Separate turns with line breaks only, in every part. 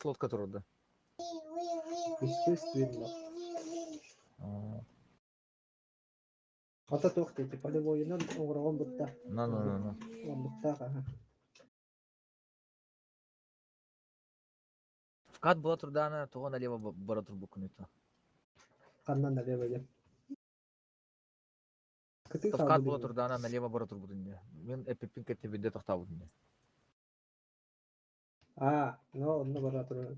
слотка турды.
Естественно. Ата тоқтайды, полевойынан оңыраған бұтта.
На.
Бұтта.
Вкат была турдана, то налево бара турбу күнүтө.
Қаннан налево дем.
Вкат была турдана, налево бара турбу динде. Мен эпипин кетти виде токтабы динде.
Но онны бара турбу.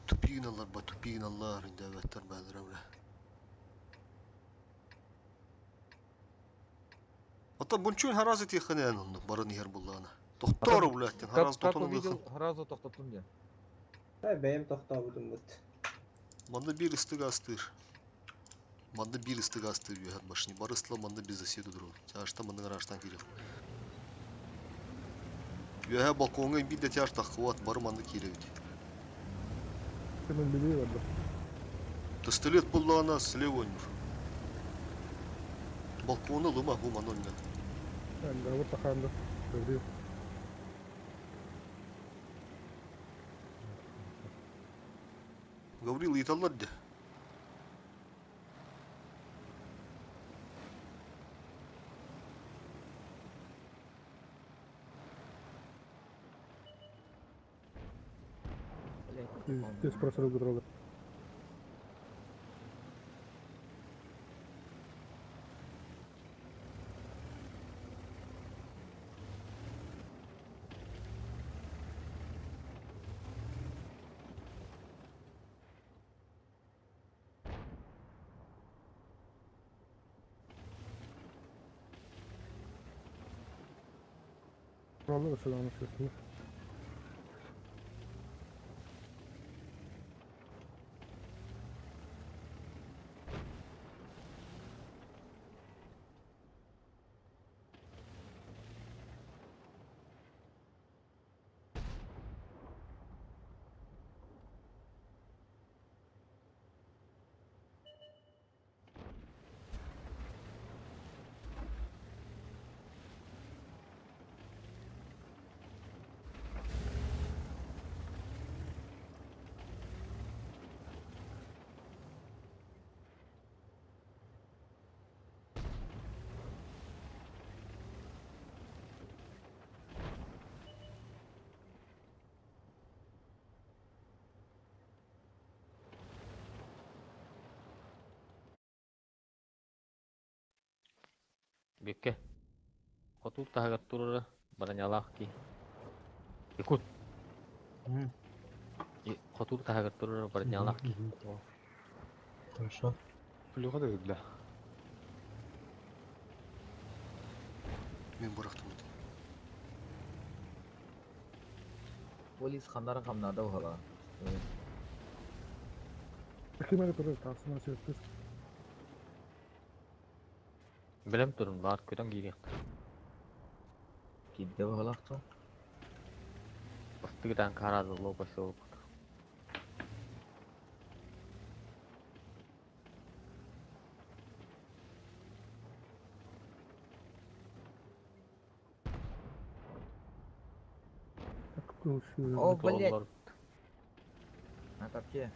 Tupigin Allah rinde vetter bədrəmlə. Ata bunçun haraz eti xanyan onu barın yer bullana. Doktor ulatın haraz
Как
totonun
увидел,
xan.
сразу токтоттун де.
Benim toxtabıdım бұт.
Manda bir ıstık astır. Manda bir ıstık astır yuhat başını. Bar ısla manda bir zasedu durur. Çağışta manda garaştan kiref. Yuha balkonga bir de çağışta xvat barı manda kirevdi.
Hemen biliyor orada.
Пистолет bullana слева önür. Balkona luma bu manonga.
Yani daha burada kandı. Görüyor.
Gavril yitalladı.
Здесь просрал дорога. Vallahi selamı söylüyor.
Bikke. Kotu tahagat turur baranyalaki. Ikut. Kotu tahagat turur baranyalaki.
Хорошо.
Плюха да для.
Men bıraktım.
Polis xandara xamnada hala.
Kime götürüyor? Taksına söylüyor.
Bilem turun bar kötüm giydi.
Kidde halaqto.
Ustigidan karadı lobası olup.
О, блядь. На капке.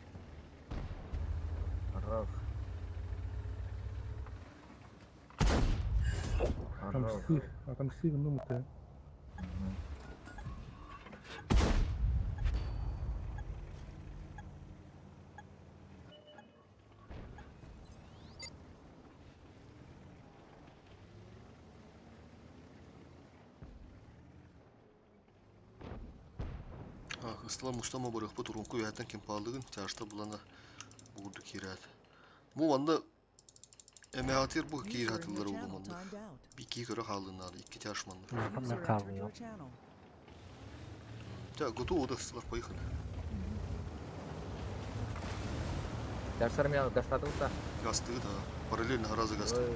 Рах.
Adam Steven numara.
Islam Mustafa bırak bu turunku yatan kim pahalığın çarşıda bulana vurdu kirat. Bu anda emehatir bu kiratlılar oldu manda. Bir iki kere halınlar, iki çarşmanlar.
Ne kalmıyor?
Ya kutu odasılar payıkın.
Dersler mi ya? Gastadık da.
Gastığı da paralel harazı gastığı.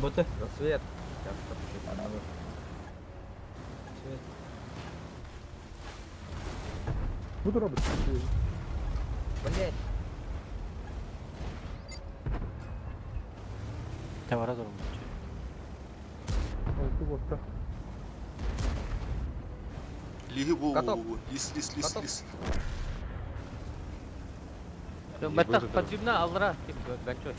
Бұты.
Рассвет. Свет.
Буду робити.
Блять,
Товара durmuş.
Oldu botta.
Лиги,
Каток.
Лис.
Каток.
Баттах потрібно алра, тип ганчой.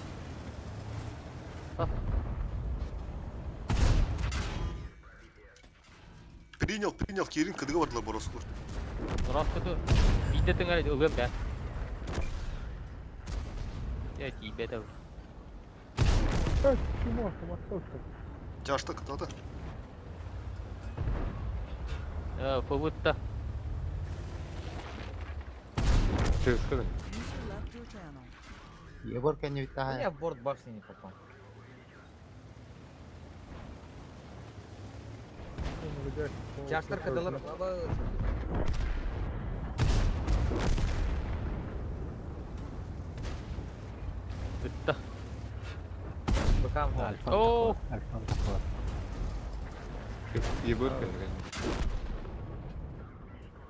Принял, Кирин, кыдыга бардылар бороску.
Раскыды виде тыңар ылым да. Я тебе да.
Ай, чему? Автоматовка.
Жашта кытада.
Фовутта.
Егорка не витает.
я в борт башни не попал. Чаштар кадалар баба.
Утта.
Быкам хо.
Альфа.
О!
Альфа такой.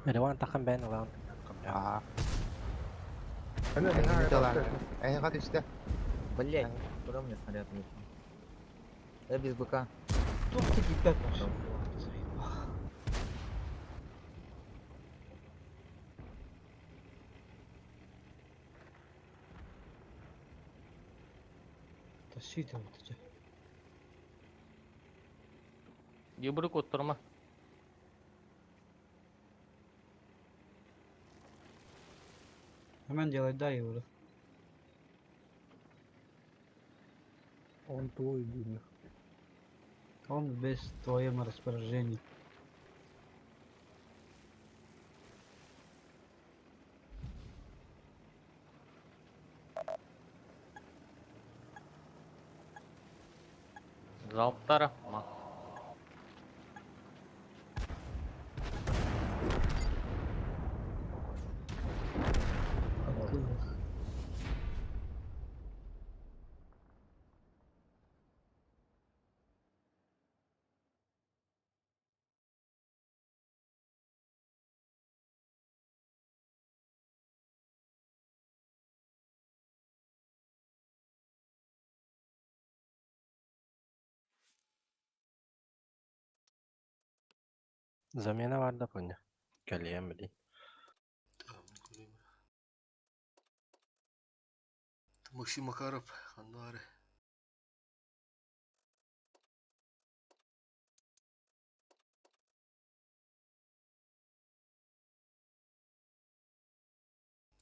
Elevan takım ben olan. Ya.
Ana
Ey hadi işte.
Блять, куда мне снаряд летел? Я без быка.
Тут таки пять Тащи там это.
Yıbrık oturma.
Hemen делай, дай его.
Он твой дивный.
Он без твоего распоряжения.
Залптара.
Замена vardı bunda. Gelemedim.
Максим Макаров, Ханнаре.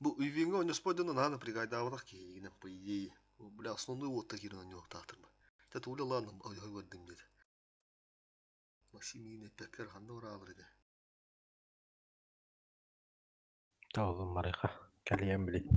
Бу үйвенге ойнаспойдың наны бригадавырақ кейгені, по идее. Бля, основной вот такие на него тахтырма. Это уля ладно, ой вадым деді. Максим үйіне пәкер Ханнара алыр еді.
Oğlum marika. Gelemedim.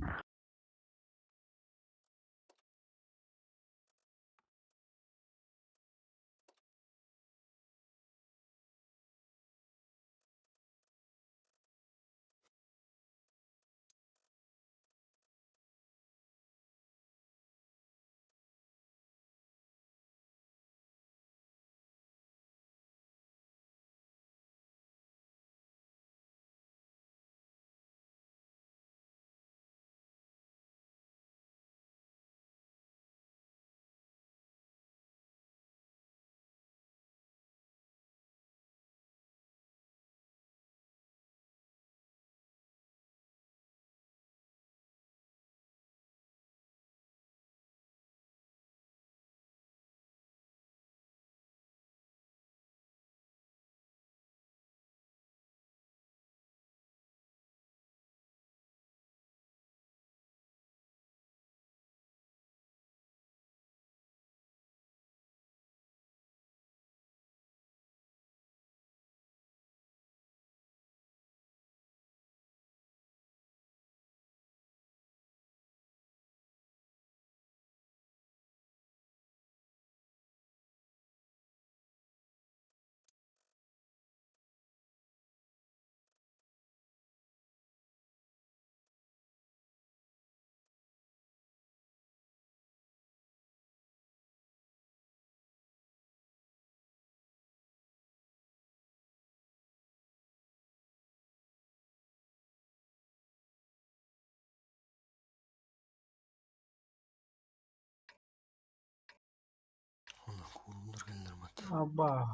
Abba.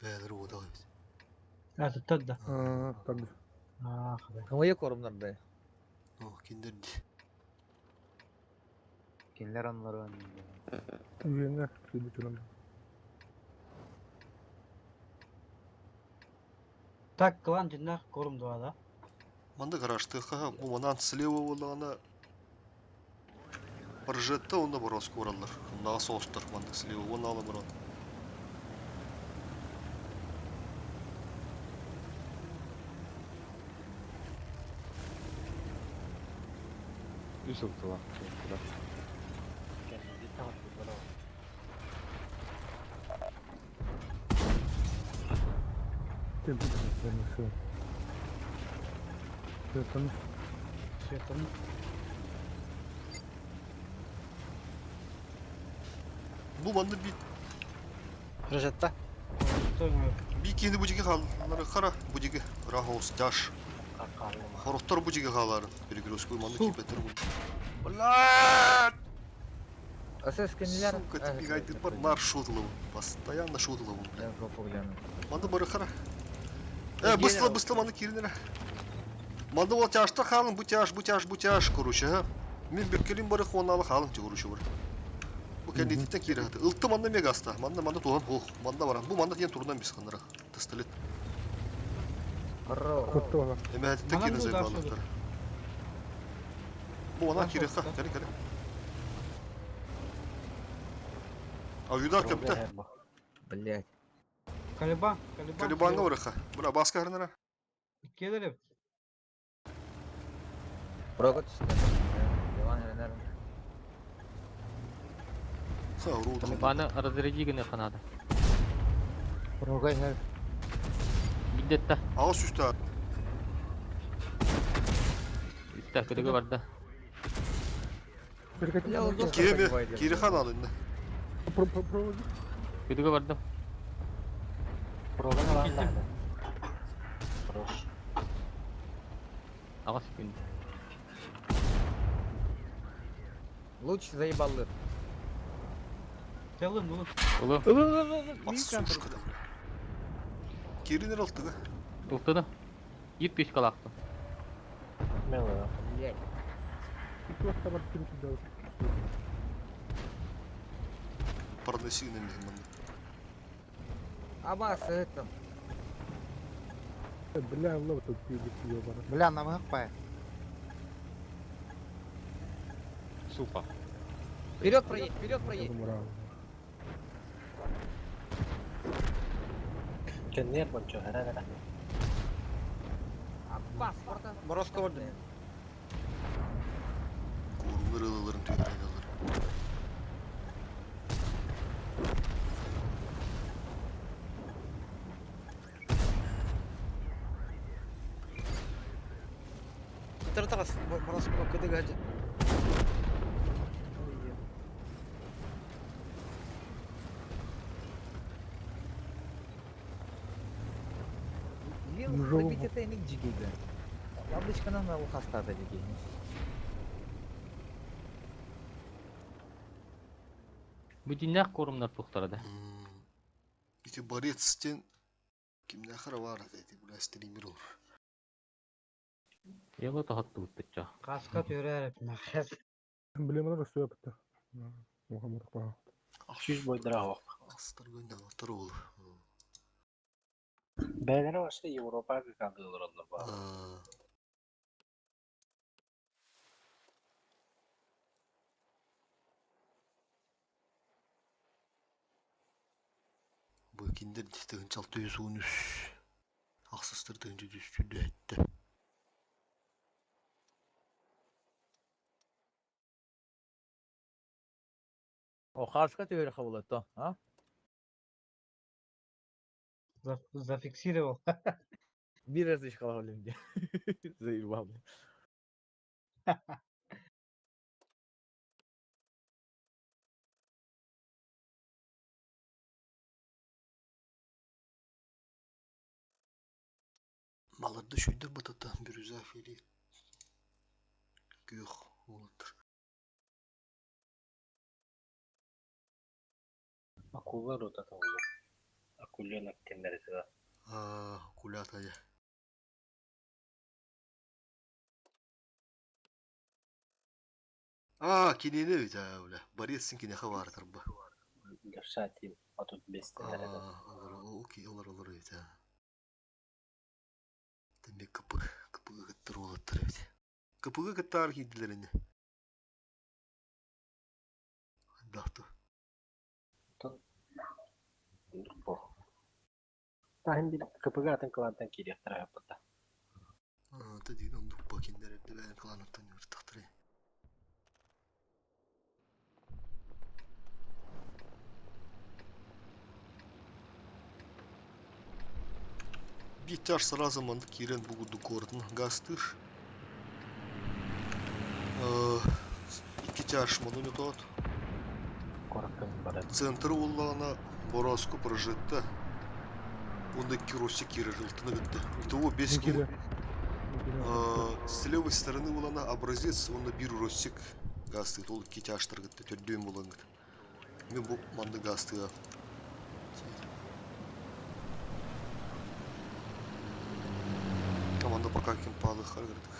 Bäleri o da.
Ya tuttu.
Aa, tabii.
Ah, hadi.
Kımıyı korumlarda.
Oh, kinderdi.
Kimler onları oynuyor?
Üyene şey bitirelim.
Tak kılan dinler korum doğada.
Манда гаражтыха бу манан слева болана Ржетта онда борос кораллар. Мында соостар манда слева он ала борон.
Kendisi tamam. Böyle oldu.
Gel bir tane benim şu. Zaten
Sırtını.
Bu manda
Рожетта.
bir kendi bu jige halları kara bu jige rahos taş.
Kakağlı.
Horotlar bu jige haları. Bir gros koy manda
Su.
kipeter bu. Ulan!
Asas kendiler.
Сука, тебе гайды бар нар шутылы. Постоянно шутылы bu.
Ben kapı гляну.
Манда бары кара. Быстро манда киринер. Манда ол тяжта халын, bu тяж, короче, ha. Мен беккелим бары хоналы халын, короче, бар. Bu kendisi kiri hadi. Iltı manda megasta. Manda tuğan hoh. Manda var. Bu manda diyen turundan biz kandıra. Testolet.
Arro.
kutlu olan.
Emeğette
Bana
kirin
bu
zayıf
da
anahtarı.
şöyle.
Bu ona kiri ha. Kare. Ayudar kapta.
Блять.
Kaliban.
Kalibanga var ha. Buna baskı harnara.
Gelirim.
Прогот işte. Devam ederim.
Ha, rudu.
Bana разряди kanada.
Рогай her.
Biddetta.
Ağız üstü ha.
Üstte kırığı var da.
Bereket
Ya oldu.
Kiri han alın.
Проводи.
Kırığı var da.
Прогай lan da. Хорош.
Ağız gün.
Луч заебаллы.
Gelin oğlum.
Ulu.
Basuşka da. Kiriner altı ha.
Ultadı. 25 kalaktı.
Мело.
Блять.
Просто мартин туда.
Парнеси не манда.
Абас это.
Бля, лов тут пидик ёбана.
Бля, нам хпай.
Супа.
Вперед проедь.
Мурал.
Kendine bonço herhalde.
Аббас, orada. Moroz kavurdun.
Korumları alaların tüyleri alır.
Terus Moros ketiga aja.
Лил
Ну,
пробить
жопу.
это не джигига. Яблочко нам на ухо ставили.
Bu dinler korumlar tuhtaradı.
İti barets'ten kimden khara var dedi. Bu streamer olur.
Yalı tahattı uttuca.
Kaska törer hep nefes.
Бля, mana что yaptı. Muhammed Kaba.
200 boy draho.
Astar gönder atar olur.
Beylere başta Avrupa kaldırılır onlar bu.
Bu kinder diştegen çaltı 113. Aksıztırdığınca düştü etti.
О, Харшка ты верховала то, а?
Зафиксировал.
Bir разочек ловлю где. Заебал.
Mallarda şöyle batata bir üzafeli. Yok, olur.
Акула рота тавылы. Акуленок кендерisi.
Кулята я. Кинене бит бля. Борецсин кине хабар тарба.
Гашатин. А тут без тендерisi.
Окей, олар бит. Демек капыга кыттыр болаттыр бит. Капыга кыттар кийдилерин. Дахты.
По. Тахин bir kapıga atan kılantan kiri tarafta.
Тадин он дупа киндер бен кыланаттан тахтыр. Биттер сразу манды кирен бугуду гордун гастыр. İki тяж монумент.
Коротко барат.
Центр уллана Бороску прожитта. Он кироси киры жылтыны гытты. Того 5 кило. С левой стороны улана образец, он на биру росик гасты. Ол iki тяжтыр гытты. Төрдөн болан гыт. Мен бу манды гасты. Команда пока кем палы харгырдык.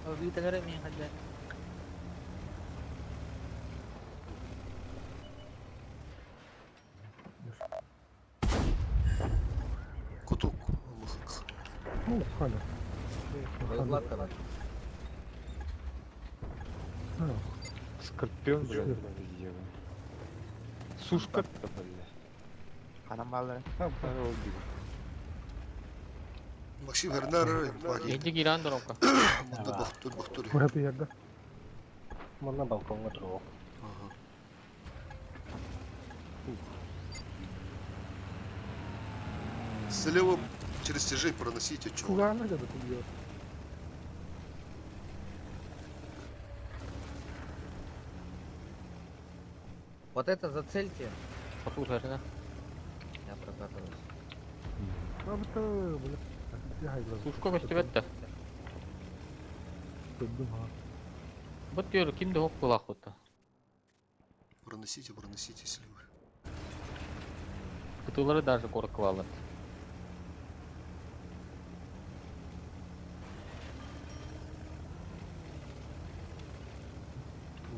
Abi tengah ni ada.
Кутук. Мыхык.
Ну, халя.
Байглат кана.
Скорпион, блядь. Сушка.
Максим Вернер.
Jadi kiran dorong kah?
Мында бахтур.
Burası yerde.
Mana balkonga turun.
Слева через тяжей проносите чё.
Кулağına kadar tutuyor.
Вот это зацельте.
Послушай, да?
Я прокатываюсь.
Abi ta böyle. Bir hayvan.
Сушка көстеп етті.
Gördüm ha.
Бұт diyor kimdi hok bulaq бұтты.
Проносите слева.
Кытылары даже коркып алды.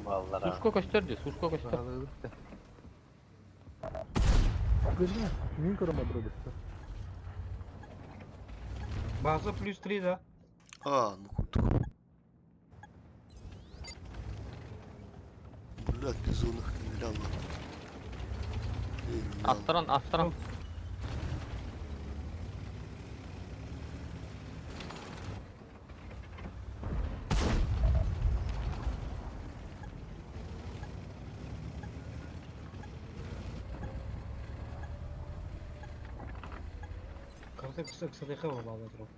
Ballara.
Сушка көстерді, сушка көстер.
Gözüne. Kimin karama durabilirsin?
База плюс 3, да?
Ну круто. Блядь, безумных не ляну.
Астыран, астыран.
Карта кыса дыха бала туруп.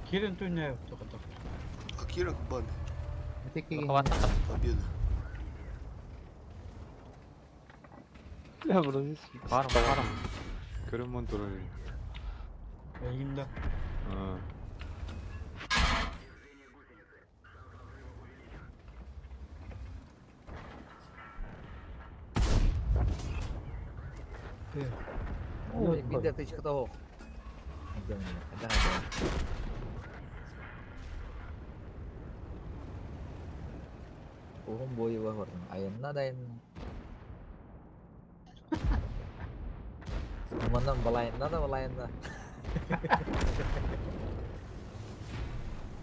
Кирин түйнәп тоқыдық.
Акира Бан.
Хватат.
Победа.
Ya burası
Барым, барым.
Körüm duruyor.
Эйимда.
Ha.
Ой, биде тычка того. Ada. Uhum boyu var. Ayınna da ayın. Mandan balayınna da balayınna.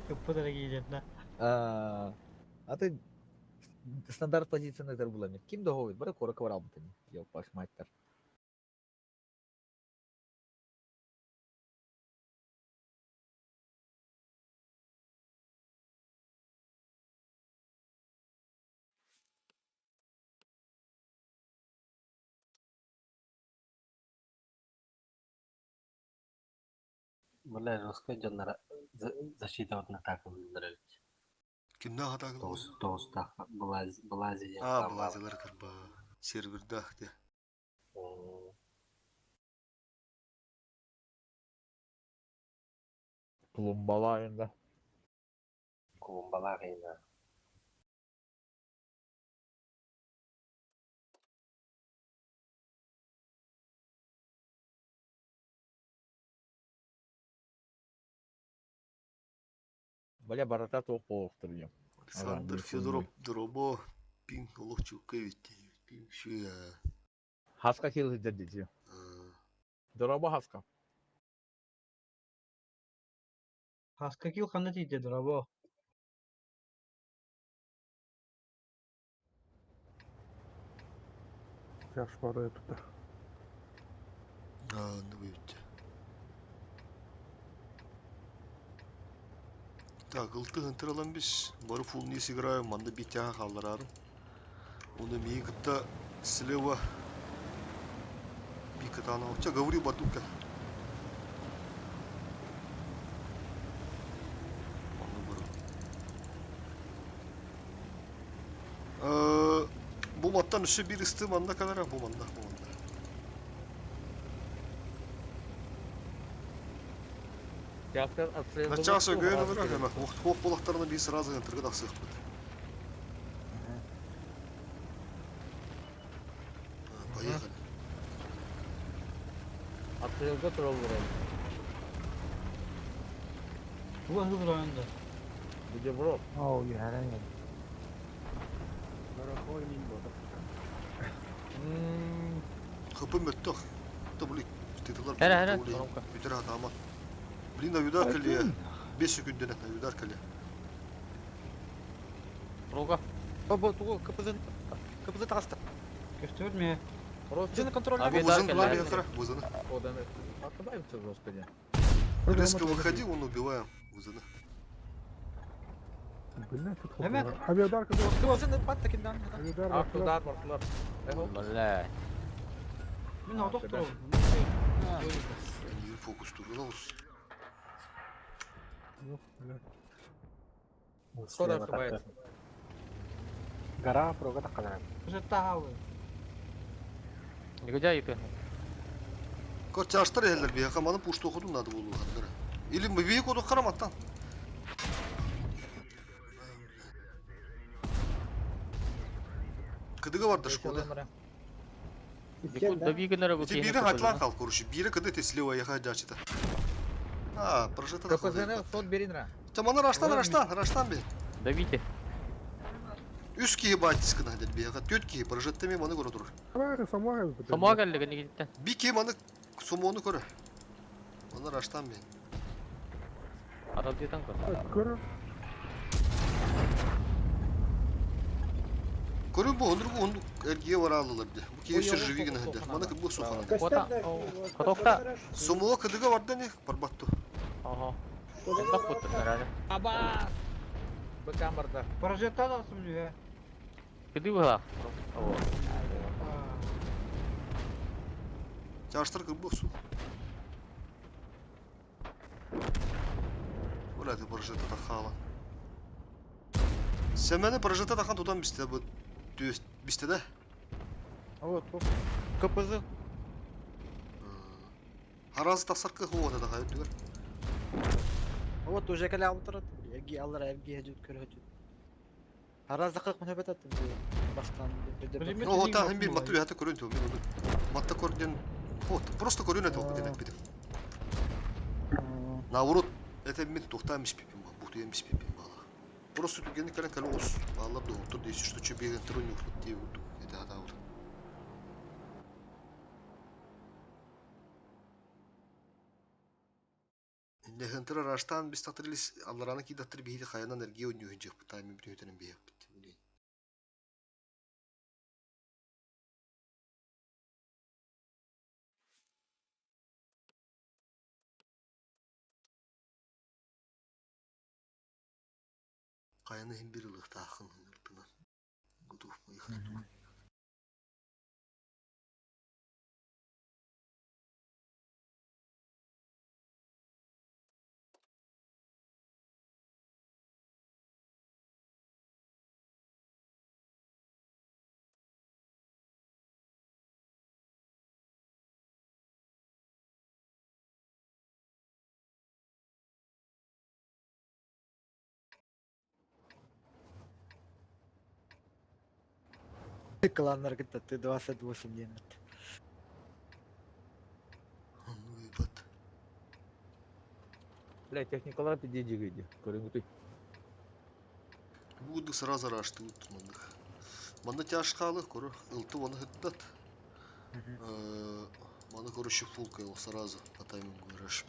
Кыппыдара кейдетна.
Аты стандарт позицияны буламет. Ким договор? Бары корак бар албытын. Yok baş maçlar.
Бля, русская жанра защита от атака нравится.
Kimden hata kıldı?
Toğusta Blazi
Blaziler kırba. Serverda de.
Tulumbalı ayında.
Kumbalar yine.
Бля, барата тоқ болықтырыйым.
Александр
не
Федоров
хуйней.
Дробо. Пин Головчука ведь. Пин шуя.
Хаска хил деді. Дороба хаска.
Хаска кил қандай тиді дұрабо?
Яш бары епті.
Ne büyüttü. Так, ылты хынтыралан біз. Бары фул не сыграем, манда битяға қалдырарым. Оны мейгітті слева бикатана. Уча говори батука. Bu mattan üstü bir ıstı manda kadar bu manda.
Театр отстрел.
Начался гөйені бірақ, әмі оқ болақтарына бей сразу ғынтырғы дақсық бұд. Поехали.
Отстрелға тұрал бұрай.
Bu hızlı rayonda.
Где бро?
Ау, яраң.
Хыпым өттіқ. Бұлы тетілер
Әрі,
бүтір атама. Блин, аюдар кәлі. 5 секунден әтті аюдар кәлі.
Руга.
КПЗ тағысты.
Köftü vermeye.
Просто контроль.
Вузын бұла бейқыра, вузыны.
Отбавимся, господи.
Резко выходи, он убиваем вузыны.
Блин, тут
Hemen.
Авиадар кыды.
Кылсын патта киндан.
Авиадар
Артылар, бартылар.
Валай.
Ben avda tutuyorum.
Они фокус туры олыс.
Yok, блядь.
Что там ошибается?
Гара прога тақалан.
Жетта хавы.
Негодяй ипе.
Кор чаштар елдер бейқа маны пушты оқыдым нады болу қандыры. Или мы бейік оды қараматтан. Кыдыға барды шкода.
Да вигнера
Эти бири хатлан қал, короче. Бири кыды теслева яха жачыта. Прожета да
КПЗ сот беринра.
Таманы раштан бе.
Давите.
Үс киі байтыс кына дел бейқа. Төт киі прожетті мен маны көрі тұрыр.
Самага, самага.
Самуа geldi ne gitti.
Би киі маны сумоны көрі. Маны раштан бе.
Aradıdan kal.
Көрі.
Көрі бұл ұндыр әргеге вара алылар бе. Бұл киі өсір живи гына хәді. Маны кіл бұл сухана.
Котокta.
Сумуға кыдыға варды не? Барбатту.
Ага. Bak bu herhalde.
Аба! Бакамбарда.
Прожетта да сумлю.
Kedi bu.
Чаштар кіл бұл су. Бұл әді прожета таққала. Sen beni projete takan tutan biste bu biste de.
Вот, КПЗ.
Harazı tasarkı huvada da hayat diyor.
Вот уже каля утырат. Яги алар evgi hecut kör hecut. Haraz dakik muhabbet attım baştan.
Bilmiyorum.
O ta hem bir matı hayata körün tüm onu. Matta körden. O просто körün et o demek bidim. Navrut etemin toxtamış pipim bu. Bu yemiş pipim bala. Просто түгенді кәлін кәлі осы. Балалар да отыр дейсі, что чөбеген тұрын ұқпыт дей ұлды. Еді ада ұлды. Енді ғынтыры раштан біз тақтырылыс аллараны кейдаттыр бейді қаянан әрге өйін өйін жек бұт. Таймен бір өйтінен бейіп бұт. Қаяны hem bir ılıqta axın hınırtına. Quduf mu yıxırdı?
Кланнар где-то ты 28 день.
Ну и вот.
Бля, техникалар ты деди гыйди. Көрүңүтүй.
Буду сразу рашты утмандык. Манда тяж калы, көрө ылты оны хыттат. Манда көрө шифулка его сразу по таймингу раш.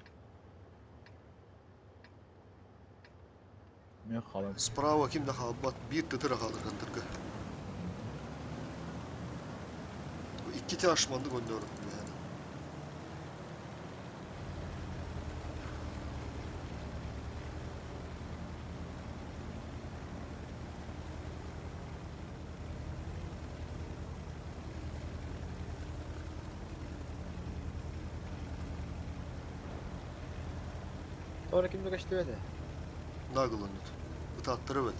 Мен халам.
Справа кимде халбат, бир тытыра калдыргандырга. İki tane mandık oynuyorum yani.
Sonra kimde kaçtı öyle?
Nagıl oynuyor. Bu tahtları evet.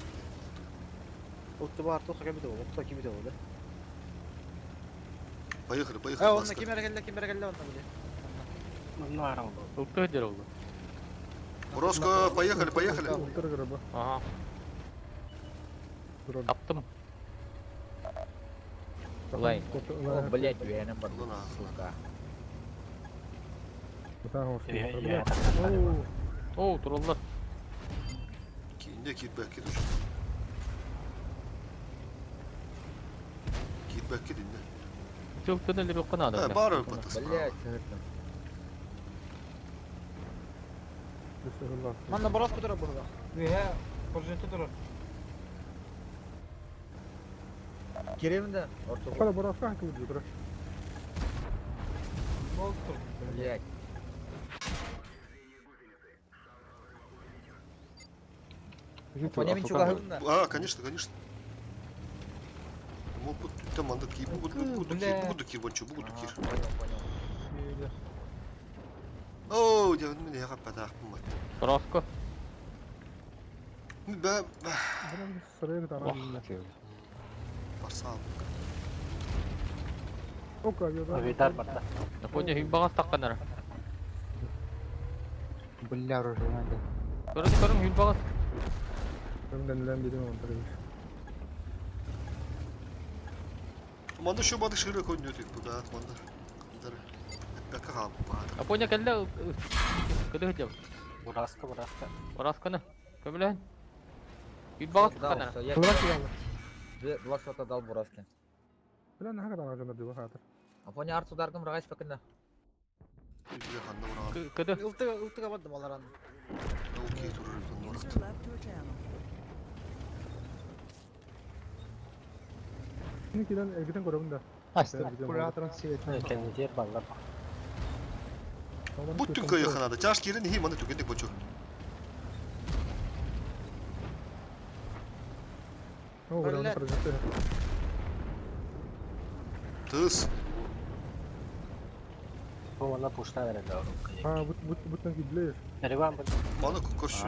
Ottu var, toka kimi de oldu, ottu kimi de oldu.
Bayıkır, bayıkır.
Ha onunla
bastır.
kim geldi onunla bile.
Onu арам бол.
Ылты өдер олду.
Ороска, поехали, поехали.
Ультра граба.
Ага,
Дрон.
таптым.
Лайн.
Блять, веном бар.
Ulan ağzına.
Оу, тураллар.
Ne kirback dur. Kirback dinle.
Çöktün elleri yok kanada.
Ha, bağır patası.
Manda boros kudura burada.
Ve projesi durur.
Gireyim de.
O kadar burası hangi ucu
Ne oldu dur?
Блять. Понями чугahında.
А, конечно, конечно. Могут там мандык кип, бугуд кирбончу, бугуд кир. Оу, я не я капата ахмат.
Проско.
Ben
Sıraya da aranında.
Барсал.
O kadar.
Видар барда.
Напоня химбагас такканара.
Бля, уже надо.
Көрүм химбагас.
Ben denilen birini ondurayım.
Manda şu badı şırı koyuyorduk bu da manda. Bunları dakika kaldı.
Напоня келде. Кыды хыжап.
Бураска, бураска.
Расканы. Көмөлөн. Химбагас такканара.
Kıvrak yandı.
Два шота дал Бураски.
Bilen ne kadar ağacında diyor hatır.
Апоня арту даргым рагайс пакында.
Bir handa var.
Кыды.
Iltı kapattım alaran.
Okey durur.
Şimdiden elgiden görevim de.
Kendi yer ballar.
Bütün köy yakınada. Çarş girin iyi manda tükendik boçu.
O buranın projekte.
Tız.
Bu valla poşta verildi oğlum.
Ha bu tanki bilir.
Erivan bu.
Manda koş.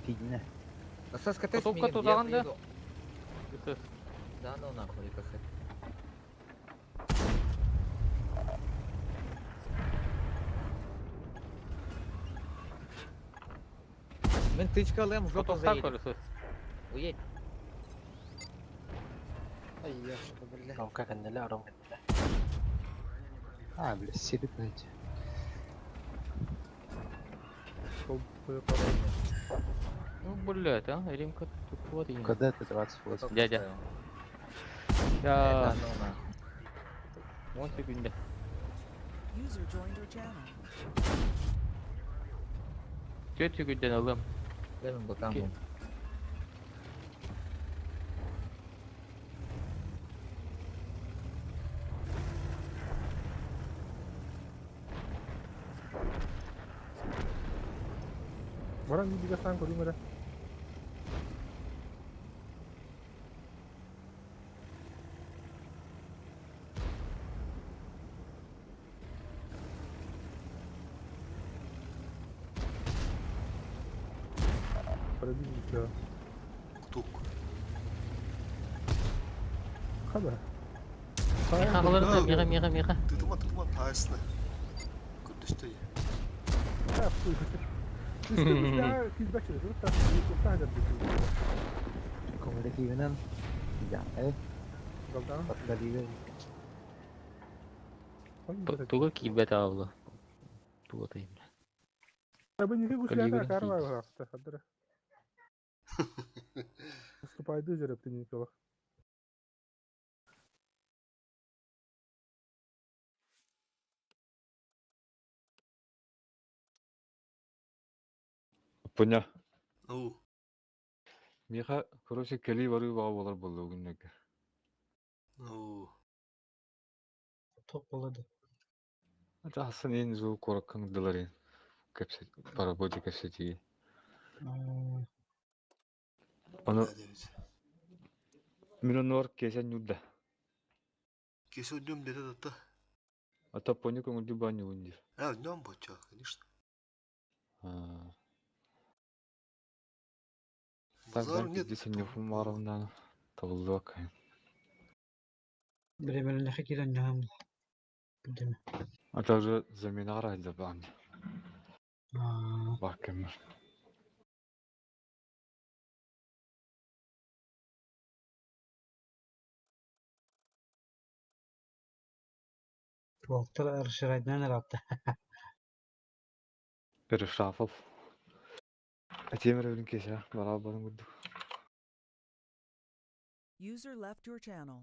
Фигня.
Асас катайс
Котовка тузаганда.
Да ну нахуй касет. Мен тычка алам, жопа
Котовка
заедет.
көрүсүз.
Уедь.
Ay yaşlı bile.
Kavka kendine aram kendine.
А, бля, сидит на эти.
Sol koyu para.
Ну, блядь, а? Римка тут вот и.
Когда ты 28?
Дядя.
Да
Я
ну нахуй.
10 секунде.
User joined your channel.
4 секунден алам.
Benim bakalım.
Ki-
Varan bir diga sen koyayım öyle. Пробились, да.
Тук.
Хада.
Миха кылырды, миха.
Tıtıma tayısını. Kudüs'te.
Ha, bu Üstümüzde feedback ediyor. Çok da
Kommunikativen. Ja,
Galdan.
Daligen.
Tuga kibet abla. Tuga tayım.
Ben yine bu
Коллега
şeyler karma
Никитич.
var hafta kadar. Уступай дызер оптимикова.
Поня.
Oo.
Миха, короче, кели бару баа болар болду бүгүннөк.
Oo.
Top boladı.
Жасын эн зуу кораккан дыларын. Кепсе парабоди кепсети. Аны
Evet.
минонор кесен юдда.
Kesi ödüm dedi de.
Ата поня көңүлдү баню унди.
Ne yapacak? Конечно.
Так
Базар
дан
нет.
кидди сенне фумарымдан табылдык.
Birbirine giren yağım. Değil mi?
А также замена райда бан. Бакем.
Tuvaltlar arşıraydan herhalde.
Перешафов. Темир өлүн кесе барабарын көрдүк.
User left your channel.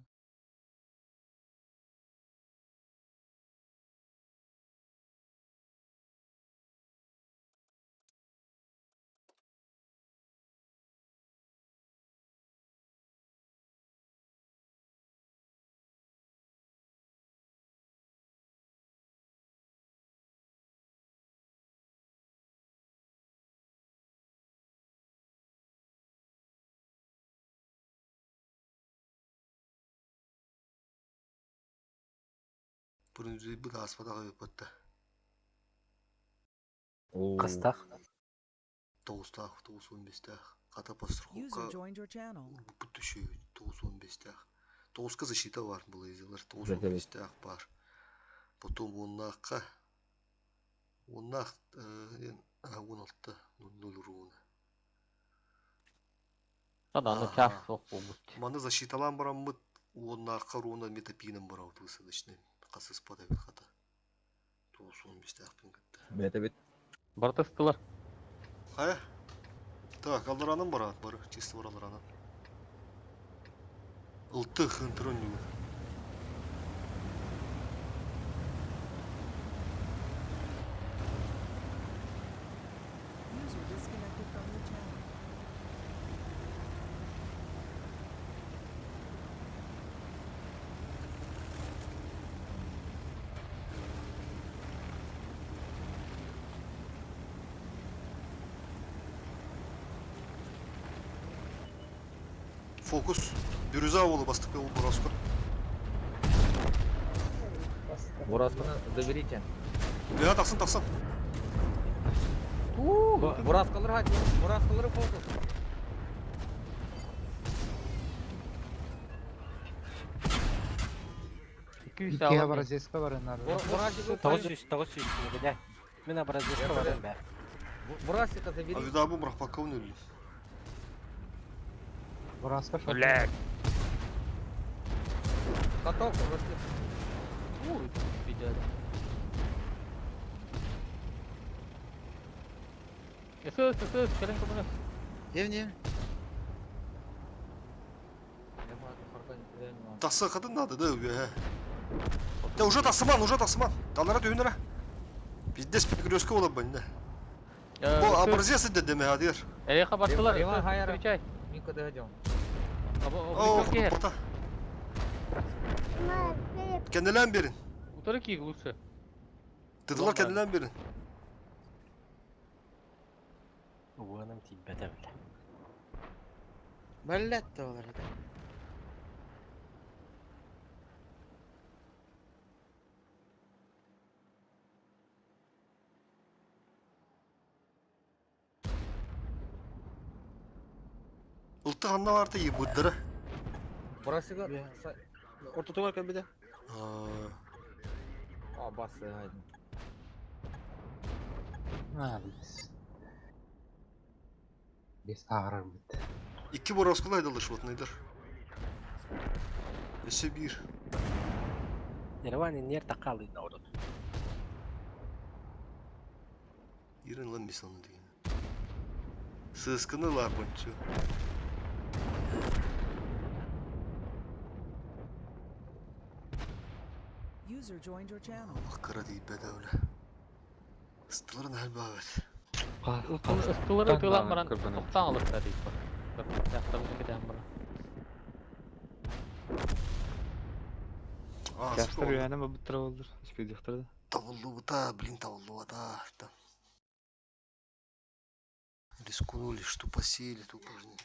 Bunu bir asfada yapıttı.
Кыстах.
Toğustağ, Toğuz 15'te. Kata pastır
User
hukka.
joined your channel.
Bu düşüyor. Toğuz 15'te. Toğuz kızı şita var bu izler. Toğuz
Evet, evet.
15'te var. Потом onnaqa. Onnaq 16'da 0 ruğuna.
Adamda
Ага.
kaf sok bulmuş.
Маны защиталан бараммыт. Оннаqa руна метапиным барау тысылышны. Қасыс подавит хата. Тоғыз 15'te ақпын кітті.
Бет бит.
Бартыстылар.
Ая? Так, алдаранын барат бары. Чисто бар алдаранын. Ылты хынтырын юу.
User disconnected from your channel.
Фокус. Бирюза болу бастық бел Боразкор.
Бурасканы доберите.
Я тақсын.
Бураскалар хadi. Бураскалар фокус.
İki Brazilska var onlar.
Бурасика
900 гиде. Мен Бразилска барам бе.
Бурасика забери.
Авидабу мрахпаккавын өлі.
Buraska şok.
Блядь.
Каток просто.
Ой, видят. Söz, keren kapını.
Евне.
Тақсы қатын нады да өе. Да уже тақсыман. Талара түйінірі. Биддес перекрестка олап бәнді. Бұл абырзиясы дедеме адер.
Эре хабарчылар.
Иван Хайра.
Встречай.
Минко дойдем.
О, құтпақта. Кенделен берін.
Утары ки лучше.
Деділер кенделен берін.
Угоным тиббете биле.
Баллетті олар еді.
Ұлты қанна барды ей бұддыры.
Бурасика.
Орта туғар кән біде.
Басы haydi.
Ha, biz. Бес ағырар бит.
İki Boroskul aydalı şuatnaydır. Ese bir.
Ерван нер тақалы наурын.
Yerin lan misanı diye. Sığıskını var bunçu.
User joined your channel.
Akkara değil bedavle. Istıların her bavet.
Ыстылары тыйлан баран тоқтан алып та дейт бар. Бір жақтарына кетем бар.
Кәстер яны мы бітірі олдыр. Іспей дектірді.
Tavullu bu da, blin tavullu bu da. Рискнули, что посеяли, то пожни.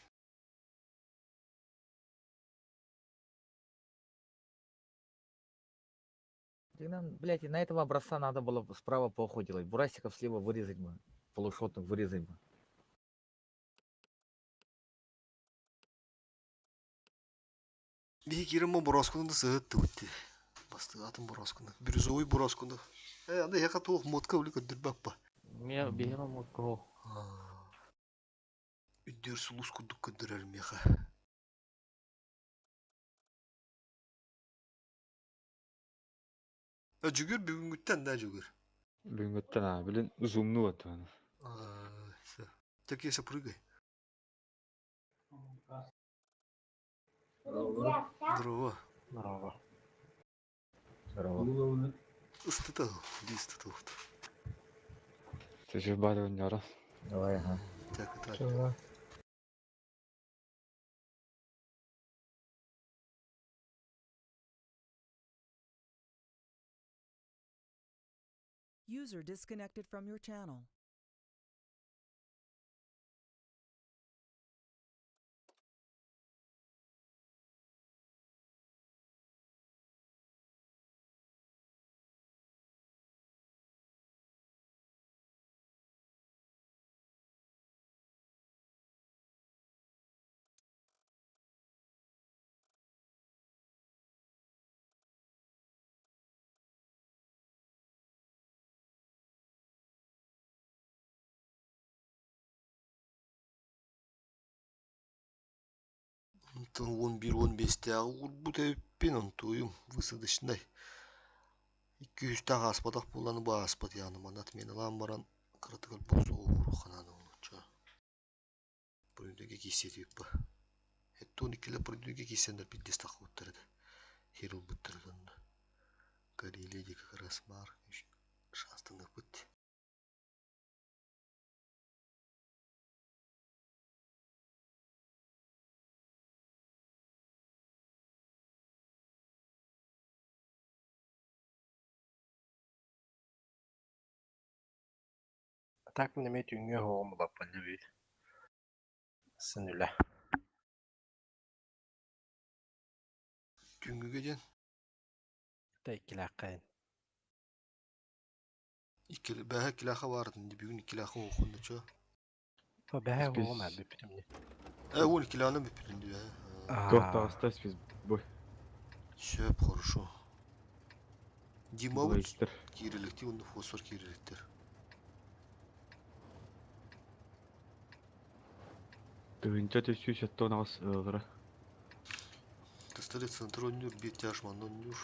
Блять, и на этого образца надо было справа по уху делать. Бурасиков слева вырезать бы. Полушотных вырезать бы.
Bir girme Boroskunu da sığıttı bitti. Bastı atın Boroskunu. Bürüzoy Boroskunu. Anda yaka tuğuk motka uli ködür bakpa.
Мен бейгім оқу.
Üddür sulus kuduk ködürelim yaka. Cügür bugün gütten de cügür.
Бүгін өттен білін зумну өтті.
Так если прыгай. Здорово.
Здорово.
Здорово.
Истытал, истытал.
Це ж бады өнері.
Давай, ага.
Так и так.
Чего?
User disconnected from your channel.
Там 11-15'te bu tepin ontuyum vısıdışınday. 200 tağ aspadak bulanı bu aspat yani manat meni lan baran kritikal bozu uğru kananı onunca. Burundaki kissiyeti bu. Hette 12'le burundaki kissenler bir destak uttardı. Herul buttardı. Kariyeli deki karasmar şanstığında bitti.
Так неме түңге хоғымы баппанды бейді. Сын үлі.
Dünkü gecen
Да ikili аққайын.
bähe kilaha vardın. Bugün kilaha okundu ço.
О, бәе хоғым әбі пірімде.
12 kilahını bipirindi ya.
Тоқта астайс біз бой.
Söp хорошо. Дима
Бұлайыстыр.
кириликти, onda fosfor kiriliktir.
Бүгінчі төсі шеттон ағыз ұғыры.
Кыстыры центр ойнур, бет тяж манна ойнур.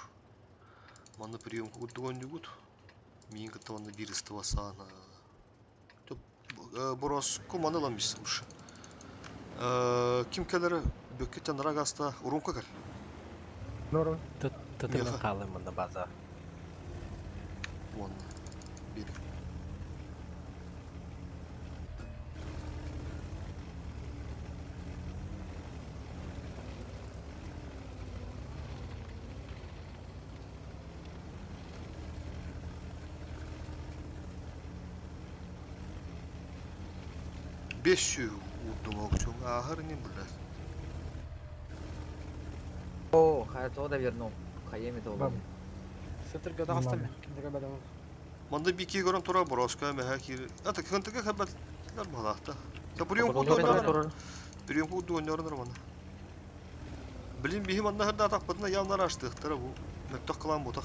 Манна приемку кудду ойнугут. Мин каттаванна биристі васана. Бороску манна ламбис уж. Ким келері бөккеттен рагаста урумка кел.
Норм.
Тұтымын қалым мұнда база.
Манна. Берик. Beş vurdum aksiyon. Ahır ne bunlar?
О, Хайто да вернул. Хайеми да
Бам.
улам.
Сетер göde hasta mı? Kimdege bedava.
Manda bir iki gören tora boroska meha kir. Ata kıntıga haberler balakta. Ta buraya
Olur,
kudu
olur,
oynuyorlar.
olur.
Buraya kudu oynuyorlar bana. Bilin bihim anda hırda atak badına yanlar açtık tara bu. Mektak kılan botak.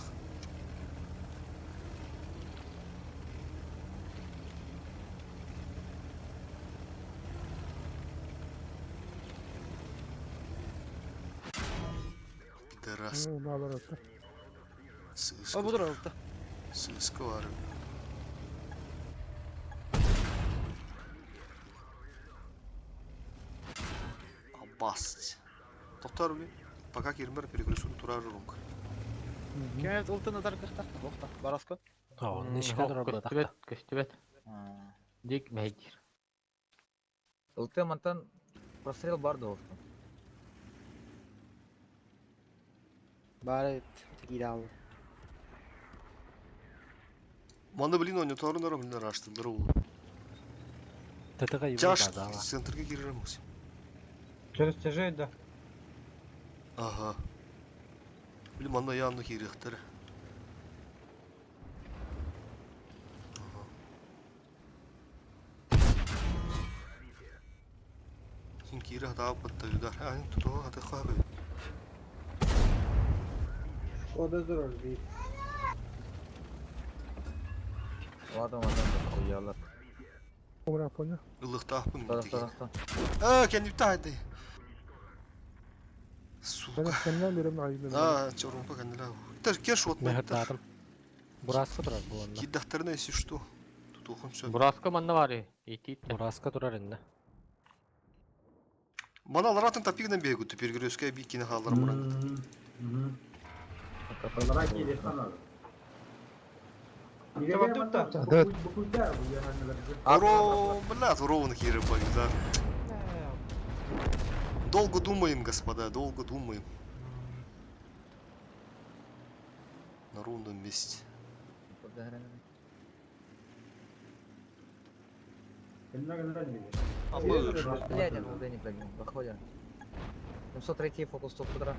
Bağlar attı.
О, budur altta.
Сыска var. Abbas. Tohtar ulan. Пока кирмер перегресун турар рунг.
Кенет ултын адар кыхта. Бохта. Бараско.
Нишка дұрабыда тақта.
Көстүбет. Дик мәйдир.
ЛТ мантан прострел бар да олтын.
Бары тегиде алды.
Манда блин он торнар блин раштылар ул.
Тетіға ебі
Жаш
базала.
центрге кирерміз.
Через тяжей, да.
Ага. Блин манда явно кирехтер. Син кирех даа баттагыдар. Ань тутоо хата хабы.
Ладно, да хуялар.
Умра понял.
Ылыктааппын
Тарах,
деген.
тарахта.
Кенди тайды. Сука.
Ben senden birim ayrıldım.
Чорумпа кандила. Кен шот
Мехір дадым. Бурасқа тұрар бұланна.
Киддахтарына если что. Тут ухын сөп.
Buraska manna var ya. İtit.
Бурасқа тұрар енді.
Мана ларатын тапигнен бегуты пергрёская биккине халлар муран. Уро, блядь, уровно хиры да. Долго думаем, господа, долго думаем. На ровном месте.
Блядь, я ЛТ не пробил. Выходим. 703 фокус топ кудра.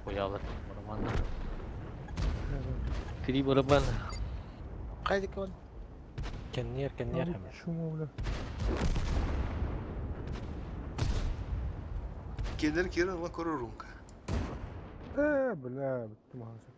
Хуялар. Барманна. Кри барабан.
Хайди кон.
Кеннер хәмеш.
Şunu bile.
Кендер кирен ла корорунка.
Bile bitti maalesef.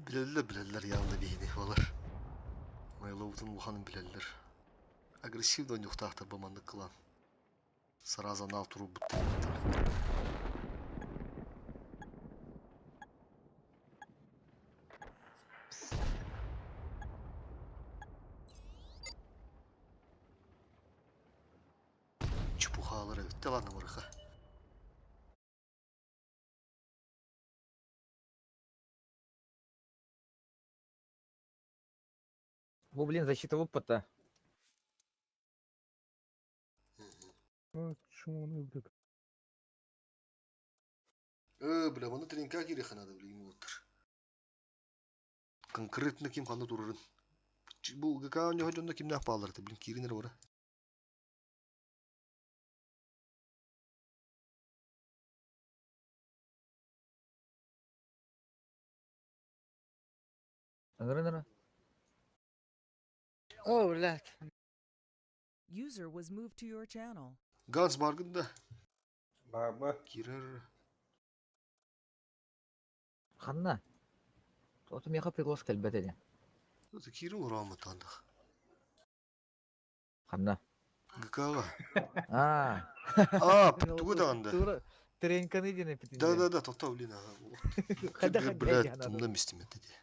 Bilirler yanında beyni var. Maylovutun Wuhan'ın bilirler. Agresif oynuyor tahta bamandık kılan. Сразу на туру будто. Чепухалары. Да ладно, мырыха.
Во, блин, защита опыта.
Şunu onu bildik.
Бля, мана тренка киреха надо, блин, вот. Конкретно ким ханды турырын. Бу ГК у него жонда кимне апаларды, блин, киринер бара.
Нара.
О, блядь.
User was moved to your channel.
Ганс баргында.
Баба.
Кирер.
Ханна. Тот меха пригласка әлбәттә.
Это кирин урама тандах.
Ханна.
ГКга. Тугу даганда.
Тура тренканы дине питин.
Да, тота, блин, ага. Блядь, там на месте методе.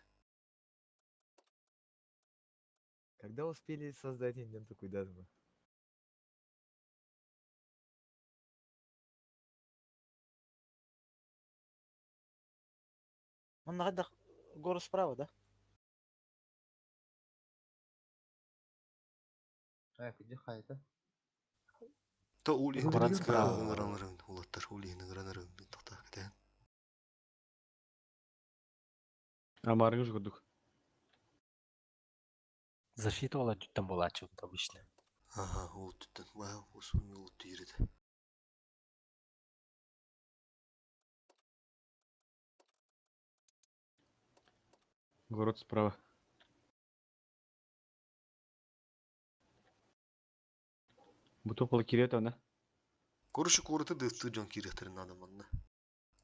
Когда успели создать инден такой дазма?
Он надо гору справа, да?
Иди хайта.
Та ули
Город
ГК
справа.
ыңыранырын, улаттар ули ыңыранырын, мен тоқта кетен.
Амарыңыз күдік.
Защита ола жүттен болачы обычно.
Ага, ол түттен. Вау, осы мен ол түйіреді.
Город справа. Бу топол кирет ана.
Короче, курыты дысты жон кирехтерин адаманна.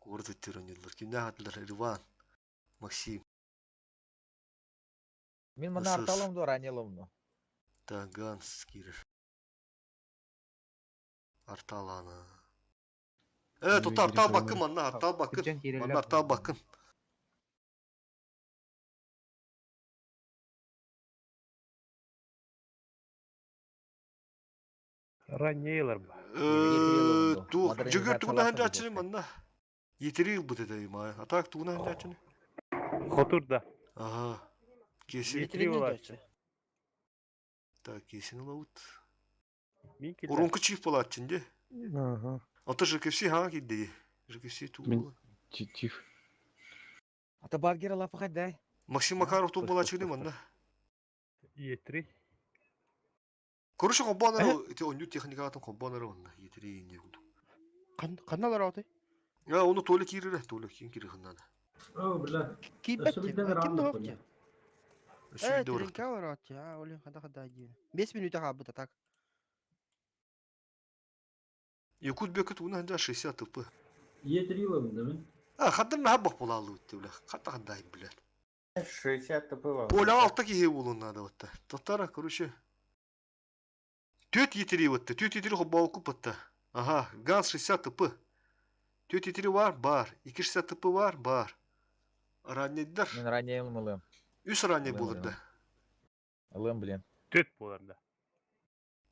Город өттерөнелер. Кине хатылар Риван, Максим,
Мен мына
Ысыс.
арталымды ранелымды.
Ганс кирер. Арталаны. Тут артал bakın manna, артал bakın. Manna артал bakın.
Раннейлар ба.
Тух,
Модернизация
жүгір туғына
лафы
ханжа
деп
ачыны
өтті.
манна. Етері ыл бұты дайым ай. Атақ туғына ханжа ачыны.
Хотурда.
Ага. Кесі.
Етри болар.
Так, кесін ұлауыт.
Мен келді.
Урунку чиф болар чінде.
Ага.
Ата ЖКФС ха кидді. ЖКФС туғы.
Тиф.
Ата Бадгера лапы қайдай?
Максим Макаров туғы болар чыгды манна.
Етри.
Короче, қоббанары, это он техникалатын қоббанары манна. Етері не құлды.
Каналар ауты.
Оны толы кирері, толы кейін кирі қыннады.
Кибет. Ким да хопче?
Сүйді орық.
Тренкалар ауты. Олен хада дие. 5 минута хабыта так.
Якут бекет уна ханжа 60 тыпы.
Етриловым, да мен?
Хаддан мәхбақ бола алды өтті білі. Қатта қандай білі.
60 было.
Поля алта кеге болуын надо өтті. Тоқтара, короче. Төт етері өтті. Төт етері қоббауы күп өтті. Ага, ганс 60 тыпы. Төт етері бар. 260 тыпы бар. Раннеддер.
Мен ранелым ылым.
Үс ранне болырды.
Ылым, блин.
Төт боларда.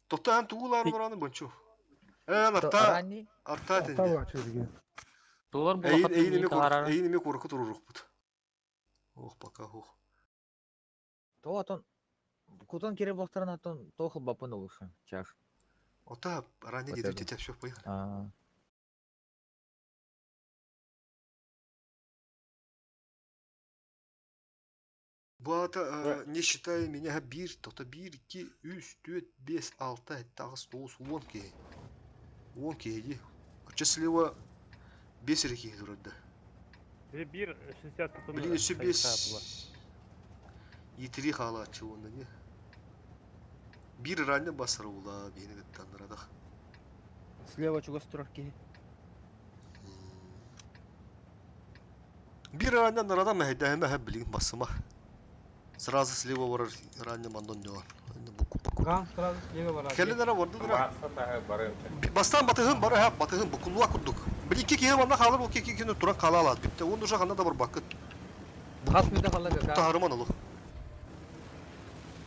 Тоқта ән туғыларын ұраны бұнчу. Арта
Ранний?
арта
Артал
әтінде.
ачырген.
Тулар булахат мені тарары.
Әйін еме қорқы тұру жоқ бұд. Ох, бака, ох.
То атон. Кутон кере болтаран атон тохыл бапын улышы. Чаш.
Ота ранне
Вот
деді
это.
өте тәпшіп байған.
А.
Bu ata ne считая меня 1, тота 1, 2, 3, 4, 5, 6, 9, 9, 10 ки. 10 ки. Числево 5 реки dururdu.
Bir 60 tıpını.
Блин, еще 5. Yetiri hala açığında ne? Bir ranne basarı ula beni gittanlara da.
Слева чугас турарки.
Bir ranne narada mehde hem bilin basıma. Сразу слева var ranne mandon diyor. Bu.
Ган сразу слева var.
Kellelere vardı dura.
Барса бары.
Бастан батыгын бары hep батыгын bu kulluğa kurduk. Bir iki kere bana kalır o iki kere turan kalalar bitti. Onun uşak anda da bir bakıt.
Хас миде халага.
Taharman olur.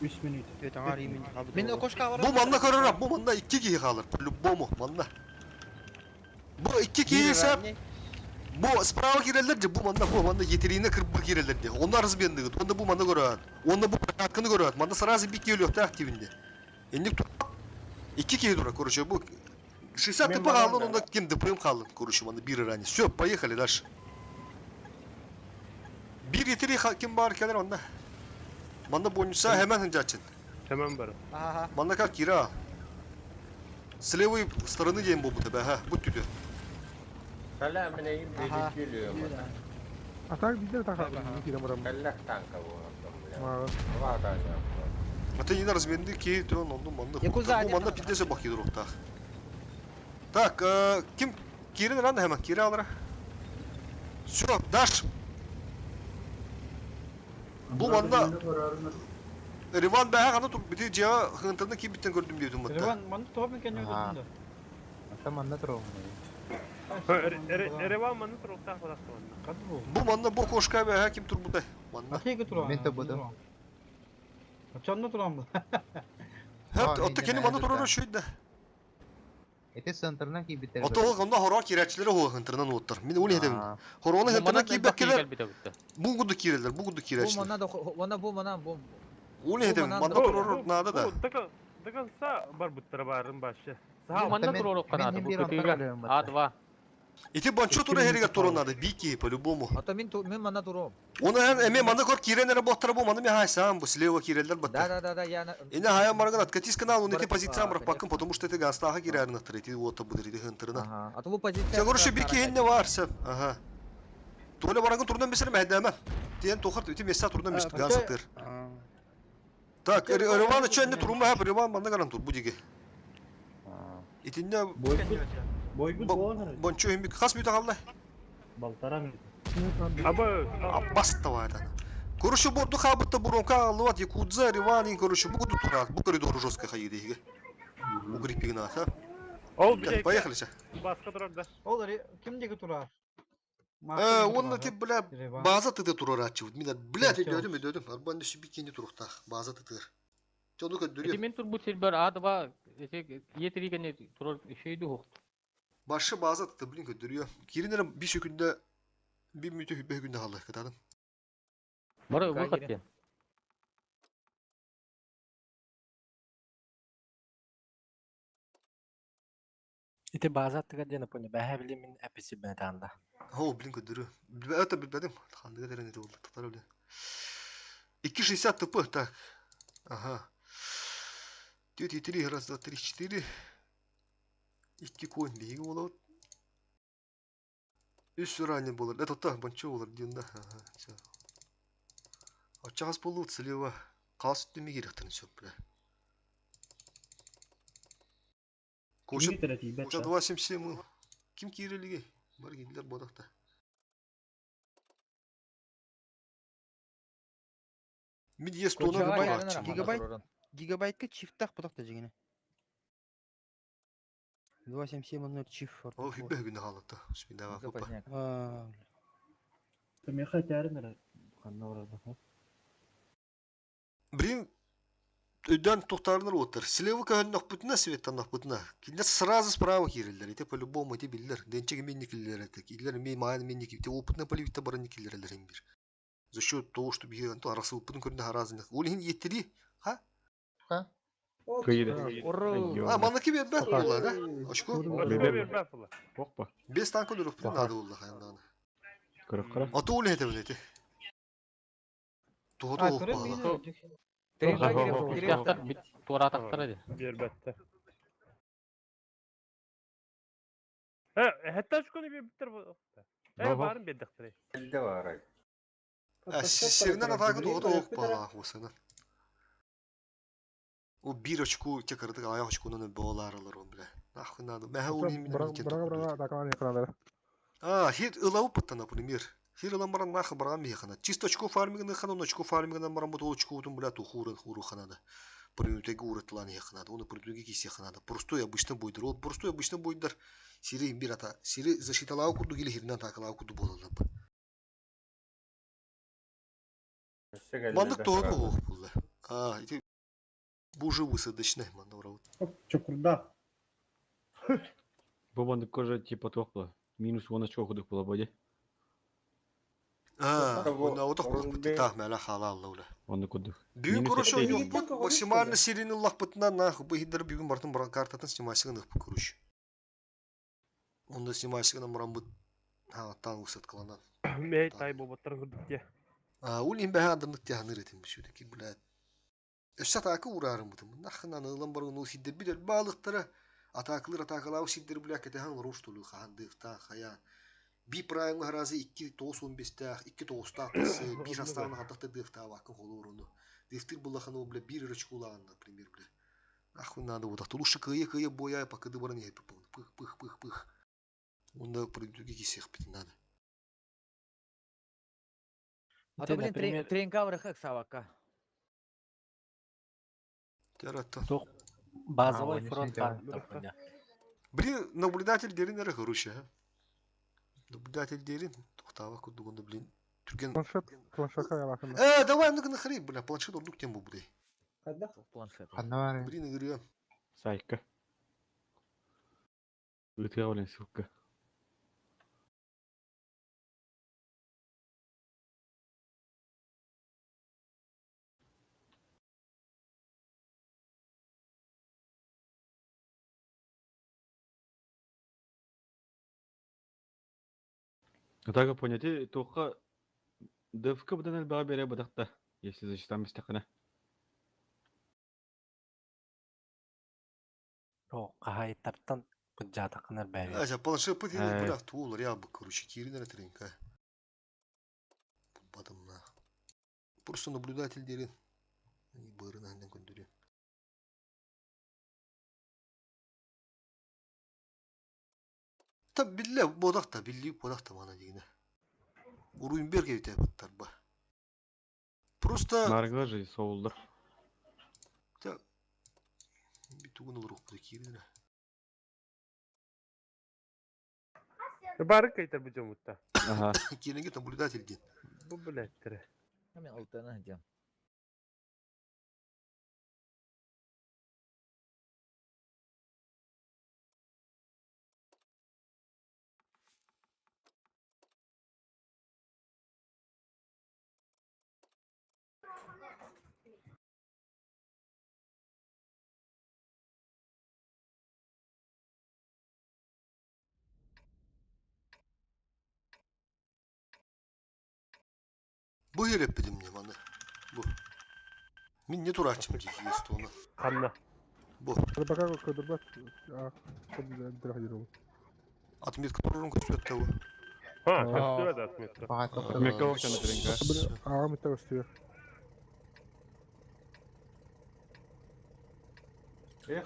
3 minut.
Evet, ağır yemin.
Мен кошка бар.
Bu manda kararım. Bu manda iki kere kalır. Любому manda. Bu iki kere ise bu sprava girerlerdi. Bu manda yeteriğine kırıp girerlerdi. Onlar hızlı bendiği. Onda bu manda görüyor. Onda bu hakkını görüyor. Manda sırası bir geliyor da aktivinde. Endik iki kere dura короче. Bu 60 tıpı kaldı. Onda kim dıpıyım kaldı. Короче manda bir rani. Все, поехали дальше. Bir yeteri kim var kenar onda. Manda boncusa hemen hınca açın.
Hemen barı.
Ага.
Manda как Кира. С левой стороны день был бы тебя, ага, будь туда.
Kala meneyim
Aha.
dedik geliyor.
Atak bizde takar. Gidem buram.
Kala tanka bu.
Var.
Var da ya.
А ты не разменды ки, ты он манда.
Якуза
Bu manda pidese bak yürü tak. Так, kim Kir'in randa hemen Kiri alır. Все, даш. Bu manda Rivan bana kanı tur bir cevap hıntırını ki bitten gördüm diyordum hatta.
Риван, маны топ екен өтүндө.
Tamanda durum.
Erevan manı turukta falan.
Кады бул?
Bu manda bu koşka be kim tur burada. Manda.
Акеге турам.
Мен табыдым.
Чонно турамбы.
Hep otta kendi manda turur şuydu.
Ete sınırına ki biter.
Otta onda horo kireçleri ho hıntırından ottur. Min onu hedem. Horonu hıntırına ki bekkeler. Bu gudu kireler, bu gudu
Бу
kireçler.
мана да вона бу мана бу.
Onu hedem. Manda turur nada da.
Dıkılsa bar buttara barın başı.
Bu manna turoruk kanады. Bu kütüğüge A2.
İti banço tura heriga turun nada. Biki по-любому.
Ата мен мана туром.
Onu hem eme manda kor kirenere bohtara bu manda mi haysan bu слева kireller batta.
Да, я
Ine haya margan откатись канал, он эти позиции брах bakın потому что это ганстаха кирерин третий вот bu dedi hıntırına.
Ага. А то бу позиция.
Sen görüşü bir ki ne varsa. Aha. Tole barangın turundan besir mehdemem. Diyen tokart iti mesaj turundan besir gansatır. Так, Риван чenne turuma hep Риван manda garan tur bu dige. İtinde
Бойгут болон.
bonço hem bir kas mı takallah.
Балтара мı?
Аббас тавайдан. Короче, борду хабытта буронка алыват Якудза, Риванин, короче, буду турат. Бу коридор жестко ходит иге. Укрепи нас, а? Поехали, сейчас.
Olur. Kimdeki turar?
Он тип, бля, база ты турар ачывыт. Мен, блядь, өдөдім. Арбанды шибик кенде туруктах. База ты тыр. Чонука
Эти
дүрем.
мен тур бу силбер адва етиригене турар şeydi hok.
Başı bazı tuttu bilin kötürüyor. Kirinlerim bir şekilde bir mütü bir günde halı kadın.
Bora
Кагере.
выход те.
Ити база аттыга дена поня бәһә биле мин эписи бәдәндә.
Ho bilin kötürü. Öte bilmedim. Kandıga derene de oldu. Tutar öyle. 2.60 tıpı tak. Aha. Diyor 3 раз, два, три, четыре. 2 koyun biyi olur. Üst ранее olur. Это так, банчо olur diyorsun da. Aha. Açağız bulup слева. Kas üstüme gerektiğini söyle. Koşa 277 Kim kireligi? Бар gidiler bodakta. Mid yes tonu
Кочаға
bir
ярына
bak.
рамана
Гигабайт?
турурун.
Гигабайтка чифтах бұтақта жегені. 277 чиф.
O hübbe günde halıtta. Bismillah kupa.
Запазняк.
Meha termere.
Блин, öden тухтарыныр отыр. Слева кәһін нақпытына, светтан нақпытына. Киндер сразу справа кирелдер. Ите по-любому ите билдер. Денчеге мен никеллер это. Киллер мен майын мен никел. Те опытна поливитта бара никеллерлер бир. За счет того, что биган то арасы опытын көрүндө харазын. Ол хин еттери, ха?
Уру.
А, мана кебе бәп була, да? Ашко.
Оқпа.
5 танка дөрөп бир нады булды хаяндан.
Көріп қара.
Аты ол хете билети. Тоғда оқпа.
Тренга
Ага,
керек,
ага,
керек.
Яқтар бит тура тактар эди.
Бербette.
Hatta şu konuyu bir bitir bu. Barın bir dakika.
Elde var ay.
Севнен атакы тоғда оқпа осынан. O bir очку чакырдык аяк очкунун өбө оларылар он биле. Нахуй надо. Мәһә ул мин
Браға атакалан екрандар.
хит ылау пытта, например. Хир ылам баран нахы барган механа. Чисто очко фармингын хана, очко фармингын баран бут очко утун бля тухурын хуру ханада. Принутеги уратлан яханада. Оны принутеги кисе ханада. Простой обычно бойдыр. Ол простой обычно бойдыр. Сири бир ата. Сири защиталау курду гиле хирнан такалау курду болалар. Мандык тоғы оқ булды. Ити бу живу садычны манда урау.
Çukurda.
Bu bandı koca tipa toqla. Minus 10 очко кудuk була боди.
Ona o da qoqpıtı tah mələ halal ula.
Onu kuduk.
Büyük kuruşu yok bu. Максимально серийный лахпытынан нахуй bu хидер бүгін бартын баран картатын снимайсыгын ық kuruş. Onda снимайсыгын амран bu тан усат кыланан.
Мей тай боботтарын курдук те.
Ул им бәһә адымдык тяһныр этим бишүдө ки блядь. Өсат акы урарым бутым. Нахынан ылам барган ул сидер бир балыктары атакалау сидер блядь кетехан руштулу хандыфта хая. Bir правилы разы 2.15-тах, 2.9-тах, bir аставны хатакта дыфта вакын холурunu. Дыфтыр булахан ул блядь bir рычкулан, например, блядь. Нахуй надо вот так. Лучше кыя боя, пока дыбаран яй пых. Онда продуги кисех бит надо.
А то, блин, тренка врыхак савака.
Тератта.
Базовый
вони
фронт
сидять.
танк поня.
Блин, наблюдатель дерин әрі хороший, а? Наблюдатель дерин. Тоқтава кудугунда, блин. Түрген...
Планшетка ялакында.
Давай, ну-ка нахрен, бля, планшет ордук тем бұл, блин.
Планшет.
Қанна бар ай.
Блин, игры.
Сайка. Ütüye olen sukka. Так понятие только девка будан алба бере бадакта. Если зачитам местакана.
О, кахай тартан пуджата кынар бәре.
Ача, планшет пыт еді, бля, туылыр, я бы, короче, кирин әрі тренка. Бадым на. Просто наблюдатель дерин. Бырын әнден көндірен. Tabi bille bodak da billi bodak da bana diyene. Uruyun bir kere tebattar ba. Просто
Наргла же и соулдыр.
bir tuğun olur bu kirine.
Бары кайтар бу жомутта.
Ага.
Kirine наблюдатель ден.
Бу билеттире.
Мен алтыны жам.
Bu herep bedim ne bana. Bu. Min ne tur açım ki işte onu.
Канна.
Bu.
Бака кыдырбат. Драхдиру.
Atmetка турурун көсөт табы.
Ха, көстүбө да атметка.
Багат
Мекка окшаны беренге.
Агам көстүбө.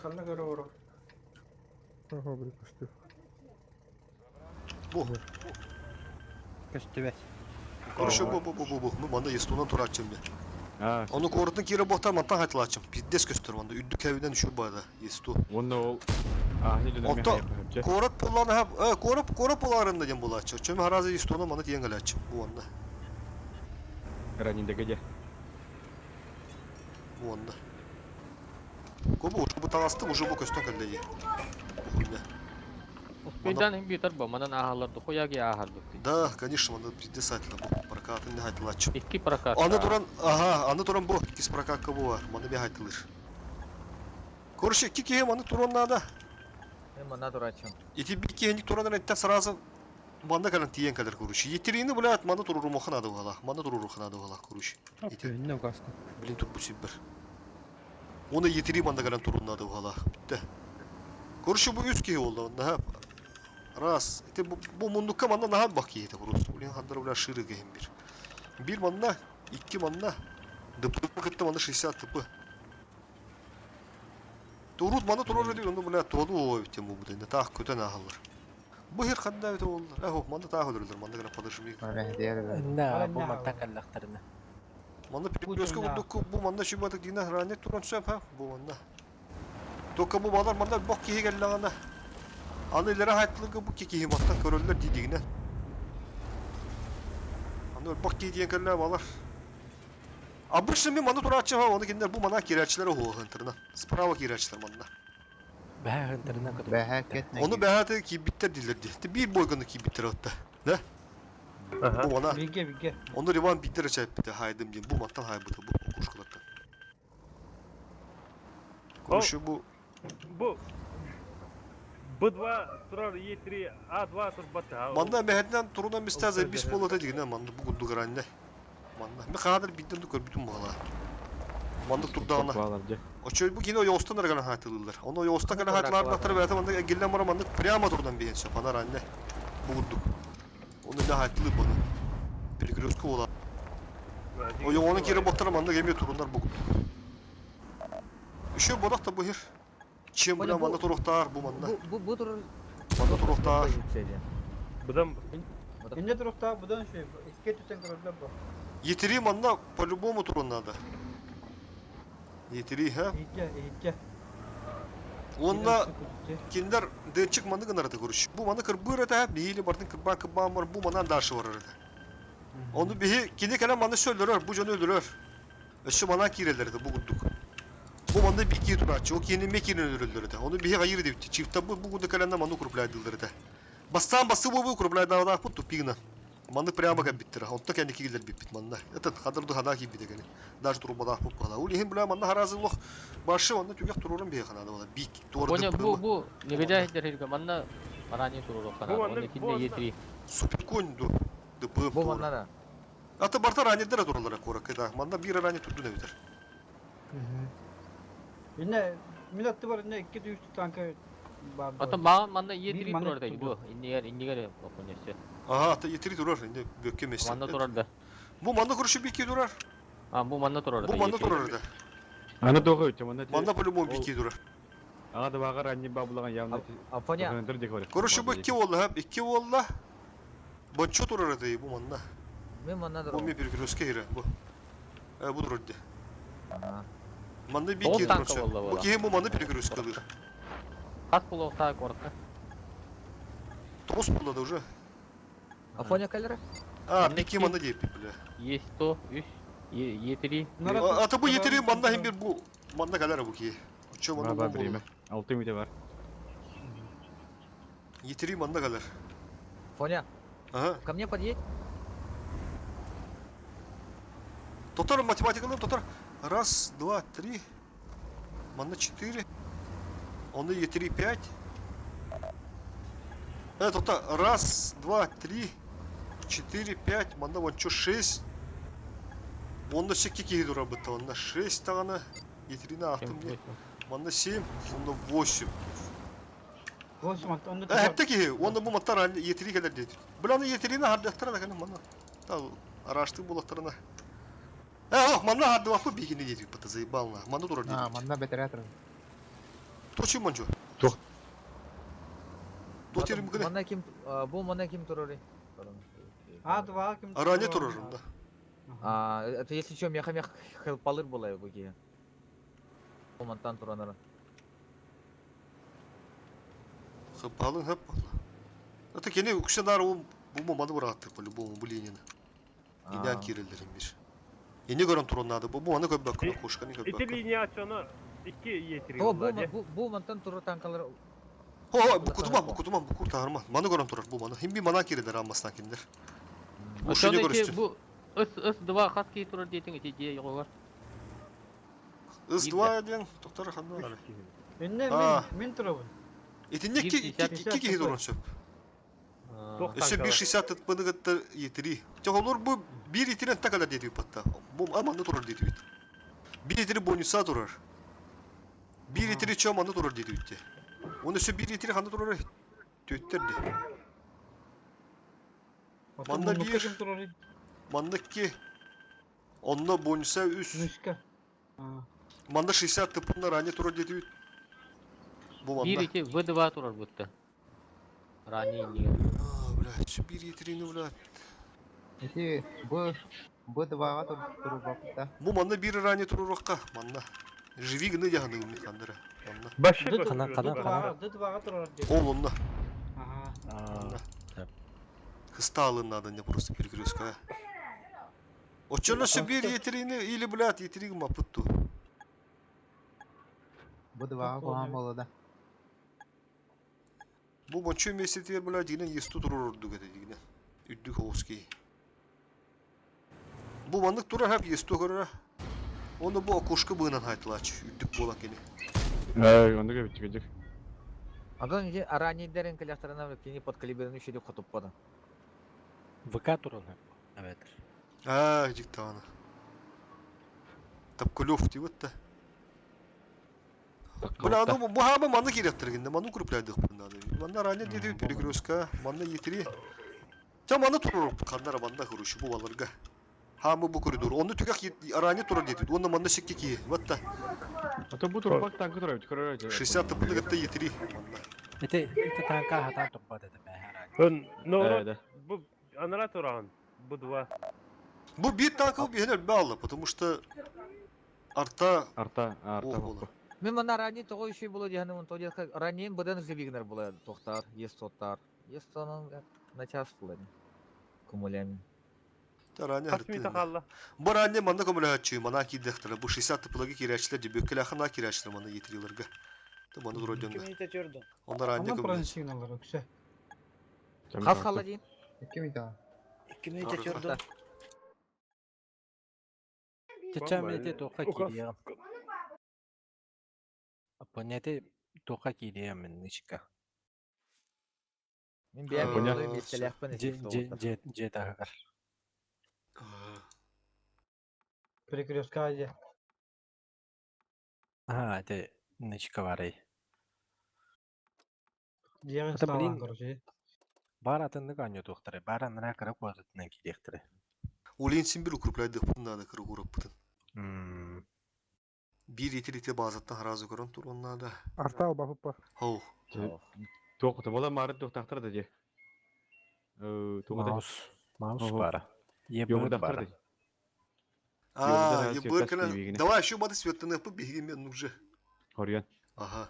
Канна көрө ора.
Ага, бир көстүбө.
Bu.
Көстүбөт.
Короче, bu. Bu bana Eston'dan tur açım ben.
А,
Onu korutun kere bohtar mantan haytıl açım. Piddes göster bana. Üddük evinden düşür bana. Esto.
онда ол ахиле да
Отто
мехайып.
korat pullarını hep korat pullarını da bu açım. Çöme harazi Eston'dan bana diyen açım. Bu onda.
Ранин деге.
Bu onda. Kobu bu tavastı уже bu köstön kalleyi. Bu ne?
Успейдан битер ба, манан ахаларды кояги ахалды.
Да, конечно, bana piddes haytıl bu. Parakatın ne haytıl açım.
Икки прокат.
Аны туран bu. Кис прокатка bu var. Bana bir haytılır. Короче, iki kihim anı turanlarda.
Мен мана дурачым.
Эти бики они турандар это сразу манда калан тиен кадер короче. Етерини блядь, манда туруру мохана вала. Манда туруру хана вала короче. Блин, тут bu сибир. Onu yetiri manda kалан турунна вала. Де. Короче, bu 100 kişi oldu onda hep. Ras. İşte bu mundukka manda nahat bak yiyete burası. Ulan hadar bula şırı gehim bir. Bir manda, iki manda. Dıpı kıttı manda 60 tıpı. Turut manda turur ediyor onda bula todu o bitti bu burada. Tah kötü nahallar. Bu her kadar öte oldu. Manda tah öldürülür. Manda kana padırşı bir.
Инна бу мантакаллактарына.
Manda piriyoska bulduk. Bu manda şu batık dine ranet turan söp ha. Bu manda. Toka bu balar manda bok kihi geldi ana. Anı ileri hayatlığı bu kihi mattan köröller dediğine. Anı bok kihi diyen körler balar. Abırşın bir manda tura açacağım ha. Onu kendiler bu manda kireçlere ho hıntırına. Sprava kireçler manda.
Бәһә хынтырына көтүп.
Бәһә кетне.
Onu behatı ki bitter dillerdi. Bir boygunlu ki bitter hatta. Ne? Bu mana.
Bilge.
Onu rivan bitter açayıp bitti. Haydım diyeyim. Bu mattan haybıdı bu kuşkulattan. Konuşuyor bu.
Бу Б2 турар Е3 А2 турбата.
Manda mehetden turundan mistazı bis bolata digine manda bu guddu garanne. Manda. Me kadar bitten dukar bütün mala. Manda turda ona.
Bağlarca.
O çöl bu yine o yostan argana hatırlılar. Onu o yostan gana hatırlar naktar ve manda gillen mara manda priyama turdan bir ense panar anne. Bu guddu. Onu ne hatırlı bana. Bir krosko ola. O yoğunun kere botlara manda gemiyor turunlar bu guddu. Şu bodak da bu her. Çim bula manda turuktar bu manda.
Bu tur
Manda turuktar.
Будан
Inde durukta budan şey. İki tüten kırıldı bu.
Yetiri manda по-любому turunlarda. Yetiri ha.
İyice.
Onda kinder de çıkmadı gınardı görüş. Bu mana kırbır da hep neyli bardın kırban var bu mana daşı var arada. Onu bir kindi kalan mana söylüyor bu canı öldürür. Şu mana kirelerdi bu gudduk. Bu manda bir iki tur açı. O kendi mekini öldürüldü. Onu bir hayır dedi. Çifte bu gudda kalan da mana kuruplaydılar. Bastan bası bu kuruplaydı da puttu pigna. Manda прямо как биттер. Онта kendi kigiller bit manda. Этот хадырды хада ки бит экен. Даже турбада хуп кала. Ул хим била манда харазылык башы манда түгек турурун бе хана да. Бик торды.
Боня бу небеде дерге манна марани туруру кана.
Бу
Оны кинде етри.
Супер конь ду. Dıpı.
Bu manlara.
Ata barta ranedere dururlar korak keda. Manda bir rane tuttu ne biter.
Yine milleti var ne iki düştü tanka.
Ата манда етри
мана
турар да
турду.
бу. Индигер окунесі.
Aha ata yetiri durar. Indi gökke mesle.
Манда турар да.
Bu manda kuruşu bir iki durar.
А бу манда турар да.
Bu manda durar da.
Аны догой, чаманда.
Manda по-любому bir iki durar.
Ага да багар анни бабулаган явна.
Афоня,
Короче, bu iki oldu hep. İki oldu. Bonço turarı değil bu manna.
мен мана
Bu
дрон.
mi bir kiloske ira bu. Bu durdu.
Ага.
Manna bir
Ол
iki
танка
durdu.
болды
Bu
бола.
ki bu manna bir kiloske kalır.
Қас бұл оқта корқа.
Toz buladı уже.
Афоня калера?
Ha, bir iki manna değil bile.
Есть 100, 3, E3.
Ata bu yeteri manna hem bir bu. Manna kadar bu ki. Uçuyor manna
Бар
bu.
биреме. 6 мите бар.
Yeteri manna kadar.
Афоня,
Aha.
ко мне подъедь.
Тотар математикадан тотар. Раз, два, три. Манна 4. Он и 3, 5. Тотар. Раз, два, три. 4, 5. Манна вон чё 6. Онда 8 дура быта. Онда 6 тагана. 3 на артым не. Манна 7. Онда 8.
8 мат. Onda
Hatta ki onda bu matlar yeteri kadar dedi. Bulanı yeteriğini harcattırana da kanım manna. Tal araştı bulatlarına. Oh manna hardı vakı bilgini dedi patazı balna. Manna durar dedi.
манна бетератор.
Точи манчо.
Тух.
Дотерим гыне.
Мана ким, бу мана ким турори.
A2 kim?
Aranya turarım da.
Это если что, меха хелпалыр булай буги. Бу мантан туранара.
Хапалın hep. Ata kene ukşanar o bu manna bıraktık böyle bu ленина. İnan kirelerim bir. Yeni gören turanladı. Bu manna köp bakına koşkanı köp bakına.
линии açını 2 yetiri
О, бу мантан туру танкалар.
Bu kutumam bu kurtarma. Manna gören turar bu manna. Hem bir manna kireler almasına kindir. Bu
Ошоны
şunu
ите
görürsün.
бұл С2 қас кей тұрар дейтін ите же еғолар.
Is-2 diyen doktor hanım var.
Enne men turabın.
Etinde ki durun söp. Öse 1.60 tıtmanı gıtta yetiri. Çağolur bu 1 yetiren ta kadar dedi patta. Bu amanı durur dedi. 1 yetiri bonusa durur. 1 yetiri çamanı durur dedi bitti. Onu öse 1 yetiri hanı durur. Tüytterdi. Manda bir.
Kim turabın?
Mandık ki. Onunla bonusa üst.
Nuşka.
Manda 60 tıpınlar hani durur dedi. Bu manda.
Bir ите В2 тұрар бұтты. Ранее деген.
Блядь, şu 1 yetiriğini блядь.
Эти бу двага туру бапта.
Bu manda bir rani tururukka manda. Живи гны яғының механдыры. Manda.
Баши
Д2 турар dedi.
Ол онда.
Aha.
Хыста алынады не просто перегрузка. Очолосы bir yetiriğini или блядь yetiriğim мапытту.
Бу двага куам болда.
Bu bonço mesetiyer блядь yine yestu tururdu gede yine. Üddük oski. Bu mandık turar hep yestu görür. Onu bu okuşka bığınan haytlaç. Üddük bolak yine.
Онда кеп чигежик.
Адан иде аранидерин каляхтарына кини подкалиберный еще деп хотуп бада.
ВК турал. Evet.
Cik tane. Tap kuluf diyor da. Bu adam bu haba mandık yaratırgında. Mandık gruplaydık bundan. Mandık rani dedi perigruska. Mandık yetiri. Ya mandık turur. Kanlara mandık kuruşu bu valırga. Hamı bu koridor. Onu tükak rani turur dedi. Onda mandık şekki ki. Vatta.
Ата бу турбак танкы турабыт көрөр.
60 tıpını gıtta yetiri.
Это танка хатан туппа dedi be herhalde.
Да.
Bu anara turan. Bu 2.
Bu bir tankı bir helal bağlı. Потому что арта
Арта
болу.
Мен мана рани того еще было дияны он то дияка ранен бадан живигнер было тохтар, естоттар. Естонун на час булады. Кумулями.
Rani
Kasmi takallı.
Bu rani manda komulaçı mana ki dehtara. Bu 60 tıpılı kireçler de bökkel akına kireçler mana yetiriyorlar. Da bana dur hocam. Onlar rani
Ondan
komulaçı.
paranın signalları güzel.
Хас халадин.
Эки мита.
Чачамете тоқа кириям. Понятие тоқа кириям мен ничка.
Мен бия
Понял.
болдым ескелякпын.
Же тагар.
Перекрестка hadi.
Ha, это ничка варай.
Diğer
Hatta
sağlam
bilin-
короче.
Баратын ганyo тоқтары. Баран нара кара квадратынан киректire.
Улин симбир укрупляйдық bundan da kırı kurup butun. Bir iti bazattan harazı koran tur onlarda.
Арта албапып па.
Hov.
Тоқта бола мары тоқтақтыр да же. Тоқта.
Маус
Ого.
бара.
Ёғы
Ебір
дақтыр
бара.
да.
А,
Ёбдар,
ебыр
свет
кана.
бигине.
Давай şu bada svetten yapıp bihimen уже.
Хорьян.
Aha.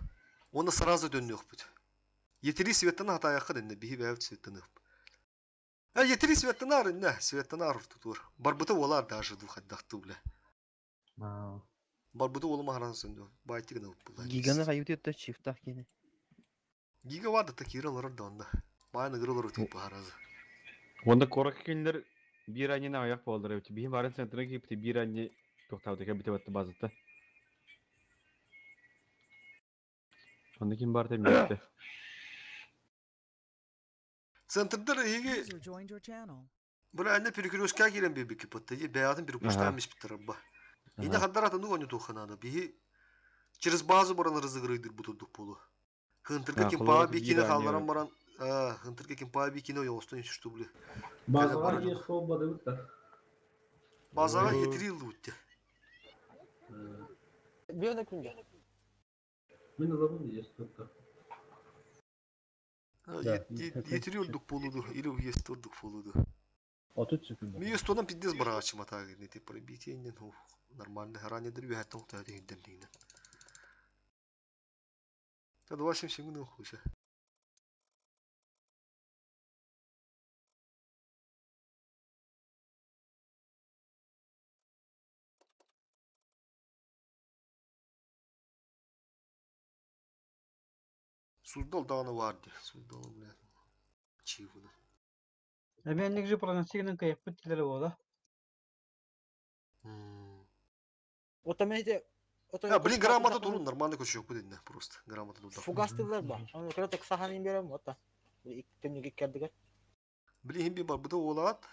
Ona сразу dönüyor bu. Yeteri svetten hata yakın enne bihi bev svetten yapıp. Ha yeteri svetten arın ne? Svetten arır tutur. Barbuta olar даже ду хаддахты бля. Barbuta olma harazın diyor. Bayti gına bu.
Гиганы кайып чифтах кene.
Giga vardı ta kiralar da onda. Bayna gırılır tipi harazı.
Онда корак екендер bir аннен аяқ болдыр өте. Бейім барын центрына кепті bir анне тоқтауды кәбіті бәтті базытты. Онда кем бар демекті.
Center'da higi
User joined your channel.
böyle anne perikülöska giren bir biki patlayı. Beyazın bir kuştanmış bir tarafı. Yine kadar atındı onu toxanada. Bihi через базу баран разыгрыйдыр бутудук болу. Хынтырга
А,
ким
холодный
па бикине
гидание.
халларан баран. Хынтырга ким па бикине оёстон что бле.
Базаға еш болбады бұтта.
Базага 7 yıl өтті.
Bir örnek mi gel?
Мен аламын еш тұтта.
7 yıldık boludu. Или уестодук болуду.
30 секунд.
Ми уестодон пиздец барачы матагы не тип пробитиенен нормально ранедер вяттан тады хиддем дейне. Та 28 секунд охуша. Суздал даны vardı. Суздал бля. Чивуна.
Мен негізі проносигінің кайып бүттілері болды.
Otomatik
Ya блин грамота турун нормально көчөк бу дедин просто. Грамота турда.
Фугастылар бар. Аны көрө тек саханын берем ота. Темнеге келдиге.
Блин би бар буда олат.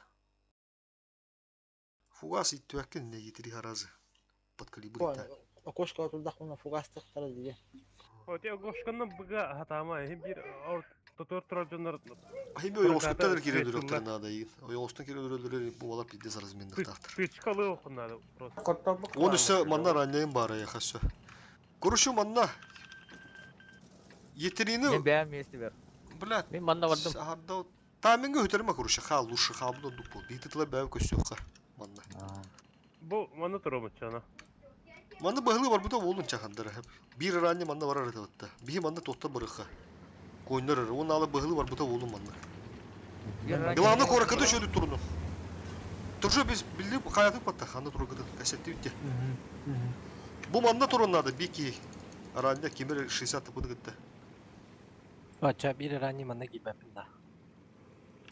Фугас иттөккен не гитри харазы. Под калибрта.
Окошко отулдак мына фугастыктар диye.
Оте окошконун быга хатама бир тотор туржонор.
Хим öyle hospital'e giriyorlar надо. Ой остан giriyorlar bu olar pidde заразменных тахтар.
Пичкалы окунады просто.
Он üstü manna ranlayın bari ya хасо. Көрүшү манна. Yeteriğini
Мен бәместі бер.
Блядь.
Мен манда бардым.
Сахарда таминге өтерме көрүшү. Хал лучше хабда дук бол. Бититла бәв көсөккар. Манна.
Бу маны турамыч жана.
Манна багылы бар буда болдун чахандыр хеп. Бир ранне манна бар арытта. Би манна тотта барыха. Койнар он алып багылы бар буда болдун манна. Главный коракады шөдү туруну. Туржу biz билди каятып батта ханды тургады кассетти үтте. Бу манна турунады бики. Ранне кемер 60 буду гытты.
Ача bir ранний мана гибапында.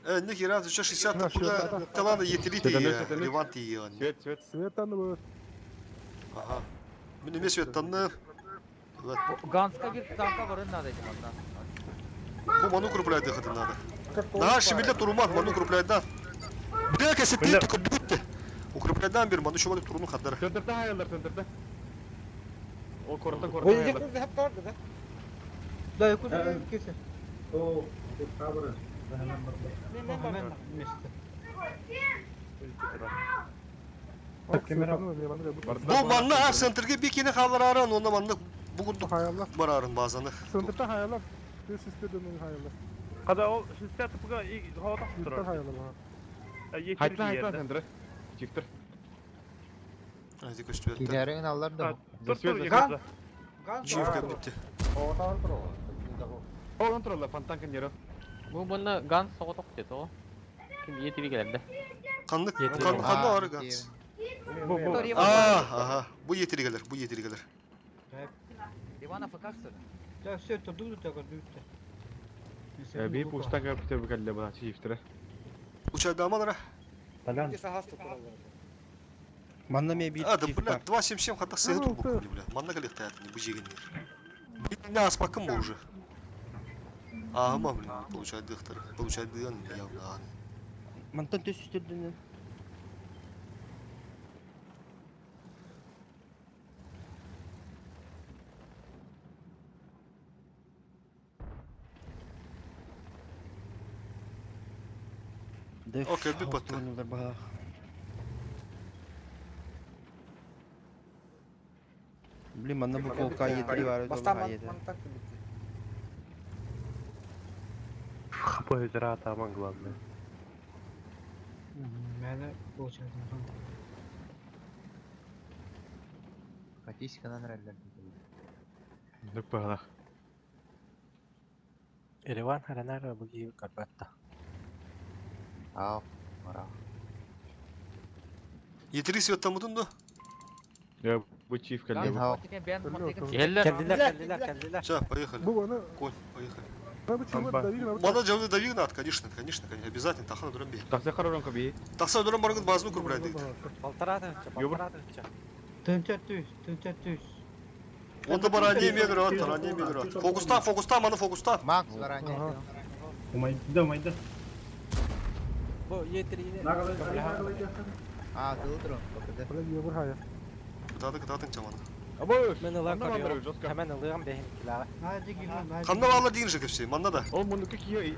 Не кираз 60 буда таланы yetiliti ya. Леванти ya.
Свет.
Светаны бөт.
Ага. Мен эмес өттанны.
Ганска bir tanka varın надо манда.
Bu manu крупляйды хатын надо. На шимилде турумат ману крупляйдан. Бля кассетти түкүттү. Укрупляйдан бир ману шомалы туруну хаддар.
Центрда хайалар, центрда. Ол корактан
Ой,
хайалар.
дек hep vardı da.
Да, якуды кесе. О, тут кабыры.
Ben
Месте.
Bu manna ha centerге бикини халарарын, онда манна бугундук
Hayallar.
барарын базаны.
Сындырта hayallar. Bir sistemden hayallar.
Када ол 60 быга хавада
Sistem
турат.
hayallar.
Хайтла центры. Чифтер.
Айди көстү өттө.
Килерин алар да.
Ган.
Чивка битти.
Оған тұралар, фонтан кендері.
Бу мына ган соғытық деді о. Ким етіби келемді.
Канлык,
Yetiri.
канлык ары газ. Ага. Bu yetirigeler, bu yetirigeler.
Ивана факак что ли?
Да, все, это дуду так отдают-то.
Bir puştan kapitör bu kelle bana çiftire.
Uçayda amalara.
sahası kuralları.
Манна ме бит.
А, да, блядь, 277 хата сыграл бу, блядь. Манна галек таят, не бужегенер. Не аспакым мы уже. Ага, блядь, получает дыхтар. Получает дыхан явно.
Мантан төс үстүрдүн.
Окей, bir patı.
Блин, манна бу полка етри бар
Бастан мантак битти.
Хапа өтірі атаман главное.
Мәне получается.
Катись канан рәлләр.
Дүк бағалақ.
Ереван харанара буги карбатта.
Ау, мара.
Yeteri svetamudun da.
Я bu чиф
Мен
кәлді.
хау.
Келдер.
Келдилер.
Все, поехали.
Бу аны
Конь, поехали.
бу чего давили
Мана жауды дави надо, конечно, обязательно. Тахана дурам бей.
Тақса қарарон көбейі.
Тахса дурам баргын базны курбрайды.
Балтарады,
Ёбыр.
балтарады.
Төнтәтүс.
Onda bara ранее мегр от, ранее мегр от. Фокуста, мана фокуста.
Макс варане.
Умайда.
Бу етрине.
А, дылдырон. Bakıdı.
Böyle bir hayır.
Кытатын чамана.
Абой,
Мен ылар
манда
көрüyor.
мандыры жоска.
Hemen ılığım behin kilava.
Канда бала дейін же кепсе, манда да.
Ол мұндыққа кие,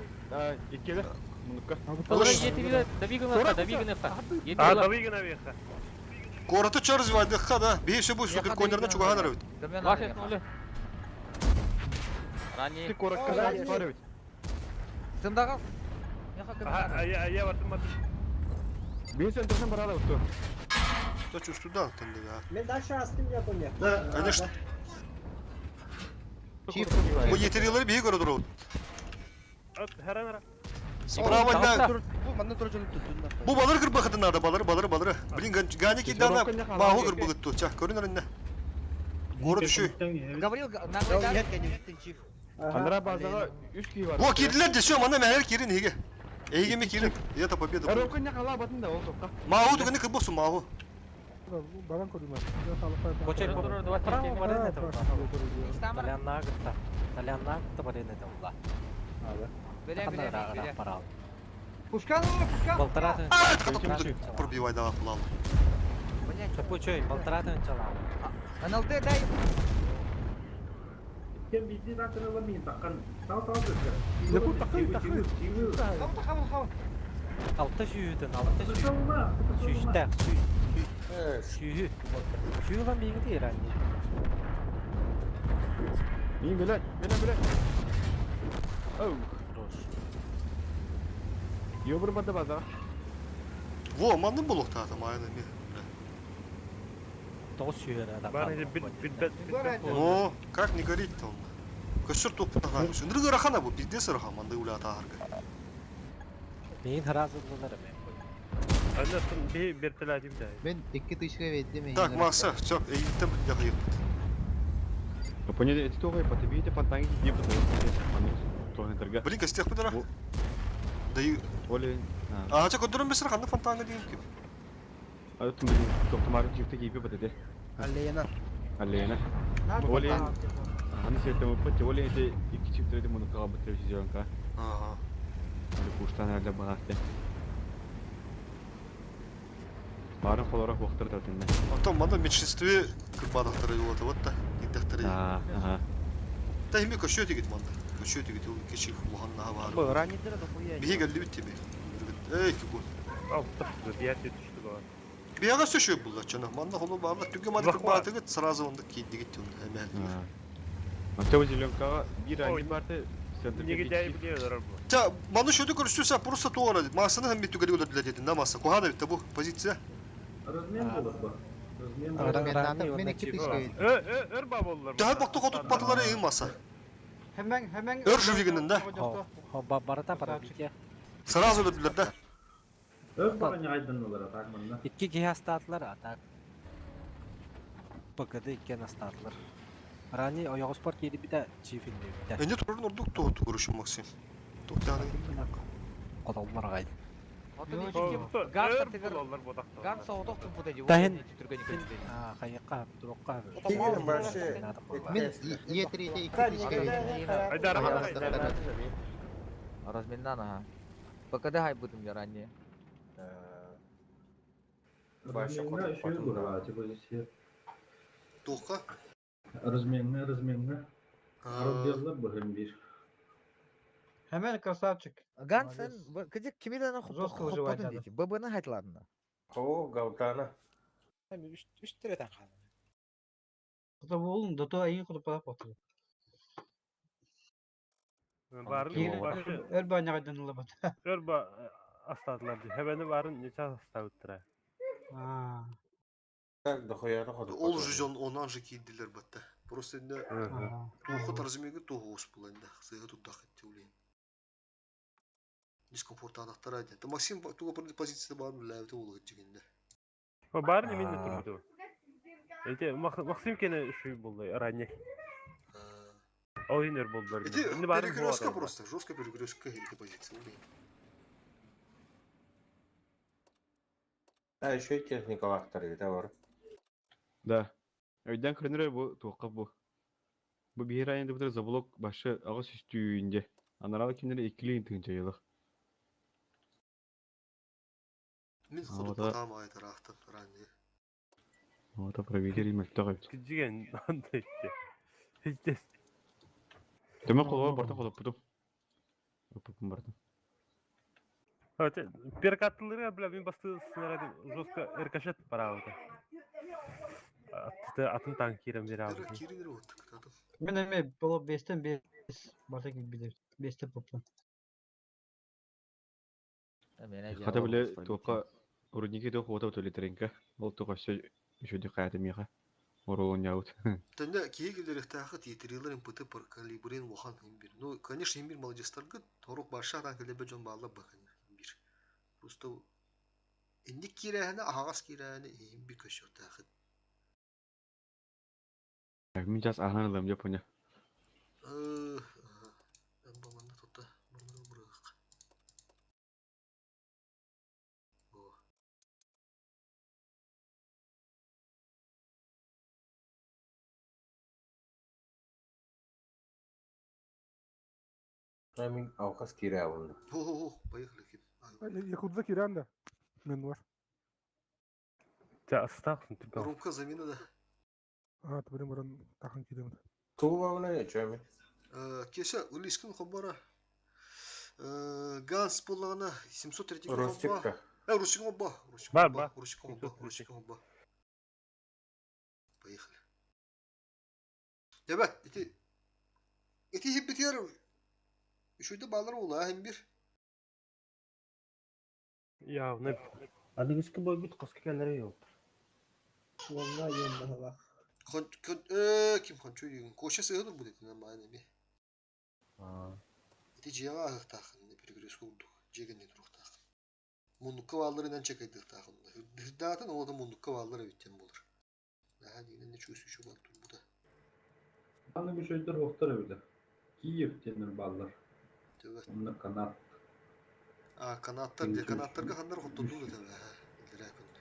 еткелі. Мұндыққа.
Олар жетири давигына.
А, дави на веха.
Короту чор развивать да. Бей все будет, супер конерна чугана рövt.
Баш етін олы. Ранее.
Ти коракка жарып.
Тындагыз.
Я вартым маты.
Мен сен тұрсан барада ұтты.
Да чувствую, да, тынды, да.
Мен дальше астым Япония.
Конечно.
Чиф.
Bu yeterileri bir göre durur.
Herana.
Справа да.
Bu manna turacılık tuttun da.
Bu balır kır bakıdın da balır. Блин, гани кидана. Маху кыр быгытту. Чак, көрүнөр инде. Город düşü.
Говорил,
Қандыра базаға 3 кей бар.
Во кирдилер де все, мана мәһәр кирин еге. Еге ме кирин. Это победа.
Әрөкін не қала батында ол тоққа.
Маху түгіні кыр болсын, Маху.
Baran koruyor. Ya sağlık
Koçay
payı.
praво барene там.
İstanbul.
Талянна гытта. Талянна гытта барene там ула. Ханара парал.
Пушкан.
Балтарады.
А, пробивай да плавно.
Чапучой, балтарады чала.
НЛД дай.
Кем биzi zaten alamayın takkan. Sağ dur.
Ne bu takın.
Altta şüydün, altta şüy. Şüyüştək, şüy. Şüy olan bir değil anne.
Мен білет. Оу. Ёбыр бады база.
Во, мандын болук та там айны ме.
Тоғыз шүйер адам.
Бар енді бит.
Ну, как не горит-то он. Көсір топ таган. Сүндүргө рахана бу, bizde сырха мандай ула таарга.
Мен харазылдылары мен.
Андасын bir teladim de.
Ben 2 тышка verdim.
Так, Макса, все, эйиттен бит дагы епт.
Поняли, эти тоғы потебейте фантанги не буду. Тоғы тырга.
Блин, костях пидара. Да и...
Оле.
Ача көдөрөн бесер кандай фантанга дейм кеп.
Атын тоқтамары жифте кейпе батеде.
Аллена.
Аллена. Оле. Hani sette bu pati oley de iki çiftleri bunu kabul televizyon ka.
Ага.
Böyle kuştan nerede bağırdı. Barın olarak vakitler tatında.
Потом манда меньшинстве кырбадактары вот вот да. Гиддактары.
Ага.
Да эми көчө тигит манда. Көчө тигит ул кечи улганна бар.
Bu ранидер de хуя.
Биге geldi bitti mi? Ey ki bu.
Diğer düştü bu.
Бияга сөшөп булла чана. Манда холо барлык түгө мада кырбадыгы сразу онда кийди гитти онда эме.
Мактабы зеленкаға bir ay bardı.
Неге жай biliyorlar bu.
Та, маны шөдө көрсөсө просто туара дит. Масаны hem bitti gölü öldürdüler dedi. Namasa. Kohada bitti bu pozisiya.
Размен olur bu. Размен.
Ben 2 тышка verdim.
Ör babollar.
Daha baktık o tutmadıları iyi masa.
Hemen.
Ör jüviginin de.
Barata para bitya.
Sırası öldürdüler de.
Öz bağını aydınlılar atakmanına.
İki gihe startlar atak. Bakıdı iki startlar. Rani ayağı spor kedi bir de çift filmi.
Ende turun orduk tuğut görüşüm Maksim. Tuğutağını.
Kodallar gaydı.
Ган соғдық тұмпыда деп.
Тахин. Қайыққа, тұрыққа.
Мен етерите 2 тышка verdim.
Айдар.
Разменнан ага. ПКД хай будем я ранее.
Разменна şöyle durur позиция.
Tuğka.
Разменна. Разделler bu hem bir. Hemen красавчик.
Ган сен кедек кимеден
Жестко выживать надо.
ББны хайтладына.
О, Галтана.
Hem 3 liradan kaldı.
Кыта болун, дото айын кыта пара поту.
Барын başı
Өр баняга даныла бат.
örba astadılar. Hebeni barın neçe astadılar.
Ол жүзон онан же кейділер батта. Просто енді туғы тарзымеге туғы ос бұл енді. Сыйғы тұттақ етті өлейін. Дискомфорт анақтар әді. Максим туға бір позицияда барын ләуті олғы жегенде.
Barın emin de durdu. Ете Максим кene şu buldu ранее. Ойнер болды бәрін.
Это перегрузка просто. Жесткая перегрузка этой позиции.
Еще техника вахтары, да, var.
Да. Öйден кірінірі бұл туаққа бұл. Бұл бейір айында бұтыр заблок башы ағыс үстүйінде. Анаралы кемдері екілейін түгін жайылық.
Мен құдық батам айтыр ақтым ранее.
Ота проведер емекті қайбыт.
Күджіген анда етті. Hiç
Төмен қолға бартын қолап бұтым. Өпіпім бартын.
Перекаттыларға бля мен басты снаряды жестко рикошет парауды. Атын танкирем бері алды.
Кирилер өттік татым.
Мен эме боло 5-тен 5 барта билер. 5-те поптан.
Қата біле туаққа ұрынеке туақ ота өтөлетеренкі. Ол туақасы үшуді қайаты меға. Оролын яуыт.
Тәнді кейгілер ықтақы тиетерелерін пыты пыр калибрен оған ембір. Ну, конечно, ембір молодестарға торық барша атан кәлебе жон бағылы бақын ембір. Просто ендік керәні, ағас керәні ембір көшір тақы.
Мен жас ағанылым деп оны.
Мен баланда тұтта бұрмыры бұрық.
Мен ауқас кире алынды.
Поехали, Ким.
Якудза кирен да. Мен var.
Астақсын түрбі.
Румка замена да.
Тыбырын бұрын тақын кидем.
Туға оны не чөме?
Кеше үлескін қобара. Ганс болағына 730 қобба.
Ростикка.
Русик қобба. Русик қобба. Поехали. Дебет, эти хеп бітер. Үшуді балар ола, әм бір.
Ya ne?
Adınızki boy bit koska kelleri yok. Vallahi yolda bak.
Kim konçu yiyin? Koşa sığınır bu dedin ama aynı bir. Eti ciğağa ağıq tağın, ne perigres kulduk. Ciğen ne duruq tağın. Mundukka vallarından çekaydık tağın. Hırdatın o da mundukka valları bitten bulur. Daha dinen ne çösü şu baldur bu da.
Bana bir şeyler hoktar evde. Kiev denir ballar.
Evet.
Onlar kanat.
Kanatlar diye kanatlarga hanlar hottodu da tabi. İldirak oldu.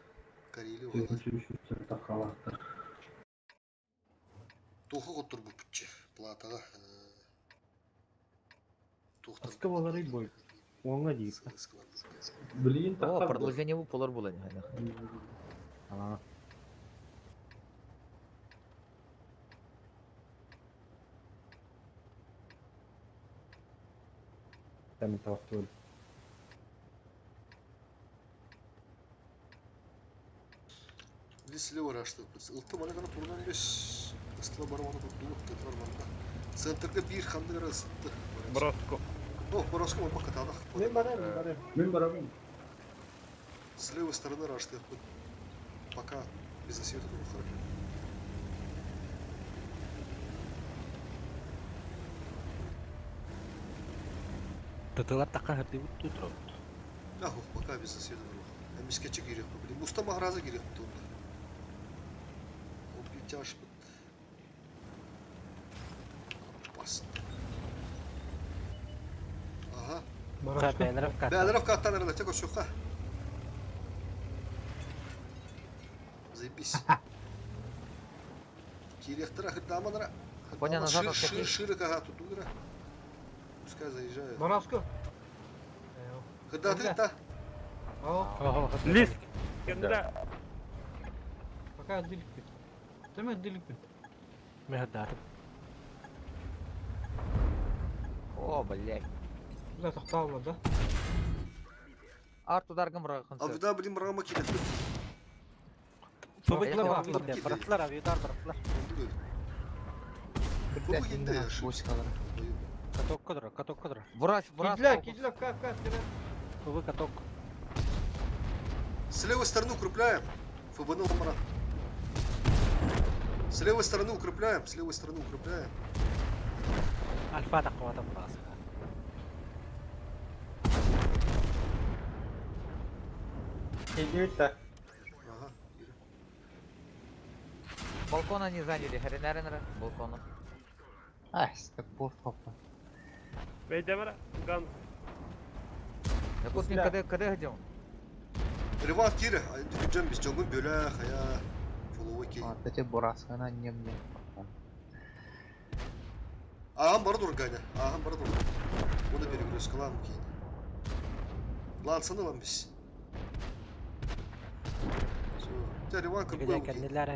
Kariyeli olan.
Takavahtır.
Tohu hottur bu bütçe. Plataga.
Askavaları boy. Оңа дейік.
Блин,
О, продолжение полар было.
Тәмін тауқты өл.
Лисілі var açtı. Iltı bana kana turdan beş. Istıla bana bana tuttuğu tekrar bana. Center'ga bir kandı gara ısıttı.
Броско.
Oh, Бороско он пока тадах.
Мен барамын.
С левой стороны рашты. Пока без засвета тут уходит.
Тытылап таққа хырды бұтты тұрып.
Ах, пока без засвета тут. А мискетче гирек. Блин, уста махраза гирек тут. Вот тяж. Опасно. Ага. Бәліров каттан аралатя көшуққа. Заебись. Киректора хырдаманара.
Поня назад отскочи.
Широк ага тут дугра. Пускай заезжает.
Бараско.
Хырда.
Лис. Кемдіра.
Пока отделик бит. Тәме отделик бит.
Мен хырдатым.
О, блядь.
Бля, тақтаула да.
Арт ударгым рақын.
А да, блин, рама кидет.
Фыбыклар
Аяққа
бар, быраттылар, авиадар быраттылар.
Фубы кенде яшы.
Каток кадра.
Бурас.
Киджла, как,
Фыбы каток.
С левой стороны укрепляем. ФБ на ломара. С левой стороны укрепляем.
Альфа тақуата бурасы.
Иди-то.
Ага.
Балкона не заняли, хренаренра, балкона.
Так бор топла.
Бейде бара. Ганс.
Якутин каде ходил?
Реван кире. Дүджем біз жоңын бөлі қая. Фулуы кей.
Тете борасына немне.
Ағам бары дұрганя. Оны бері көрес қылам кейін. Лансаны лан біз. Реван кіріп
Нигде
қойым кейін.
кәнделер.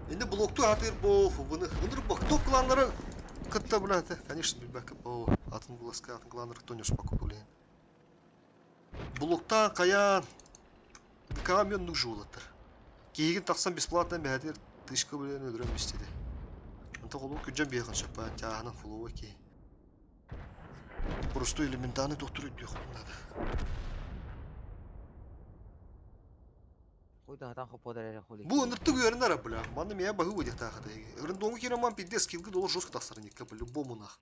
Енді блокту атыр бұл фубыны. Бұныр топ кланлары кытта біләді. Конечно, білбәкі бұл атын бұласқа, атын кланлары кто не успаку білейін. Блокта қаян камен нуж олатыр. Кейген тақсан бесплатно бәдер тышқы білен өдірем істеді. Анта қолу күджен бейген шаппа, тяғынан фулуы кей. Просто элементарный доктор өйді құлынады. Бұл ұныртты көрін ара біля. Маны мея бағы өдек тағыда. Үріндоңы кереман пиде скилгі долы жосқы тақсарын еккі по-любому нақ.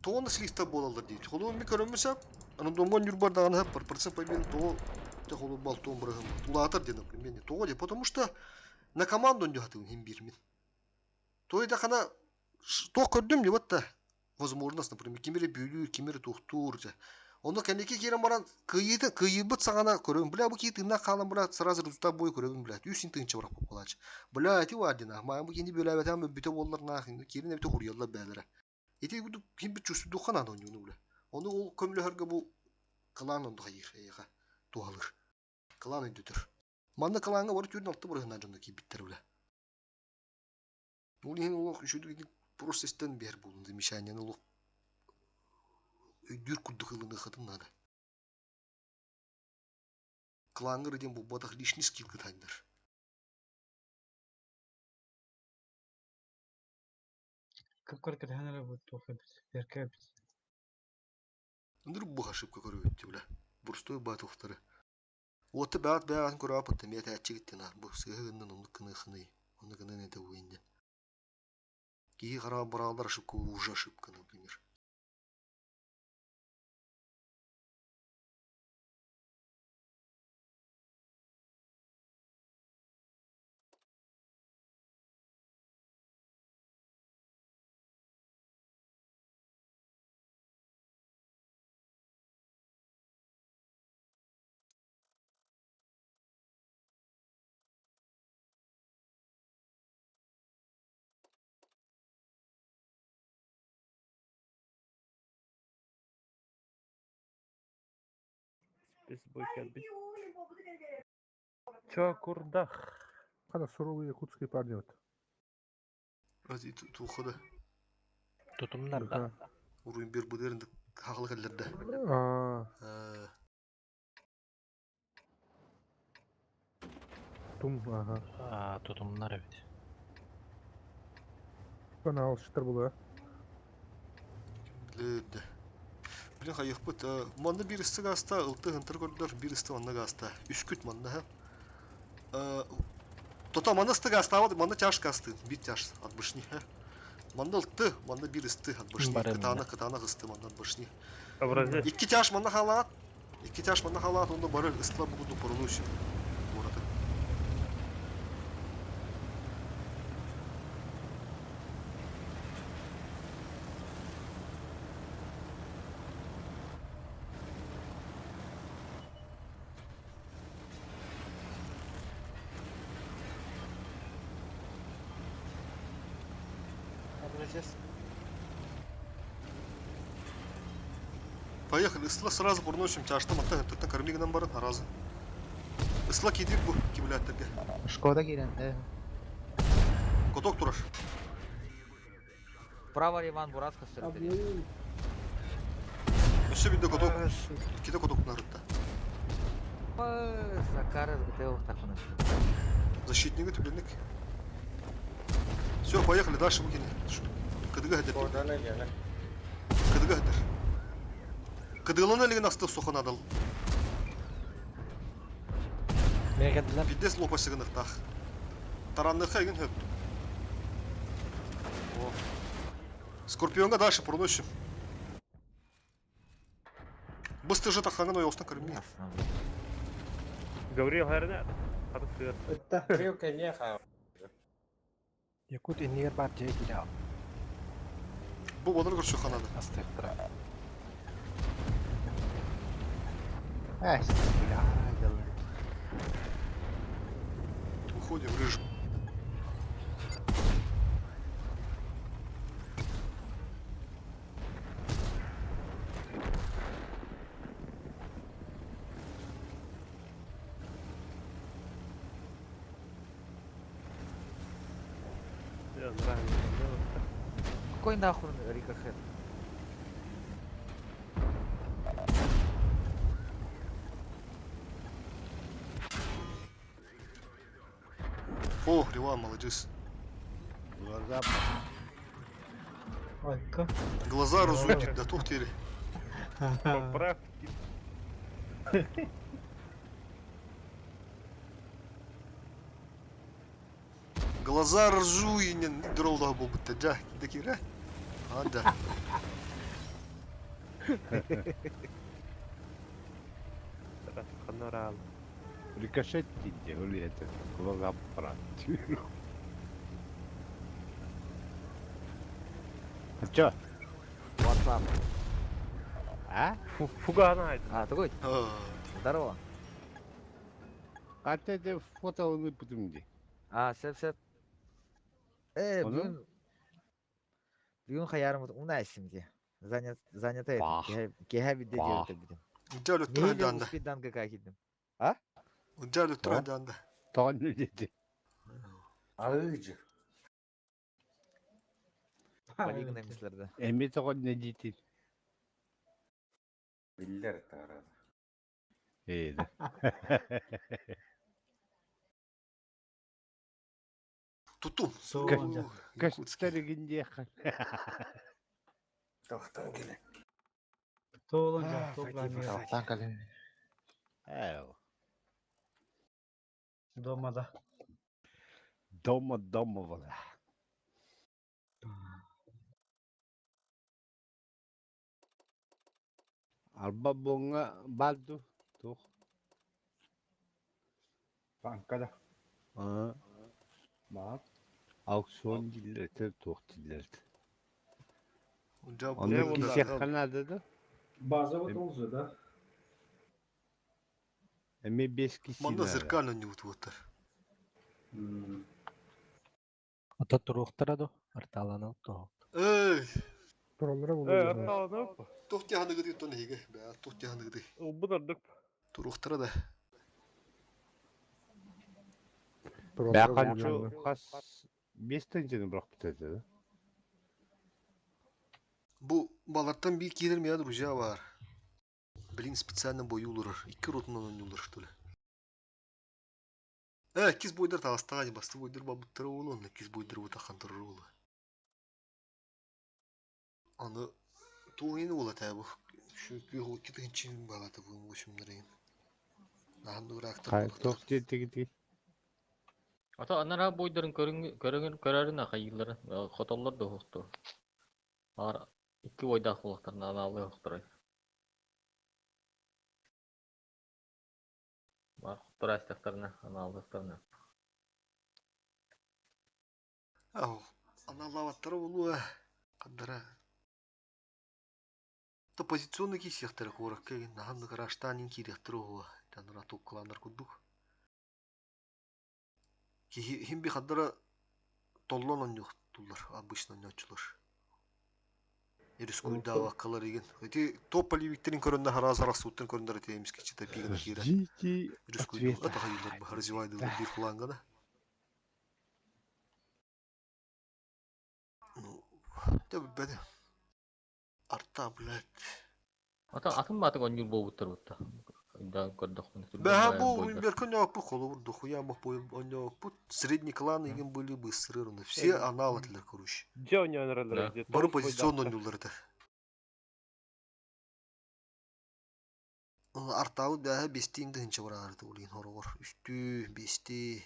Тоғыны слифта болалар дейді. Қолуын мен көрімісіп, үріндоңған юрбардағаны әп процент победен тоғы қолу балтуын бұрығым. Тулатыр дені мен тоғы де. Потому что на команду он дегатығын хем бермен. Тойда қана тоқ көрдім де батта. Возможность, например, кемері бөлі, кемері тоқтур. Оны кәнеке керем баран кыйыбыт сағана көрім. Бля, бұл кейтімна қалым бұра сразу результат бой көрім, бля. Үсін тыңчы бұрақ болып қалач. Бля, әті вардина. Майын бұл кенде бөлі әбәтен бүті болылар нақын. Керін әбіті құрыялар бәлірі. Эти күді кем бит чувствует духана на него, бля. Он ол көмлөһөргө бу клан онда хайыга туалыр. Клан өйдүтөр. Манда кланга бар түрдүн алты бургана жонда ки биттер бля. Ул ен ол үшүдү процесстен бер булунду мишанияны ол өйдүр куддугылыны хатын нада. Кланга рден бу батах лишний скилл кытайдыр.
Как көркет ханара будет тофет. Еркеп.
Андыр бу ошибка көрөбүттү бля. Бурстой батухтары. Оты баат көрөп атты мета ачыгыттын ар. Бу сыгынын ондукны хыны. Ондукны нете уйнде. Ки кара баралдар ошибка уже ошибка, например.
Biz bu geldik. Çakurdах.
Когда суровые якутские парни вот.
Ази тухуда.
Тутумдар да.
Уруин бер будеринде хагылык элдерде.
Тум, ага.
Тутумдар evet.
Bana alıştır bu da.
Biledi. Bilin hayık bıt. Manda bir isti gasta, ıltı hıntır gördüler, bir isti manda gasta. Üsküt manda ha. Tota manda isti gasta var, manda çaş gastı. Bir çaş, atmışni ha. Manda ıltı, manda bir isti atmışni. Kıtana ıstı manda atmışni. İki çaş manda halat. İki çaş manda halat, onda barı ıstla bugudu porulu için. Orada. Поехали, ысла сразу пурносим, чашты мата тыттан кормигынан барын аразы. Ысла кидик бу кибилеттерге.
Шкода келен.
Коток турар.
Право Иван Бураска сыртыры.
Өсө бинде коток. Киде коток нары.
Сакара ГТО так у нас.
Защитника тюленик. Все, поехали дальше выкини. Кыдыга хедер. Кыдыга хедер. Кыдыгылана леген асты сохан адал.
Мегадилар.
Бидес лопасыгын ықтақ. Таранныққа еген хөп. Скорпионға дальше проносим. Быстрый же таханgan ояусына кірмей.
Гаврил хайрына. Хаты сыр.
Якут иннигер бар жай киле.
Бұл одан көрші қанады.
Астыктыра.
Уходим в режим.
Какой нахуй рикошет?
О, Риван, молодец. Глаза разуйте, да тух тели.
Поправки.
Глаза разуйнен, дролда был бы да, дакира. А, да.
Ханарал.
Рикошет где, или это глаза брат. А чё?
WhatsApp.
А?
Фугана это.
А, такой? Здорово.
А ты фото он потом где?
А, сеп. Бүгін хаярым уна исемге. Занято это. Кеха видде жерде бидем.
Уджал өттір анданда.
Спиддан кака кидим. А?
Уджал өттір анданда.
Тоны dedi.
Ağıcı.
Полигон емеслерді.
Эми тоғын не дейтін?
Biller tarafı.
Eydi.
Tuttum.
Gösterigin diye kan.
Tohtan gele.
Toğlanca, toplanıyor.
Alttan kalem.
Ev.
Domada.
Domo valla. Alba bunga baldu. Tuh.
Bankada.
Aa. Bak. Aksiyon dilleri tuh dilleri.
Uджал
Onu kişi kanadı da.
База вот oldu da.
Emi 5 kişi.
Манда зеркально не утвотар.
Ата туруктарады, арталанып то.
Эй!
Промера
Аталанып.
Тухти ханығы дейді тоны хеге. Бә, тухти ханығы дейді.
Бұдардық.
Туруқтыра да.
Бәқанчу қас 5 тәнжені бірақ бітеді.
Бұл баларттан bir кейдер мея друзья бар. Блин, специально бой улырыр. 2 ротынан он улыр, что ли. Киз бойдар тағастаған, басты бойдар бабыттары олы, онна киз бойдар бұтақан тұрыр олы. Аны туғын ола тәбі. Şu bir kitin için bağladı bu boşumlarıyım. Daha da bıraktım.
Hayır, çok ciddi.
Ата анара бойдарын көрөрүн акайылары, хотоллор да хоктор. Ар 2 бойда кулактарын алып хоктор. Бар хоктор астактарына, аналдыктарына.
Ау, аналаваттары болуы қаддара. Та позиционный кисектері қорық кеген, нағанды қараштанын керектері оғы. Таныра тоққыландар күддік. Хим би қаддара толлон он жоқ тұлдар, обычно не açılır. Еріс көйді аваққалар еген. Эти топ поливиктерін көрінді харазарақ суыттың көріндер етеміз кечеті пигін кері. Еріс көйді атаға елдер бұхар зевайды бір құланғаны. Ну, да бәді. Арта, блядь.
Ата атын баты гонюр болуптар бутта. Да, көрдөх мен.
Бәһә бу беркөн яп бу холу бурду хуя мах бу онё бу средний клан иген были быстрый ровно. Все аналоглар короче.
Джоня нралар.
Бары позиционный юлларда. Артау бәһә бестин дынчы барарды улин хорогор. Үстү бести.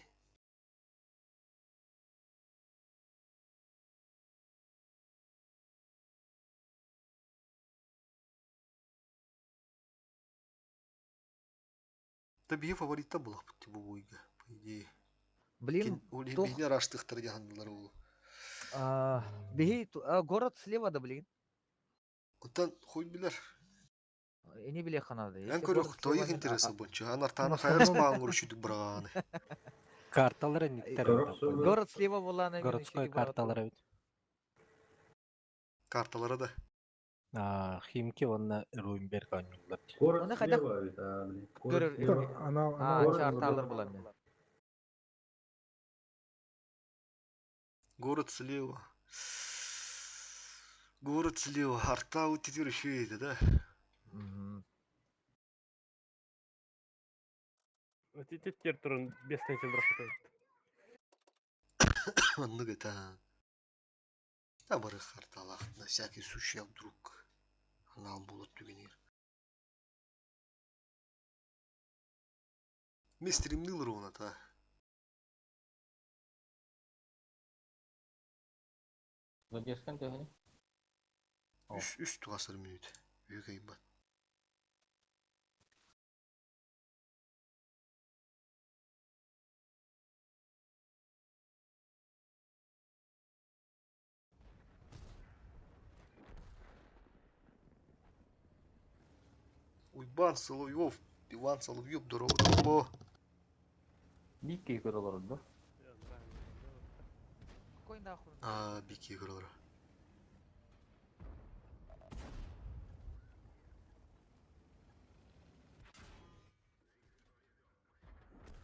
Табии фаворитта була бу буйга. По идее.
Блин,
Улин
тох.
бизне раштыктар дигәнләр ул.
Беги, город слева да, блин.
Оттан хуй билер.
Не биле ханады.
Эн көрөк тойык интересы бончу. Анартаны хайрас маңыр үшүдүк барганы.
Карталары ниттер.
Город слева буланы.
Городской карталары бит.
Карталары да.
Химки онна Руимберг анюлар.
Город слева, да, блин. Город слева.
Чарталар буланы.
Город слева. Город слева. Артау теперь еще это, да?
Тетер турун бестен брахат.
Ну это. Да бары харталах на всякий случай вдруг нам будут тюгенер. Мистер Мил ровно та.
Задержкан тегени.
Üç tuğasır minut. Büyük ayıbat. Уйбан Соловьев, Иван Соловьев, дорого.
Бикки көрөлөр да.
Бики көрөлөр.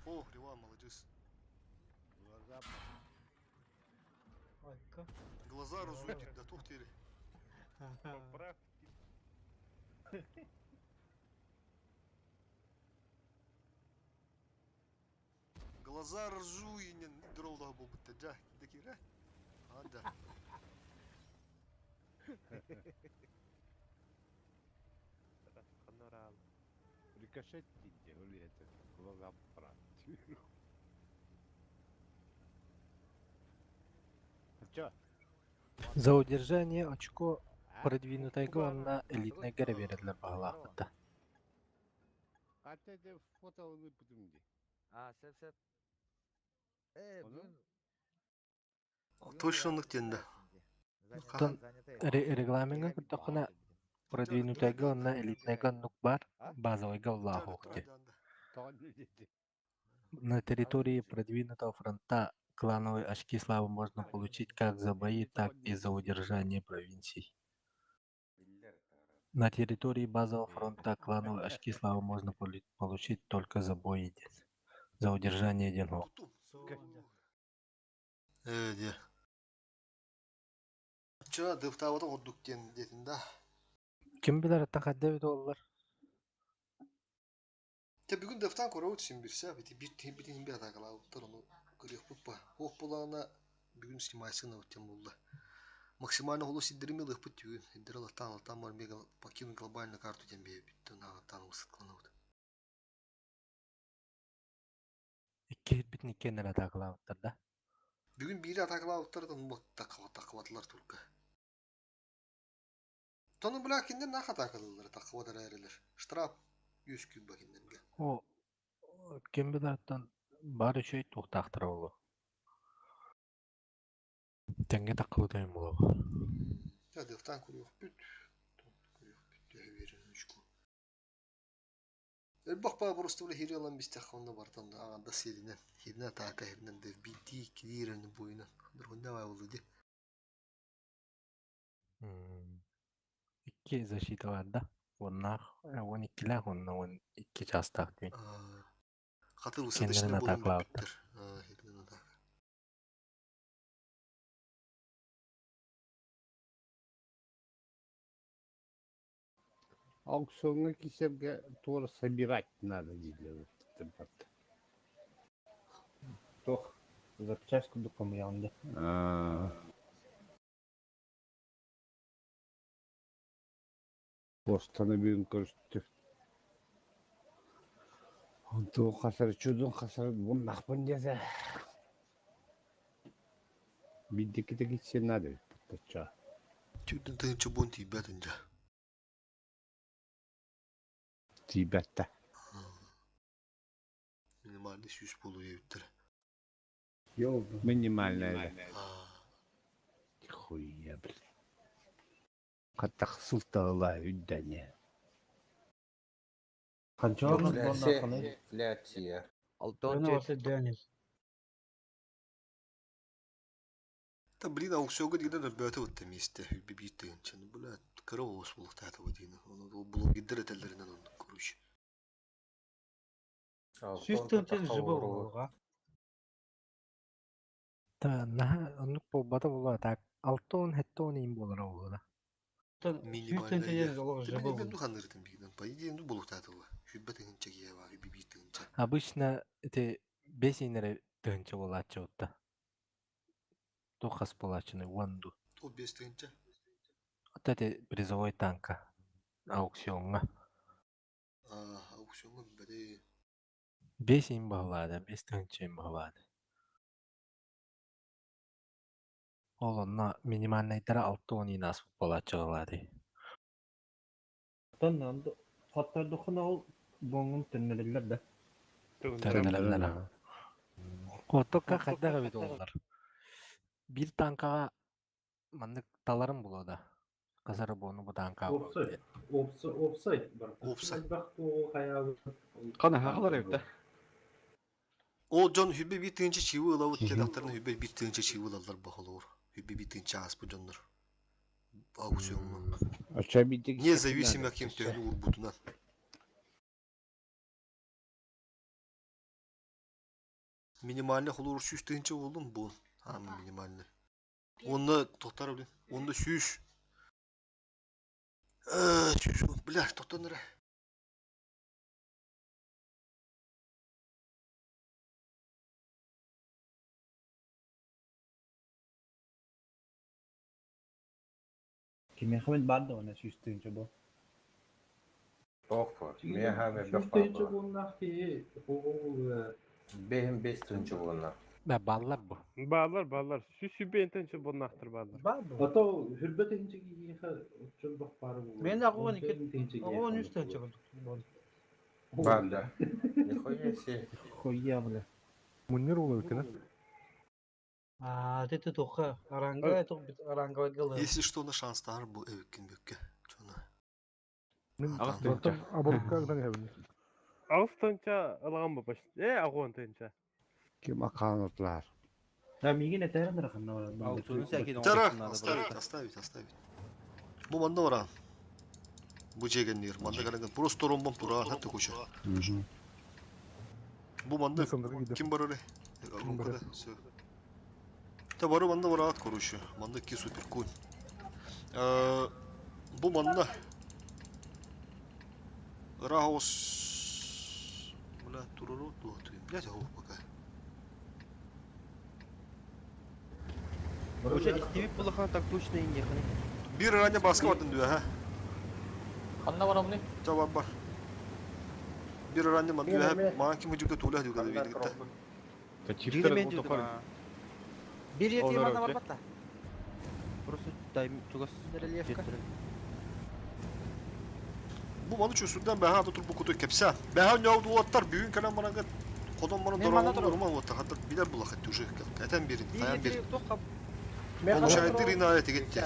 О, Риван, молодец. Глаза разуйте, да тухтели. Глаза разуйнен, дролда был бы да, декира. Да.
Рикошет или это глаза брат. Чё?
За удержание очко продвинутого на элитной горе бередлер багалакта.
Атеде фотоны путумди.
Сеп.
Точно нықтенді.
Регламентга курдакына продвинутого на элитный нук бар, базовый галлахохти. На территории продвинутого фронта клановые очки славы можно получить как за бои, так и за удержание провинций. На территории базового фронта клановые очки славы можно получить только за бой, за удержание денег.
Чё, дыфтавата отдуктен дедin да.
Kim bilir takaddevi dollar.
Te bugün deftan kora uçsun bir şey. Bitin bir atakla utar onu görüyor bu. Hop bulana bugün simaysın uçtum buldu. Максимально голос идерми лых путю. Идерла там мega покинуть глобальную карту тем бе битті на там ысыкланып.
İki bitin iki nere takla utar da.
Bugün biri atakla utardan bu takıvatlar Türk'e. Tonu bırakınca ne atakalılar takıvatar eriler. Ştrap 100 küp bakınca.
O kim bilir bari şey tuhtaqtır oğlu. Tenge takıldayım oğlu.
Ya deftan kuruyor büt. Verin uçku. Bak bana burası böyle hiri olan bir stakhanında var tam da ağanda serinen. Hirine ataka hirinden de bitti kidirenin boyuna. Durgun var oldu diye.
İki защита var da. Onlar 12'ler onlar 12 çastak değil.
Katı ısıtışını bulun bittir. Hirinen ataka.
Аукционға кисерге тура собирать надо дейді.
Тох, запчаску дукам янды.
Постаны бүгін көрсетті. Онту қасыр, чудың қасыр, бұн нақпын десе. Биддекі де кетсе надо.
Чудын тыгынчы бон тийбетинже.
Тибетті.
Минимальный сүйіс болу ебіттір.
Минимальный. Хуя, блин. Қаттақ сылтағыла үддәне.
Қанчағын бонна қаны?
Инфляция.
Та блин, аукционга дигден өрбөтө өттө месте бибит тыгынчы. Бula кыры оос болук таата бодийны. Оны блог гиддер этелеринен ондук көрүш.
Süstünçe жыбы болуға.
Та наха онук болбата болуа так 6-10 7-10 ин болара болуа.
Минимальный. Мен духанырдым бигден. По идее, ну болук таата була. Хүббе тыгынчы киева, бибит тыгынчы.
Обычно эти 5 инере тыгынчы болачы отта. Тохас болачыны ванду.
О 5 тыгынчы.
Вот это призовой танка. Аукционга.
Аукционга бәде
5 ин бағылады, 5 тыгынчы ин бағылады. Ол онна минимальныйдара 6-10 ин асып болачы қалады.
Тоннанды. Хаттарды қына ол боңын төннелерлер да.
Тәрелелер. Отокка қайдағы бет олар. Bir tankaға мандык таларым болады. Қазары боны бұ танка.
Офсайд бар.
Офсайд.
Қана хақылар ебді.
О, Джон хүббе бит тыгынчы чивы ылау келақтарына хүббе бит тыгынчы чивы алар бахылыр. Хүббе бит тыгынчы аспы жондар. Аукционга. Независимо кем төгүлү урбутунан. Минимальный холур сүз тыгынчы болдум бу. Минимальный. Онда тоқтар блин. Онда сүз. Сүз. Бля, тоқтаныр.
Кеме хамет барды ona süstünce bu.
Тоқпа. Мен хаме
Süstünce bunlar ki bu
Бехим 5 тынчы болна.
Бә баллар бұ.
Баллар. Süsübe intençe bonnaktır ballar.
Ata hürbet ince ki çok bak para bu.
Ben de ağın iki. Ağın üstünçe болду. Балда. Нихуя себе.
Хуя бля.
Мунир olur ki ne?
Ты тоқа аранга, аранга гылы.
Если что, на шанс тар бу эвиккен бөкке. Чона.
Ағыз тыгынча.
Аболуккағдан хәбілі.
Ağız tınça ılğan bu baş. Ağın tınça.
Kim akanatlar.
Да миге не терен рахна.
Тара, оставить. Бу манда вара. Бу жегеннер, манда калган просто ромбон пура хатты куча. Бу манда ким бар эле? Румкада. Всё. Та бары манда вара ат короче. Манда ки супер кун. Бу манда Раус. Бля, туруру туату. Блядь, я пока.
Уже истебип булахан так точно инехани.
Bir ранее baskı vardın diyor ha.
Kanna var mı ne?
Cevap var. Bir ранее mı diyor ha. Mağın kim hücumda tuğla diyor kadar birlikte.
Та чифтер бұл топар.
Bir yeti yemanda var batta.
Просто дай тугас.
Рельефка.
Bu manı çözünden ben ha da tur bu kutu kepse. Ben ha ne oldu atlar büyük kalan bana kat. Kodon bana doranlı durma o hatta biler bulak etti uşak. Eten biri,
Bir
tayan biri.
yeti toqa.
Müşahitler inayeti gitti.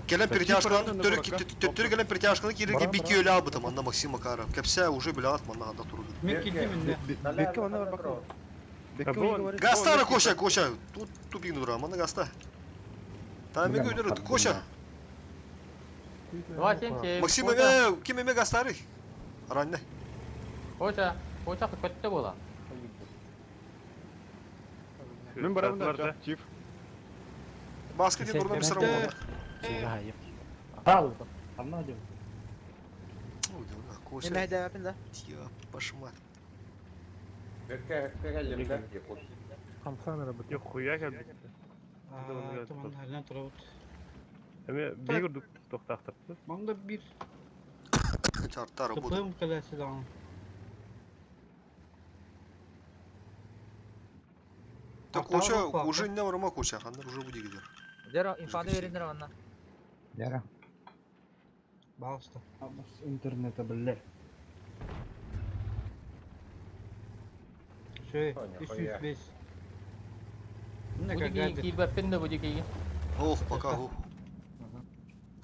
Gelen притяжканы төрі кетті. Gelen притяжканы кереге беки өлі абытым. Анда Максим Макаров. Кепсе уже біле атман анда тұрды.
Мен кетемін.
Бекке бана бар бакы.
Гастара коша. Тут бигін дұрам. Анда гаста. Там мен өдірді. Коша.
Давай сен
Максим kim eме гастары? Ранне.
Koça kötü bola.
Мен барамын да, чиф.
Басқа деп ұрдан бір сырым болады.
Сені хайып.
Ал. Анна дем.
Koşa.
Nime hede yapın da.
Ya başıma.
Хамсан работает.
Yok kuyuya geldik.
Tamam herden tarafı.
Ama bir gördük toktaktırdı.
Bunda bir
Çarptı araba.
kapım kalesi daha.
Так koşa уже ne var ama koşa. Hanlar уже bude gidiyor.
Дера инфаны бериндер анна.
Яра.
Bağısta.
интернета, бля.
Şey 305. Ne
Будики
kadar?
кийбеппин да будики.
Ох, пока ох.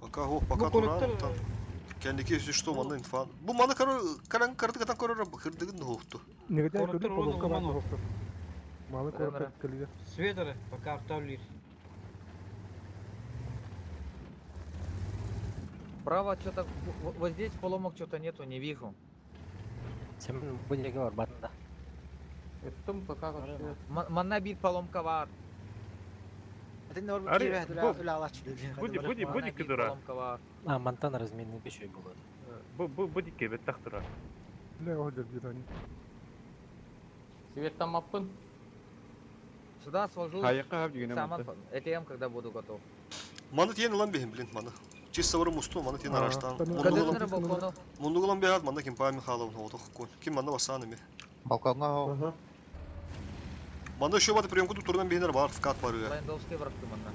Пока ох, пока
Bu
Туран.
kolektör
Там. Kendi kesi şu manı infan. Bu manı karan kardı katan korora kırdığın da hohtu.
Негодяй,
Коротко,
когда
Роман,
поломка
Романов.
вокруг. Мало
Романов.
коллега.
Светоре, пока автолир.
Право что-то вот здесь поломок что-то нету, не вижу.
Senin bu ligi var banda.
Öttüm пока kaçıyor.
Манна бит поломка var.
Hadi ne var bu
Ari,
kiye hede
bu-
öyle Allah çıldı.
Буди кидура.
Поломка var.
А, Монтан разменный еще было.
Буди кебет тахтыра.
Бля, ходят дирани.
Светтан маппын.
Сюда свожу.
Hayaka hep yine
Саман
monta.
ATM, когда буду готов.
Manı tiyen lan behim bilin manı. Çiz savarı mustu manı tiyen
Aa,
araçtan.
ben-
Mundu
Когда
olan
на балкону?
mundu olan bir hayat manı kim payı mi halavun hoğdu hukun. Kim manı basana mi?
Балконга хоо.
Manı şu batı priyonku tuturdan behinler var fıkat var ya.
Лайндовский бıraktı manna.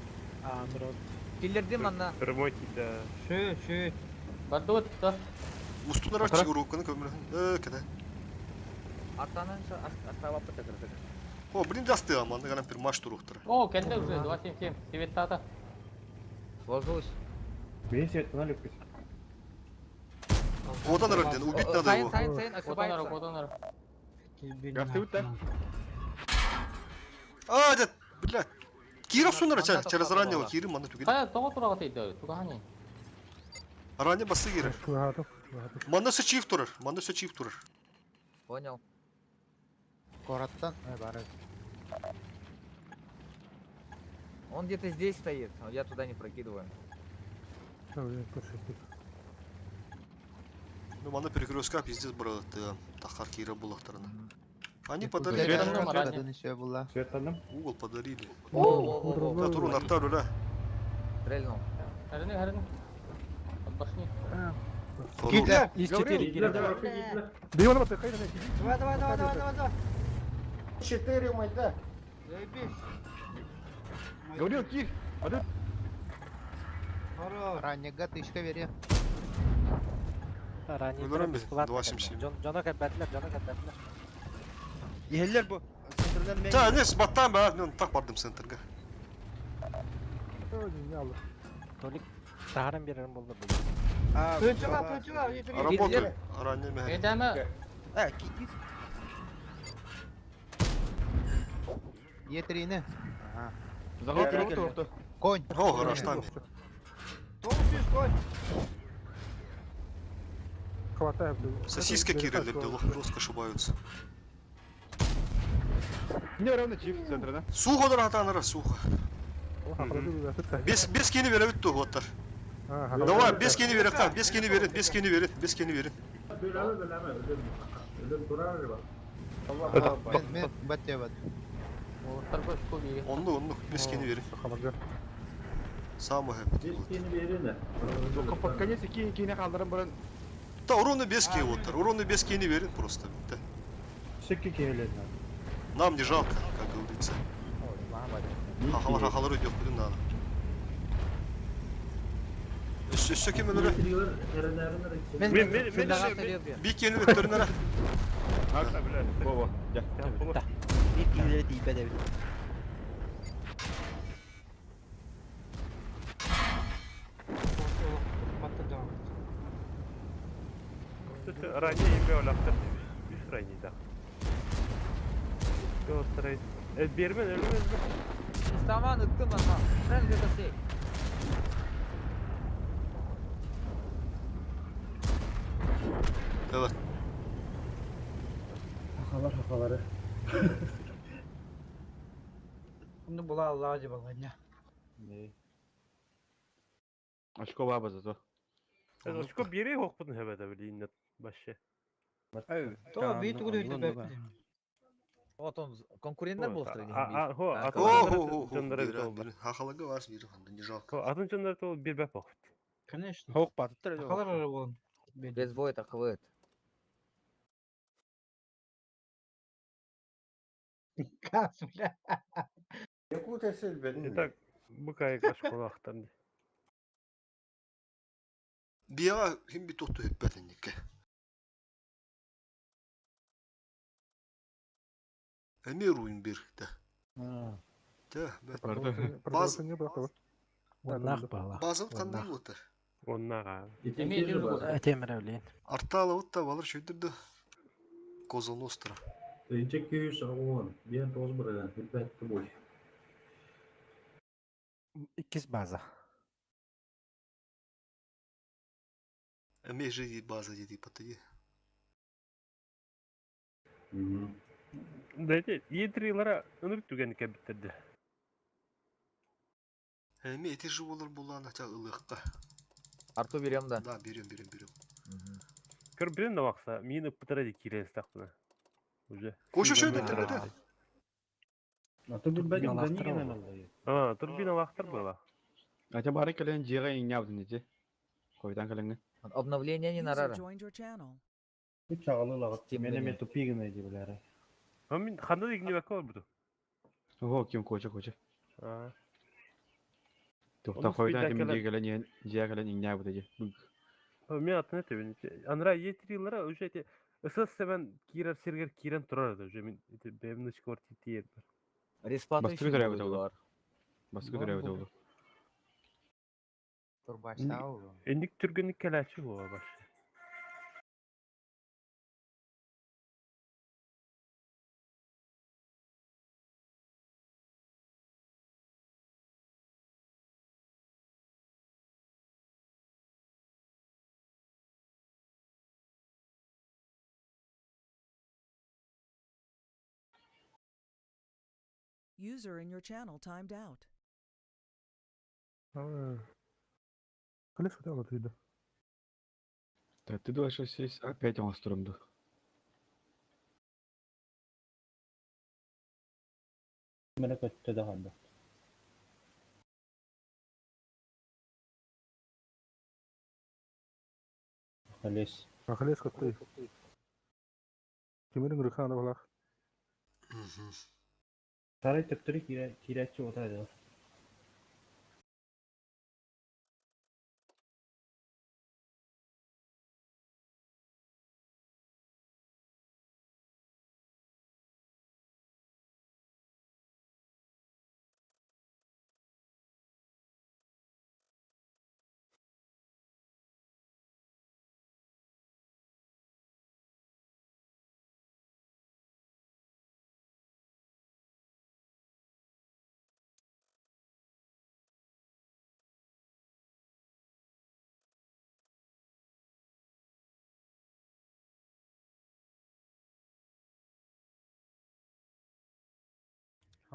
Aa dur ol.
Killерdi manna.
Ремонтида.
Şey.
Бардут да.
Mustular aç çıguru kömür. Kede.
Артанан остава пытаться.
О, блин, дасты а manı galan bir maç turuqtır.
О, кенде уже 277. Светтата.
Сложусь.
Odan ararken ubit надо
Сайын,
его.
сайын,
Котонара,
ошибается.
котонара.
Gastı bitti.
А, дед, блядь. Киров сунар
Манна
через
тоқтатып
раннего
алған.
Кирим manı tüгеді.
Кая тоға турага тейді. Тугахани.
Ранне басы кирер.
Квадов.
Manı sıçıyıp durur. Manı sıçıyıp durur.
Понял.
Кораттан. Бары.
Он где-то здесь стоит, но я туда не прокидываю.
Ну, manı перекрестка пиздец бұрады. Тахар Кира булақтарына. Они
Свет
подарили.
там ранее.
Кадын ише була.
Угол подарили.
О,
Да, туру нартар öyle.
стрельнул.
Herini, herini. Отдохни.
Gitler.
Из 4 гиля.
Бей вот это,
Давай, давай, давай, давай, давай, давай. 4 майда.
Заебись.
Говорил Кир.
Хорош.
Раннега тышка вери.
Ранее
Öldüren mi?
бесплатно.
277.
Жона кәпәтләр, жона кәпәтләр.
Yeheller bu. Sınırdan
Ta ne battan ben tak bardım center'ga.
Толик тағырын берерім болды бұл.
Pönçü var, pönçü var. Yeter, yeter.
Работаю. Ранне механик.
Edeme.
Ha git git.
Етрины.
Заходит торта.
Конь.
О, гараждан.
Толстый скотч.
Хватай,
Сосиска Кириллер, жестко ошибаются.
Не равно чиф центра, да?
Сухо дратанара, сухо. Без keni verebitti o otlar. Давай, без keni verin, tamam, без keni verin, без keni verin, без keni verin.
Мен бәтте бәт.
Тарбаш коги.
Onluk, без keni verin. Sağ mı hep?
Под конец кине калдырым бұрын.
Da уровно без keni otlar, уровно без keni verin просто. Bitti. Нам не жалко, как говорится. Hahalar ödüyor, bilin daha. Üstü kimin öyle? Bir keni vektörünlere.
Arka bile. Baba. Gel.
Bir ileri değil bedevi.
Ранее имя олақтар. Үш ранее да. Göstereyim. Bermen ölmez mi?
Tamam, ıttım ama. Ben de kasayım.
Evet.
Hakaları. Bunu bula Allah'a acaba ya.
Ne? Aşko baba zato.
Aşko biri hokpun hebede bileyim. Başı.
То бит үгүлү бэп.
Вот он конкуренттер болуптур эне.
Ho, atın
О,
canları
бир,
bit oldu.
бир. Хахалагы бар, бир, не жалко.
Ho, atın canları da bir bep okut.
Конечно.
Хоук баттыр
Қалар он.
Без боя такывыт.
Кас, бля.
Так, bu kayık aşk ola aktardı.
Бияга ким бит отту хөппәтеннике. Эми руин бир да. Да,
Продолжение было.
Ваннах бала.
базын кандай болот?
Onlar abi.
Темировлен.
Арталы вот та балар шөйдүрдү. Козоностра.
Тынчык күйүс агуан. Бен тоз бирен. Хилбетти бой.
İkiz baza.
Эми же база деди патыди.
Dayı, yedirilere ınırık tükenike bitirdi.
Эми эти же болар булан ача ылыкка.
Арту берем да.
Да, берем.
Kır birin de baksa, mini pıtıra di kiresi taktına. Уже.
Коша шөйдү
Да.
да.
А ты тут бәдин
Турбина
да
лақтыру
неге
ол.
мен
Aa, turbina vaktır böyle.
Ача бары келен жега иңнябдын эти. Койдан келеңе.
User
Обновление не нарара.
joined your channel.
Бұл чағалы лағыт.
Тем
Мене
более.
мен тупигін әйді біләрі.
Ama min kanda da ikni vakı var budu.
Ого, ким коча.
Aa.
Тохта
Onu
койдан
speed'den
ким
келен-
келен жега келен иңнябды эти.
Ama min atını tebin. Anra yedirilere уже эти ысыс semen kirer serger kiren turardı. Уже min benim de çıkort itiye.
Респаты
Басты
еще
көтөрөбүт
болду
олду.
бар.
Баскы төрөбүт олду.
Турбаштау.
Endik türgünlük kelaçı bu baş.
User in your channel timed out.
Колесо дело ты да.
Ты думаешь, что здесь опять он струмду.
Мене көтті да қалды. Қалес.
Колесо ты. Кемерин рыхана балах.
Сарай төптірі киретші отайды.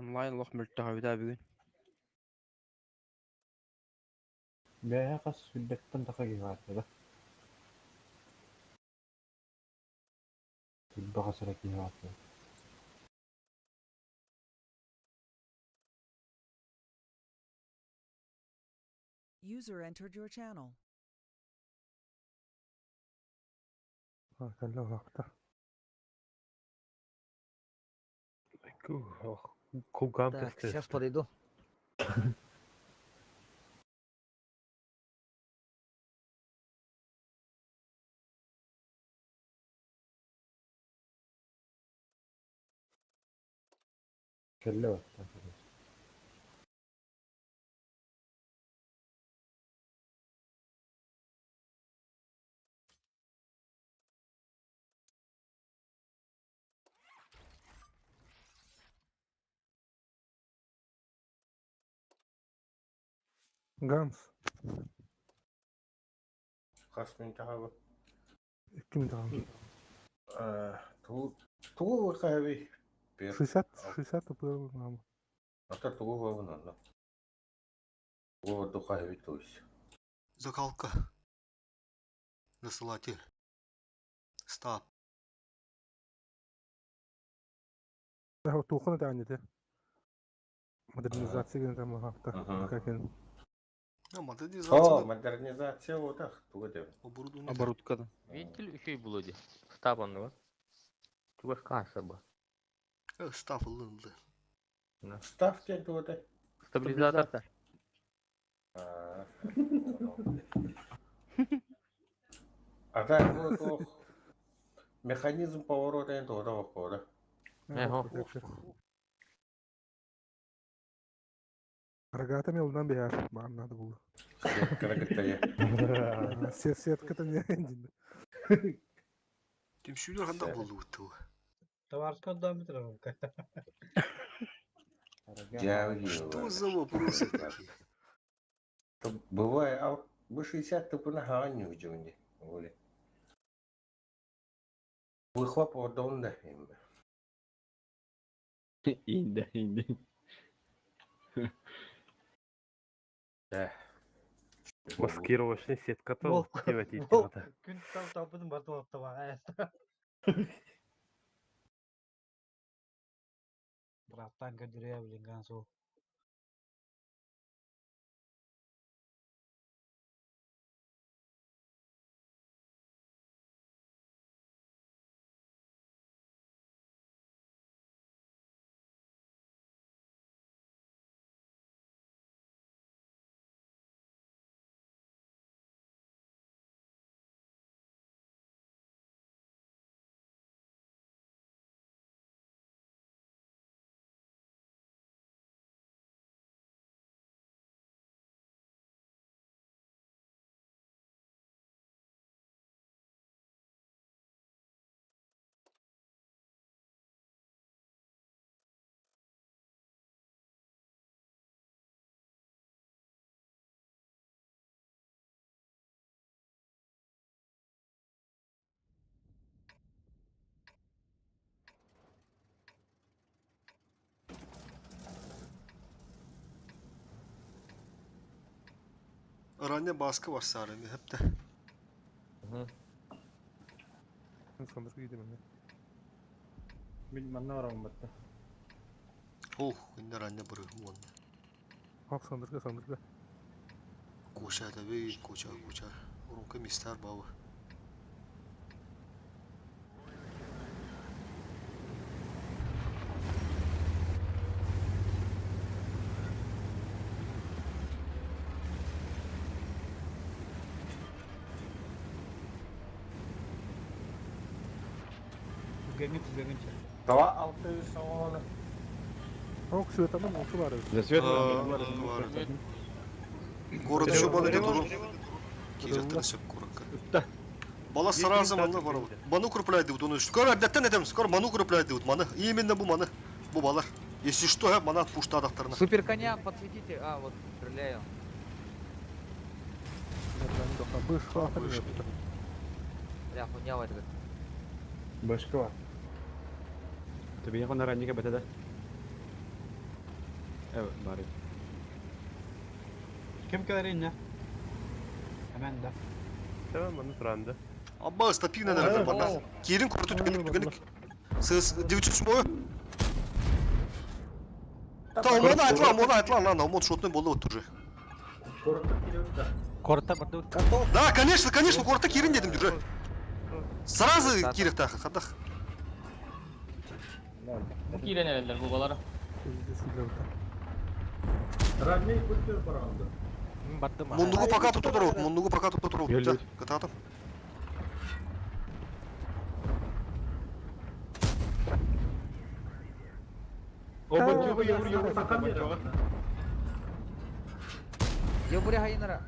Онлайн лох мөлтөгөйдө бүгүн.
Бәйі қас сүлбеттен тақа кейғаты да. Сүлбі қасыра кейғаты.
User entered your channel.
Кәлле вакытта.
Кулгам
Так,
тесты.
сейчас подойду.
Кәлле вақытта.
Ганс.
Қас мен тағы
2 минут алды.
Туғы қайбей.
60 был нам.
Ата туғы бағын анда. Туғы қайбей туғыз.
Закалка. Насылатель. Stop.
هو توقنا تعني ده مودرنизация كده ما هفته كان
Ya modernizasyonu
Модернизация вот так, тугодер.
оборудование.
Оборудкада.
Вентиль şey buladı. Stabanlı var. Tuvaş kasa bu.
Staff alındı.
Ставьте туда.
Stabilizatör.
А так вот механизм поворота туда входа.
рогатами yoldan bir yer. Anladı bu.
Крагатая.
Сетка-то не один.
Тем ханда болду ту.
Товарская дом метро.
Что за вопросы такие?
Бывает, а вы 60 тупо на ганю в воле. Выхлопывал дом да им.
İndi.
Да.
Маскировочный сетка-то тевать
Күн тапыдың бар тоқтаба. Братан көдүрө билген сол.
Aranya baskı var Sarı'nda hep de.
Sandır gidelim ben.
Bilmem ne var ama batta.
Oh, şimdi aranya bırakım onu.
Halk sandır.
Koşa da bir koşa. Orunka mister baba.
Түзгенге.
Два алты салона.
Halk süvetanın otu var.
За свет
Var. Город еще баны де дурун. Киреттен сөп коракка. Бала сразу маны бар. Ману крупляйды вот он. Скоро әдеттен edemiz. Скоро ману крупляйды вот маны. Именно bu маны. Bu балар. Если что, я мана пушта адақтарына.
Супер коня, подсветите. А, вот, стреляю. Бля, хуйня это.
Başka var.
Tabii yakın aranjika bete de. Evet bari.
Kim kadar Hemen de.
Tamam bunu turanda.
Абба статина наверное бана. Кирин курту түгенік. Сыз 900 Tamam onu айтла lan. Умот шотный болды вот уже.
Корта барды.
Да, конечно, корта Кирин dedim уже. Сразу Кирих тахы хадах.
Bu kiren evler bu balara.
Родней пустил паранды.
Барды ма.
Мундугу пока тут тұру. Мундугу пока тут тұру.
Гелет.
Кататым.
Оба ёбы
Стакан берем.
Ёбуря Хайнера.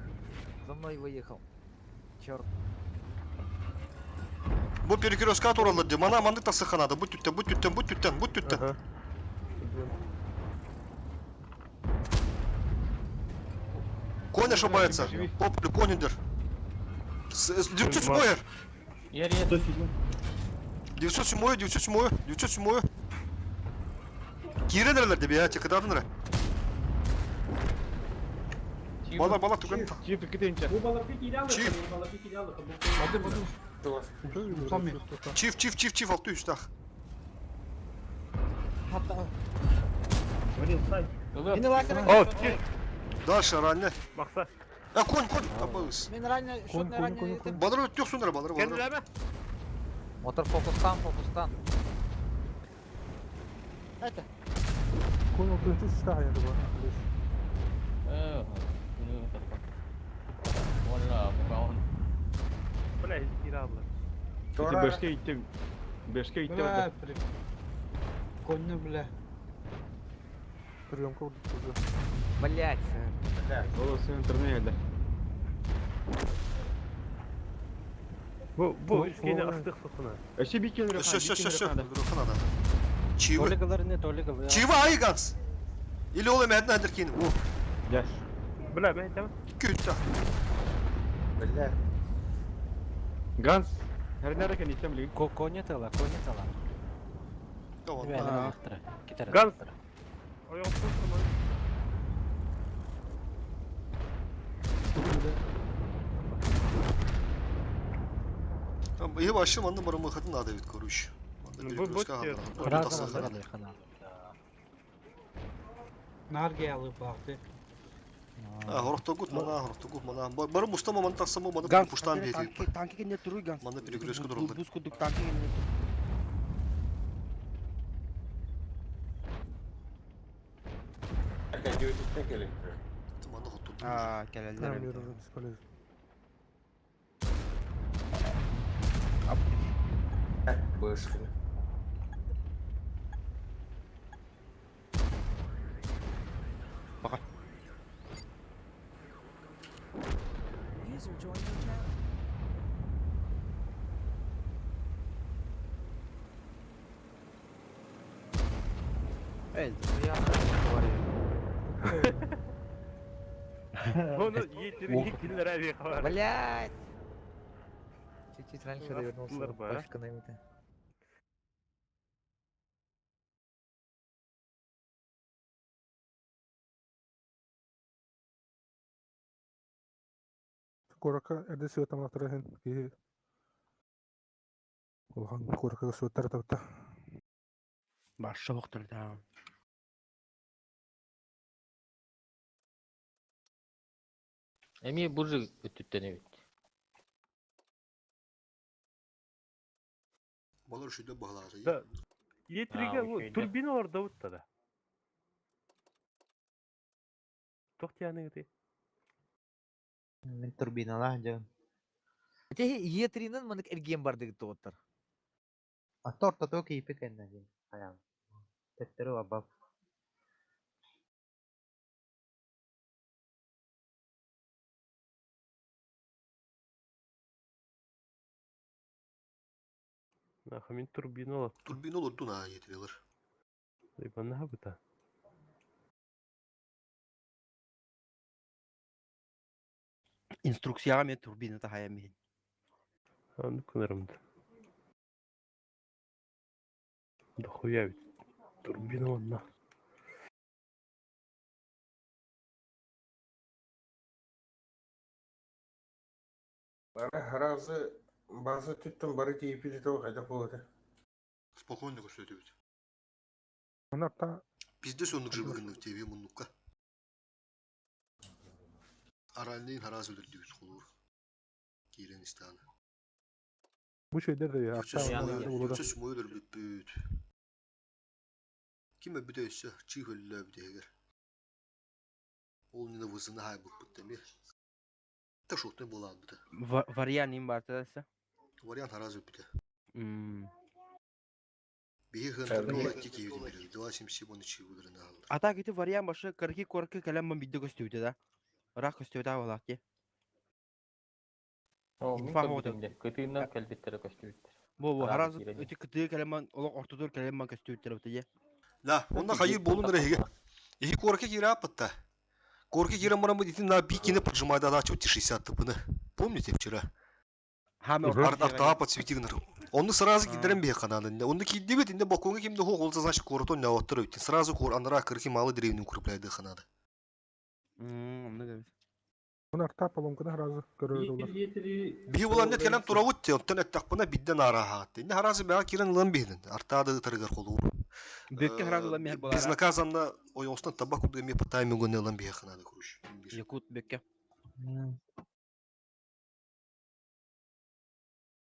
За мной выехал. Черт.
Bu перекрестка туралы де. Мана мандык тасы ханады. Будь түттен. Конь ошибается. Поплю, конюдер. 907.
Yer.
907. Кире нерелерде be ya, çıkıdadın nere? Bala tüken.
Çift iki deyince.
Bu balık bir kilo alır.
Çift.
Bu balık bir kilo alır.
Hadi bakalım.
Чиф, алты үстах.
Hatta
Ылып.
Meni lakana.
О, чир!
Дальше ранне.
Мақса.
Конь, тапабыз.
Men ранее şut ne ранее.
Балар өттүк сондар, балар.
Кәніләме?
Мотор фокустан.
Это.
كون وكنت تستعي يا دبا معلش
Ini tepat. Wala, bukaon.
Бля, кира абла.
Ити бешке иттем. Бешке иттем.
Бля, конь, бля.
приемка вот уже.
Блять.
Ол сен интернет.
Bu üçgeni астық соқына.
Эше бикенер.
Söz. Рухана. Чивы.
Толигалар.
Чивы айганс. Или ол эмәдін әдіркені. О,
Яш.
Бля, мен айтамын.
күтті.
Бля.
Ганс. Her nerede kan item ligi?
Конетала.
Ганс. Аяқ тұрмай.
İyi başım anda baramı kadın daha David koruş.
Bu diyor.
Narge alıp baktı.
Horokta gut mana. Barım Mustafa man taksama bana
Ганс,
kuştan dedi.
танки кенде туруй Ганс.
Манда перегрузка дурулды.
Бус кудук танки кенде туруй.
Manda hottu.
Келелдер.
Ням уже бесполезно.
Бышка.
User joined your channel.
Onu yiğitlerin ilk abi var.
Блять. Чуть-чуть раньше
Раз
довернулся.
тулар бар, а?
Пачка набита.
كوركا ادي سويت ما ترهن كي والله كوركا سويت ترتبت
Башы хоқтыр да.
Эми буржы өттүттен эбит.
Балар şöyle bağladı.
Да. Yiğitliğe bu
okeydi.
turbina orada utta da. Тоқт яны гыты.
Мен турбиналар жан. Е3-нен мындык эрген бардыгы тоттар.
Торта то кейпе кенде. Аян. Теттеру абав.
Наха мен турбина алат.
Turbin olurdu ha getiriyorlar.
Бана хабыта.
Инструкцияга мен турбината хаямын.
Аны күнәрімді. Да хуя бит. Турбина онна.
Бара харазы базы түттім бары кейпі жеті қайда болады.
Спокойно gösteriyor.
Onlar da
Bizde sonluk живыгынlık TV munlukka. Aralneyin haraz öldürdü biz kulur. Giren istanı.
bu şeyler de ya.
Yoksa sumoyu öldürdü büyüt. Kime bir de ise çiğ öldüler bir de eğer. Onun yine vızını haybuk bitti mi? Taşotun bulan bir de.
Варьянин бартадаса.
Variant haraz öldürdü.
Hmm.
Bir hıntırlı olarak ki kevdim biri. Dua simsi bunu çiğ öldürünü aldı.
Ата кити варьян башы кырки корки калам бидде көстүдө да. Рак көстүдө алак ке.
О, мен
İttifak
көбүтүмдө. Көтүнөн келбеттер көстүбүттер.
Бу
Арабы
хараз
кирене.
өтү кыты калам олок ортодор калам көстүдө бите.
La, onda hayır bolun rehige. İki korku kira yapıtta. Korku kira mıramı ditin na bir kine поджимает да чуть 60 тыпыны. Помните вчера?
Хаме
Ардактага подсветигнер. Onu сразу кидерем бе каналында. Onu киддебет инде боконга кимде хо голса значит коротон на оттыр өттүн. Сразу кор анара кырки малы древнин курпляйды канады.
Мм,
Onu arta polomkada harazı görür olar.
Bihi ulan net kelem turawut te ontan ettaqpına bidden arahat. Ne harazı bağa kiren lan bihdin. Artada tarıgar kolu.
Декке харазылар мехер болара.
Безнаказанно ой остан табак уды ми пытаем его не лан бихана да круш.
Якут бекке.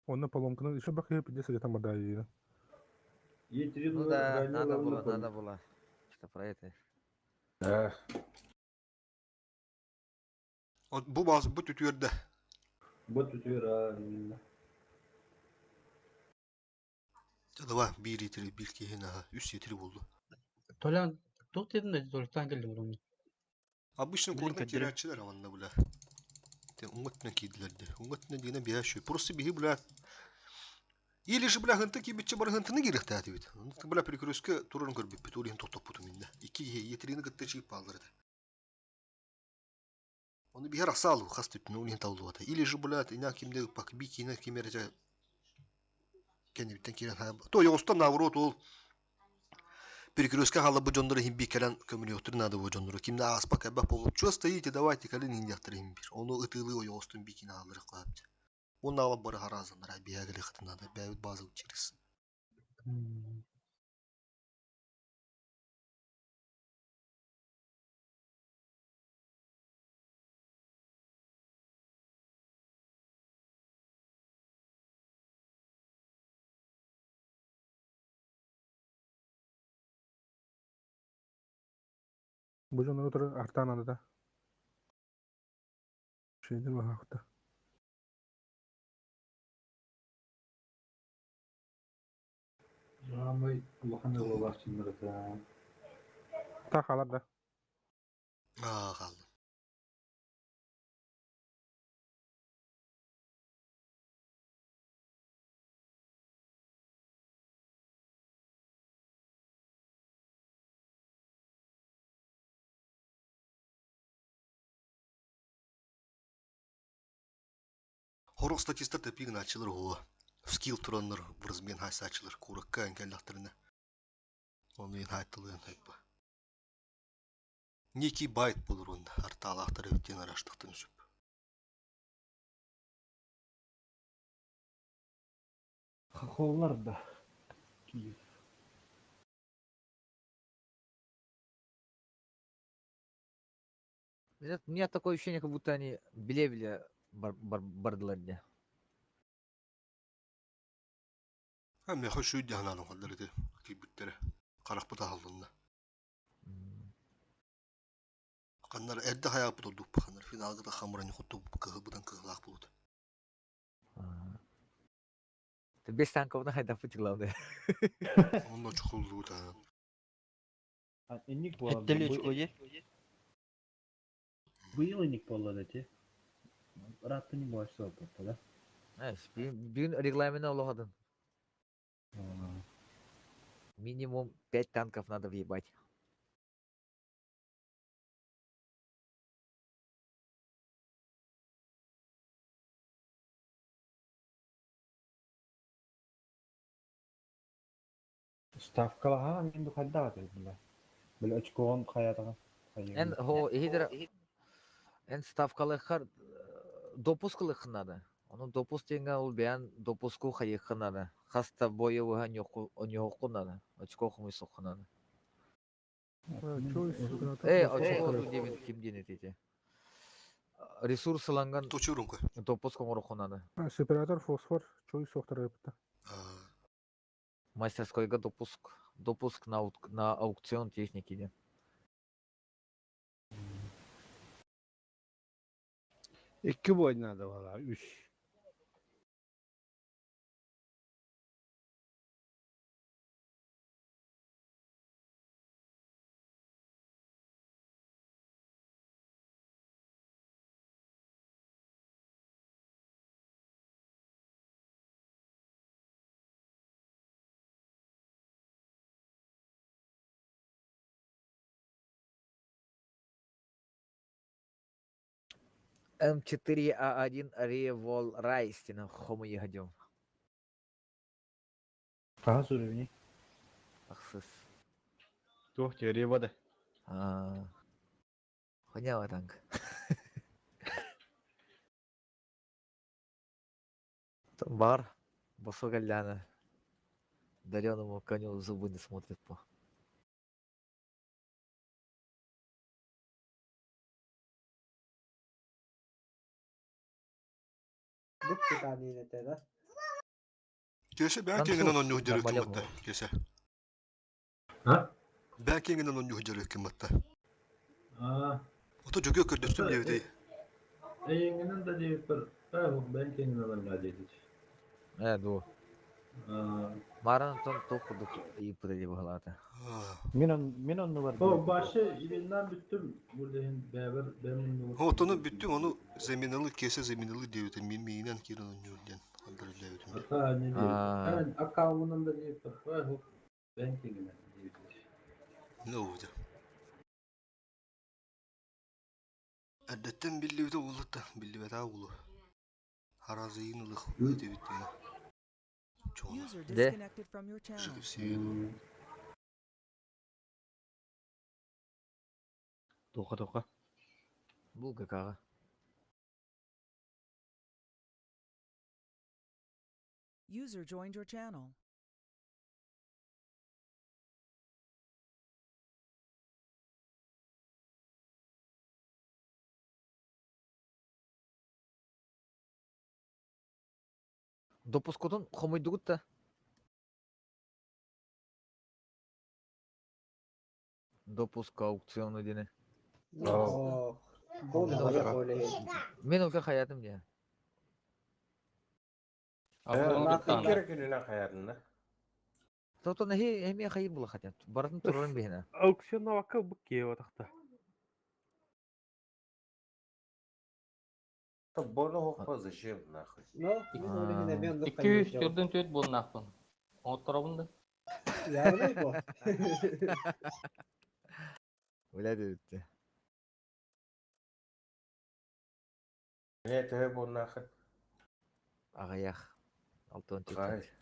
Onu polomkanın işi bak hep de sırada madayı.
Ну да, надо было. Что про это?
Bu bazı bu tütüyerde.
Bu tutuyor ha.
Çadava bir yitiri bir ki hena üst yitiri oldu.
Tolan tut dedim de zorluktan geldim bunu.
Обычно
Блин,
korkan
как
kireççiler amanla bula. Te umutna kidilerde. Umutna dine bir şey. Просто bihi bula. Или же бля хынты ки биче бар хынтыны кирих тәти бит. Бля перекрестке турын көрбүп бит. Улин токтоп бутум инде. Iki yetirini гытты чип балдырды. Onu bir rasa alı, has tütünü ulin tavlu ata. Или же bля ина kimde bak bir kine kimerece kendi bitten kiren ha. To yosta navrot ol. Перекрестке халы бу жондору хим бикелен көмүнү өтүрүн ады бу жондору. Кимде аспак эбак болуп. Чё стоите, давайте калин индяктырым бир. Onu ытылы о йостун бикине алыры кылап. Onu алып бары харазандар биягеле хытынады. Бәйбит базы учирис.
Bu jonlar otur artan anada. Şeydir bak hakta.
Ramay Allah'ın yolu başçınları da.
Ta halar da.
Aa kaldı. Хорок статистар тепигин ачылыр о. Скилл тураннар вырзмен хайса ачылыр. Куракка энкеллахтарына. Onu ен хайттылыгын хайпа. Неки байт болыр онда. Арталахтар өттен араштыктын үсүп.
Хохоллар да.
У меня такое ощущение, как будто они белевили бардыларда.
Hem ya hoş üydü hanalım halları de. Ki büttere. Karak bu da halında. Kanlar erde hayal bu durduk. Kanlar finalda da hamuranı kutu kıhıbıdan kıhlak buldu.
Ты без танковых хайдапыч главное.
Onunla çok oldu da.
Ennik bu.
Etteli koye.
Bu yıl ennik bu dedi. Rattını başta oldu da.
Знаешь, бин регламент улоходын. Минимум 5 танков надо въебать.
Ставкалаха мен ду кадда dedi. Böyle açık hayata.
En ставкалыхар допускалых надо. Onu допустенга ул бян допуску хайык надо. Хаста боевыга нёку надо. Очко хумысок надо. Очко дебин ким денет эти. Ресурсланган
Точурун кой.
допуск оңороху надо.
Сепаратор фосфор çoğu soktara yaptı.
Мастерскойга допуск на аукцион техники де.
İki boyuna da valla. 3.
М4А1 Револ Райстина хому ягодем.
Kaç uğruyor?
Ахсыз.
Тух теория вода.
Хонява танк. Там бар. Босо галяна. Дареному коню в зубы не смотрит по.
Kese ben
Fransız,
kenginden onu hücre
normal
hükümette.
bu.
Kese.
Ha?
Ben kenginden onu hücre hükümette.
Aa,
Oto jogö kördüstüm evde.
yenginin de deyip bir, ben kendine alayım dedi.
Ду.
Aa,
Маран тон токудук iyi pırayı bu halata.
Мен онны бар.
o başı ilinden bittim. Burada ben
Otonu büttüm onu zeminalı kese zeminalı diyordu. Minen kirin onu yoldan. Aldırı levdim.
Ata ne diyor?
Aa.
Ben akavunun da deyip bir, ben kendine dedi.
Ne oldu? Addetten billi de ulutta. Billi ve daha ulu. Harazıyın ılık. Öde bitti. Çoğuna.
User
De.
disconnected from your channel.
Şıkıp seyir.
Тоқа.
Bu kakağa.
User joined your channel.
Допускотун хомойдугут да. Допуск аукциону дене. Мен өлкө хаятым де.
Bir kere gününe kayardın da.
Тотон эми хайыр була хатят. Барын турын бехина.
Аукционна вака bu ki o takta.
Bunu hokmaz işim nahı.
200 түрдөн төт болнакпын. Отторабында.
Öyle de bitti.
Ne tebe bu nahı?
Ağayak. Altın
Gay.
tüket.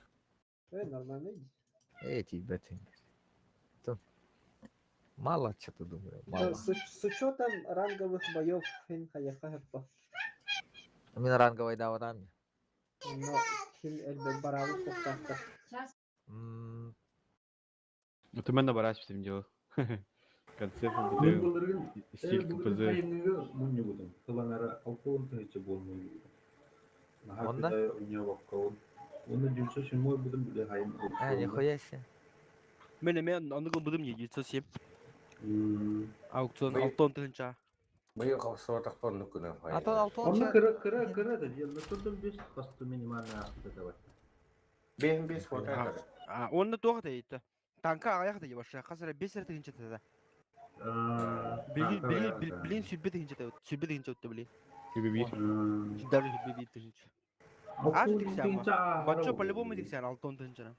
Тибетин. Там. Мало что-то думаю. Мало.
С учетом ранговых боев хин хаяха хеппа.
Мен ранговый даватам.
Но хин элбе баравы тоқтақты.
Это мен бараш бисем жоо. Концепт
Ben
bu
bunların
стиль
bugün
КПЗ.
kayınlığı bunu buldum. Kılanlara alkohol tayıcı bolmayı buldum.
Onda?
Oynuyor bakkavun. Onu cümse şumoy buldum bile hayın.
Нихуя себе.
Мен аны кылбыдым 707. Аукцион
Бый-
6 тыгынча.
Bıyık soğutak bunu günü
Алтын
kayar.
алтын.
Onu kıra da diye nasıldım biz kastı minimal nasıl da var.
Ben bir foto atarım.
Онны тоға дейті. Танка аяқ дейі башы. Қазір 5 рет тыгынча тәді. Білін сүлбе тыгынча тәді. Сүлбе тыгынча өтті білін.
Bir.
Даже сүлбе бейт тыгынча. Аж тексян. Бачо по-любому тексян 6 тыгынча.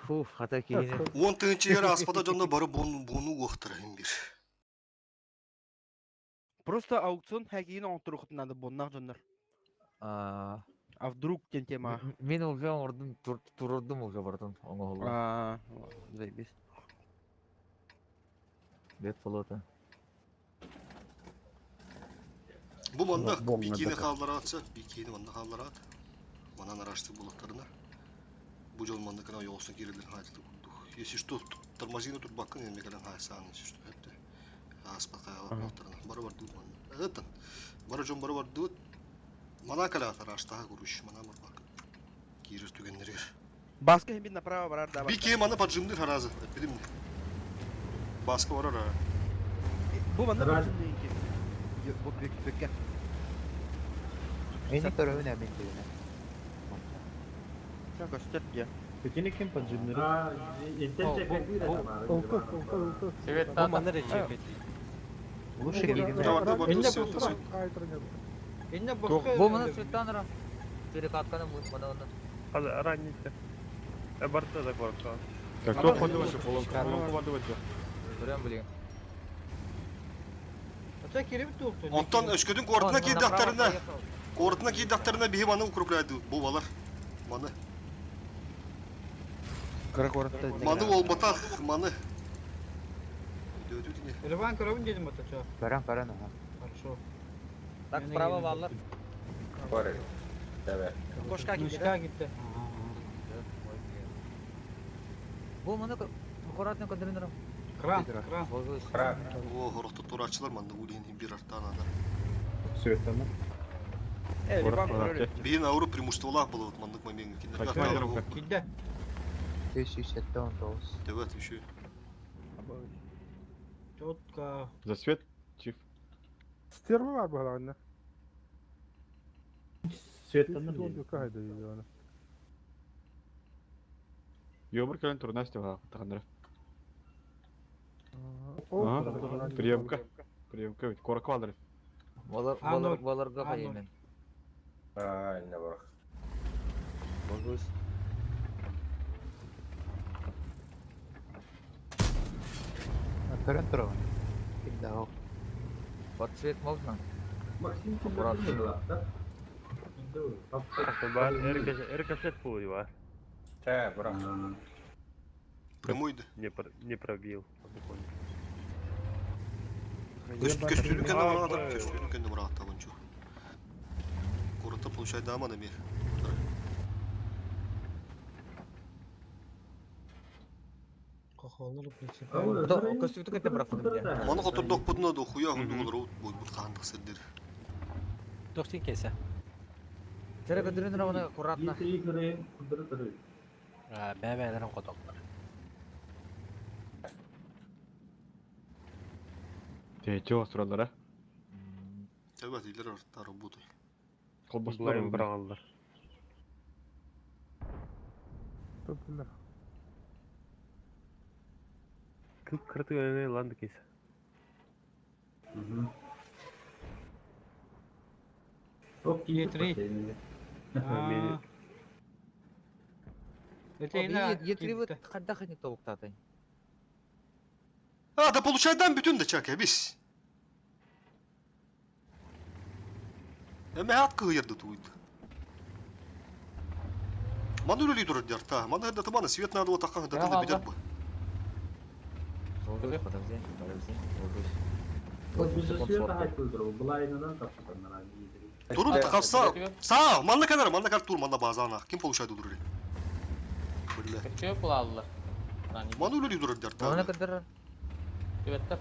Фу, хата киіне.
10 тыгынчы yer аспада жонда бары bunu уақтырайын bir.
Просто аукцион хәкейін оңтыру құтынады боннақ жондар. А вдруг тен тема.
Мен уже ордун турдум уже бардым. Оңолу.
Заебись.
Бет флота.
Bu manda bikini kallara atsa, bikini manda kallara at. Manan araştı bulutlarına. Bu yol manda kana yolsun gerilir hayatlı bulduk. Если что, тормозина тут bakın elime gelen haysan işte hep de. Aspaka bulutlarına. Bara var dur manda. Evet. Bara jon bara var dur. Mana kala araştı ha kuruş mana var bak. Girir tügenleri.
Баска хембин направо барар да.
Bikini manda paçımdır harazı. Dedim. Baskı var ara.
Bu banda başım değil ki. Bu büyük.
Eni törövün emin değilim.
Çok göster ya.
Peki kim pancımları? Yeter çekmek de var.
Себет
Bu
тата.
bana recep et.
Лучше гидime.
Cevapta bakıyorsun
Элне
sen.
босқа кайтырын.
Бұл мұны Светланра. Перекатканы мұны оны.
Қазір ранница. Барта да коротко.
Как кто подавать, полон подавать.
Көрем білген.
Ondan öşködün kortuna ki daktarına. Kortuna ki daktarına bir manı ukrupladı bu balar. Manı.
Kara korotта.
Manı olmata manı. Dödü diye.
Рыван коровын дедім ата чо.
Көрем.
Хорошо.
Так, справа валлар.
Var ya. Evet.
Koşka gitti.
Мышка gitti.
Bu mana koratны көндөрүнөр.
Кран, кран.
Крак.
О, хорохто турачылар манда улин бир артан ада.
Светлана.
Бейін ауру преимуществолах было вот мандык момент киндер.
Кидде.
519.
Evet еще.
Четко.
За свет, чиф.
Стерва var bu halinde.
Светлана.
Kaydı yani.
Ёбыр көлен турнасты ва тагындыр.
O
Приемка. Приемка бит корак алыр.
Баларга каймен.
Ай, не бak.
Богус. Көрөн турабы. Кимде Подсвет можно?
Максим
Аккуратно.
Бар рикошет был,
Te bırak.
Прямойды.
не пробил.
Көстүрүн кенде мурата, көстүрүн кенде мурата вончу. Курата получай дама на мир.
Көстүктү кетте бырактым.
Маны котордок будна да хуя хундулар бой бут кандык селдер.
Тоқтин кесе.
Тера көндөрүнөр аны куратна.
Бәбәлерін қотоқлар.
Тече остуралар, а?
Evet, ileri artta работай.
Бұлайын бір алдар.
Toplar.
Кырты өңе ланды кес.
Етри вы каддаха не толуктатай.
А, да получай дам bütün de çak biz. Эме ат кыйырды туйду. Маны өлі тұрыр дерта. Маны әдді тыманы свет надо вот аққан әдді бедер бұ. Туру да тақав сау. Манна кәдір тур, манна базана. Кем получайды тұрыр?
Көчөп алалар.
Маны өлі тұрыр дерта.
Маны кәдір.
Төбеттер.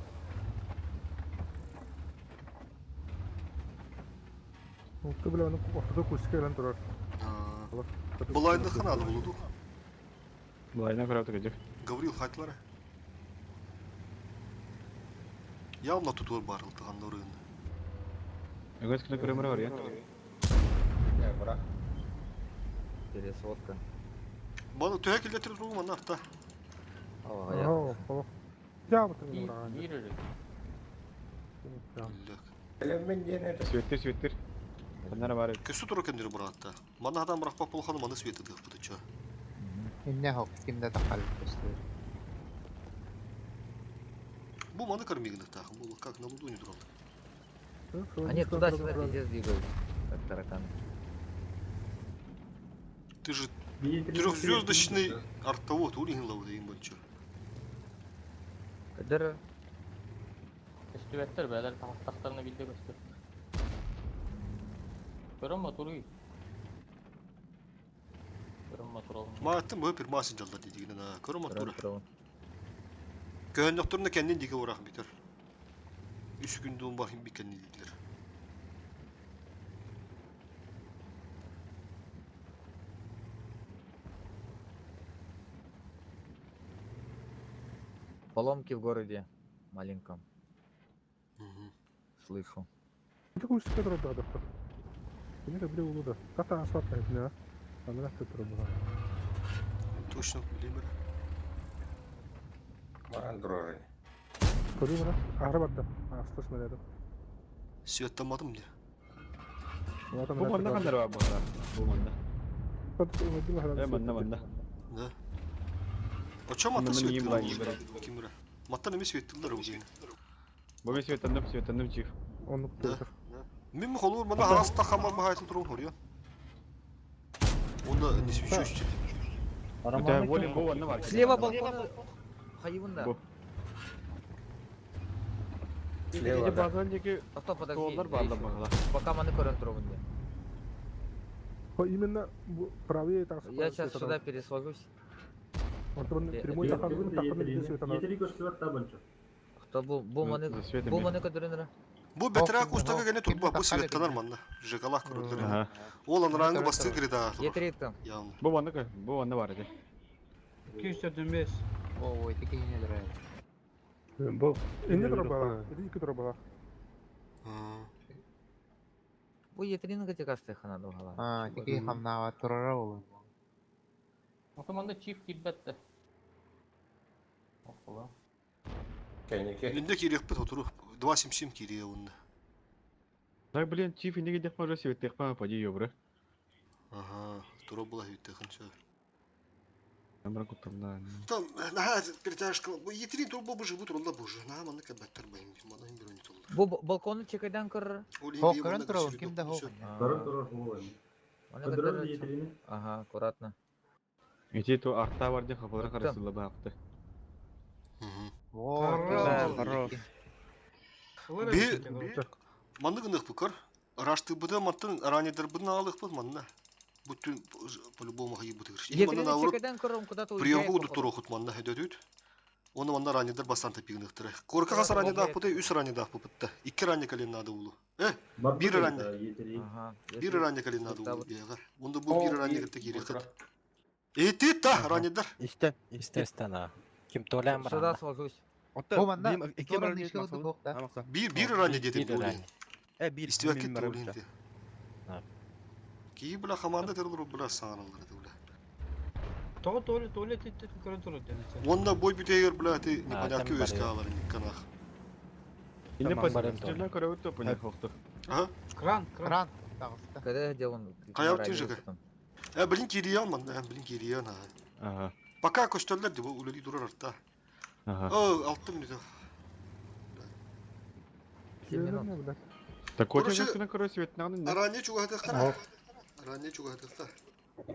Oldu bile onu ortada kuskelen durar.
Бұлайды қанады бұлыду.
Бұлайына көріп тұр,
Гаврил хайтылары. Явно тұтуыр барыл тұғанда ұрығында.
Өгіз күні көрімірі бар, я?
Ne bırak.
Пересотка.
Баны төе келдетір тұруы маны арта.
Ya batın durar.
Yürürük.
Elemen yine de.
Светтер. Bunlara var.
Көсі тұры кендері бұратта. Маны адам бұрақпақ болғаны маны светі дық бұды ча.
Инне хоқ, кимде тақалып көстер.
Бұл маны кәрмегілік тақым. Бұл как на луду не тұралды.
Они туда-сюда пиздец двигают, как тараканы.
Ты же трехзвездочный артовод, улин лауды им бончо.
Кәдір.
Төбеттер бәлер тақтақтарына билде көстер. Көрім матуры. Көрім матуры алын.
Ма әттім бұл пермасын жалдар дедігінен. Көрім матуры. Көхендіқтеріне кәнден деге орағын бетер. 3 күнді он бақын бі кәнден дейділер.
Поломки в городе маленьком. Слышу.
Это kuskelen durar da doktor. Yine de bile uluda. Kata asfalt ne? Anlar tutuyor.
Точно, білемір.
Mağan durar.
Görüyor musun? Arabatta. Astas mı dedim.
Светтамадым не.
Bu manda kanlar var bu kadar. Bu manda. Manda.
Да. Очо мата
Мында нейім бар,
светтілер? Кемірі. Маттан еме светтілер өзгені.
Bu bir svetandım çift.
Onluk
Да.
diyordur.
Мен мұқ олуыр мана арасында қамар мағайтын тұруын ұриян. Онда не свечу.
Öte volüm bu onda var.
Слева балкона хайывында.
Bu.
Слева, да.
Bazı önceki
Авто подожди.
stollar bağlı bağlı.
Пока маны көрөн тургун де.
Именно правее так
Я сейчас сюда пересложусь.
Прямой таханын таханын светана.
Кто бу маны көтөрөнөр.
Бу бетерак устага гене турба бу светтанар манна. Жекалак көрөлөр. Ол анраңгы басты кирида.
Жетиреттим.
Яун.
Бу ванны бар эди.
245.
Ой, такие не нравятся.
Бу инде турба. Иди турба.
Бу жетирин гыты касты ханады хала.
Такие хамнава турара болу.
Отоманда чиф килбетте. Окула.
Кенеке.
Линде кирек бит отуру. 277 кирие онна.
Так, блин, чиф инде дек мажа светтек па поди ёбры.
Ага, тура була хиттехин чö.
Амра кутамда.
Там, наха, перетяжка. Бу етрин турба бу живут ролла бужу. На маны кабаттар байым. Мана бирөни толду.
Бу балконны чекайдан кыр.
Хоккарын турабы, кимде хок?
Ага, аккуратно.
Эти то арта бар деп хабар карасылы бакты.
Би манны гынык букар. Рашты буда маттын ранедер будна алык бут манна. Бүтүн по-любому хайы бутыр.
Жетирин чекайдан кырым куда-то уезжает.
Приёмку уду турохут манна хөдөдүт. Оны манна ранедер бастан тепигниктер. Корка хас ранедер буты, үс ранедер бутта. 2 ранне кален надо улу. Bir ранне.
Ага.
Bir ранне кален надо улу бияга. Онда бу bir ранне кетти кирекет. Эти та ранедер.
Естественно. Ким толям
Сюда
бар.
сложусь.
Bir ранне деди бу.
Bir
İstivak etti oğlu hindi. Ki bula xamanda terdur bula sağanalar dula.
Tuvalet etti yukarı tuvalet.
Onda boy büteyer bula ti непонятки өске алар никканах.
Инде
Тамам барем
позитивно көрөт топ не хокты.
Ага.
Кран.
Когда где он?
Каяп тижеге. Блин кириян man, блин kiriyan ha.
Ага.
Пока көстөлдөр ди бу улули durur арта.
Ага.
6 минут.
Так вот я на көрө светнагын.
Аране чугатыкта. Аране чугатыкта.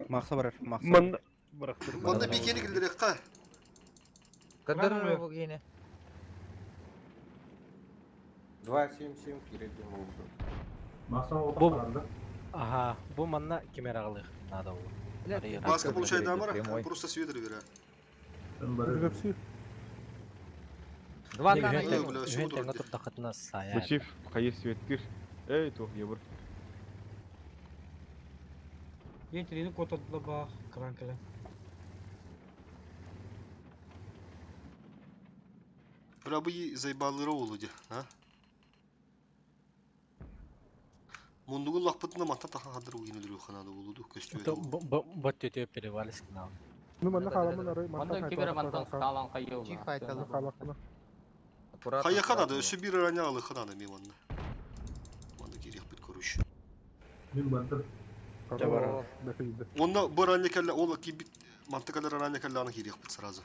Макса бар, макса.
Манда бырактыр.
Монда бекени килдирекка.
Кадыр бу гене.
277 кирек болду.
Ага, бу манна кемерагылык надо ул.
Маска получай дамара, просто свитер бира.
Два
Юген
Юген турда катына сая.
Бучив кайы светтир. Эй, то ебыр.
Yeterini kotadıla bak. Kran kele.
Бра бу заебалыры олуди, а? Мундугу лакпытына мата таха хадыр уйны дуру ханады олуду көстү.
Бот төтө перевалис кына.
Ну манна халамын арай
Манда кибер мантан калан кайы.
Чиф айталы.
Аккуратно.
Кая ханады, өсү бир раня алы ханады ми манна. Манда керек бит көрүш. Онда бу раня келе ол ки мантыкалар раня келе аны керек бит сразу.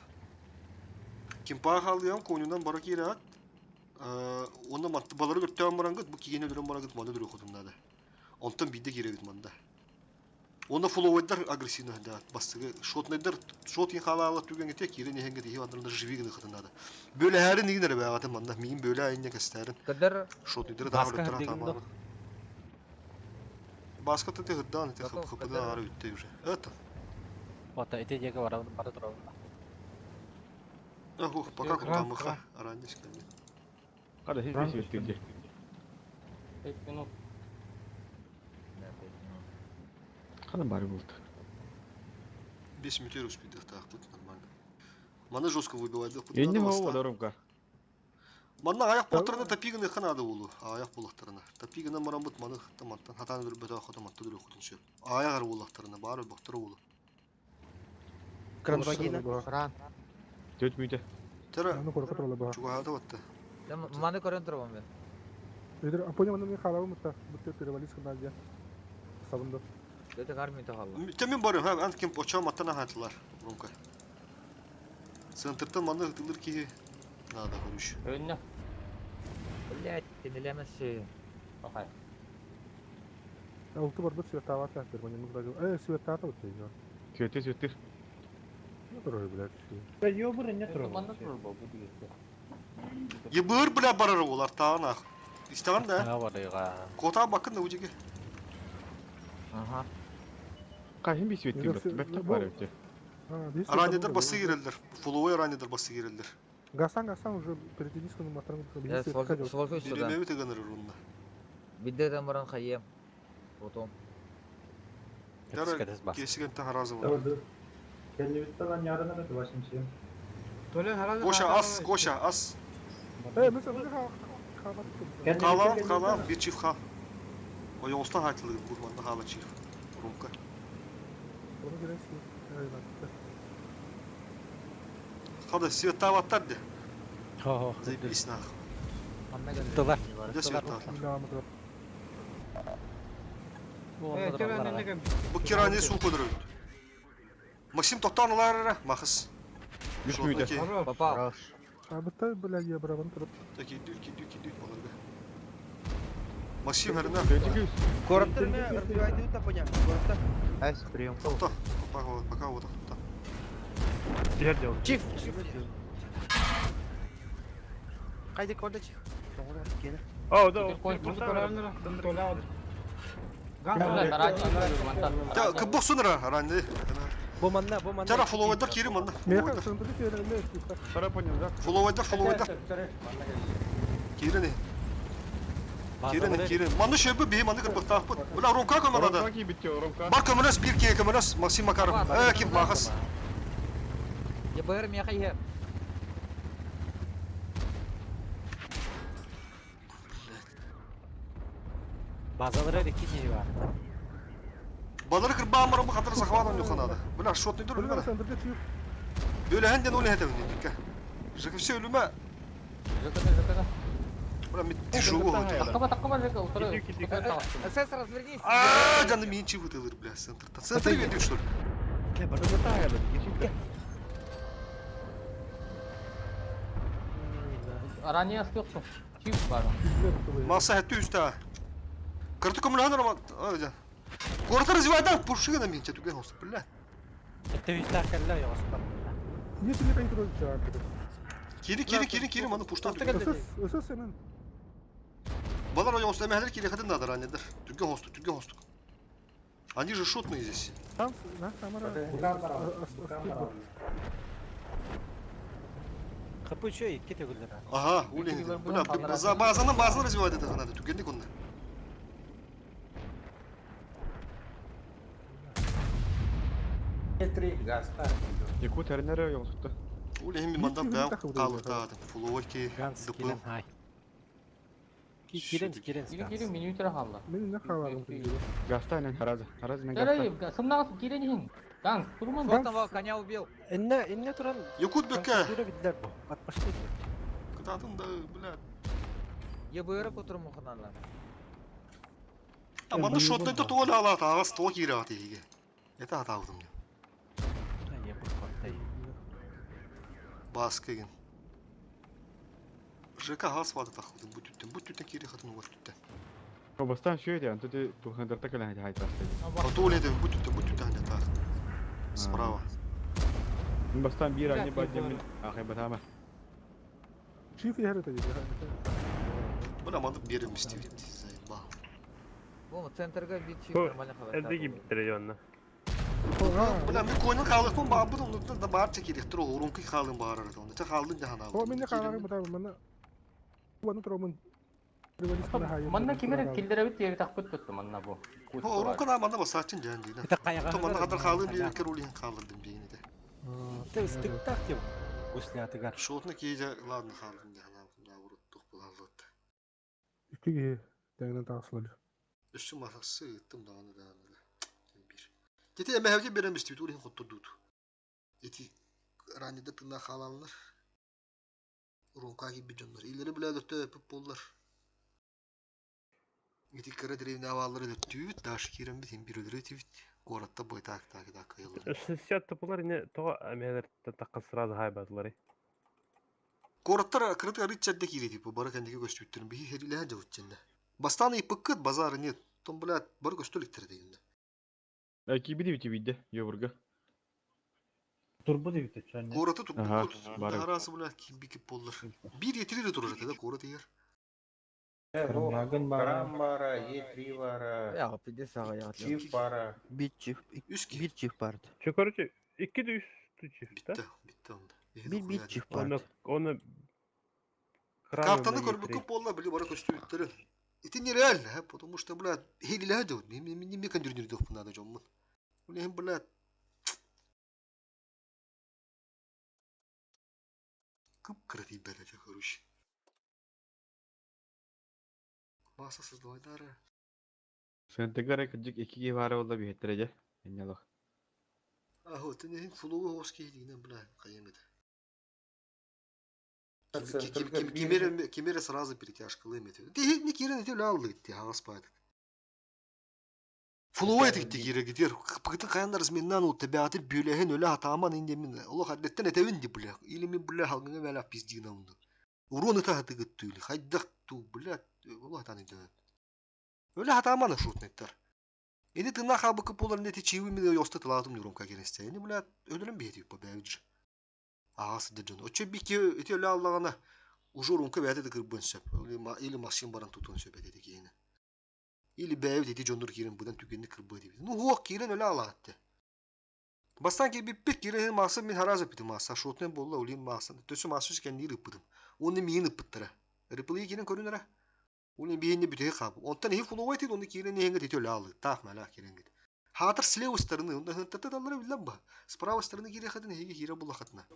Ким па халыян конунан бара кират. Онда манты балары көртөм барангыт, бу кигене дөрөм барангыт манда дөрө хотумнады. Онтан бидде керегит манда. Онда флоуэддер агрессивно да бастыгы шотнайдер шотин халалы түгенге тек кирене хенге дии адырында живигин хытынады. Бөлө хәрин нигинер багаты манда мин бөлө айне кестерин.
Кадыр
Шотнайдер да хөртөр атаманы. Баска ты гыдан ты хыпыда ары үтте уже. Это.
Вот эти дега бара турабы.
Ох, пока кутамыха аранешка.
Када хеч светтирди.
5 минут.
Када бары болду.
5 минут успеет так тут нормально. Мана жестко выбивает.
Энди мова дарымка.
Мана аяк болтарына тапигыны ханады улу. Аяк болактарына. Тапигыны марамбыт маны таматтан хатаны дүр бөтө хатаматты дүр хутунчу. Аяк ар болактарына бары бактыр улу.
Кран багина.
Кран.
Төт мүйтө.
Тера.
Аны корка туралы ба.
Чугада батты.
Маны көрөн турабам мен.
Эдер апоня маны мен халабы мытта. Бүтө перевалис кыналды. Сабынды.
Дөтө гармин тахалла.
Темен барым ха ант кем поча матана хатылар. Бронка. Центртан маны хытылыр ки надо көрүш.
Önüne.
Блять, ты делемesi.
Bakay.
Алты бар свет тавата, термоне муздагы. Свет тата вот её.
Светтир.
Ну турой, блядь.
Ben yobur ne tur.
Manda turur bu diyesi.
Ебыр бля барар олар тагына. Истаган да.
Ага, барыга.
Кота бакын да үжеге.
Ага.
кайын бис беттик беттик бар өте.
Аранедар басы кирелдер. Фуловой аранедар басы кирелдер.
Гасан уже впереди дискінің матырын
Я сволочь сюда.
Билемеби тегенер урунда.
Бидде баран хайем. Потом.
Дара кесиген та харазы бар.
Doğru. Kendi bittiğinden yarına da başım şey.
Гоша ас, Гоша ас. Кала, bir çift ha. O yolsta haytılığı kurmanda hala çift. Rumka. Hadi свет таваттар де. Заебись нахуй.
Тылар.
Где свет Bu kirani su kuduruydu. Максим тоқтанылар махыс.
Попал.
Шабыттай, бля, я браван тұрып.
Так, иду баларга. Максим herina.
Городтарны разбивайды да понял.
Айс, прием.
Тоқта. Пока вот тоқта.
Жер делал.
Чиф. Қайда көрді чиф? Соңыра келер.
О, да.
Ya kıbbok sunura herhalde.
Bu manna.
Tara follow'da kirim manna.
Меха сындырды келеле.
Пара понял, да?
Follow'da. Kirini. Manna şöbü bir manna kıbbok taqpıt. Ulan ronka kamerada.
Ромка битте, ромка.
Бар kameras bir keye kameras Максим Макаров. Kim mahas.
ЕБР меня хайем.
Базалары рекини var.
Baları kırbağın var bu kadar sakvadan yok anada. Ulan şot nedir ulan?
Сындырды чип.
Böyle henden onu hedef edildik. Жакевсе ölüme. Ulan bir tişoğu oldu.
Takıma жека утра.
СС, развернись.
Aaa canım iyi çift atılır bile center'da. Center veriyor şu.
Ранее спёксу. Чип бар.
Masa hette üstte. Kırtık kumunu hanır ama. Öyle. Korta развивайдан пушыгана мен чатуген осы бля.
Это виста калла я остап.
Не тебе контроль чак.
Кири маны пуштан.
Өсөс сенен.
Балар о осы мәһәлер кири хатын надыр анедер. Түрген хостук. Они же шотные здесь.
Там на камера.
Kapı çöy iki tegüller.
Aha, ulen. Bula bazını развивать это надо. Түгенdik onlar.
Яку тернере йолсутта.
Ulen bir mandam da kaldı. Fulovolki.
Ганс килен хай. Кирен
минутер халла.
Мен не халарым.
Гаста нен хараза. Хараз мен
Жарай,
гаста.
сымнагы киренин. Ганс, турман.
Вот того коня убил.
Инне туран.
Yakut beke.
Тура бидлер бу. Атпашты.
Kıtatın da bля.
ЕБР которым ханала.
Amanda şotlayıp da tuğla ala tağız tuğ kiri atı hige. Eta hata aldım ya.
Я покортай.
Baskı gen. ЖК газ вады тахудым бүтүттен кири хатын угаттыттен.
Обастан шөйде, антыды тухандырта калан хайтасты.
Атуледе бүтүттен хана тах. Справа.
Бастан бир ани бадемин ахай батама.
Чиф яхры тади.
Бuna mandık bir yerim istiyor. Zayıfla.
Бұл центрға бит чип
О,
нормально хаватады.
Эдеги биттире онна.
Buna bir koyunun kaldık mı? Bağ bu da bağır çekirik. Dur oğlum ki kaldın bağır arada. Onda çek kaldın da hana.
О, мен не халарым бата мына. Вану тромын.
Манна кимер килдеребит yebi takpıt tuttu manna bu.
Oğlum kadar manda basatçın cendi.
Это каяга.
Tamam kadar kaldın bir kere ulihin kaldın bir yine de.
Ты стык так тем. После атыгар.
Şotunu kiyece ladın kaldın da hana. Bunda vuruttuk bulaldı.
İki dengden taslıyor.
Üstü masası yıttım da onu da. Bir. Dedi emehevce berem istiyor. Ulihin kutturdu. Eti ranide tırnak halanlar. Ronka gibi canlar. İleri bile döttü öpüp bollar. Eti kara direvine havaları döttü. Daşı kirem bitin bir ödürü tüvit. Goratta boy tak yıllar.
60 топулар ине то амелер такка сразу хайбатлары.
Goratta kırıt arı içeride kireti bu. Bara kendiki göstüttürün. Bir heriyle hacı uççende. Bastanı ipıkkıt bazarı ne? Tom bile bara göstülükleri deyinde.
Аки биди бити бидде, йобурга.
Turbo da bitti çanne.
Goratı tuttu.
Aha,
Arası bile bir kip bollar. Bir yetirir duracak da goratı yer.
Крам бара, E3 бара,
Ya pide sağa ya.
çift bара.
Bir çift,
Üski.
bir çift part.
Че, короче, 2 de üstü çift,
Bitti. Bitti onda.
Bir çift part.
Onu
Картаны көрбүк көп болла били бара көстүбүттөрү. Это нереально, потому что, блядь, хилилады. Не кондюрнер доп надо жоммун. Улем, блядь. Кып-кыры бәләче көрүш. Маса создавайдары.
Сентегара кыджык 2 бары болда бихеттереже. Энялык.
Ахо, ты не фуловый оски дигенен, блядь, кайынгыт. Кемере сразу перетяжкалы метеді. Де не керен ете лалды гитти, ағаспайды. Фуловый етікті кері кетер. Пықытын қаяндар зменнан ол табиаты бөлеген өлі атаман индемін. Олы қадеттен етевін де білі. Илімен білі халғыңа мәлі пиздігін ауынды. Урон ыта хаты гыттыйлы. Хайдақ ту, білі. Олы атаны деді. Өлі атаманы шутнеттер. Енді тына қабы кіп оларын еті чиви мен өйосты тылатым нюромка кересте. Енді білі өлірін бейті өп бәуді. Ағасы деді. Оче бике өте өлі аллағана уже урунка бәді де кірбін сөп. Или машин баран тұтын сөп әдеді кейіні. Или бәуі деди жонdur кирен бұдан түгенді кірбі дейді. Ну оқ кирен өлі алағатты. Бастан ке биппет кирен мақсы мен харазы піді мақсы. Шотнен болла олейін мақсын. Төсі мақсы өскен дейір үппідім. Оны мейін үппіттірі. Рыпылығы кирен көрінірі. Олейін бейінне бүтеге қабы. Онтан ехи фуловай дейді, оны кирен ехенгі деті өлі алды. Тақ мәлі керенгеді. Хатыр слева стороны, онда хынтаты даллары білден ба. Справа стороны кире қатын ехеге кире бұла қатына.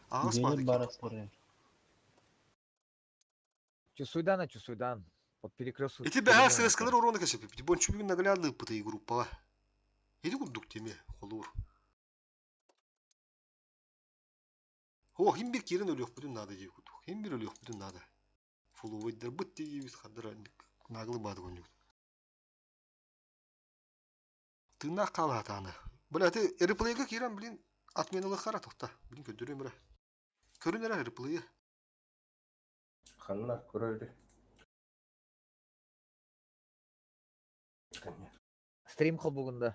Ағас бады.
Чусуйдан. Под перекрестку.
Эти бэхэ срэскалар урона кэсэп. Бон чубигин наглядный пытай группа. Иди кудук теме, холур. О, хим bir кирен өлөк бүтүн надо жей кудук. Хим bir өлөк бүтүн надо. Фуловайдар быт деги бит хадыра наглы бады гонюк. Тына калатаны. Блаты реплейга кирен блин отменалы кара токта. Блин көдөрөм бара. Көрүнөр реплейга.
Ханна көрөйдү.
Стрим қыл бүгінді.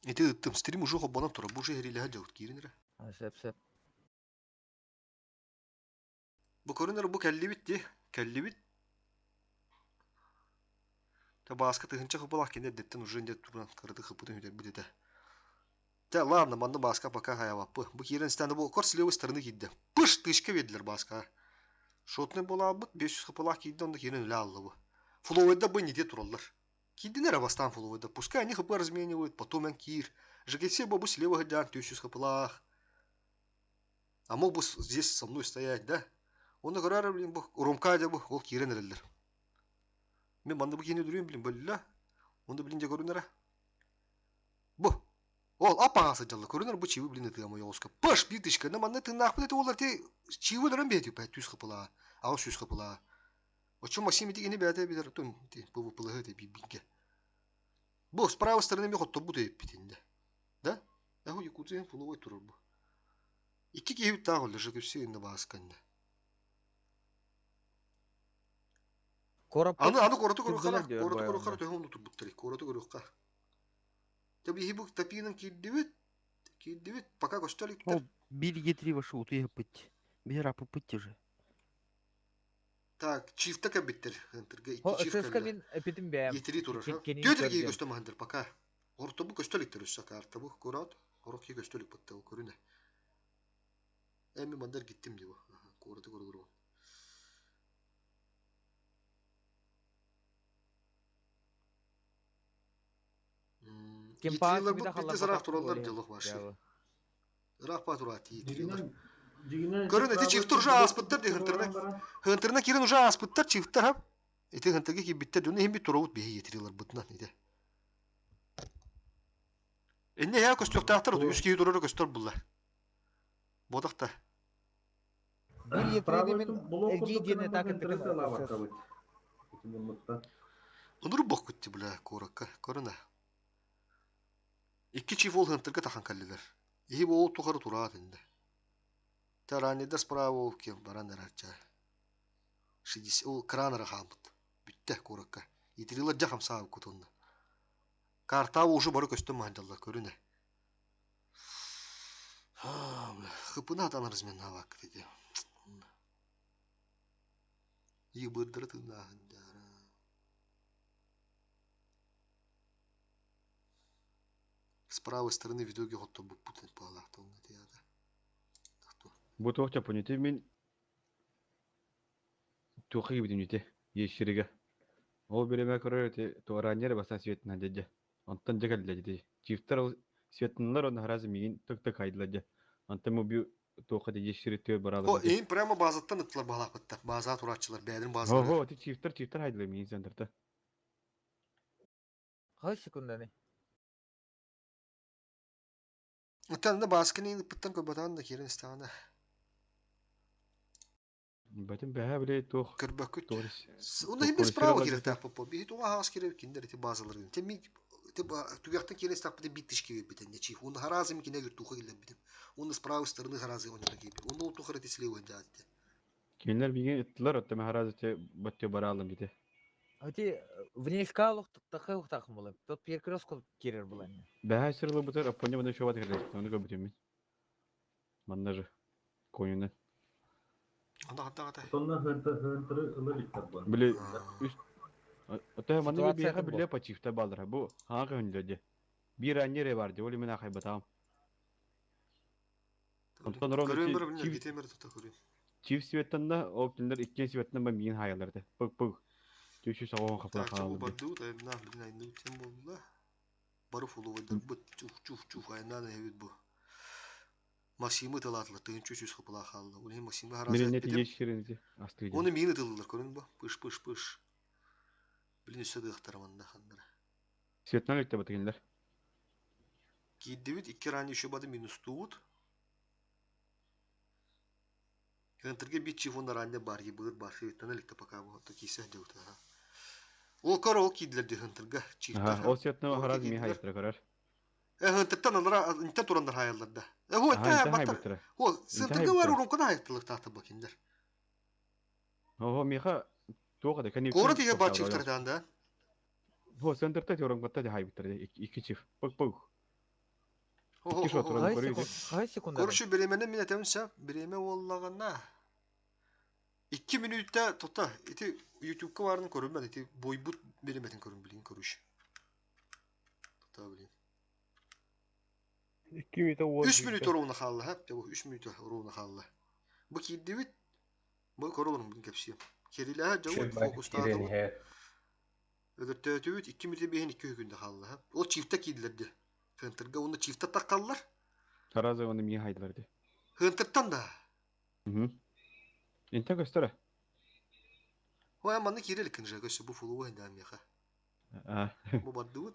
Эти там стрим уже хоббанан тура. Бу же хериле хаджаут киренер.
Сеп.
Бу көрүнөр бу келлибит ди. Келлибит. Та баска тыгынча хоббалак кенде деттен уже инде туран кырды хыпытын үдер бидете. Та ладно, манда баска пока хаяваппы. Бу кирен стенде бу кор слева стороны кидди. Пыш тышка ведилер баска. Шотны бола бут 500 хыпалак кийди, онда кирен өле алды бу. Фуловайда бу неде тураллар. Кийдинер бастан фуловайда. Пускай они хыпы разменивают, потом кир. Жагетсе бу слева гадян 500 хыпалак. А мог бы здесь со мной стоять, да? Он говорит, блин, бу уромка да бу, ол кирен эрелдер. Мен манда бу кийине дүрөйм, блин, бөлла. Онда блин же көрүнөр. Бу. Ол апаңасы жалла көрүнөр бу чиви блин этига моёлска. Паш битишка, на манда тынак билет олар те чивилерин бети 500 хыпала, 600 хыпала. Очо Максим дегени бәте битер тун бу пылыгы те бибинге. Бу справа стороны ми хотто бу деп битинде. Да? Аху якутен фуловой турur бу. Iki киви тагыл лежит все инде басканда. Аны короту корукка, төгөн утуп буттары, короту корукка. Таби хибук тапинын киддибит, пока көстөлүк.
О, бир гетри вашу уту yapıt. Bir rapı pıttı же.
Так, чифта кабиттер, хантырга
О,
iki чифта.
сыска мен эпитим бәм.
Гетри турар. Төтөр ки көстөм хантыр пока. Орто бу көстөлүктөр өссө карта бу корот. Орок ки көстөлүк бутта бу көрүнө. Эми мандар гиттим деп. Короту корулур.
Кемпа
бу битте сарак туралдар жылык башы. Рахпа турати. Көрүнө ти чифтер уже аспыттар де хынтырына. Хынтырына кирен уже аспыттар чифтер хап. Эти хынтырга ки биттер дүнө хем бит турабут беги етирилер бутнан иде. Энне я көстөктактыр, 100 кий турар көстөр булла. Бодакта.
Bir yeteneği men evgi diyene takıntı.
Onur bok gitti bula koraka, korona. İki çift ol hıntırga takan kalliler. İyi bu tukarı turat indi. Taranida spravo ki baran ararca. Şidis o kranara hamut. Bitti koraka. Yitirila caham sağ kutundu. Karta uşu barı köstüm mandallar körüne. Hıpına atanırız men havak dedi. Ебырдыры тыңнағындары. С правой стороны видеоге хотто бұл путин пағалақты оны тияды.
Бу тоқча понете мен тоқы гибидим жете ешшереге. Ол береме көрөр те туаранер баса светна деде. Онтан жегелде жете. Чифтер ол светнлар он харазы мигин тык-тык айдылады. Онтан му бу тоқы де ешшере төр барады.
О, ең прямо базаттан ыттылар бағалақпытта. База туратчылар, бәдін базалары.
О, ти чифтер айдылар мигин центрда.
Kaç sekunda ne?
Оттан баскын ең пыттан көбатан да керін істағанда.
Батым бәһә біле тоқ.
Кірбәккүт.
Торис.
Онда емес право керек таппы по. Бейт оға хас керек киндер эти базалары. Тем тугяқтан керін істақ бітен биттіш кебе бітен. Нечи. Онда харазым кине гір туға келен бітен. Онда с правой стороны харазы онда кебе. Онда ол туқыр эти слева дядде.
Кинлер мигин ыттылар оттама харазы те батте баралым бите.
Öte внешкалык такых так было. Тот перекресток кирер был они.
Бәһә сырлы бутар апоня бана шова текер. Оны көбүтем мен. Манда же коюндан.
Анда.
Сонна хынтыры ылы биттер бар.
Биле үст Ота манда бияха биле пачифта балдыра. Бу хаңа хөндөдө. Бир анере бар ди. Оли мен ахай батам. Онтон ровно чиф светтанда ол тендер иккен светтен ба мин хаяларды. Пук. Түшү сагон капла калды.
Баду да на билин айны тем болду. Бару фулу вайдар бут чуф айнаны хевит бу. Максимы талатлы тыгын чүчүс капла калды. Уни Максимы хараза.
Мен нети ешкеринди асты.
Оны мини тылдылар көрүн бу. Пыш. Билин сөдө ыктараманда хандар.
Светнан лекте батыгындар.
Киддебит 2 рани еще бады минус туут. Кентерге бит чифондар анде бар ебыр бар. Светнан лекте пока вот такие сәдеута. Ол корол кидлерди хентерге чифта.
Ол светнан хараз ми хайстра көрөр.
Хентерден алара инте турандар хаялларда. Хо та бактар. Хо сентерге бар урун кана хайттылык тахта бакиндер.
О миха тоқада кани.
Кора тиге бар чифтардан да.
Хо сентерте төрөң батта да хайбиттерде 2 чиф. Пук.
Хо.
Kaç sekunda?
Көрүшү беременен мен айтамынса, береме боллагана 2 минутта тота. Эти YouTube'га барын көрүнмөт, эти бойбут береметін көрүн билин көрүш. Тота билин.
2 минут ол.
3 минут оруна халла, хап, 3 минут оруна халла. Бу киддебит. Бу көрөлөрүм билин кепси. Кериле жабы фокустады. Өдөртөтүбүт 2 минут бейин 2 күндө халла, хап. Ол чифте кидилерди. Хентерге оны чифте таккаллар.
Таразы оны ми хайдыларды.
Хентертан да.
Инте көстөрө.
Ой, маны кирелик инже көсө бу фулу ойнам яха. Бу баддут.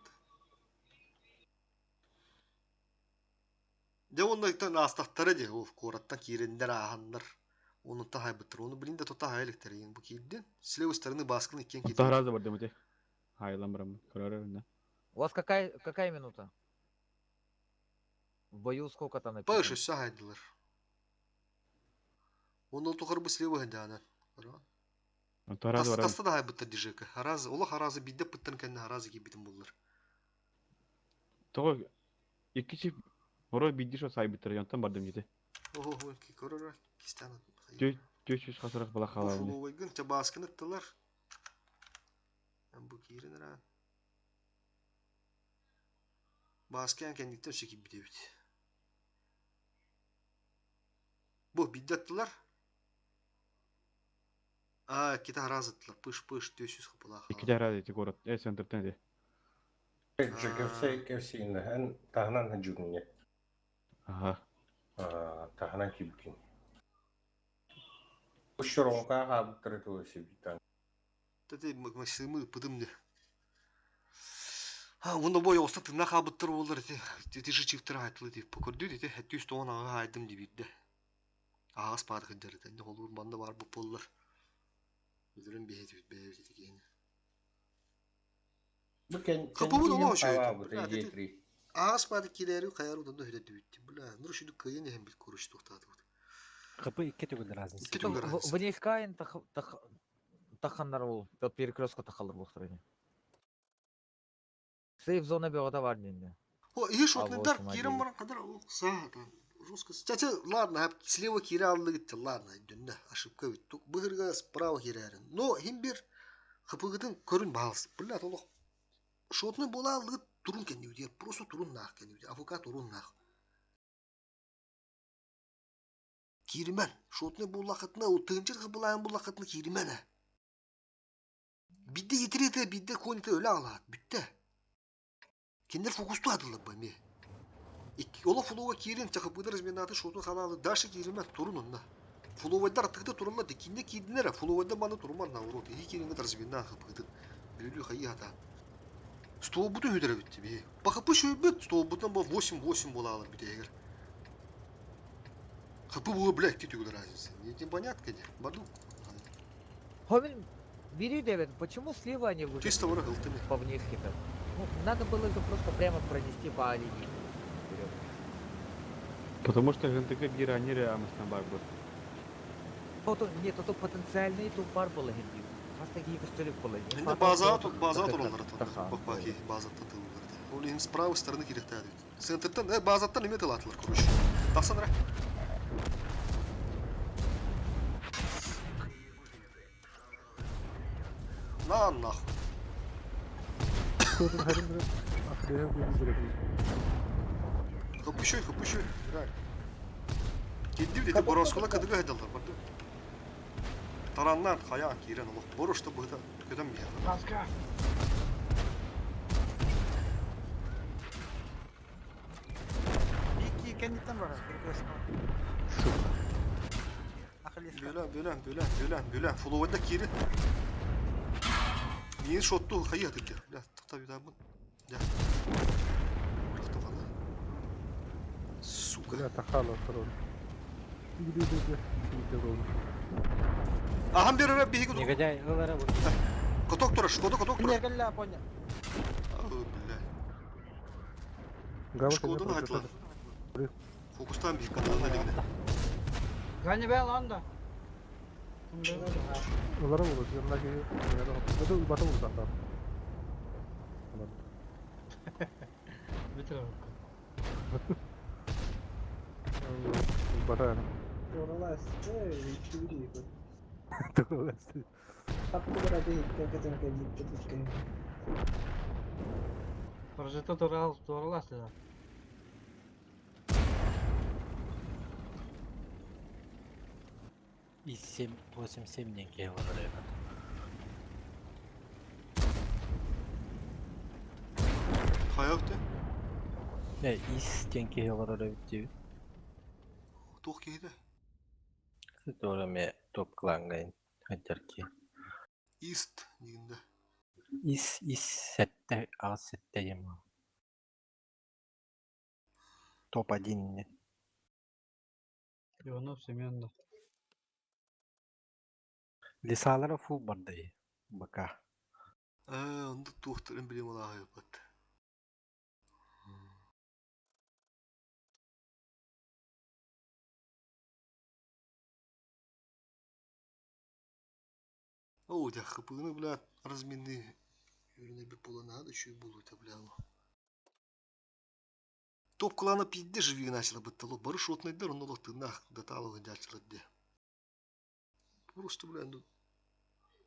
Де ондайтан астактары де ол кораттан кирендер ахандар. Onu ta haybatır. Onu bilin de tota haylikter yen bu kildin. Слева стороны баскын иккен кидин.
Таразы бар демете. Хайламрам көрөрүн.
У вас какая минута? В бою сколько там написано?
Паша сахайдылар. Onu тухар бу слева хандана.
Таразы бар.
Таста да haybatır дижека. Харазы, ола харазы бидде пыттан кенне харазы кибитин булдыр.
Того 2 чип орой биддишо сайбитер янтан бардым жете.
Ого, ки көрөр кистан.
Төшүс хасырак бала халалы.
Фулу ойгын те баскын ыттылар. Бу киренер. Баскан кендиктен чекип битебит. Бу биддаттылар. Кита разыттылар. Пыш төсүс капыла.
2 тара эти город. Центртен де.
Кевсейин hän тахнан хажугне.
Ага.
Тахнан кибкин. Ушуронга хабтыр төсүбитан.
Тете Максимы пыдымды. Онда бой оста тына хабыттыр болар эти же чифтер айтылы деп көрдү деди. 700 тонна айдым дибидде. Агас баады кыдырды. Энди олур банда бар бу поллар. Үзүрүн бейет деген. Капабу да ошо. Агас баады килери каяруудан да хөдөдү битти. Бля, нур шуду кыйын эм бит көрүш токтатып.
Капы 2 түгүл разница.
Внешкайын тахандар бол. Тот перекрестка тахалар болуптур. Сейф зона бөгөтө бар менде.
О, иш отндар кирем бар кадар саата. Русская. Кстати, ладно, слева кира аллыгытты, ладно, дөнне ошибка бүттүк. Быгырга справа кирәрен. Но химбир хыпыгытын көрүн баалсы. Бля, толок. Шотны бола аллыгыт турун кенди, просто турун нах кенди, АФК турун нах. Кирмен, шотны булакытны, утынчыр хыбылайын булакытны кирмене. Бидде етирете, бидде коните өле алат, бүтте. Кендер фокусту адылы бами. Ола фулова кирин, чахыпыды разменаты шотны халалы, даши кирмен, турун онна. Фуловайдар аттыгыда турунмады, кинде кирдинер, фуловайда маны туруман на урод, и киринге разменаты хыпыды. Бөлü хайы ата. Столбуту хүдірі бітті бе. Бақыпы шөйбет, столбутан бұл 8-8 бола алыр біде егер. Хыпы бұғы біләк кетугі разница. Не понятно, где? Баду.
Хомин, бери, Дэвид, почему слева они вышли?
Чисто ворог алтыми.
По внешке там. Ну, надо было же просто прямо пронести по линии. Вперед.
Потому что ГНТК гиранеры амыстан бар был.
Нет, это потенциальный тупар был гендив. Просто такие костюлек было.
Енді база туралар бақпаки, база татылыларды. Ол ең справа стороны керекті әді. Центртан, базаттан еме тылатылар, көріш. Тақсандыра. Нахуй. Хыпышой. Кендив дейді, бороскола кадыға әдалар, барды. Тараннан хая кирен олық. Борышты бұйда көдім мейір.
Ласка.
İki kendinden var.
Бөлен. Фуловайда кири. Нейін шотту хайы әділді. Бля, тақта бүйдамын. Бля. Рықтығаны. Сука.
Бля, тахало, король. Иди.
Ахам берер бейгі.
Негодяй, ылара вот.
Коток тұрыш, коток тұрыш.
Не гәллә поня.
Бля. Шкодыны айтылар. Фокустан бейгі каналына дегіне.
Гани бәл анда.
Олара olur, yanındaki ya da batı vurdu.
Bitir.
Batı yani.
Oralar çeviri.
Doğru.
Tapı kadar değil, tekrar gitti. Projeto doğrular size.
И 7-8-7 деньги я выбрал, ребят.
Hayakta.
Ne, is деньги я выбрал, ребят.
Тоқ кейді.
Который мне топ клангайн хаттерки.
Ист дегенде.
Is сетте, ал сетте ема. Топ-1 не.
Иванов Семенов.
Лисалары фул барды. Бака.
Онда тоқтырын білем олаға епат. О, да, хыпыны, бля, разменный. Юрина бір полана ады, шүй болу та, бля. Топ клана пидде живи начала быттало. Бары шотнайдар, он олық тынақ даталығы дячылады. Просто, бля, ну...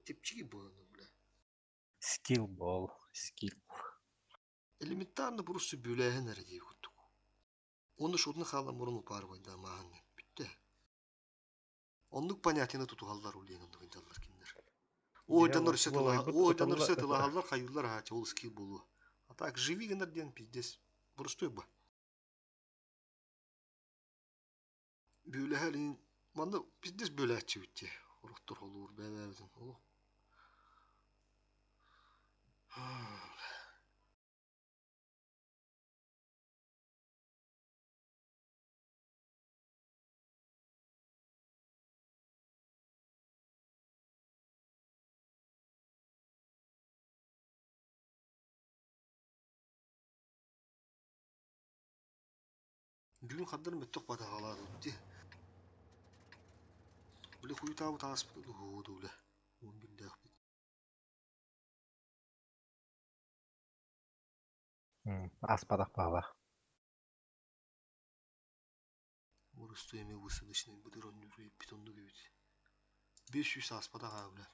Тепчики было, бля.
Скилл бол, скилл.
Элементарно просто бюләген әрдей күттік. Оны шотны қалам ұрыны пар байда маған бітті. Ондық понятияны тұту қалдар өлейін ондық инжалар кендер. Ойданыр сетіла қалдар қайырлар хача ол скилл болу. А так, живи генерден пиздес. Простой ба. Бюләген, манда пиздес бюләтчі бітте. Ұрықтыр олуыр бәләрден. Олу. Бүгін қаддар мәттіқ бата қалады өтті. Білі құй табы тағыс бұты ғуды өлі. 11-де ақ бет.
Аспадақ бағла.
Просто эми высадочный быдырон юрый питонду гэвит. 500 аспада габля.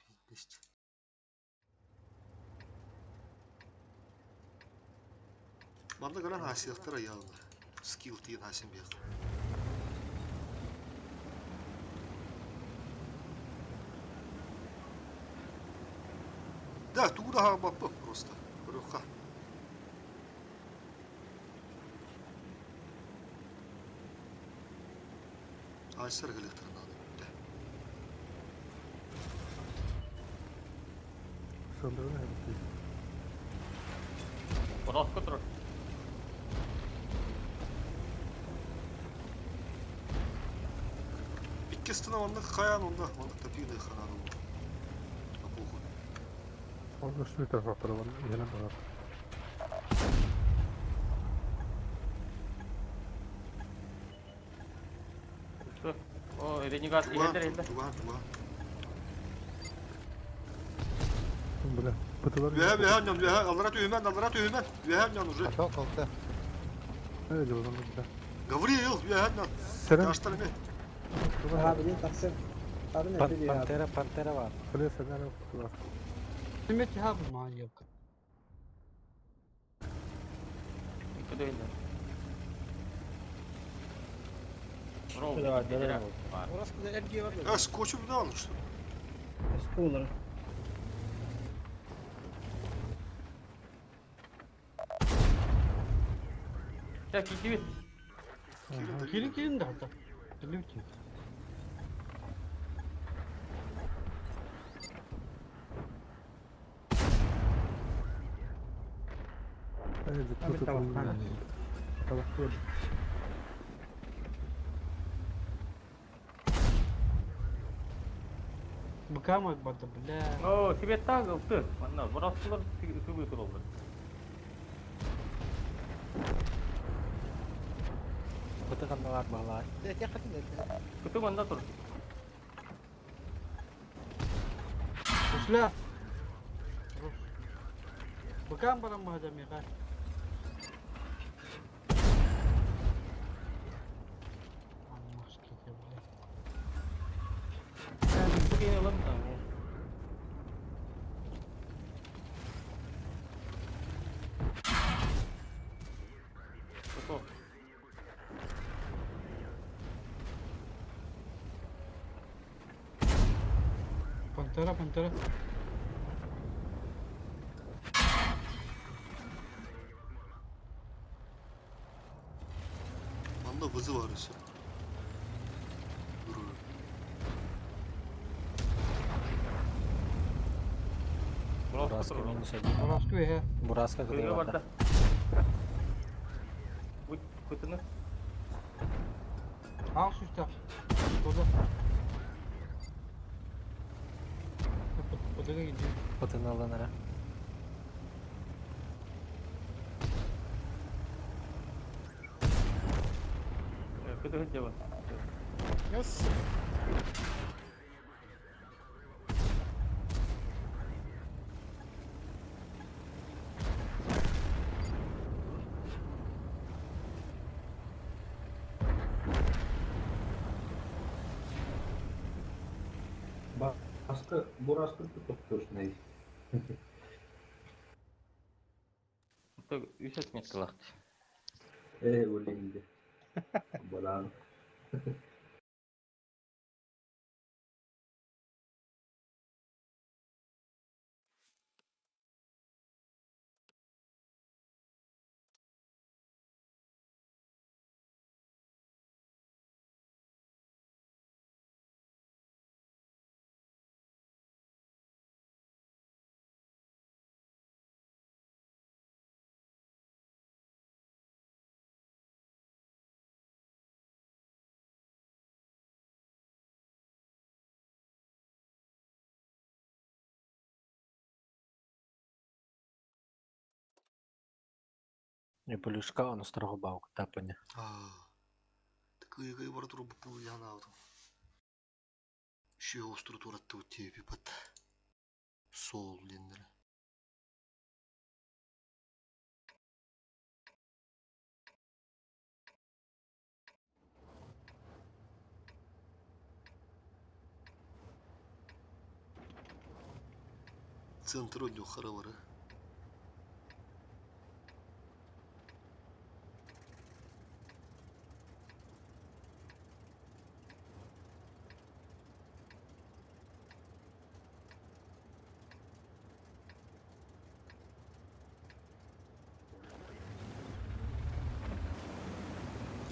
Манда гаран хасияттар аялына. Скилл тиен хасим бияқ. Да, туда хабаппы просто. Рухха. Айсар гэлэхтэр надо. Да.
Söndürün hepsi.
Burası durur.
İkkisine onda kayan onda tapıyla kanan oldu. Abuhu.
Orada şu tarafları var. Yine taraf.
О, ренегат, елдер.
Туған.
Бля. Пыталар.
Вехан, аллара түймен. Вехан уже.
Готов, колты.
Öyle o zaman bir.
Гавриил, вехан.
Selam.
Yaşlarını.
Пантера var.
Kule senden var.
Demek ki ha bu mal yok.
İki de öyle. Bro,
Orası da MG var da.
Скотчу bir daha almıştım.
Ya iki.
Kilin de hatta. Kilin ki.
Evet, tamam. Tamam.
Быкамак бата, бля.
О, тебе так ылты. Мана, бурасылар сыбы турулды.
Быты қандалар бағалар.
Тек қатын еді.
Күтіп анда тұр.
Бля. Быкам барам бада мега.
Bugün alalım da. Готов.
Пантера.
Anda vızı var işte. Durur.
Бураска минус 1.
Бураску я.
Бураска
Kıyı
кыдый
var da.
var.
Bu kutunu.
Al şu işte. Burada. Burada gidiyor.
Бытын алынара.
Kıtı hıcı var.
Yes.
Burası tutuyorsun neyse.
Bu 300 metre vakti.
Öyle indi. Bolan.
И полюшка он старого баука тапаня.
Такая бар туру бұл яна алдым. Шүйе остыру туратты өттебі бат. Сол лендері. Центр өйдө қара бары.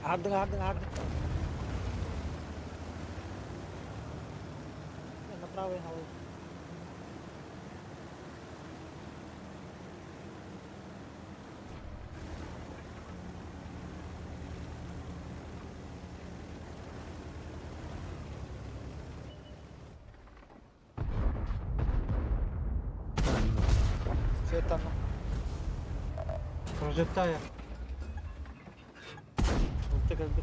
Ардың. Направо налево. Все там.
Прожитая.
Ты как бы.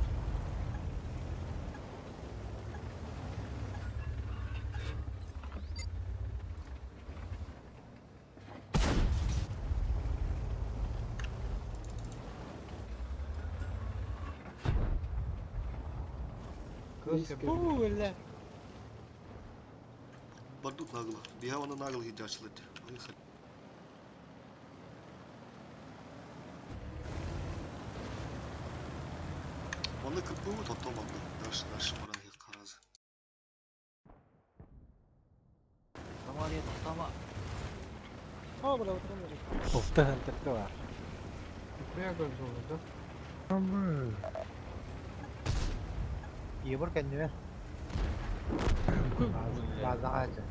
Öyle.
Бардут нагло. Бігав нагло гідячилить. Оны кырпуу тоттомалды. Дальше баран хет каразы.
О, бля, вот это.
Уфтаган тепла.
Прягал золо, да?
Ебір кәнне базаға әжі.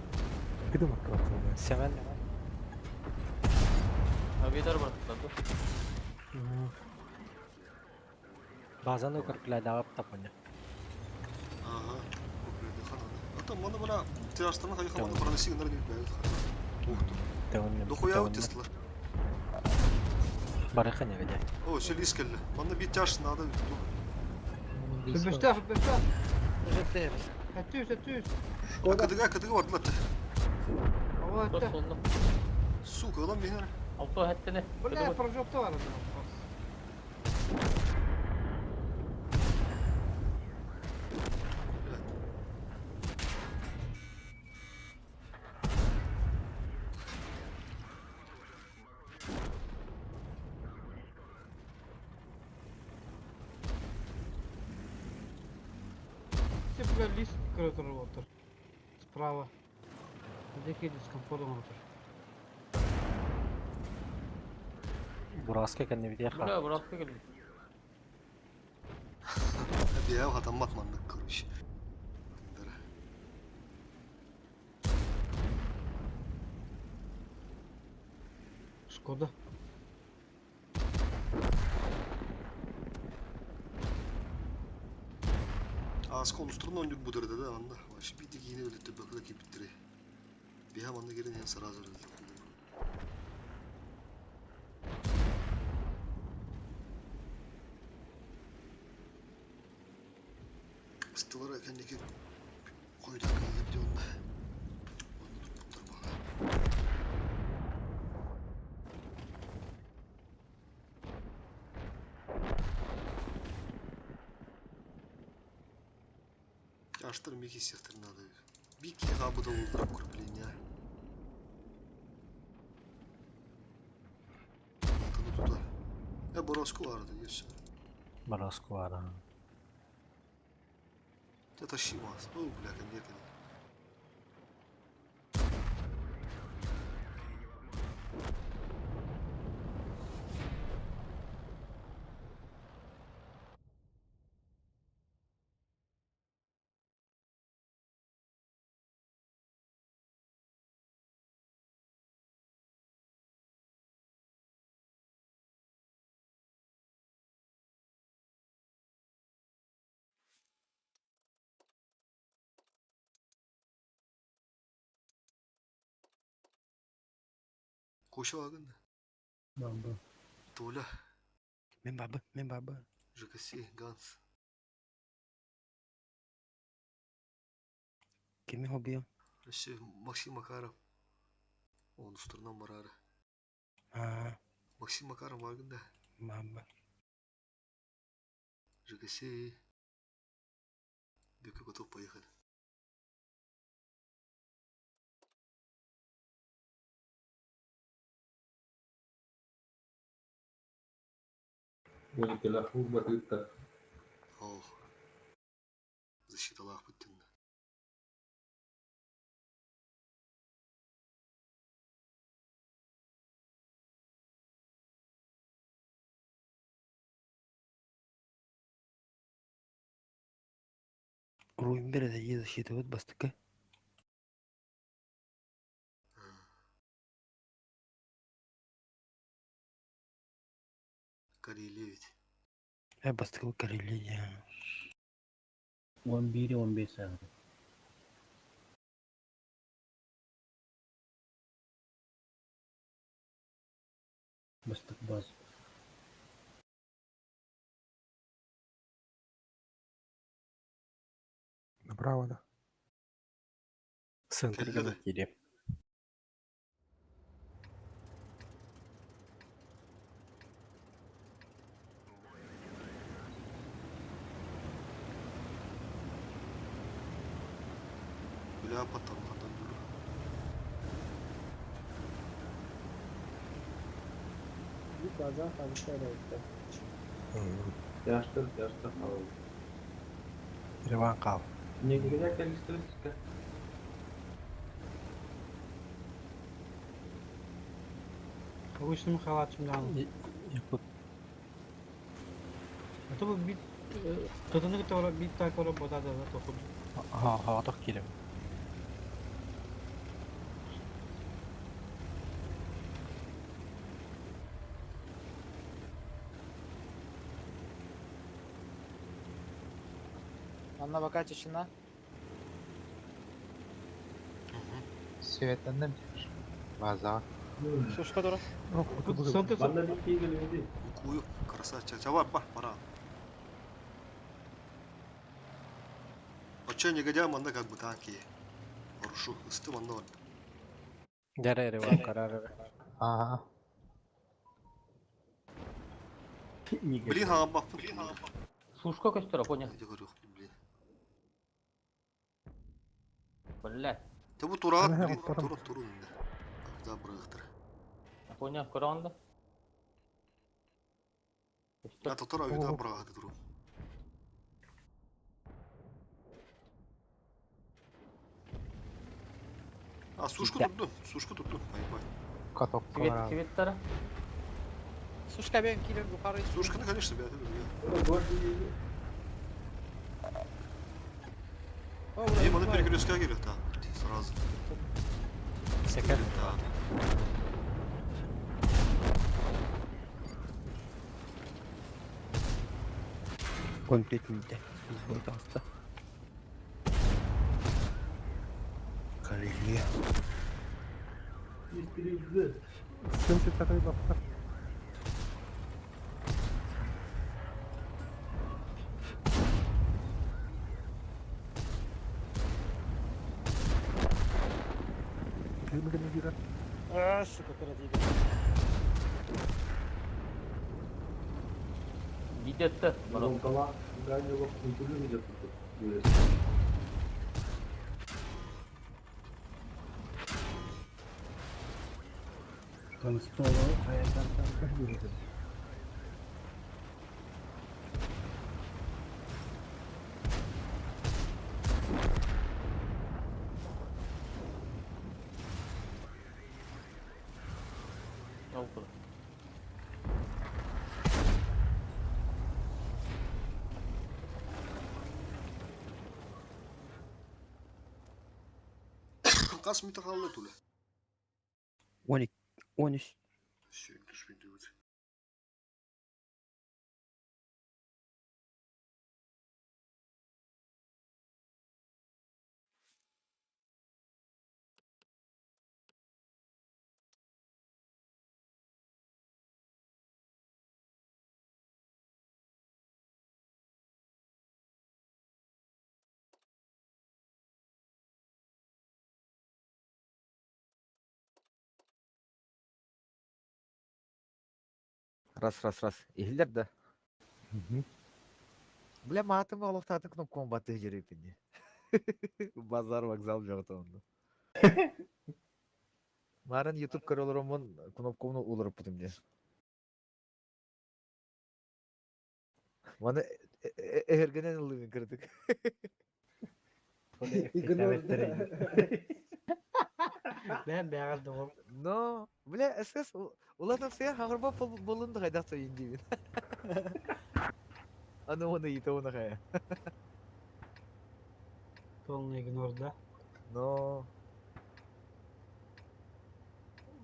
Кіді макротылды. Сәмен.
Абидар бартылады.
Базаны көркіләді тапыны.
Ага. Ата маны бана тираштарына хайха маны қараны сигнар не бәйді. Ухты. Дохуя утестілер.
Барыха не веде.
О, селис келді. Маны бит тяж надо.
Футбештә.
Уже ты.
Әтүз.
Кыдыга бардылар.
Ава
Дос
әтті.
болдum.
Сука, lan бейнер.
Алто хәттене.
Бля, прожопта бар. Бля, лист крутер отыр. Справа. Декий дискомфортом отыр.
Бураска кәнне веде
Бля, бұраққа келді.
Бігав хатаммат мандык, короче.
Шкода.
Аскол устроен он будырды да анда. Вообще биtti кийини өлетті бөкілі кепіттірі. Бігав анда керен ең сразу өлетті. Стылар әкендеке қойда кәліп де онда. Аштыр меки сектор надо. Бики габыда улдырып укрепления. Атыны туда. Бороску vardı geçsin.
Бороску var.
Тебя тащимас. О, бля, коньяк. Koşu ağın.
Бамба.
Толя.
Мен бабы.
ЖКС, Ганс.
Кеме хобби?
Еще Максим Макаров. Он стороном барары. Максим Макаров вагында.
Бабы.
ЖКС. Бека готов поехать.
Өлкелер хур батыттар.
Ол. Защиталах бүттін.
Руимбер да не засчитывают бастыка.
Карелия ведь.
Бастыка Карелия.
11-15 сағат. Бастык баз.
Направо, да.
Центр
Келді.
гана кире.
Бля, потом қандай дұры.
Яштыр қалу.
Реван қал.
Негеге кәлістірістікі.
Повышенным халатчым дагы.
Якут.
Это бу бит тотуну кете бит так ора ботады да токуп.
Хаваток кирем.
Анна пока тишина.
Светлендем база.
Сушка дұры.
Банда bir şey geliyordu.
Кую, красавчик. Чавар, пора. Очё негодяй, манда как бы танки. Ворушу, ысты манда вот.
Жарай реван карары.
Ага.
Блин, бак.
Сушка көстөрө, понял?
Я говорю, блин.
Блядь.
Ты bu турат,
Ана,
блин,
отпадам.
турун. Да, брыхтыр.
Понял, көрө анда.
Я тура үйдө брагады туру. А, сушку турду. Айбай.
Каток
Светтары.
Сушка ben килем yukarı.
Сушканы, конечно, бля. Им она перекрестка гирет, да. Сразу.
Секер.
Да.
Конкретните. Пожалуйста. Карелия.
Сенси такой бапта. Gülmeden girer.
Сука, кыра
Видетті.
Волкова ганилов культуры видят тут.
Констоло аяктан көргүрдү.
Kaç metre kaldı Tule?
13.
Все, düşme diyordu.
Раз. Ихилер да. Бля, матым олуктатын кнопканы баты жүрөпүнде. Базар вокзал жоготоонду. Марын YouTube көрөлөрөмүн кнопканы улуруп бутумде. Bana ergenen ılığını kırdık.
Ben beğendim oğlum.
No. Bile esas ulan saya harba bulundu kayda sayın gibi. Ano mo nakita mo na kaya?
Tolunu ignorda.
No.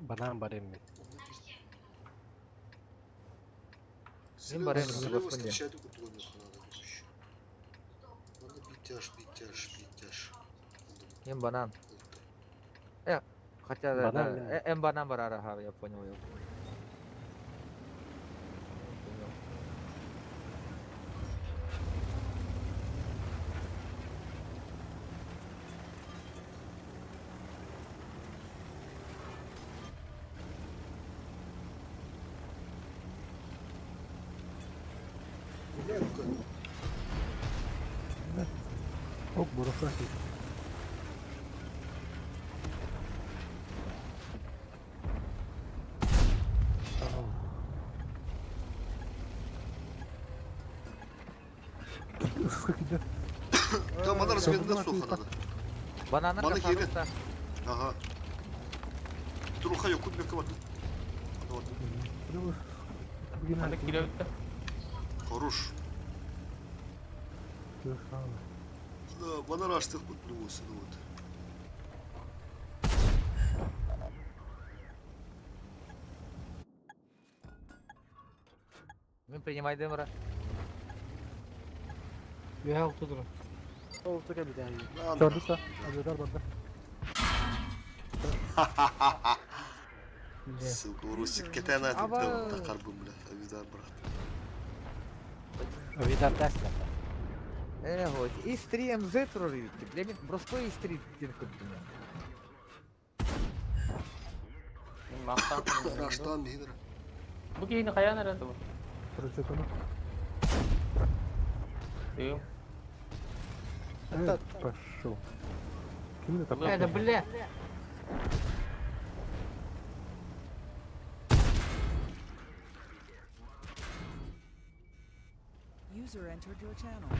Банан бар эми.
Мен барайын,
Слева
Господи.
встречать друг друга надо, короче. Надо бить
Ем банан. Хотя да,
Банан
да.
мен.
М банан бар ара, я понял.
Оп, бурасаки. Ысык иде.
Да, мана разведена суха надо.
Бананlar
Bana
kasarlı
gelin.
da.
Ага. Труха yok, kudbek var. Вот.
Hadi kilo bitti.
Хорош. Да, bana açtık bu pluvosunu вот.
Мен принимай демра.
Veya altıdır.
Oldu bir daha iyi.
Gördük de. Azedar bende.
Сука, урусик кетена
Aba.
такар бумля. Авидар брат.
Видар Тесла.
Вот. И3 МЗ троллите. Племя просто И3 тинкутtum.
Raştan bir hidra.
Bu giyini kaya nerede bu?
Projet onu.
Diyorum.
Evet, пошел. Kim de tapar?
Это, бля.
User entered your channel.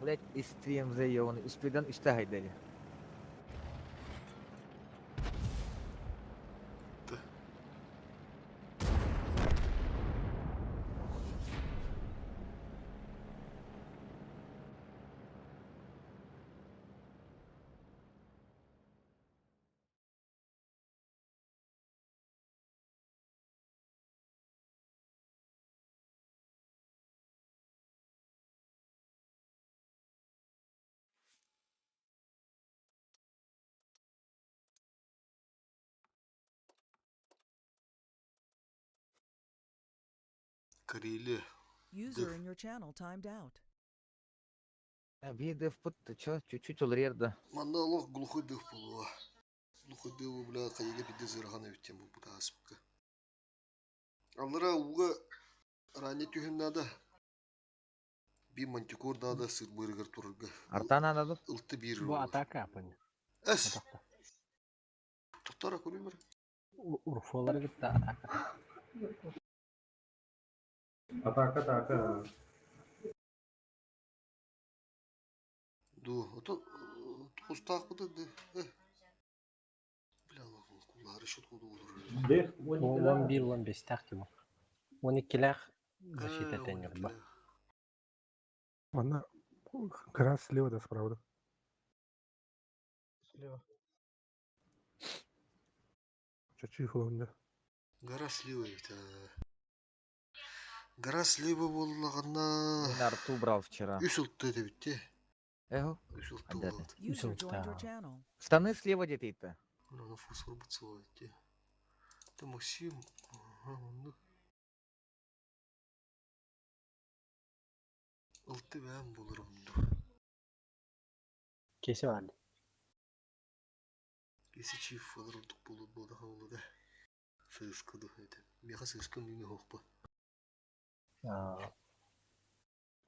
Блять, И3 МЗ его üstten üste haydeli.
Kareli.
User in your channel timed out.
Bir def put чуть-чуть улрерда.
Манда Allah глухой дыв было. Глухой дыв, бля, кайга биде зыргана үттен бұл бұта асыпка. Аллара уға ране түйін нада. Bir mantикор нада сыр бұргар турга.
Артан анады.
Iltı bir.
Bu атака апын.
Es. Tuttara kulüber.
Урфолары гитті атака.
Атака.
Ду, ото устақ бұды. Бля, Allah'ım kulları şut kudu olur.
11-15 тахти bu. 12'ler защита тенер ба.
Она гора слева да справа.
Слева.
Чуть-чуть флонда.
Гора слева это. Гора слева болғанна.
Мен арту брал вчера.
Үш ұлтты да бітті.
Эхо.
Үш ұлтты
Отдали.
болады.
User joined your channel.
Станы слева где-то.
Мына фосфор бұтсы болады. Это Максим. Ылты бәм болыр онду.
Кесе vardı.
Кесі чиф болыр олдық болуды хавылы да. Сыскыды это. Меха сыскы мими хохпа.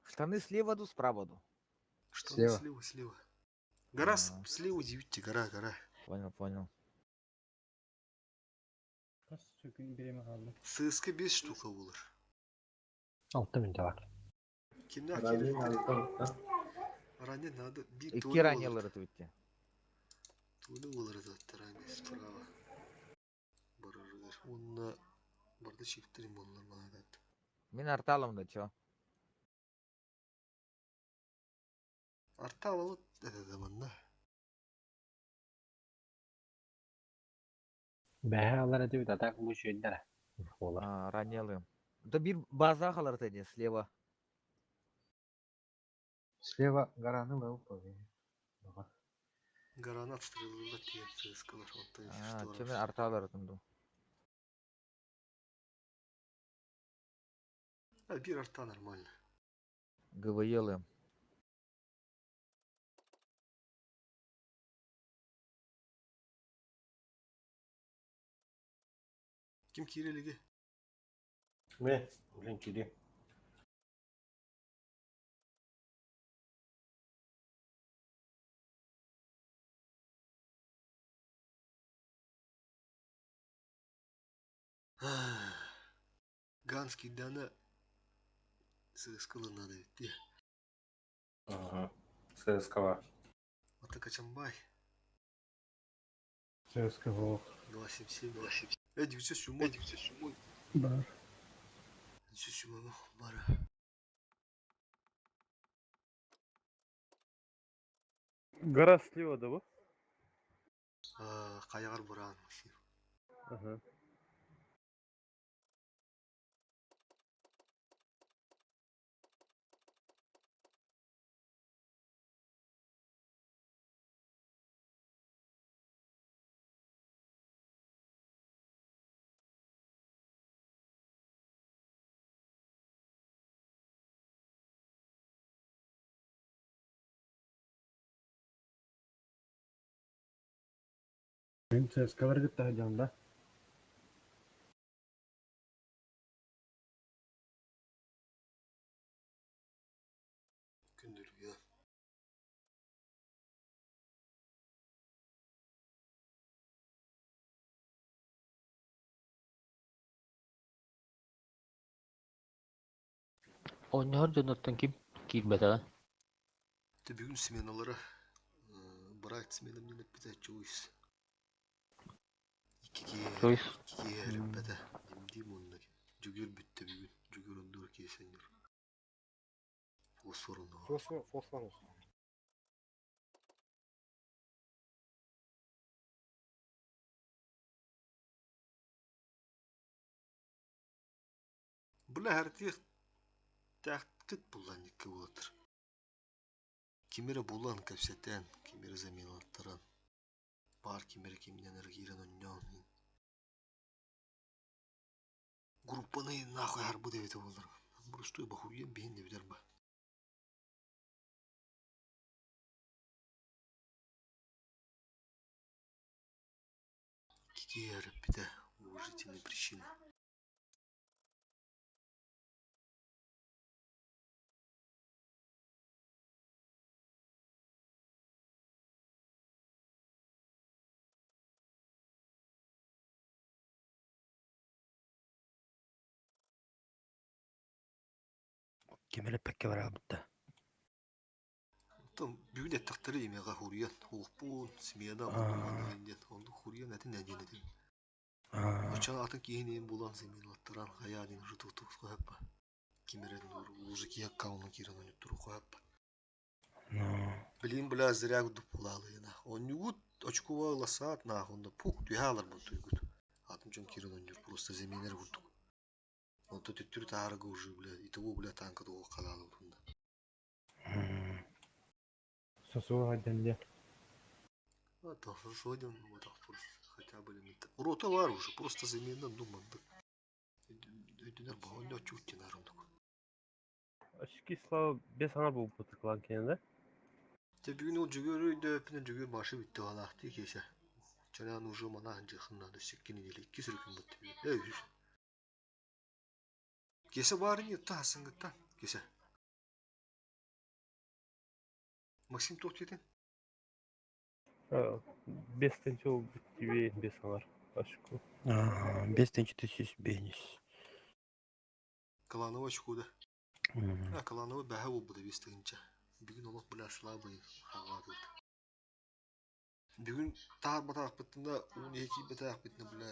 Штаны слева ду, справа ду.
Штаны слева. Гора слева девятти, гора.
Понял.
Kaç çökün birime kaldı.
Сыскы 5 штука болыр.
6000 var.
Kimde
Ранее
akeli?
надо там,
Ранее надо. Bir
İki
tuğlu
ранелері
olur.
түбітте.
Tuğlu olur da ранее справа. Барырыр. Онна барды чифттерим болар бана да.
Мен арталым да, чо?
Арта алып да заманда.
Бәһә алар әдеп атак bu şeyler. Olar.
Ранелым. Да bir база қалар тәне, слева.
Слева гораны лау пове.
Гарана отстрелила тем сыскалар.
Чо мен арталар тұнду.
Bir арта нормально.
ГВЛым.
Kim kireligi?
Ne? Ulan kiri.
Ганский дана сыскалы надо идти.
Ага. ССК.
Ата Качамбай.
ССК Волк.
277. 907.
Бар.
907 бара.
Гора слева да bu?
Каягар буран.
Ага.
Ben CSK'lar gitti hacamda.
Gündür ya.
Oynuyor Jonathan kim? Beta.
Bugün smenalara Bright smenim yine bir de choice.
Choice.
İki yer beta. Demdiyim onunla. Jugger bitti bugün. Jugger ondur ki senyor. Fosforun o.
Fosfor.
Bula her tiyek tahkit bulan iki oladır. Kimere bulan kapseten, kimere zemin attıran. Bar kimere kimden ergiren onyon. Gruppanı nahı her bu devete olur. Burası bakuyum beyin de bilir ba. Какие ребята уважительные причины?
Кемеле пекке бара бутта.
Там бюле тахтары имега хуриян. Хупун смеяда болманы инден. Онду хуриян атын наден edin. Очан атын кейинен булан земин аттаран хаялин жутуту хаппа. Кимерен мужики аккаунна кирен он туру хаппа. Блин бля зря гуд пулалына. Он югут очкува ласат на онда пук дюхалар бу туйгут. Атын чон кирен он просто земинер гуттук. Он тут түр таарга уже бля итого бля танка дого калалы бунда.
Сосуға хадянде.
Да, сосудим, вот так просто хотя бы лимит. Рота var уже, просто замена думаю. Ödüler bağlı çukti narındık.
Aşkı slava bes anar bu klан kenede.
Те бүгүн ол жүгөрү дөпүнө жүгөр башы бүтті балақты кесе. Чанан уже мана жақында секкені деле 2 сүркін бұтты. Кесе барын етті асыңғыттан кесе. Максим тоқ етін?
Bestençi oldu gibi bes anar. Aşkı.
500 бенис.
Кланово очкуда. Кланово бәхі ол бұды бестігінші. Бүгін олық біля слабый хағады. Бүгін тағыр батақ біттінде, 12 батақ біттінде біля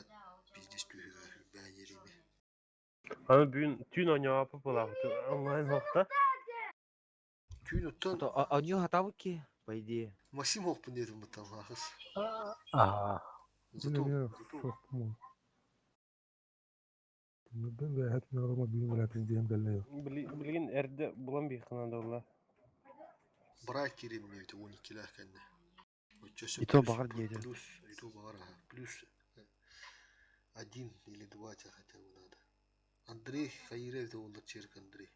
бизнес түйігі бән ереме.
Hani bugün tüm oynayıp yapıp online hafta.
Tüyün оттан...
А у него готовы ки, по идее?
Максим оқпын дедім бұттан қақыз.
Ben de hep yoruma büyüm bile diyeyim belli.
Bilgin erde bulan bir kanalda ola.
Bırak gireyim evde 12 lahkende.
İto bağır diyedi.
İto bağır ha. Плюс 1 или 2 хотя бы надо. Андрей Хайрев de olur Çerik Андрей.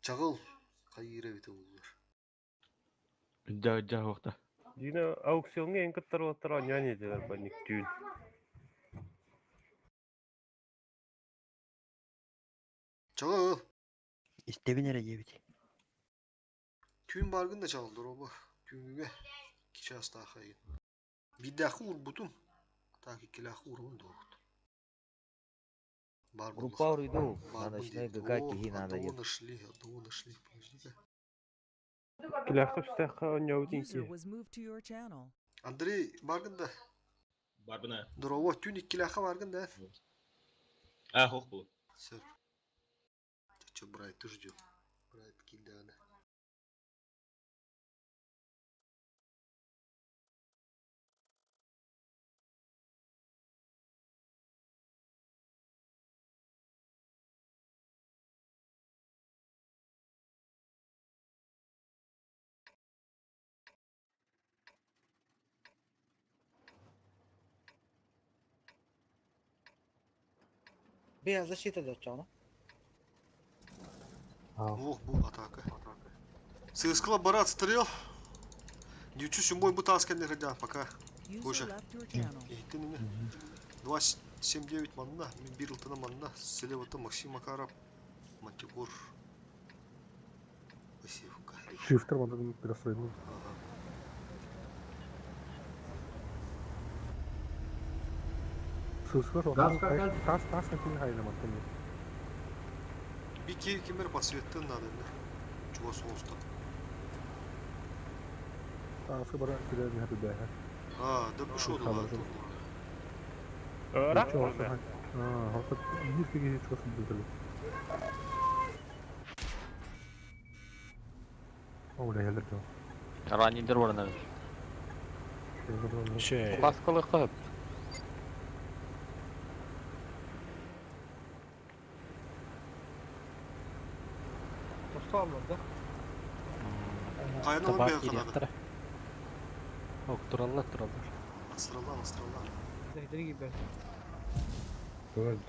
Çağıl Хайрев de olur.
Ja вақта.
Yine auksyonga en kattar otar oynayan ediler banik tüm.
Çağıl.
İstevin ere yebiti.
Tüm bargın da çağıldır o bu. Tümüge. Kişi hasta hayın. Bir dakika vur butum. Taki kilahı vurun doğdu.
Группа уйду. На ночной гагаки надо
Одного нашли.
Kilahı üstü oynuyor
User
ki.
was moved to your channel.
Андрей баргын да.
Барбына.
Дұрова тün 2 kilahı bargın da.
Хоқ бұл.
Все. Че, Брайт ждем. Брайт кидана.
Beyaz защита да чана.
Ох, bu атака. Сыскала бара отстрел. Дючу мой бутасканный радиан пока. Уже. Ехтеніне. 279 манна, bir ылтына манна. Селевата Максим Макаров. Мантикор. Пассивка.
Шифтер надо перестроить. Тас какие хайна мантыны.
Bir kimler подсветten надо. Чего соуста.
Тасы бара кидер не хаты бәһә.
Да bu şu da var.
Rak mı?
Hakikaten bir kere hiç olsun bildirim. Öyle gelir ki.
Раннидер var nerede? Baskılı kıp.
Kaynağı
Табак
bir yakaladı.
директора. Туралла.
Астрала.
Зайдри gibi.
Evet.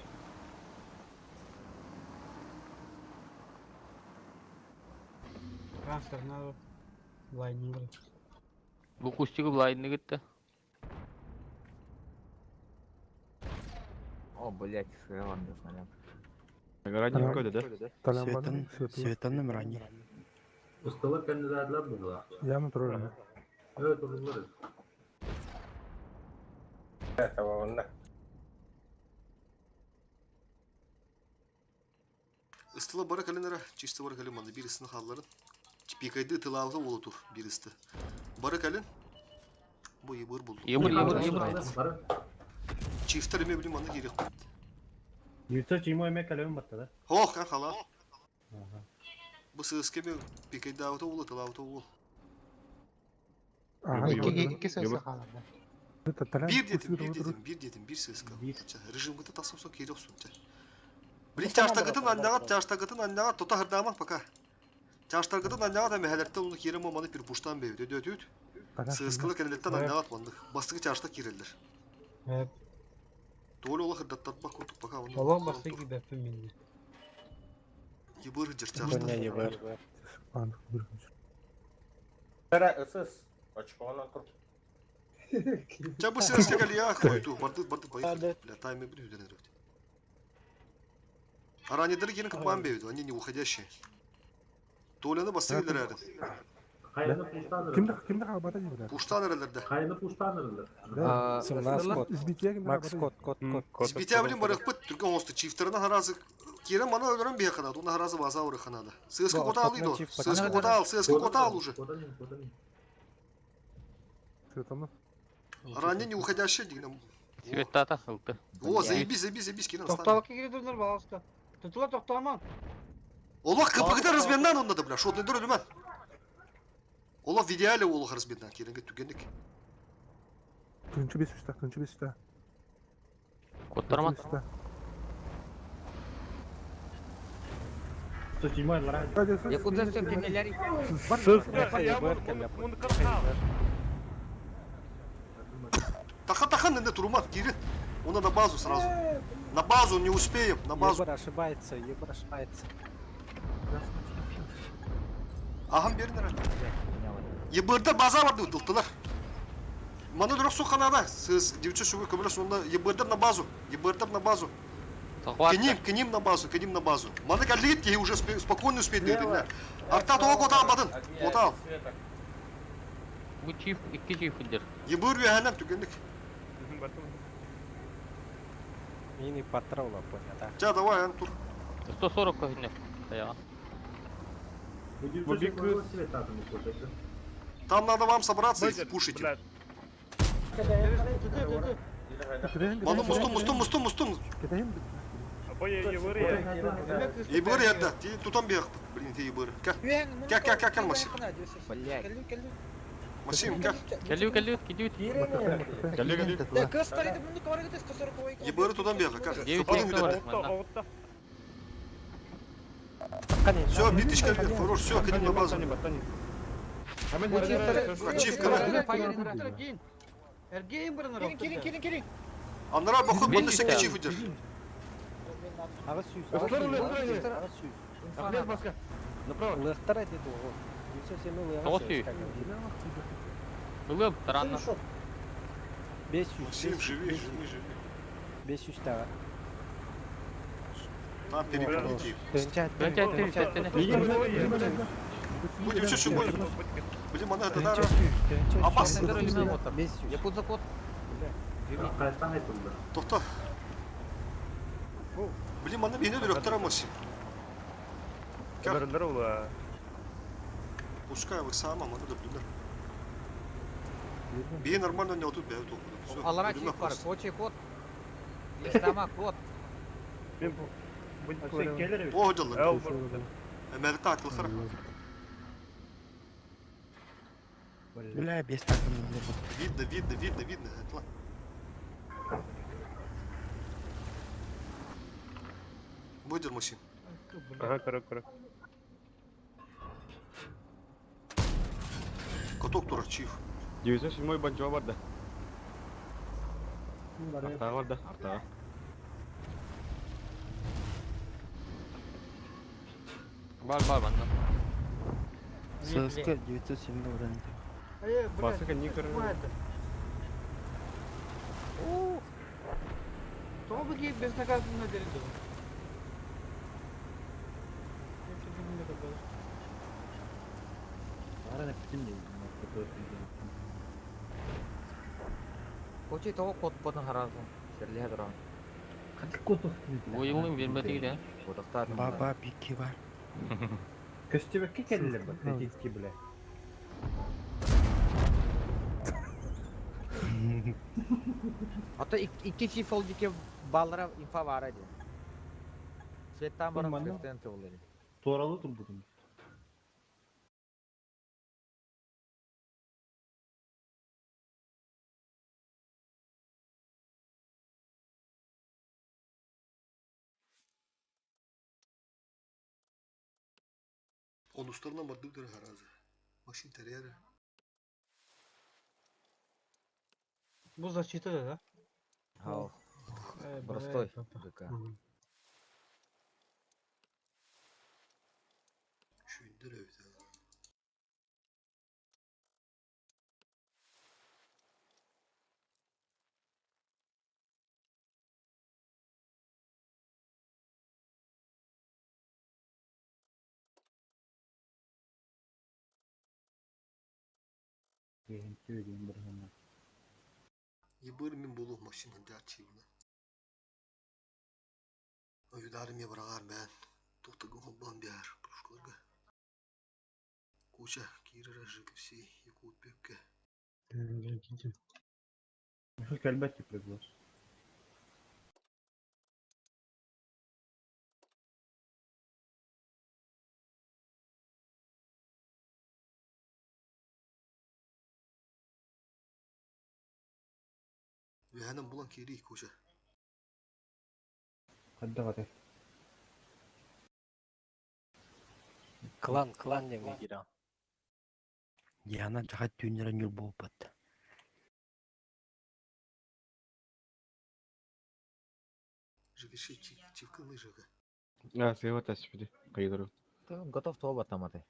Transfer надо. Лайнинг.
Bu kuşçuğu bulayını gitti.
О, блядь, ладно, снаряд.
Ранний көді да?
Светанным ранний.
Ustalık kandidatlar burada.
Yanı duruyor.
Evet, olurlar.
Tamam.
Istıla bara kalenara, çiste bara kalen mandı birisini halların. Pikaydı tılalğı olutur birisi. Bara kalen. Bu yıbır buldu.
Yıbır.
Çifter eme bilim mandı gerek.
Yüzde çimo emek kalem battı.
Hoh kan hala. Bu sığıske mi pikaydı avta olu tılalğı olu.
İki
sesi kaldı.
Bir dedim, bir sığıska. Rejim gıda tasım sok gerek sunca. Блин, чаштагытын аннага тота хырдамак пока. Чаштагытын аннага да мехелерте улу кирем маманы бир буштан беби дөдөт. Сыскылы кенелеттен аннага атманды. Бастыгы чашта кирелдер.
Evet.
Долы ола хырдаттатпак курдук пока.
Olan bastı gibi yapayım şimdi.
Ебыр жырчак.
Коня ебар.
Анық көргенше.
Тара ысыс. Очконы тур.
Ча bu sesle gel ya. Koydu. Bardı поехали. Бля, тайм игры удален. А ранее дорогие как бамбе, они не уходящие. Толяны бассейнler herhalde.
Kayını puştan
Kimde kalbada gibi?
Puştan herhalde.
Kayını puştan ırılır.
Да.
17 код.
Избития kimde
Макс код.
Избития блин барах пыт, только он чифтерна харазы. Кирен мана öldüren bir kanada, ona harazı baza uğra kanada. Sığıskı kota alıydı o. Sığıskı kota al уже.
Светлана.
Ранее не уходящие дигнем.
Света хылты.
О, заебись, Кирен оставил.
Тоқталыққа келе тұрдыңдар баласта. Тұтыла тоқталма.
Олах кыпыгыда разменнан онда да бля, шотный дыр ölümen. Олах в идеале олах разменнан, Киренге түгенdik.
Тынчы бес üstte.
Коттарман.
Я куда все кемелери?
Тахан не турмат, Кирен. Он на базу сразу. На базу не успеем, на базу.
Ебар ошибается.
Aham bir nere? Yıbırda baza vardı udultular. Manu durak su kanada. Siz девчонки şubu kabul sonunda yıbırda на базу. К ним на базу. Мана галит, ей уже спокойно успеть дедin. Арта того кота almadın. Kota al.
Bu çift iki çifttir.
Yıbır ve henem tükendik.
Мини патрола, понятно.
Ja, давай, Ан, тур.
140 kohine. Ya.
Там надо вам собраться и пушить. Ману мустум. Yıbır yerde. Tutan bir блин, ты yıbır. Gel Масим. Масим, gel.
Geliyor gidiyor.
Ya kız tarihte bunu kavga ediyoruz. 140 koy.
Yıbırı tutan bir gel.
Девять
Tutan
var.
Все, битыш келген. Фурор, все, к ним на базу. Ачивка.
Эргейм бірін
Келin.
Анара бақып бұнды сен кечив үдер.
Ага сүйіз. Лықтар әдеді оғы.
Тоғыз сүй. Бүгіп, таранна.
500.
Максим, живи.
500 тағы.
Там перепилить.
Дөнчәт.
Будем чуть-чуть будем. Будем она это да.
Опасно.
Якут закот.
Kaçtan yapıldı?
Тоқта. Блин, мана бені дөрөктөр Максим. Пускай вы сама, мана да блин. Бей нормально не отут бей отут.
Алара чип бар. Почи код. Листама код.
О, жалла. Эмелта атыл хара.
Бля, без такого.
Видно. Атла. Будер Максим.
Ага, корок.
Коток турар чиф.
907 банчо бар да. Артаға бар да, артаға.
Бар банда.
Сыска 907 öğrendim.
Басы не көріп.
Тоғы бізге безнаказанно берілді.
Почи того код потом харазу. Серле дуран.
Oyunun vermediği de.
Kodaktar.
Баба пики var.
Көстебекке келділер бі, кредитке біле.
Hatta iki çift oldu ki ballara infa var hadi. Svetten bana presidente oluyor.
Doğralı durdum.
Он устарна мадду дыр харазы. Максим терьеры.
Bu защита да?
Хау. Простой. ГК.
Şündür evde. Yibir min buluh maşının derçivine. Oyudarım ya bırakar ben. Tuhtagım hobban biyar. Buruşlarga. Куча Кира Рожиковси, Якут Пепке.
Elbette приглас.
Ve hemen bulan kiri Kуча.
Отдавай.
Клан демге кире. Яна жахат түйнерен юл болып бат.
Жигиши чивкалы жига.
Сыйва тәсіпеді, қайдыру.
Готов то батаматы.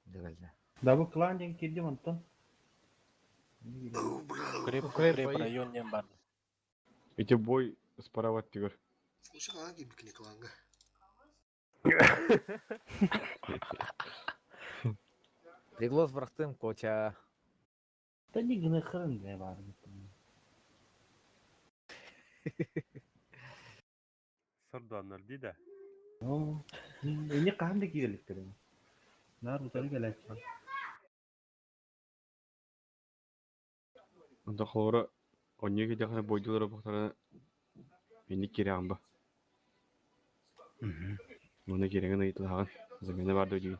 Дегелде.
Да bu klan den kirdi montan.
Креп районнен бар.
Эти бой справа тигр.
Куча hangi bikini klanga?
Приглас врахтым коча.
Да не гнахрен не var.
Sardanlar değil de.
Oo. Ne kahve gidelikleri. Nar bu tarafa gelek.
Онда холора оннеге жақына бойдылары бұқтарына мені кере ағын ба. Мұны кереңін айтылаған замені барды деген.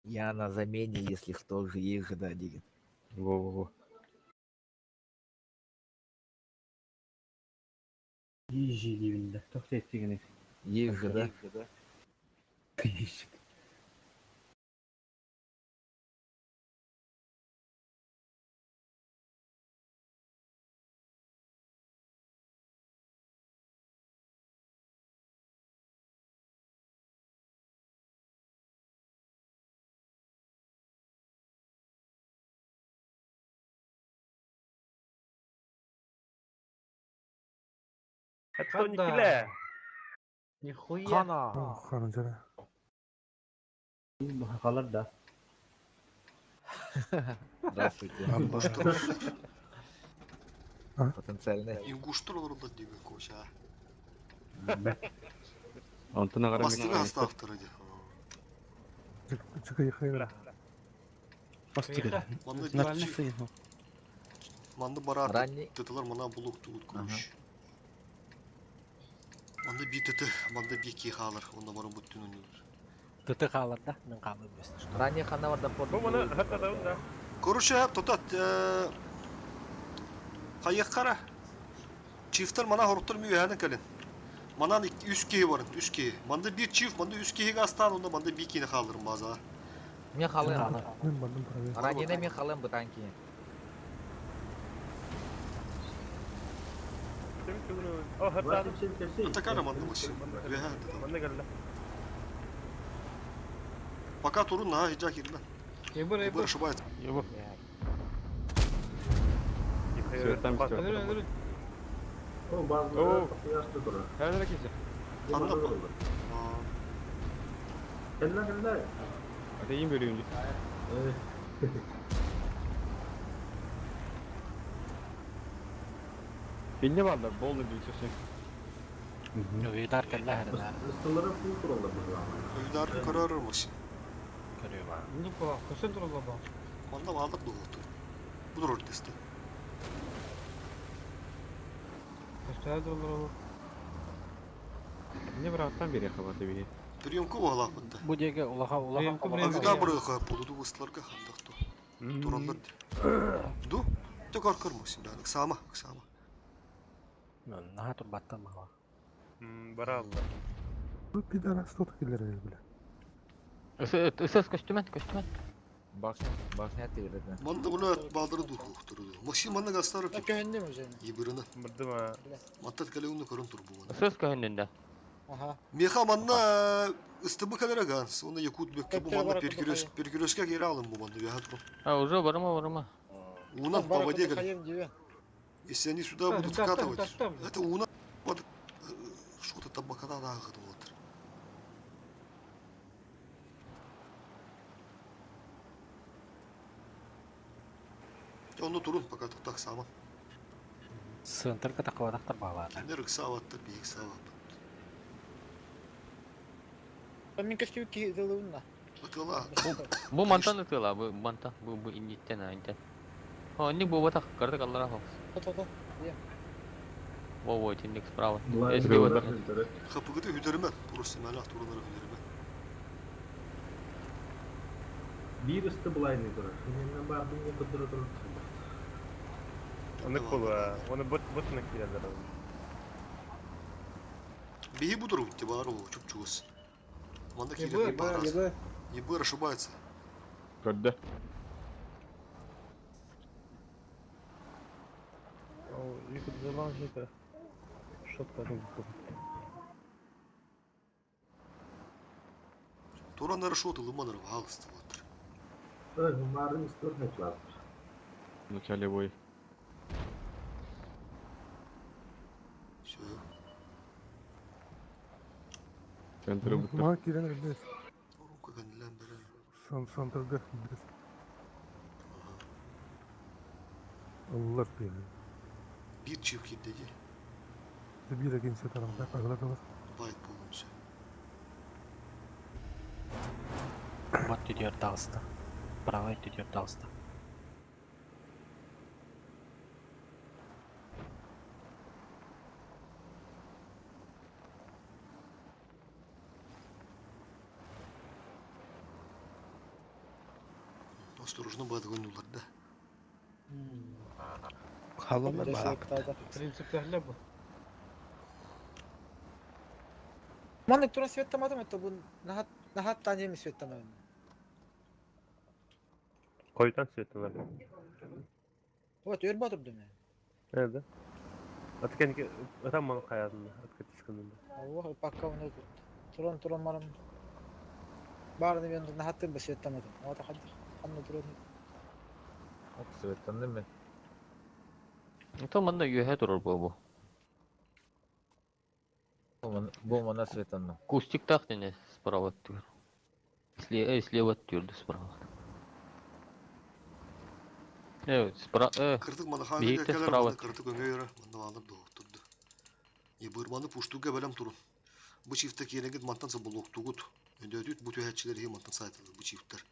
Я на замене, если что, же их же да, деген.
Во-во-во.
Yiyeceği evinde. Çok sevdiğiniz.
Их же да.
Hatta Nikile.
Nihuyya.
Хана.
Hanım canım.
Kalır da.
Здравствуйте. Потенциальный.
İnguştur olur da değil mi Kуча?
Антына қарам
Bastırı hasta haftarı diye.
Çıkı yıkayla.
Manda bara
Ранний.
tıtılar mana buluk tuğut koymuş. Manda bir tıtı, manda bir ki kalır. Onda bara bütün önüdür.
Тыты қаларда, мен қалып өстір.
Ранее хана варда под.
Bu bana hatta da onda.
Короче, тотат. Kayık kara. Çiftler mana horutur mu yani kalın. Manan 3 kişi var, 3 kişi. Manda bir çift, manda 3 kişi gastan, onda manda bir kişi kaldırım bazen.
Мен халым.
Ben bandım para.
Ранее мен халым бутанки.
Oh hatta.
Atakana manda başı. Ve ha.
Bana geldi.
Fakat torun ha hiç akirden. Bu şu bayat.
Yok. Sırttan bir şey.
O bazı yaşlı durur.
Her ne kese?
Anlat bak.
Eller.
Atayım böyle önce.
Evet.
Beni varlar, bol ne diyorsun?
Öğüdar kelle herine.
Üstünlere full kurulur bu zaman.
Öydar kararırmış.
Görüyor var.
Ну, кусен турла ба.
Manda varlık doğdu. Budur ortası.
Каштаа турла.
Ne bir alttan beri kabardı beni.
Приемку bağlak bunda.
Bu деге улаха
Öydar buraya kapı oldu bu ıslarga handaktı. Turallar. Du? Tu karkarmışsın yani. Sama.
Наха турбаттан мала.
Bara Allah.
Bir de arası tutuk ileri bile.
Ысыс көстүмәт.
Башня тегерден.
Манда буна бадыры духтуру. Максим манда гастары ки.
Köhündü mü üzerine?
Ибирина.
Мырдыма.
Маттат калеуны көрөн тур буган.
Сөз көһүнүндө.
Aha.
Меха манна ыстыбы камераганс. Оны якут бекке бу
Кептер
манда
барак
перкирөскө кире алым бу манда я хатро.
Уже барма.
Уна по воде гали.
Hayır diyor.
Если они сюда будут вкатывать, это уна что-то табака да вот. Onu turun fakat tak sama.
Сынтыр катакладактар баалаата.
Кендер ыксаваттыр, бийик сават.
Ben keşke bir kıyıdılığınla.
Bakıla.
Бу мантан ытыла, бу манта, бу иниттен айнтен. О, не бу батак, кырдык аллара хокс.
Ото.
Во, тинник справа.
Kapıgıda hüdürümen. Burası melah turunları hüdürümen.
Bir üstü bulayını durur. Şimdi bardım ya durur.
Оны кулу, оны ботына киредер.
Беги буду рубить, бару, чуп-чус. Манда кире барас. Ебы ошибается.
Көрдө.
О, екі zaman жеке. Шоттарын көп.
Туранları шоты лыманыр валысты вот.
Барым üstü heplar.
В начале бой.
Все.
Центры будто.
Ма кирен ребес.
Рука гандилен берен.
Сантырга ребес. Allah bilir.
Bir çift kitledi.
Bir ikinci tarafta ağlar var.
Bayt bulunmuş.
Вот идет Дагыстан. Справа идет Дагыстан.
Осторожно бады ойнулар да.
Халалар баап.
Принциптерle bu.
Mandık turan svetlamadım hatta bu nahat tane mi svetlamadım?
Koytan светлар.
Evet örbadım değil mi?
Nerede? Atkenki atamman hayatında, atketiskinde.
Allah bakka onu turan maram. Barını ben nahattım da svetlamadım. O da hadi kanlı turan.
Светланды мен.
То манда үйе турар бу.
Бу мана светланды.
Кустик так дене справа түр. Слева түрдү справа. Справа.
Kırdık mana hangi
Beyikte
ülkeler
sправа.
bana kırdık öne yara. Manda alır doğurturdu. Yebırmanı puştuğu belem turun. Bu çiftte kiyene git mantansa buluktuğut. Önde ödüt bu tühetçileri hi mantan saytıldı bu çiftler.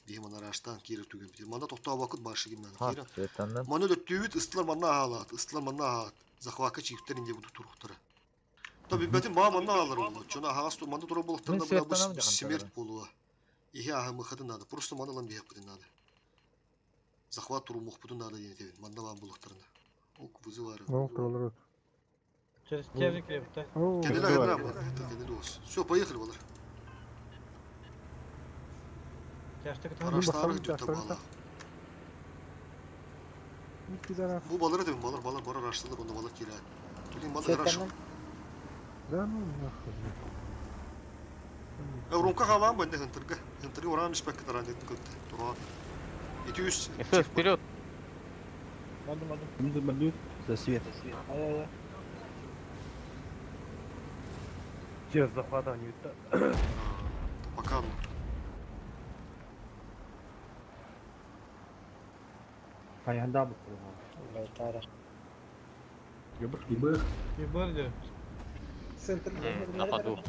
Diye mana araçtan kiyere tügün bitir. Manda tokta vakit başı gibi
Ha,
kiyere.
светланды.
Mana döttüğüt ıstılar manna halat. Istılar manna halat. Zakvaka çiftler ince bu turuktara. Tabi betim bağ manna alır oldu. Çona hağız manda duru buluklarında
Ben
bula
svetlanam
bu
diye
simert
kantarım.
buluğa. İhi ahımı kadın adı. Просто manda lan bir yapıdın adı. Захват туру мухпутун надо дейт. Манда вам булактарына. Ок вызывары.
Ne oldu?
Через теврик лепта.
Кенделер ос. Все, поехали, балар.
Yaşta kıt
Araçları gidiyor bala. Bu balara dedim balar bara araçladı bunda balık kira. Tulin balık araç. Ronka havan bende hıntırga. Hıntırı oran spek kadar anettin kıttı. Turan. 200.
Вперед.
Aldım.
За свет.
Ay.
Через захвата не видно.
Пока.
Ayağında bu.
Allah Teala.
İbır.
İbar diyor.
Нападу.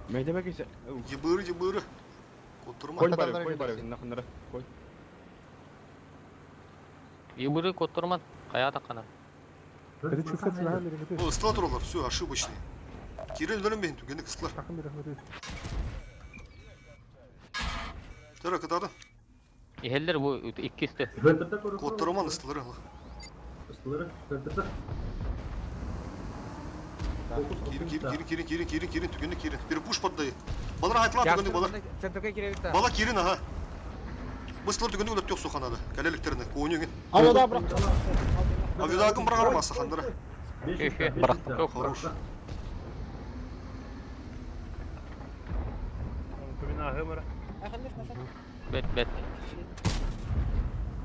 Мейде бекесе.
Ебыры. Oturma.
Кой бар, нахындыра. Кой.
Ибыры коттурман. Каята кана.
Hadi çıksa silahı verin.
Bu ıstıla dururlar. Все, ошибочный. Kiril dönün benim tükendik ıstılar.
Takım bir rahmet eylesin.
Tera kadar.
Ehiller bu ikkisi.
Kotlarıman ıstıları.
Istıları. Kırdık.
Kirin tükendik kirin. Bir push patlayı. Balara haytlar tükendik balar.
Центрга кире бит.
Bala kirin aha. Быстылар түгенде өліп жоқ соқанады. Кәлеліктеріне, көңеңін.
Авиада бırak.
Авиадагын бір қарамасы қандыры. Хорош.
Бет.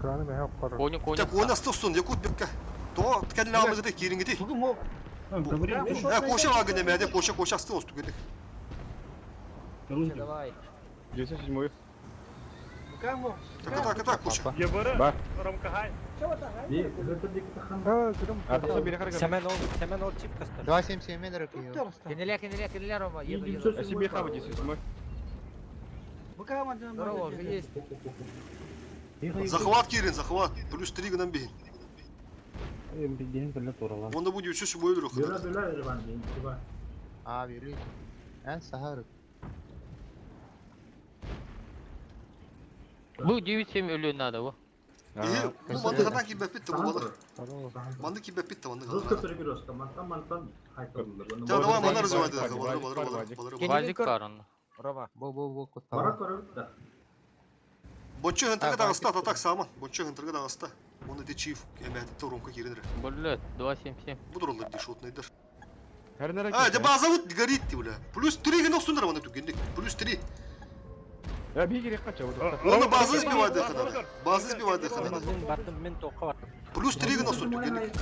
Краны мен хап қара.
Коня.
Так, ойын асты ұстын, якут бекке. То, кәлі ағылығы керінгі де. Коша ағын емәде, коша асты осты көдік.
Давай.
97-й.
Так, коша.
Бар.
Ата
бире қарай.
Семен ол чип кастар.
277 мен ракıyor.
Кенеле, Рома.
Себе хава 10-й.
Здорово, уже есть.
Захват керін, захват. Плюс 3 гынан бейін. Onda bu diyorsa şu boyulur o kadar.
Abi yürü. En sahar.
Bu 97 ölüyor nada bu.
İyi, bu mandı kadar ki bepitte bu balık. Mandı ki bepitte mandı kadar. Ya devam anlarız o halde. Balık.
Vazik karın.
Рома.
Bu.
Bonçu hıntırgı dağısta atak saman. Bonçu hıntırgı dağısta. Onu de çift emniyette torunka girinir.
Блядь, 277.
Budur olur diye şutnaydır.
Her nere
Ha, de bazı vut garit diyor. Plus 3 gün olsun da bana tükendik. Plus 3.
Ya bir gerek kaç oldu.
Onu bazı bir vardı kadar. Bazı bir vardı kadar.
Men toqqa var.
Plus 3 gün olsun tükendik.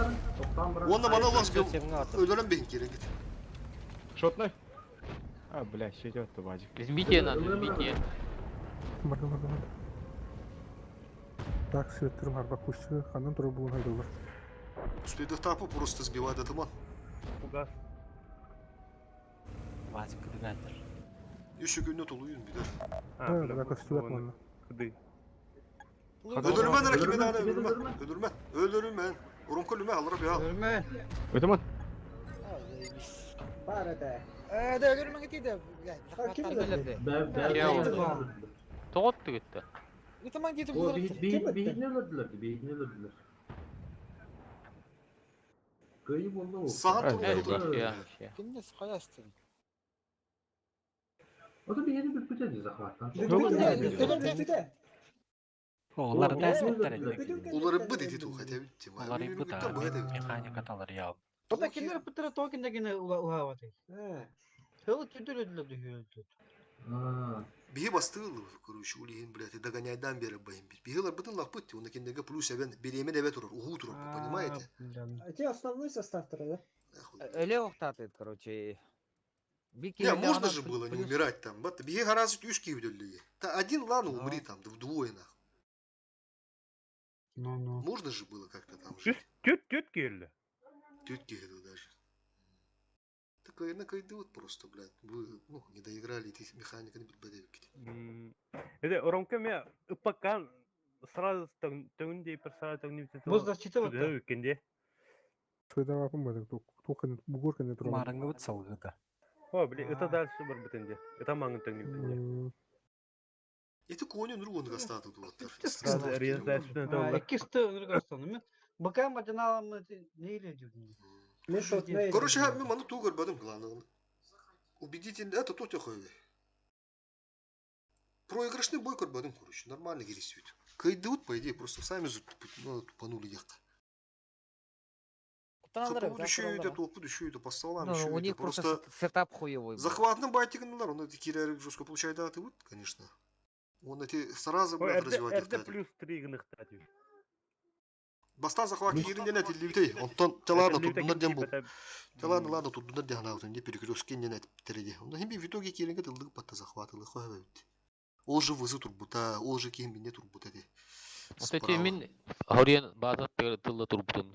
Onda bana ulan öldüren beyin gerek.
Шотной? А, бля, еще идет базик.
Возьмите надо, возьмите.
Бардым. Так, светтерім арба кушчы, қанын тұры бұлын айдылыр.
Успех тапы просто сбивает атаман.
Фугас.
Вазик двигатель.
Еще günde толуюн bilir.
Бля, костювет мұны.
Куды?
Öldürmen rakibi daha öldürmen. Urumka lüme alır ya.
Öteman.
De öldürme gitti de.
Toğuttu gitti.
Tamam gitti bu.
Beyinle öldürdüler. Kayıp oldu o.
Saat
Evet,
oldu.
yaşıyormuş ya.
Kimde sıkayastın?
O da bir yeni bir bütçe zahvattan.
Олар дәсметтер.
Onları bu dedi tu hadi bitti.
Олар ибута механика талар яв.
O da kimler pıtıra tokinde gene uhavatı. Hılı tüdürüdüler diyor.
Bihi bastığılı kuruş ulihin блядь, догонять бері bayım. Bihiler bütün laf bitti. Onda kendine plus even bileğime evet durur. Uhu durur. Понимаете?
Эти основной состав-то, да?
Öyle oktатыт, короче.
Не, можно же было не умирать там. Биги гораздо тюшки вдоль. Та один ладно умри там, да вдвое нахуй. Можно же было как-то там жить.
Тет geldi.
Тетки это даже. Такая накайдут просто, блядь. Вы, ну, не доиграли эти механика не подбодевки.
Это оромка меня упакан сразу төгүндей бір сағат төгүндей.
Боздар чите вот.
Да, өткенде.
Шойда вапым бәдік, тоқын бұғыр кәне тұрған.
Марыңғы бұт салғыда.
О, бля, это дальше бір бітінде. Это маңын төгүндей.
Это коню другого гастату тут.
Екі сты ұрғастаны. Мен бұқам атыналымы нейле жүрдім.
Короче, я ману тугар бадым главное. Убедительно, это то тихо. Проигрышный бой бадым, короче, нормально гирисует. Кайдут, по идее, просто сами тупанули яхта. Топу düşüyordu, поставлам
Ну, у них просто сетап хуевой.
Захватным байтиганlar, он эти киряры жестко получает даты, вот, конечно. Он эти сразу развивает.
РД плюс 3 гнахтати.
Бастан захват кирин нет или битей. Он ладно тут надем был. Ладно тут надем на вот не перекрёстки не нет тереди. Он химби в итоге кирин гад лык патта захватыл хойбит. Ол же вызы турбута, ол же кем не турбута де.
Вот эти мин хорен база тылы турбутун.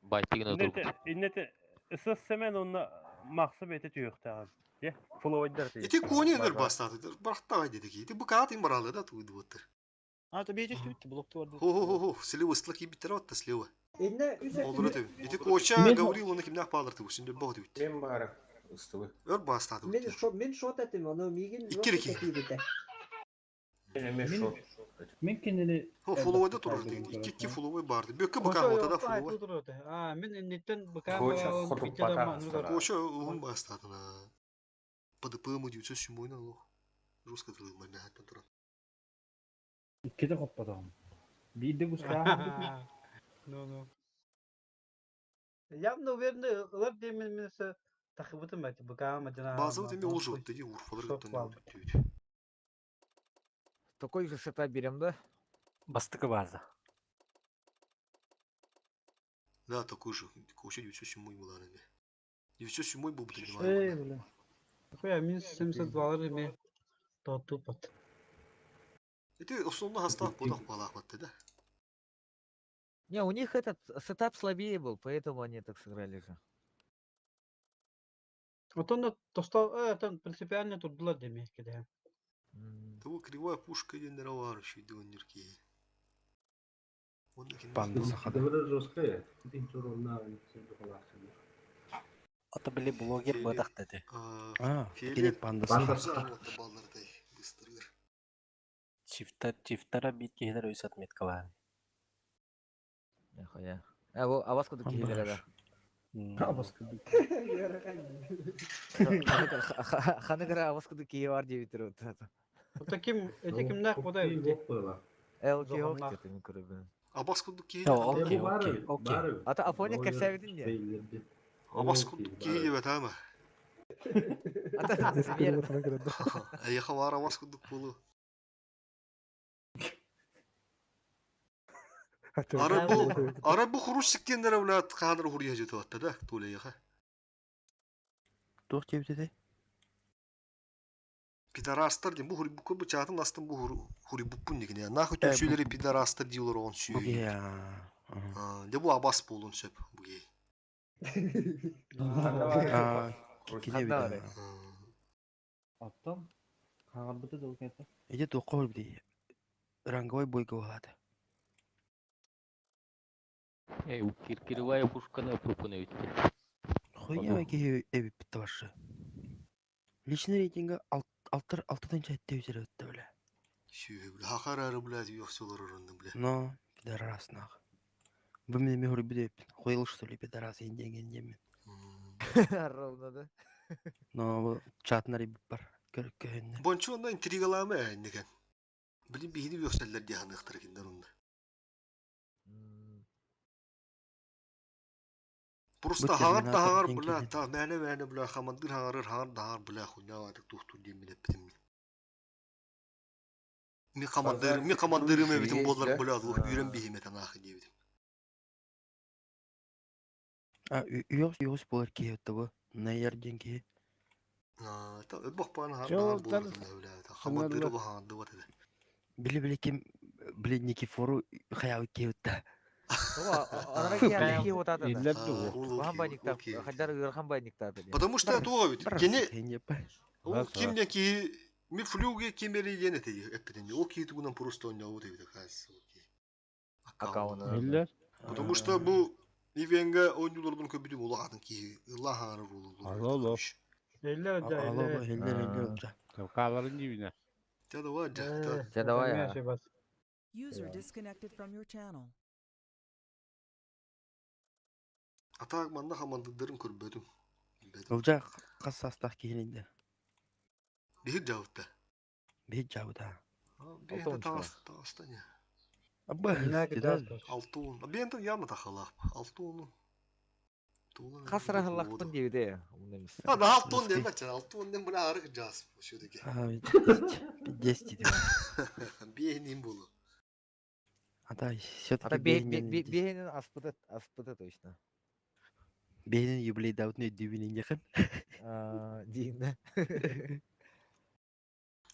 Байтыгына турбут.
Иннете ысыс семен онна мақсып ете түйөктаган. Же? Фолловайдар дейт.
Эти конилер бастады. Бартагай дедик. Эти букат им баралы да туйду вот.
А это бейте что блокты var.
Хо, слева стлаки биттер атта слева.
Инне
Olur öte. Эти коча говорил он кимнах палырты bu şimdi бог дейт.
Мен бар ыстыбы.
Өр бастады.
Мен шот этим, аны мигин.
Мен кенеле.
Хо, фолловайда турар дейт. İki фолловай барды. Бөккө букам отада фолловай.
Мен иннеттен букам
Коча он бастады. ПДП мы 907 налог. Жестко тылмайна хаттан турат.
İki de kopmadım. Bir de kuskağın.
No. Явно уверенно, ылар деменмесі тақыбытым бәті бұқама
Bazı demin
жаңағы
olacak dedi Urfaları
Шок
gittiğinde
vardı.
ötüydü.
Такой же сетап берем, да?
Бастык база.
Да, такой же. Коуча 907 была на 907 был бы
Ей,
донимаемый.
бля.
Такой амин $70 ме тоту пат.
Это основно хастав подах балахватты, да?
Не, у них этот сетап слабее был, поэтому они так сыграли же.
Отон тостал, это принципиально тут было деме кеде.
Того кривая пушка един равар еще иду нерки. Он
Панда сахада.
Добре жорсткая. Един чором на
Ата биле блогер бадак dedi.
Фиолет
панда
сахада. Баллардай быстырыр.
Чифтара бит кейдер өйс отмет кылар.
Нихуя. А вас куда киелер да? Ханы кара а вас куда киевар деп битер вот.
Таким этим нах бодай.
Эл киев где-то не көрөбүн.
Абас кудук кей.
Окей.
Ата Афоня керсебидин не?
Абас кудук кей деп атама.
Ата смер.
Аяха var абас кудук болу. Ara bu huruş sikkenlere ulat kadar huriye jeti vatta da tole yaha.
Тух деп dedi.
Pidarastır diye bu huri bu bu çatın astın bu huri bu pun dikine. Nahı tüsüleri pidarastır diyorlar on süyü. De bu abas bolun söp bu ge.
Attım. Harbide de okuydu.
İyi de okul bir Ранговой бой говорит.
Киркировая пушка на пупуне өтті.
Хуйня эви бітті башы. Личный рейтингі 6-дан чайтты өтері өтті біле.
Süyü bile. Hakar arı bile diyor yoksalar oranda bile.
Но, пидорас нах. Вы мне мегур бide хуйл что ли пидорас индеген.
Ровно, да?
Но чатнари бар. Көркөйүнө.
Bonçu onda intrigalama endiken. Bilim bihini yoksalar diye hanıktır kinden onda. Просто хаңар бula та мәне бula хамандыр хаңар бula хуйна ватык тухтур деймін деп бітім. Ми командырым бітім болар бula дух үйрен беймет анақы dey бітім.
Үйос болар кейетті бұл. Найерден кей.
Та өтбақпаны хаңар болар өйлі. Хамандыры бұл хаңарды батыды.
Білі кем білі Никифору хаяу кейетті.
Потому что это ведь кимден ки ми флюге кимери ене теги эпидеми. О ки тугунан просто он яу теги хас.
Аккаунт.
Потому что bu ивенге oyunculardan köpüdü bolu adın ki Allah hanır bolu.
Alo.
Eller.
Kavkaların dibine.
Ya da var ya.
Ya da var ya.
User disconnected from your channel.
Atağmanda hamandıkların körbödüm.
Olacak kassastah kiyininde.
Bir cavutta.
Bir cavutta.
Bir de tağıstan ya.
Abba
Altın. Bir de yanına takalak. Altın.
Kasra hallaqtın deydi de.
Ha da altın değil mi? Altın değil buna ağrı kıcağız. Şuradaki.
Desti diyor.
Beğeneyim bunu.
Ata все-таки
бейнин аспыты точно.
Бейнин юбилей давно дивинин yakın.
Дейін да.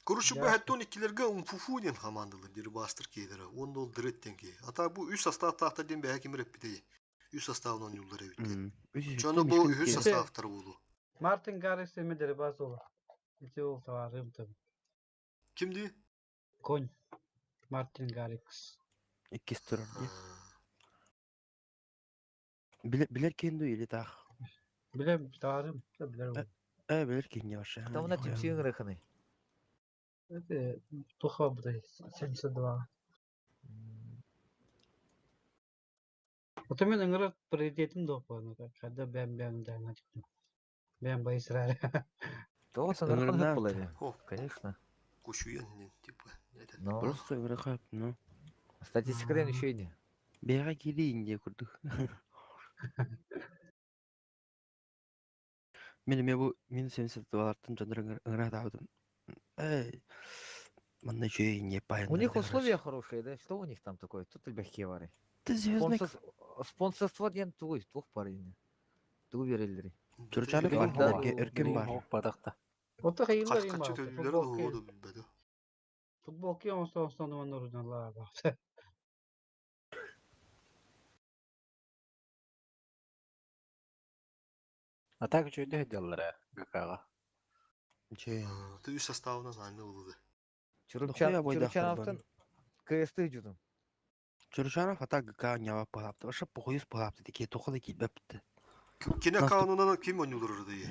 Короче, bu hatta ikilerge unfufu den hamandılar. Diri bastır keydere. Onda ol diretten ki. Ata bu üst sastav tahta den be hakim rep bide. Üst sastavdan yollara bitti. Çoğunu bu üst sastavtar oldu.
Martin Garrix emederi bazı olur. İki ol tavarım tabi.
Kimdi?
Koñ. Martin Garrix.
İkisi turar diye. Bilir kendi öyle tak.
Bilem tavarım. Bilirim.
Bilir kendi yavaşça.
Tamına tüpsüyün rıkını.
Evet. Tuha bu da 72. Otomen ыңырап приоритетім доп оны. Когда бәм даңа çıktım. Бәм байсырар.
То сыңырқын хып болады. Конечно.
Кушуен типа.
Но
Просто вырахап, ну.
статистикадан үшейді.
Бега кирейин диye kurduk. Мен bu мин сен сатывалартын жандыр ыңра дабыдым. Эй, мында жөйін не
У
пайын.
них условия хорошие, да? Что у них там такое? Тут легкие вары.
Ты звездный.
Спонсорство ден туй, тух парыны. Ту берелдери.
Чурчары бар, өркен бар.
Падакта.
Otta hayırlar
Kaç
iyi
kaç
var.
ödülleri de oldu bilmedi.
Futbol ki ondan ondan la.
А так жөйді делдер ГКға.
Ты üst составına zannı oldu.
Чурчановтын КСТ жудum.
Чурчанов ата ГК нява палапты. Аша похуйыз палапты. Деке тоқылы келбепті.
Kine kanununa kim oynuyordu diye.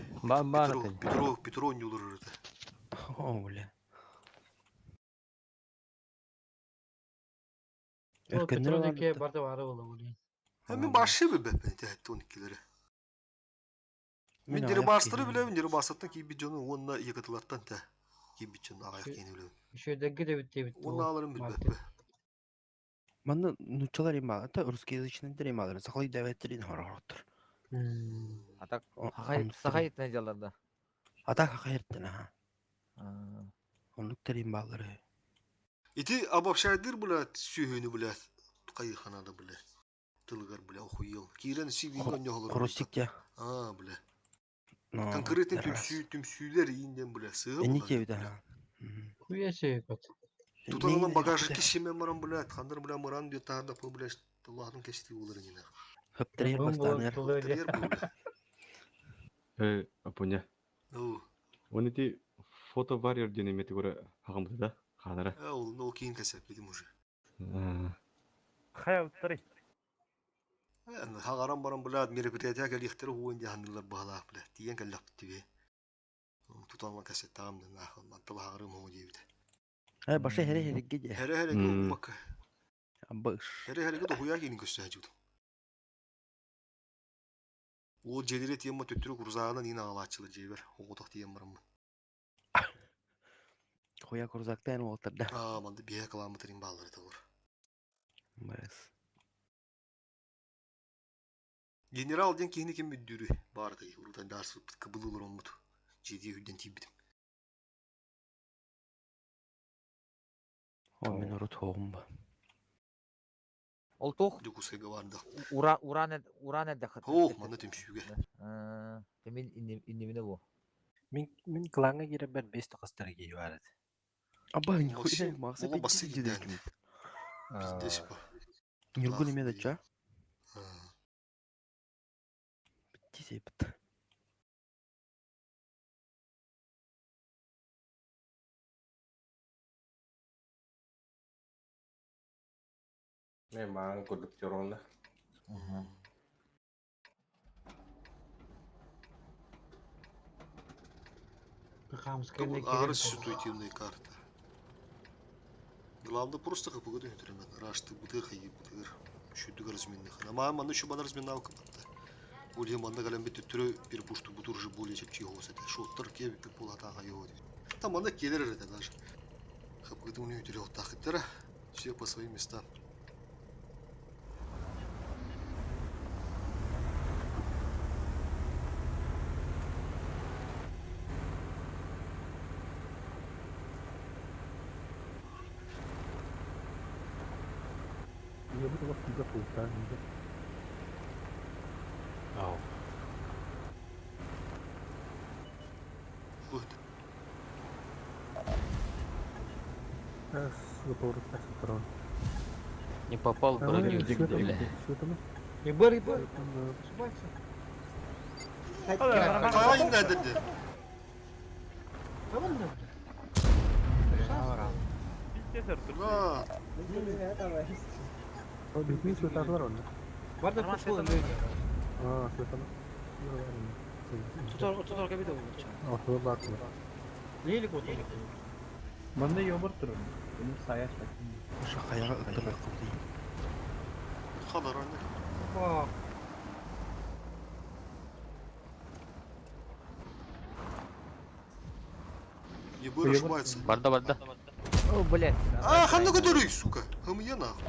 Petrov oynuyordu.
О, бля.
Petrol'deki barda var oğlum.
Hemen başlıyor bir ben tehdit 12'leri. Мен дері бастыры білемін, дері бастырттан кейін бит жоны онына екатылаттан та кейін бит жоны ағаяқ кені білемін.
Шөйдегі де бітті.
Оны алырым білбеппі.
Манда нучалар ема, та русскоязычный дер ема, сақлай дәвәттерін хорағырттыр.
Атак сағайытын жаларда.
Атак хақайырттын, аха. Онлық дер емалары.
Ити абапшайдыр біләт, сүйhünü біләт, қайықханады біләт. Тылғар біләт, оқуйыл. Кейрен сүйбейін өне олар.
Құрыстикте.
Біләт. Конкретно tümsüler iyinden bile sığır.
Ne kevde ha?
Kuya şey kat.
Tutanılan bagajı kişime maran bile, kandır bile maran diyor tarda po bile Allah'ın kestiği olur yine.
Hep treyer bastanır.
Apunya. Onu ti foto varıyor dinameti göre hakamdı da kanara.
Oğlum o kiyin kesep dedim уже.
Hayatları.
Hagaran baran bulat merepetiyatya geliştiri huun dihandılar bağlaq bile. Diyen kellaq bitti be. Tutanma kaset tamamdan ahıl. Mantılı hagarım huun diyevdi.
Başa hele gece.
Hele gede bak.
Baş.
Hele gede huya gelin göstereceğim. O cediret yemma tüttürü kurzağından yine ağlaççılı ceber. Oğudak diyen baran mı?
Huya kurzaktan oltırdı.
Mandı bir kılamatırın bağları da var.
Barız.
General den kihini kim müdürü bardı. Oradan ders kabul olur olmadı. Ciddi hüdden tibbidim.
O men orut hoğum bu.
Ол тоқ.
Дукусайга vardı.
Уран дақат.
Мана темшүге.
Темен иннеміне бұл.
Мен кланға кере бір 5 тоқыстары кейі барады. Аба, нихуя, мақсы бетті деді кім.
Здесь по.
Ниргу немеді ча? Бітті себіт.
Memang konduktornya.
Ağrı ситуативная карта. Главное просто как погода не Раш ты бутых и бутыр. Шүдүг разменных. Ама манда şu bana разменнау капатты. Өле манда галем бит түрө бир бушту бутур же более чеп чигосы. Шоттар кеп бит булатага йоди. Там манда келер это даже. Хапкыды уну үтүрө тахыттара. Все по своим местам.
Я буду вас не запускать.
Ау.
Вот.
Запорот сторон.
Не попал в броню.
Рибар.
Кайын dedi.
Tamam mı?
Ha.
Oh, di sini sweater on.
Barda futbol.
Sweater.
Tutar gibi de olur.
Oh, so bak.
Neyle kodu?
Bende yobur durun. Benim sayaç bakayım.
Şakaya ıttırır kıldı.
Kadar anne.
Bak.
Ебы расшибается.
Барда.
О, блядь.
Ханна көтөрүй, сука. Хымыя нахуй.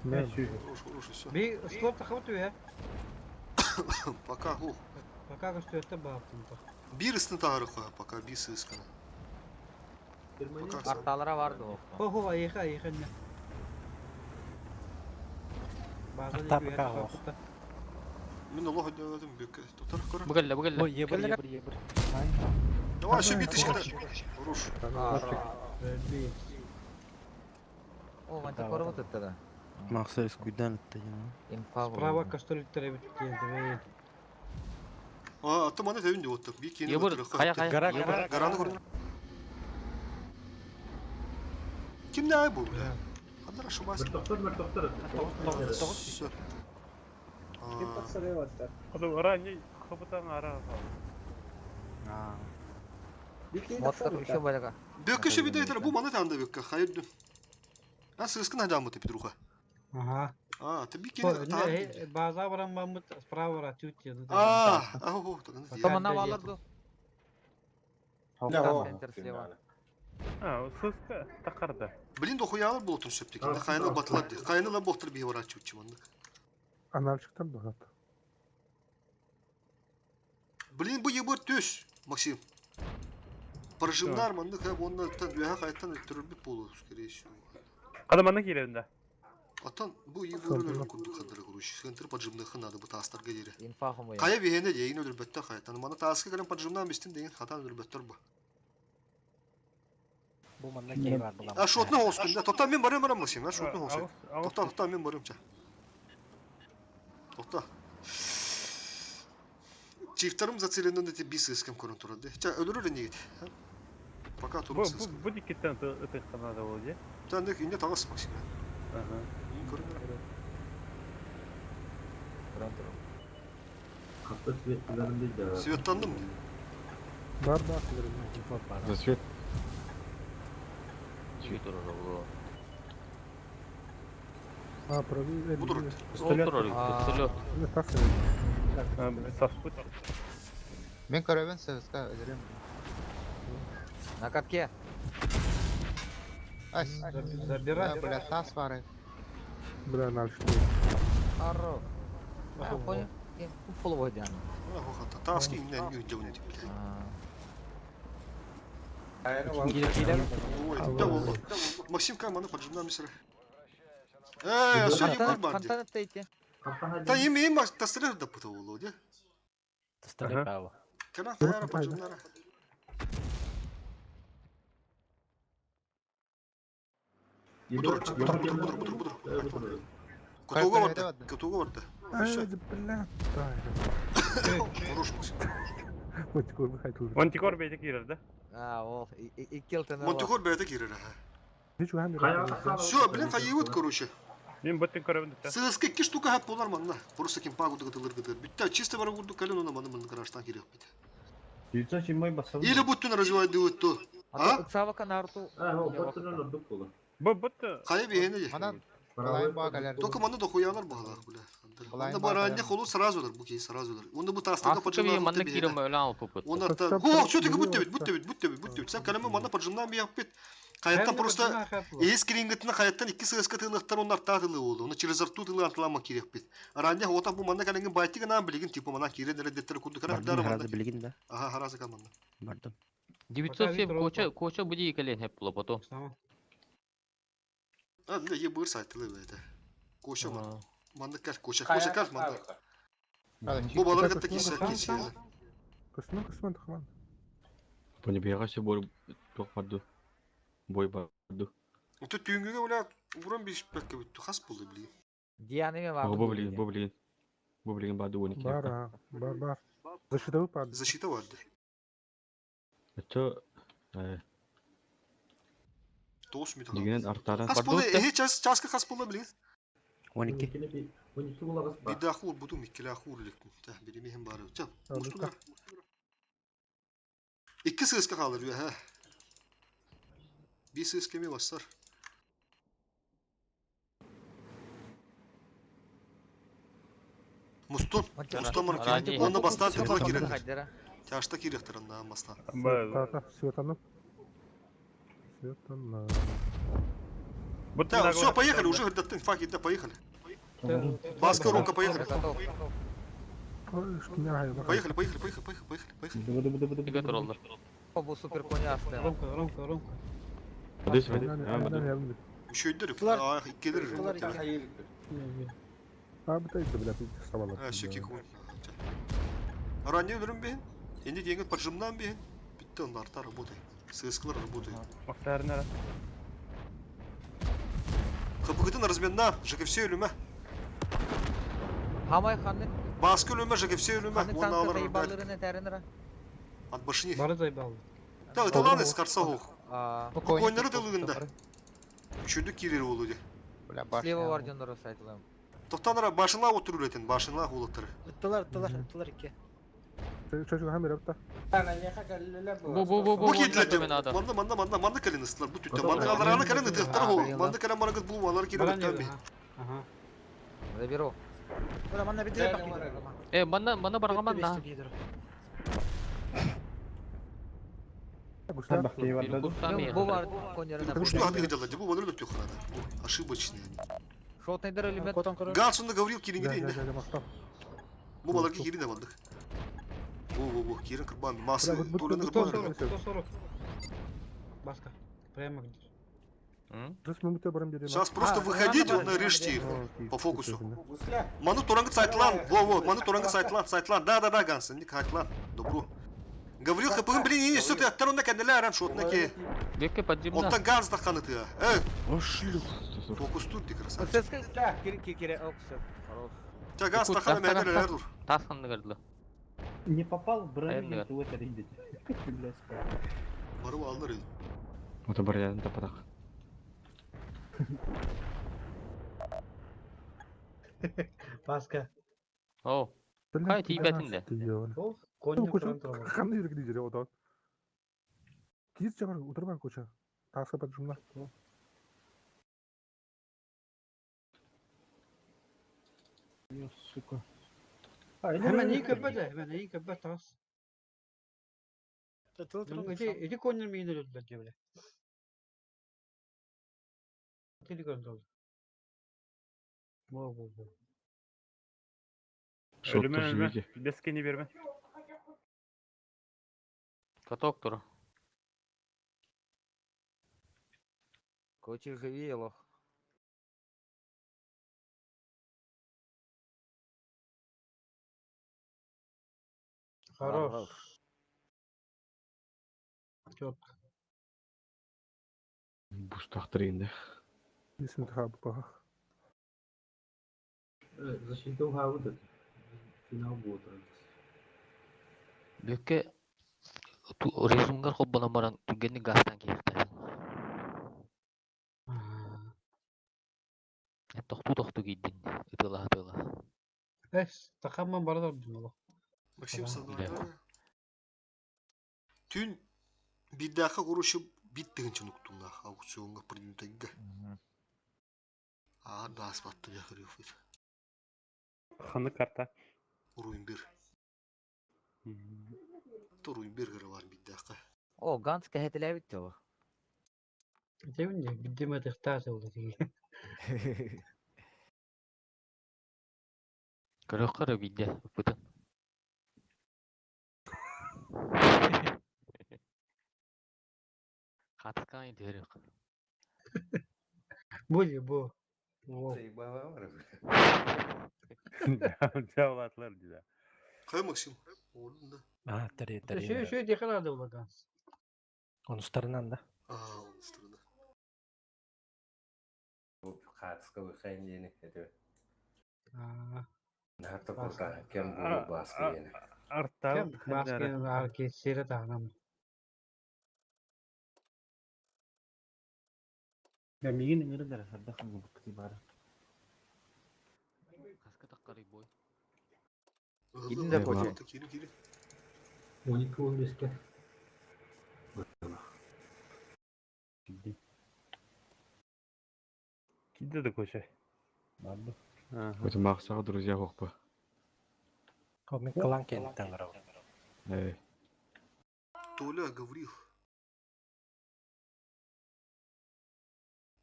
Хорош, все.
Би слот тахавту я.
Пока, хух.
Пока көстөтө баптым.
Bir ısını tarih koy, пока bir sıskana.
Арталара барды ол.
Хо, айыха не.
Мен Allah ödedim büyük. Tutar kora.
Bugalla bugalla.
Ой, ебр.
Давай, şu bitiş kadar. Хорош.
О, мантикора вот это да.
Мақса искуйдан это я.
Инфа.
Справа кастолиттер бит келди.
Atım bana devin de ottuk. Bir kini
Yebur, kaya.
Garanı kurun. Kim ne bu bile? Kadar şu bas.
Adam ранний kapıdan ara.
Motor еще balığa.
Büyük şey bir de bu bana tanıdı büyük. Hayır dün. Ha sıskın hadi mı tepi duruğa.
Ага.
Tabii ki tanıdı.
База баран бамыт справа ратют.
Потом она валырды.
Sıska takarda.
Bilin de okuyalar bulutun söptük. Kaynağı batıladı. Kaynağı bohtur bir var açıp çimanlık.
Analçıktan da hatta.
Блин, bu yebur düz, Максим. Паржымдар мандык, онда düğe kayıttan öttürür bir polu, скорее всего.
Kadamana girevinde.
Atan bu yebur kunduk kadar kuruş. Sıkıntı parjımda xınadı bu taslar geliri.
Инфа хумая.
Kaya bir hene deyin ödür better kayıttan. Bana taskı gelen parjımdan bistin deyin hatan ödür better bu.
Bu manda key var bulam.
Ha şotna olsun da. Totta men barım Максим. Ha şotna olsun. Totta men barım ça. Totta. Çiftlerim zацеленный de bir sıskım kurun turadı. Ça ölürür ne git. Пока turun sıskım.
Bu dikitten öte kanada olacak.
Sen de yine tavas Максим.
Aha.
Kapı svetlerinde de.
Svetlandın mı?
Бар.
За свет.
Свет урару.
Проверили.
Budur.
Пистолет.
Саспут.
Мен көрөбүн сызга өлөрөм.
На катке.
Ай,
Забирай.
блядь, тас бар.
Бля, analçık.
Арро. Понял. Фул войдан.
Taskı inden önce bu ne tip. Максим каманы паржымдан мисыр. Söyle yebur var.
Кантан эти.
Та yemeğin bak tasarır da pıtı oldu ya.
Стреляй право.
Kana kayara parjımlara. Budur. Kutuğa vardı.
Блядь.
Хорош Максим.
Мантикор выходил.
Mantikor beyde girerdi.
О, iki yıl tane.
Montikor beyde girer ha.
Hiç uhan
Все, блин, кайыут короче.
Мен бөттен көрөбүн.
Сызка 2 штука хап болар манда. Просто ким пагуды гытылыр гытыр. Бүтта чисто бар гурду кален она маны гараждан керек бит.
Yüzden şimdi basalım.
Или буттун развивать дутту. А?
Сава канарту.
Ha, o patronun orada kolu.
Бөттө.
Кайы бейне де.
Манан Балайын бағалар.
Только маны да хуялар багалар бля. Анда баранде холу сразу дар, бу кей сразу дар. Онда бу тастарда
Астыкы
поджымна
бейін манда кирім өлі алып өпіт.
Он атта. О, что ты будь. Сам калемы манда поджымна бияп бит. Каяттан просто эс кирингетине каяттан 2 сыска тыйлыктар онар татылы болду. Оны через рту тылы антылама керек бит. Аранде ота бу манда каленген байтыгы на билген типа мана кире дереттер курду кара дары манда.
Билген да.
Ага, харазы калманда.
Бардым.
907 koça bu değil kalen hep bula poto.
А, да, ебыр сайтылы бейде. Коша манда. Манда кал, коша кал манда. Бу балар катта кисе.
Кысман тахман.
Пони биягашы бой ток барды. Бой барды.
Тут түйүнгөгө ула уран биш бекке бүттү. Хас болду били.
Дианеме var.
Бу билген барды 12.
Бар. Защита выпад.
Защита vardı.
Это
Тоос митал.
дигенен артаран
Хас болду, часка хас болду били.
12.
12 bulamaz.
Bir daha hur budum ikkila hur lektim. Tah birimi hem bari. Çap. Mustular. 2 sığıska kalır ya ha. Bir sığıska mı basar? Mustun. Mustun market. Onda bastan tıkla girer. Taşta girer anda bastan.
Та, светанып. Светлана.
Да, все, поехали, уже факи, да, поехали. Баска, рука, поехали. Поехали, поехали, поехали, поехали, поехали.
Иге тураллар.
Бу супер коня асты.
Ромка.
Подойди,
Еще иддер.
Тулар-
А, иккедер.
Тулар икки.
Бітейді, блядь, сабалар.
Сөке куын. Ранее өлірім бейін. Енді денгі поджимнан бейін. Бітті он арта работай. ССКлар работает.
Оқтарына.
Хапықытын разменна, ЖКФС өліме.
Хамай ханны
Баска өліме, ЖКФС өліме.
ханны
Оны
танка
алыр.
заебалырына тәрінара.
От башыне.
Бары заебал.
Да, ыталаны скарса оқ.
А,
Коньнары дылығында. Үшінді керері олу де.
слева бар жондору сайтылам.
Тоқтаныра башына отырыр етін, башына олықтыры.
Тылар икки.
Çocuk hem yaptı.
Бу кетіледі. Манда кәлін ыстылар. Бұ түтті. Манда алараны кәлін ытықтыр ол. Манда кәлін марағыз бұл алар керері өттен бе.
Заберу.
Ура, манна бедре бак.
Мана барған мана.
Бу бар конярына.
Бұл что хаты ғадалады? Бұл вадыр өтті қырады. Бұл ошибочный.
Шотнайдар элемент.
Ган сонда говорил керенгеде инде. Бұл баларге керен амандық. Во, керен кырбан. Масы толыны кырбан.
140. Баска. Прямо где.
Сейчас просто выходите, вот нарежьте их по фокусу. Ману турангы сайтлан. Во, ману турангы сайтлан. Да, Ганс, не сайтлан. Добро. Говорил, хапығын білін ені сөті аттарында кәнділі әрін шотына ке.
Бекке поджимна.
Оттан Ганс таққаны тыға. Фокус тут ты красавчик. Тебя Ганс таққаны мәдер әрдір.
Тасқанды көрділі.
Не попал в броню, то это видите.
Барып алыныр еді.
Ота бар ядын тападақ.
Баска.
О. Қай тейбәтінде?
Конь
Қандай ерік дейдер одан. Кез жағар отырмай көші. Тасқа поджимна.
Сука.
Hemen iyi köpek tas. İki konunun miydi öldüler cebile. Teli gördü. Bu.
Ölüme. Deskeni verme.
Каток тура.
Кочи живее лох.
Хорош. Четко.
Бустақтыр енді.
Есімді қабы баға.
Защита вот это. Финал будет.
Бекке резунгар хоббана баран түгенni гастан кииртер. Тоқту кейдин. Ытыла.
Тақаман барадар bunu.
Максим Садовой. Түн бидақы құрышы биттігін чынықтыңға аукционға принтайға. Да аспатты жақыр еуфет.
Ханы карта.
Руинбер. Руинбергері бар бидақы.
О, Ганс кәхетілі бітті ол.
Демінде, биддеме тықтасы олды деген.
Көрөк қары бидде бұтын. Қатысқан еді өрек.
Bu.
Жаулатылар дейді.
Қай Максим? Орында.
Şu dekaladı ola Gans.
Onun старынан да.
Onun старынан.
Қатысқа өйқайын дені.
Baskı.
Нахты кем бұл басқы ені.
Арттағы
Baskı hareketleri dağınam.
Я мигін іңірдер, сардақын бұл күті бары.
Қасқа таққары бой.
Gidin de koca.
Келін.
12-15'te.
Киді де көше.
Барды.
Өте мақсаға друзья қоқпа.
Мен клан кенттен қарау.
Толя говорил.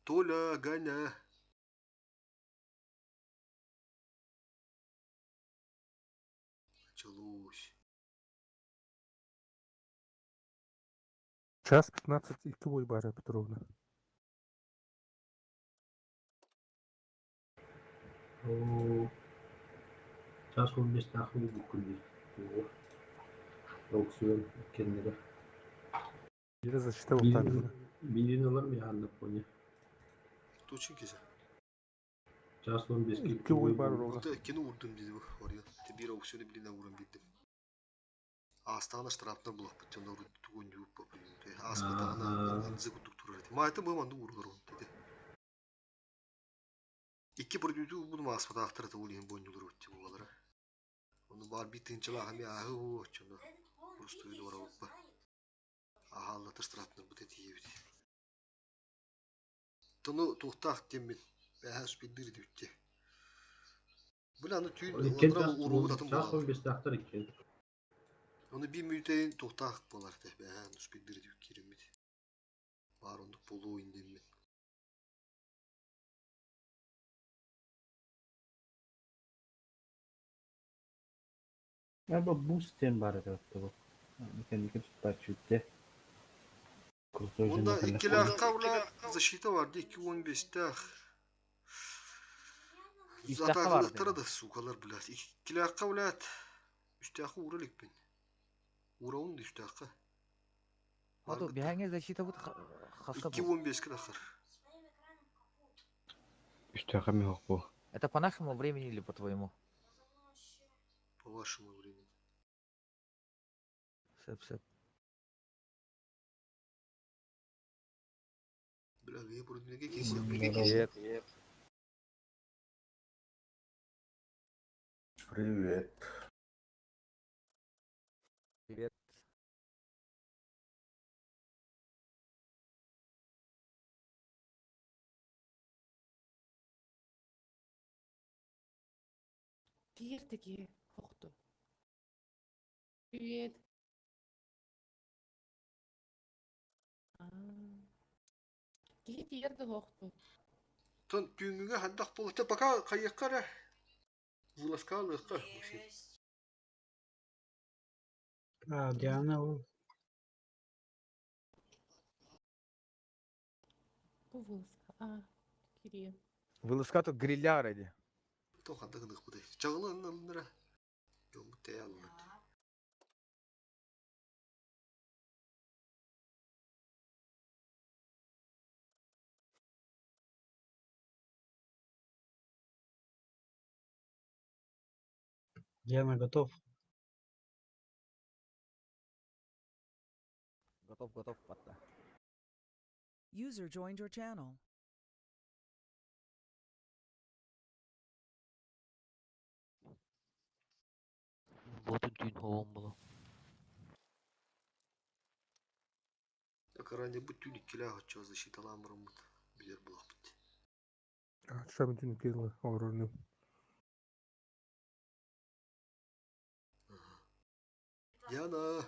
Толя, Ганя. Началось.
Час 15 2 бой бары Петровна.
Час 15 даху бүкүл. Роксуен кеннеге.
Бiri защита болтан.
Билин олар мı halde konya?
Точин кезе.
Час 15
2 бой бары Ровна.
Ота кино урдum dedi bu oraya. Tebir avusyonu biline uğram bildim. Astana штрафна булах путёна урд тугун юп попин. Аспатана зыгутук турар. Майты быманды ургар он dedi. İki продюсер bunu aspata aktırdı ulihin boynulur öttü bu olara. Onu var bir tınçıla hami ahı o çonu. Просто öyle var hoppa. Ahalla tırstratını bu dedi yedi. Tonu tuhtak demin. Behas bildir dütti. Bulanı tüy onlara uğruğu tatım
Час
bular.
15 дахтар eкен.
Onu bir müteyin tuhtak bular de. Behas bildir düt kirimit. Var onduk bolu indim.
Galiba boost'ten bari de bu. Kendi tutacakte.
Onda ikiler kavla защита vardı 2.15'te.
Üstteki vardı.
Zaten da sukalar bilat. İkiler kavlat. Üstteki uğralık ben. Uğrağın da üstteki.
Hadi bir hangi защита bu hasta bu.
2.15 kadar.
Üstəqə mi yox bu?
Это по нашему времени или по твоему?
По вашему времени.
Сэп.
Бля, я просто не кисел.
Привет.
Привет.
Привет.
Киртеги, хохту. Привет. Кирти ерді хохту.
Тон түйіңіге хаддақ болықты бака қайыққара. Выласкалыққа.
Диана ол.
Bu Вылазка. Кирилл.
Вылазка то гриля ради.
Тон хаддағынық бұдай. Жағылын алыныра. Йом бұтай алынады.
Диана готов.
Готов, патта.
User joined your channel.
Ботun tüyün hovan bulu.
Акаране бұт түйін иккелі ағытча защиталамырым бұд. Білер бұлақ бұд.
Шамитин келді орны.
Яна.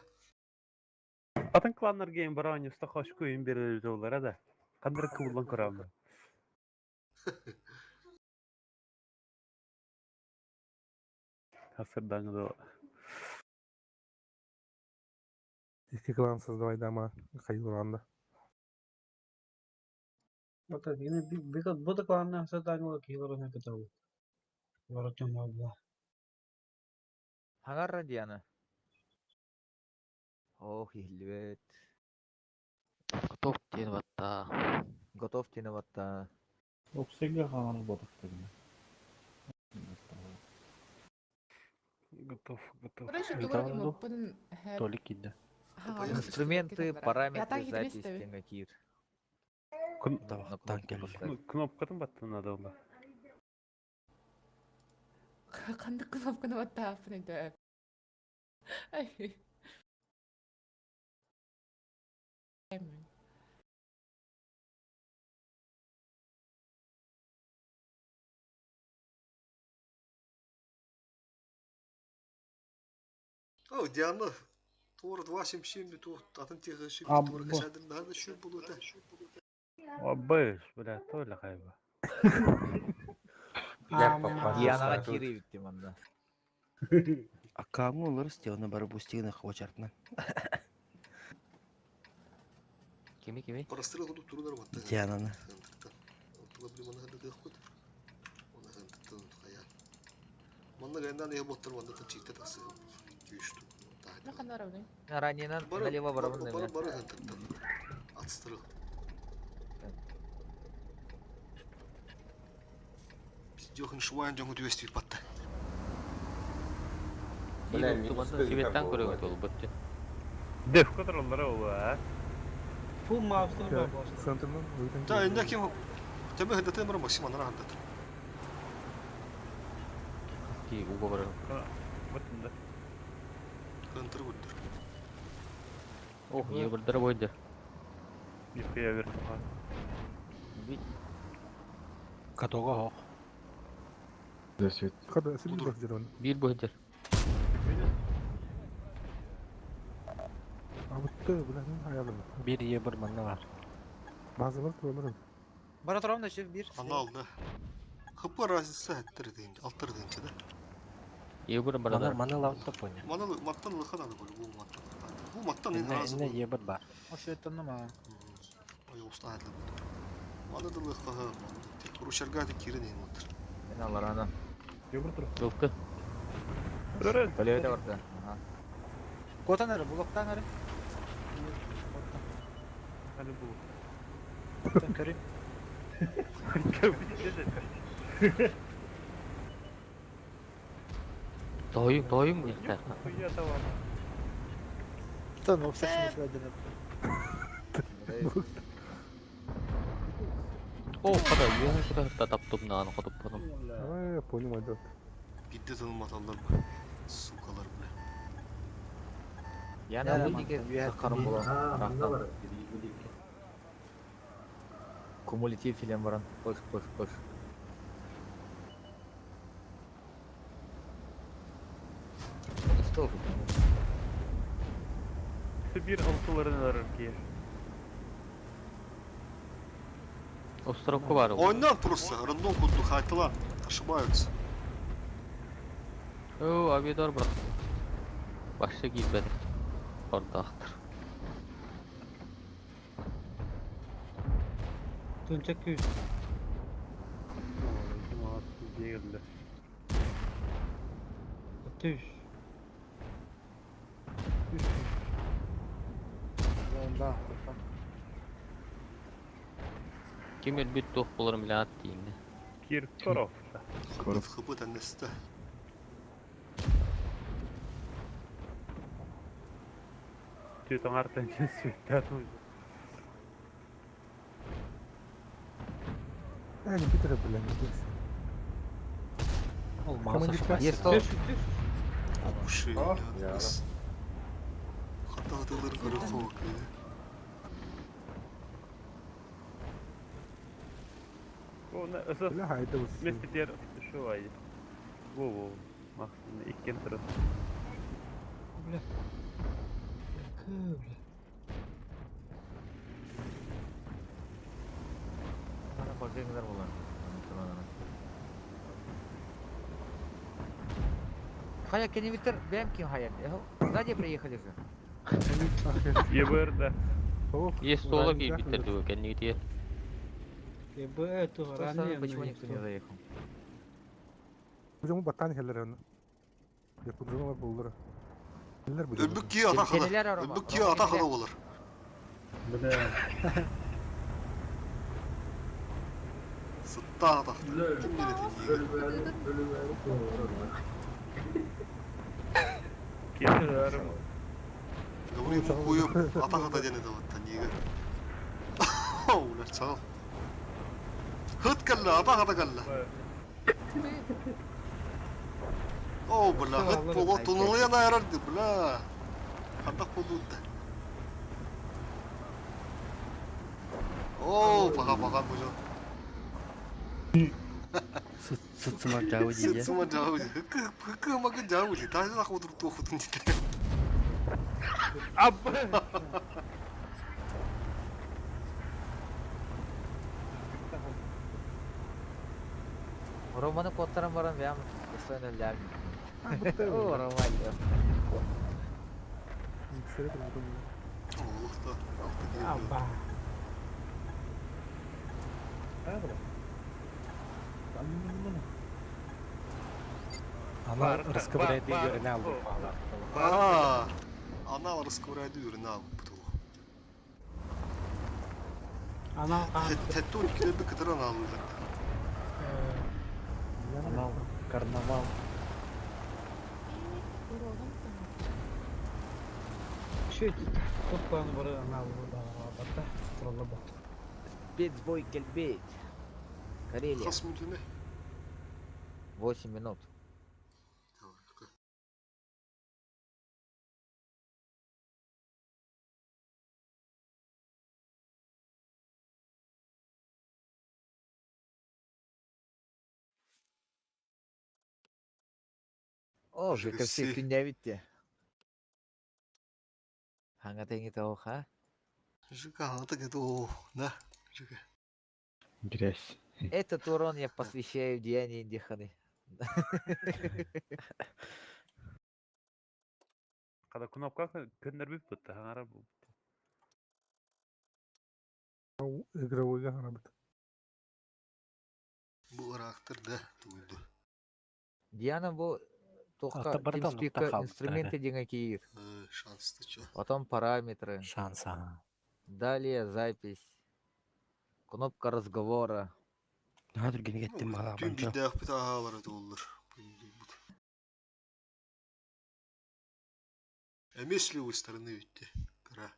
Атын кланнар гейм баран уста хошку им берилер жоллара да. Кандыр кылган көрөм. Hasırdan da
İki klan создавай дома кайылганда.
Вот yine bir bu da klanlar zaten o kilolarına kadar. Varatım abla.
Hangar Диана. Ох, Елвет.
Готов тені ватта.
Готов теневатта.
Оксега хананы бодық дегені.
готов.
Короче, говорим, будем...
Толик кидді.
Инструменты, параметры,
Атаки
запись,
кіресті.
теңакир.
Давақтан келді.
Кнопкадан баттан надо олда.
Қанды кнопканы баттап, енді. Ай.
О, Диана. Тур 277 тут атын тегі шіп тур кешәдін нады шүп булуда.
Обыш, бля, толя хайба.
Янага кири биттим анда.
Аккамы олар стены бары бустигін хвачартна.
Кими?
Парастыры құдып тұрулар баттан.
Диананы.
Тұла бір мана хәді дық қойды. Оны хәді қаян. Манда гайндан ие боттар манда та чикті тасы. Күйішту.
На канаровны.
Раненан налево барабын
Бары
деме.
бары хәді. Атыстыры. Біз жоқын шуайын жоңы дөстіп батты.
Бля, Светтан көрөгөт ол бөттү.
Дef kontrolları olu ha.
Bu mouse'ları var bu.
Центрнан өйден.
Та, инде кем Теме хәді темір максим анара хәді.
Ки уго барар.
Бөттүндө.
Кантыр бүттір.
Ох, е бирдер бойду.
Бипкея берді.
Катога хох.
Да, свет.
Қада сілі бақ жүрін.
Бир бойдер.
Абытты, бұлағын аялым.
Bir ебір манна бар.
Bazıları тұралырым.
Бара тұрам да шеф бир.
Аны алды. Хыпы разысы әттір дейінді, алтыр дейінді да.
Е бир барар.
Маны лавтта поня.
Маны маттан лыхан аны бұл маттан. Бұл маттан ең разы
Инне
бұл.
ебір бар.
O şetanım ha.
Ой, уста әділі бұл. Маны да лыха. Рушарга да кирін ең отыр.
Мен алар ана.
Yumru tur.
Жылкы.
Durun.
Бөлөйдө барда. Ага.
Kotan arı, bulaktan arı.
Hadi bu.
Kotan körü.
Doyum yeter.
Ya tamam.
Kotan obsesini söyledin.
О, када, юун куда таптым наны кодуп бадым.
Ай, понял, айдат.
Бидде тынылматалар бұл. Сукалар бұл.
Яна бул дике карым болот. Кумулятив филем баран. Кош. Стол.
Bir altılarını arar ki.
Островку бар.
Ойнан просто, рандом куду хайтыла. Ошибаются.
О, абидар брат. Башка кийбеди. Ордактыр.
Dönecek yüz.
Değildi.
Ateş.
Onda.
Kimir bir toh bulurum bilen at diyeyim.
Kirkorov.
Хыпы тәннесті.
Tüyton artan sütten.
Yani bir tarafı bilen gidiyorsun.
Olmaz. Есть
Уши. Хата атылыр көрі қоқ.
Ona esas
Öyle hayda olsun.
mesleğler şu ay. Bu. Maksimum ikinci taraf.
Bля. Bля.
Bana korzengler bunlar. Хая кеневитер, бэм ким хая. Сзади приехали же.
Еберде.
Есть столок и битерди вы kendini diye.
Bu это ранее.
Почему никто не заехал?
Hocam bu battaniye heller onu. Yapıldığına var bulur. Heller bu.
Ölbük giye ata
Keneler
kala.
arama.
Ölbük giye ata kala olur. Sıtta ata. Kim bilir
Kesin
Говорим, куюп ата ката дене даватта ниге. Олар чал. Хыт калла ата ката калла. О, бля, хыт поло тунулуя найрарды, бля. Хата подудда. О, пага бужо.
Sıtsıma cavı diye.
Sıtsıma cavı. Hıkkı makı cavı diye. Taşı da kudur tohudun diye.
Романы коттаран баран бәм достойно лям.
бутта
О, Роман.
Олухта.
Абба.
Ана раскрывает играл.
Она раскурайды ürünü alıp bu.
Ana
Tette 12'lerde kıtıran aldılar.
Канал, карнавал.
Şey, toplanı bari ana burada batta. Trolla bat.
Спецбой Кельбейт. Карелия.
Kaç minut ne?
8 минут. О, бекерси
Жигси.
күнде битте. Ханга теңи тауық, ха?
Жига аңыты кеді о. На. Жига.
Грязь.
Этот урон я посвящаю Диане Индиханы.
Kada kınapka kınlar bir tuttu. Hangara bu.
Игровой гранат.
Bu ıraktır da duydu.
Диана бұл тоққа
Ата бардан
TeamSpeak
нұқта
инструменты
қалыптары.
деген кейір.
Şanslı ço.
Потом параметры.
Шанс, ага.
Далее запись. Кнопка разговора.
Наdur gene gittim bana
Dün
banca.
bir daha bir daha havalara da olur. Эмес левой стороны ведь гора.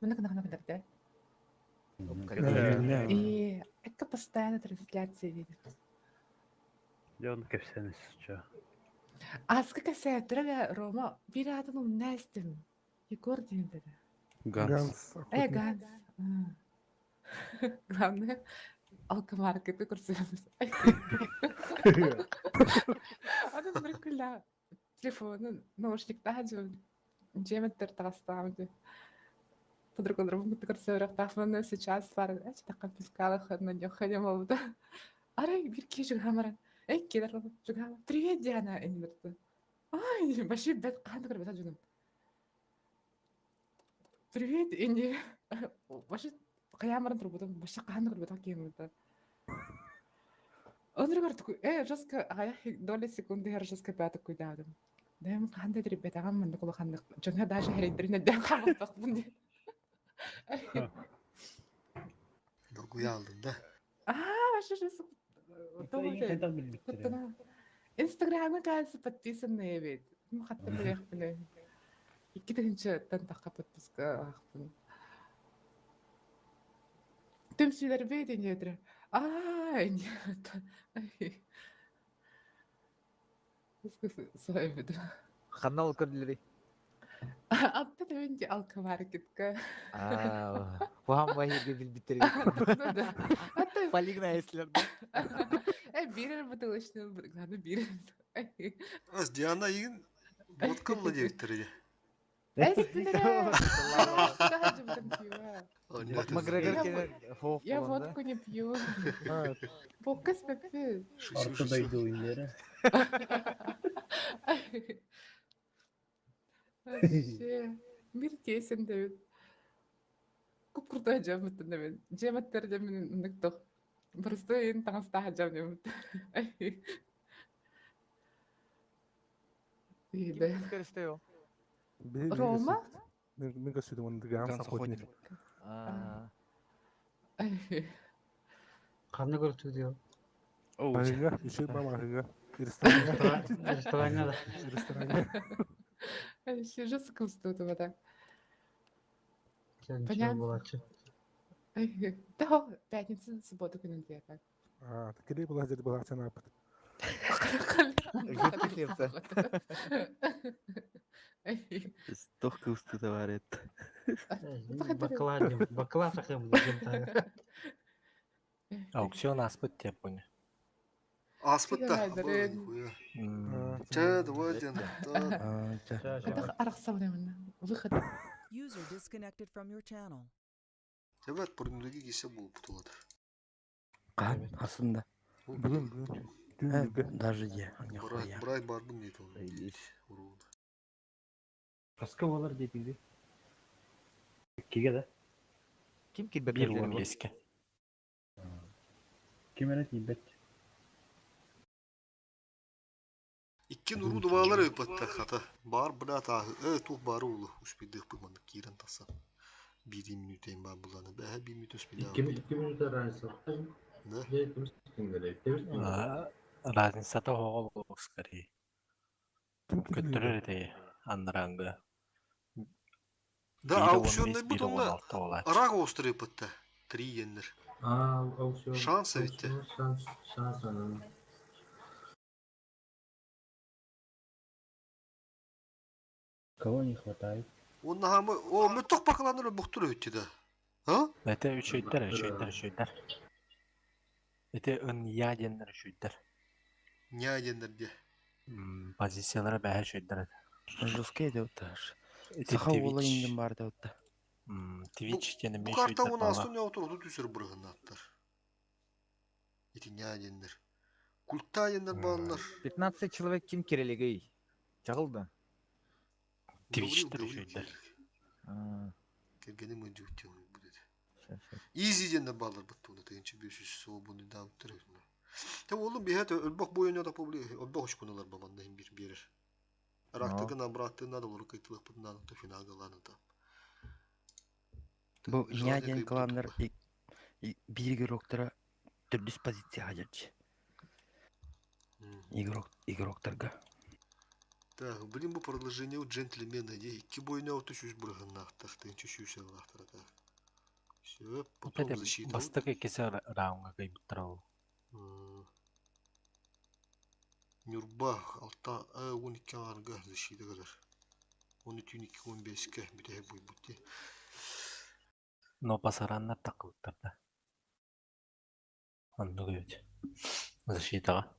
Мене кнага подожди.
Реально.
И это постоянно трансляция видит.
Ya onu kefseniz ço.
Аска сәтірі Рома bir adamın ne istim? Егор deyindir.
Ганс.
Ганс. Главное, алкомаркеті көрсеміз. Адам бір күлі телефонын наушниктар жеметтер тағастамды. Подруга другу көрсөөрөк тафманы сейчас бар. Эч такка пискалах на необходимо болды. Арай бир киши хамаран. Эй, келер жуга. Привет, Диана, эндирди. Ай, баши бет кандай көрбөт ажугун. Привет, энди. Баши каямаран турбудум. Баши кандай көрбөт акемди. Ондыр көрдүк. Жаска ая доли секунды хер жаска бата куйдадым. Дэм кандай ребята гамман кулу кандай. Жона даже херидрине дем калдык бунди.
Dokuyu aldın da.
Вообще же Инстаграмга кажется подписанные ведь. Ну хотя бы я блин. И киденче тантака подписка ахпын. Тем силер бейден едре. Нет. Сойбеду.
Канал көрдүлөр.
Апта да бенде алкомаркетка.
Куам вахиге билбиттер. Полигна эслерди.
Бирер бутылочный, главное бирер.
Az Diana yiyin. Vodka mı diyektir?
Макгрегор келер.
Я водку не пью. Покас пепе.
Ortadaydı oyunları.
Вообще. Мир тесен, Дэвид. Көп крутой жамыттын Дэвид. Жематтер мен мындыктык. Просто ээн таңыстаа жамнымыт. Иде. Рома?
Мен көсүдүм оны Ганс охотник.
Kanlı görüntü diyor.
Багыга, иши бабагыга. Ресторанга.
Ресторанга да.
Ресторанга.
Вообще жестко устуду вода.
Понятно.
Понятно. Да, пятница, суббота, күнінде.
Тикелей була жерде була чана апыт.
Жутко
Столько устыда варит.
Баклав таким легендарным.
Аукцион аспыт деп понял.
Аспытта. Ча, давай,
Выход. User disconnected from your channel.
Тебет порнуги кисе бул путулады.
Қан, асында.
Бүгін.
Даже я, нихуя.
Брай барбын дейді ол.
Қасқа болар дейді. Кеге да?
Ким килбек?
1.15-ке.
Кем әне тейбет?
Икки нуру дубалар өпатта хата. Бар бына тағы. Тух бары улы. Успейдік бұйманды кейрен таса. 1 минутайын бар бұланы. Бәхі 1 минут успейді.
2 минута разница.
Да?
Разницата хоғыл бұл скорее. Көттірір де андраңғы.
Да, аукционный бутонда рак острый пытта. 3 ендер.
Аукцион.
Шансы ведь.
Шанс она.
Кого не хватает?
Он нахамы, о, мы тох бақыланыр бұқтыр өтті да. А?
Это үшөйттер. Это ын ядендер үшөйттер.
Ядендер де.
Позициялары бәхі үшөйттер.
Жесткий де өтташ. Саха олы инден бар да өтті.
Twitch тені мен
Бұл карта
үшөйттер
оны астын яутыр, түсір бұрғын аттар. Эти ядендер. Культа ядендер балылар.
15 человек ким керелегей? Чағылды?
Twitch'тер үшөйттер.
Кергені мөн жүктен будет. Easy ядендер балылар бұтты оны. Тегенші 500 сол бұны дауыттыр. Те олым бейхет өлбақ бойын яда побли. Өлбақ үш күнілер бабанда hem bir берір. Рактыгын абраттığında da olur kayıtılık bundan da final galanında.
Bu inyadен каламдар bir игроктара түрдіс позиция хажырчы. Игроктарға.
Так, блин, bu продолжение у джентльмена, где iki boyuna otuşuş bırğınaqtaq, tənçü şüşə laqtıraq. Все, потом защита.
Бастық екесі раунға кайбыттыр ол.
Нюрбах, алта, 12 арга защита kadar. 13-15-ке бітәе бой бұтте.
Но пасараннар тақылыптыр да. Анды көйт. Защитаға.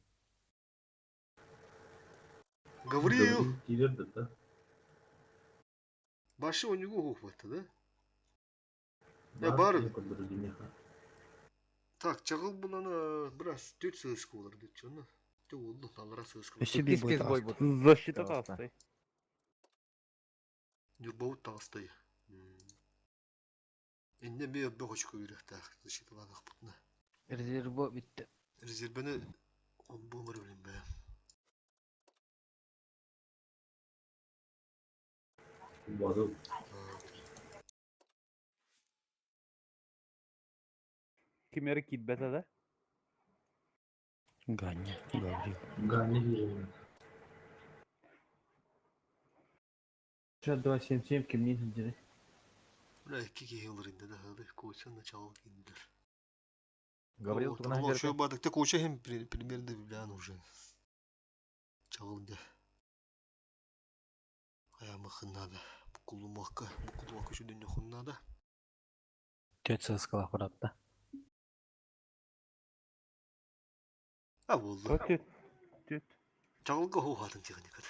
Гавриил! Başı oyuncu hukukvatı da. Ya bari. Tak, çakıl bulana biraz 4 sığıskı olur dedi canım. De oldu, nalara sığıskı olur.
Еще бой будет.
Защита толстый.
Нюрбаут толстый. Инне бе бе хочку керек так, защиталанық бұтына.
Резерво битті.
Резервені болмар білем бе.
Воду.
Кемері китбеті да?
Ганя, Гаврил.
Ганя вижу.
277 кем не сендері?
Бля, iki кейлер инде да хады, коучан да чағыл кейіндер.
Гаврил тугна
жерге. Шо
жерге.
бадық, те коуча хем примерно білян уже. Чағыл инде. Ayağımı xınnadı. Bukulumaqqa şu dünya xınnadı.
4 сығысқылақ бұратты.
Ha oldu.
Tüt.
Çağılqa hoğadın texnikada.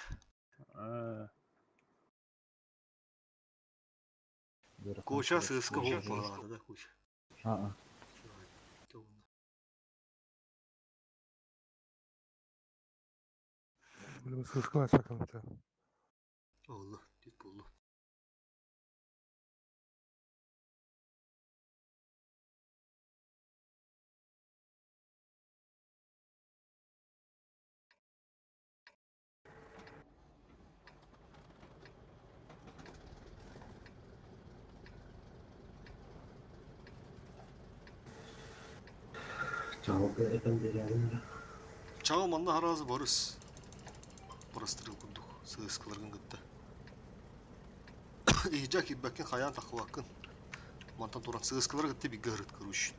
Koşa sığısqa hoğadı da koşa.
Слышала сакамча.
Oldu. Tüt oldu. Çağıl manna harazı barız. Barastırıl kunduk. Sığıskılargın gıttı. İhcak ibbakin hayan takıvakkın. Mantan turan sığıskılar gıttı bir gırıt kırış.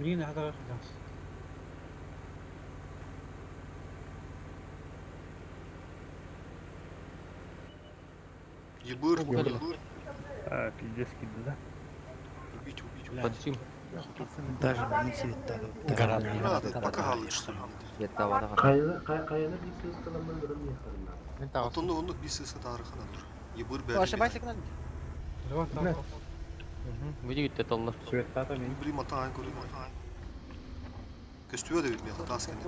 Birine kadar arkadaş.
Ебыр,
А, пиздец, кидді.
убить.
Подсим.
Даже не света.
Не надо, пока халыч что ли.
Kayada bir ses kalanlar durum yakarlar.
Onu bir sesi tarihine dur. Ебыр
О, ошибайся, к нам.
Види гитте таллар.
Svetata benim.
Блин, матаан көрүн. Көстүбө да билмей тас кене.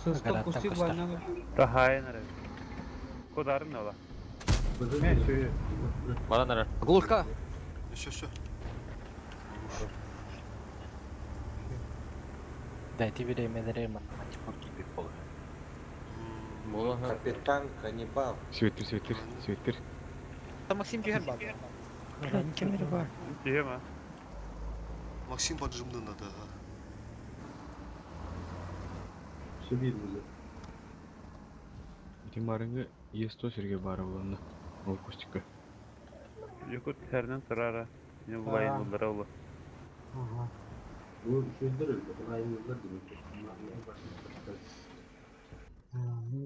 Sızda kustik var ne?
Рахайын әрі. Кодарын ола.
Бара нарар.
Глушка.
Все.
Дайте временные математику gibi olur.
Бола.
Капитан каннибал.
Светтер.
Там Максим Тюхер бар.
Кемері бар.
Тема.
Максим поджимды надо.
Sübir bizi.
Итин барыңы есто серге бары боланды. Ол костикка.
Юкут herden тұрара. Не бұлайын олдара олы.
Bu şeyler öyle. Aynı yıllar gibi.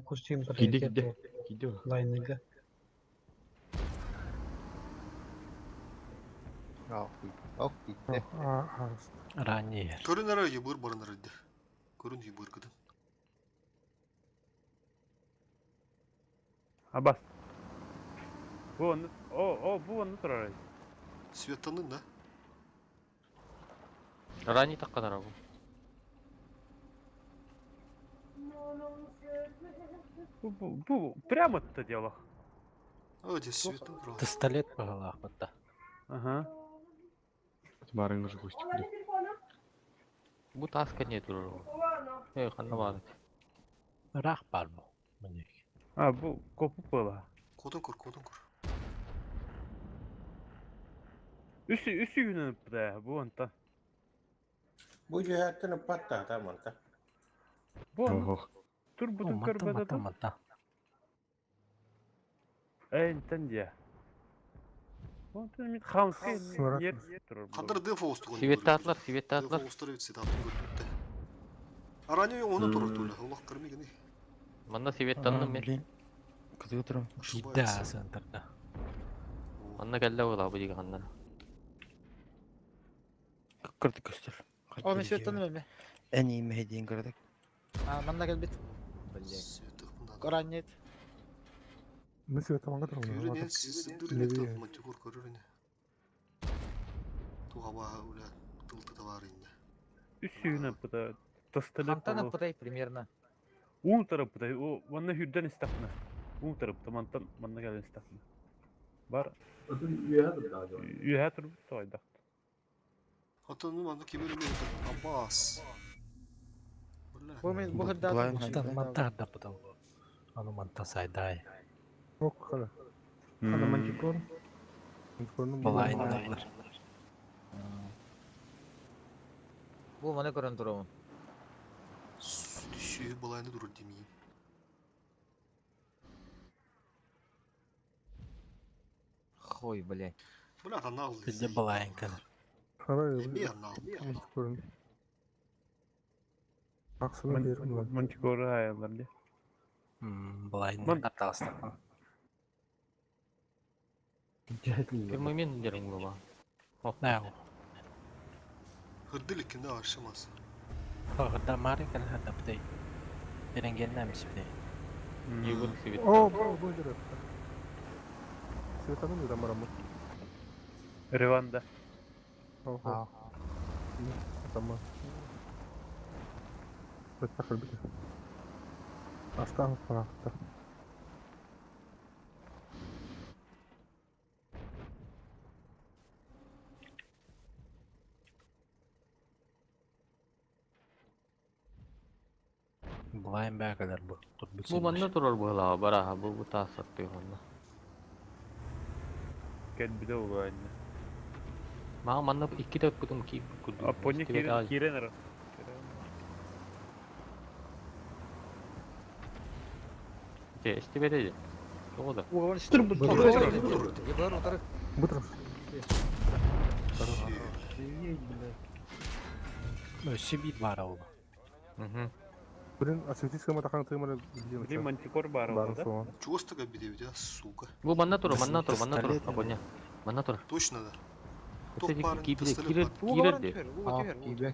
Kustim
Киде.
Лайныга.
Ранее.
Көрүн ара ебыр барынар иде. Көрүн ебыр кыдын.
Абас. Bu onu тұрара.
Светтанын да?
Ранний таққан арабы.
Bu прямо это дело.
О, здесь светтан туралы.
Пистолет по головах бата.
Ага.
Барыңы же костикка.
Бу таска не тұрар. Қанна бады.
Рах бар бұл. Міне.
А, bu kopu была.
Кодон көр.
Üstü günü de bu anta.
Bu cihetini patta tamam da.
Bu. Dur bu karbada.
Мата.
Enten diye. Bu temit hamsi yer durur.
Кандыр дефоусту.
Сиветтатлар.
Дефоусту өтсе таптын көрүнүптө. Араны оны турут эле. Аллах кырмыгыны.
Манда сиветтанным мен.
Кызыгы тұрам.
Жида центрда.
Манда кәллә була бу диген ганнар.
Кырдык көстер.
О, мен Светтаным эме.
Әне име дейін кырдык.
Манна келбит. Коранет.
Мен светаманға тұрмын.
Көрүн сиздирин таптын матчур көрүн. Тугаба ула тылты товарында.
Üstü günü bu da. Тасталет.
Хантана пытай примерно.
Un tarafı da o bana hüdden istakna. Un tarafı da manna gelen istakna. Var.
Atın üyedir daha da.
Üye tarafı da ayda.
Атаны мана кемер эме Аббас.
Bu hırda.
Мата да потом. Аны манта сайдай.
Yok kara. Ana mantikor. Mantikorun
Балайндар.
Бу мана көрөн турамын.
Düşüyor balayını durur demeyeyim.
Хой, блядь.
Buna kanal aldı.
Bizde балайнка.
Kara ya.
Bir yandan.
Mantikorun. Aksına verim lan.
Mantikoru hayallar diye.
Балайндар тастакан.
Кирмай мен дерің баба.
Нау.
Hırdı likinde aşamaz.
Тогда Мари kan hada putih. Direnggenna mis putih.
Егор сивет.
О, bu direkt. Svetanın da maramı.
Revanda.
Oha. Tamam. Betakal bir. Aslan farklı.
Былайын бәкәләр бу.
Бу манда турар була бара бу тасак тыгында.
Gel bir de olur aynı.
Мага манда 2 тәп күтүм ки.
А пони киренер.
Те, истебеде. Жолда.
Угон стыр бу.
Ебар утар.
Bu taraf.
Өссі бар ауылы.
Блин, осветительская матахан тымыры
Блин, мантикор бар
барын
да?
соған.
Чувствую, бедевить, а, сука.
Бу манна тур, Апоня. Манна тур.
Точно, да.
Кирет,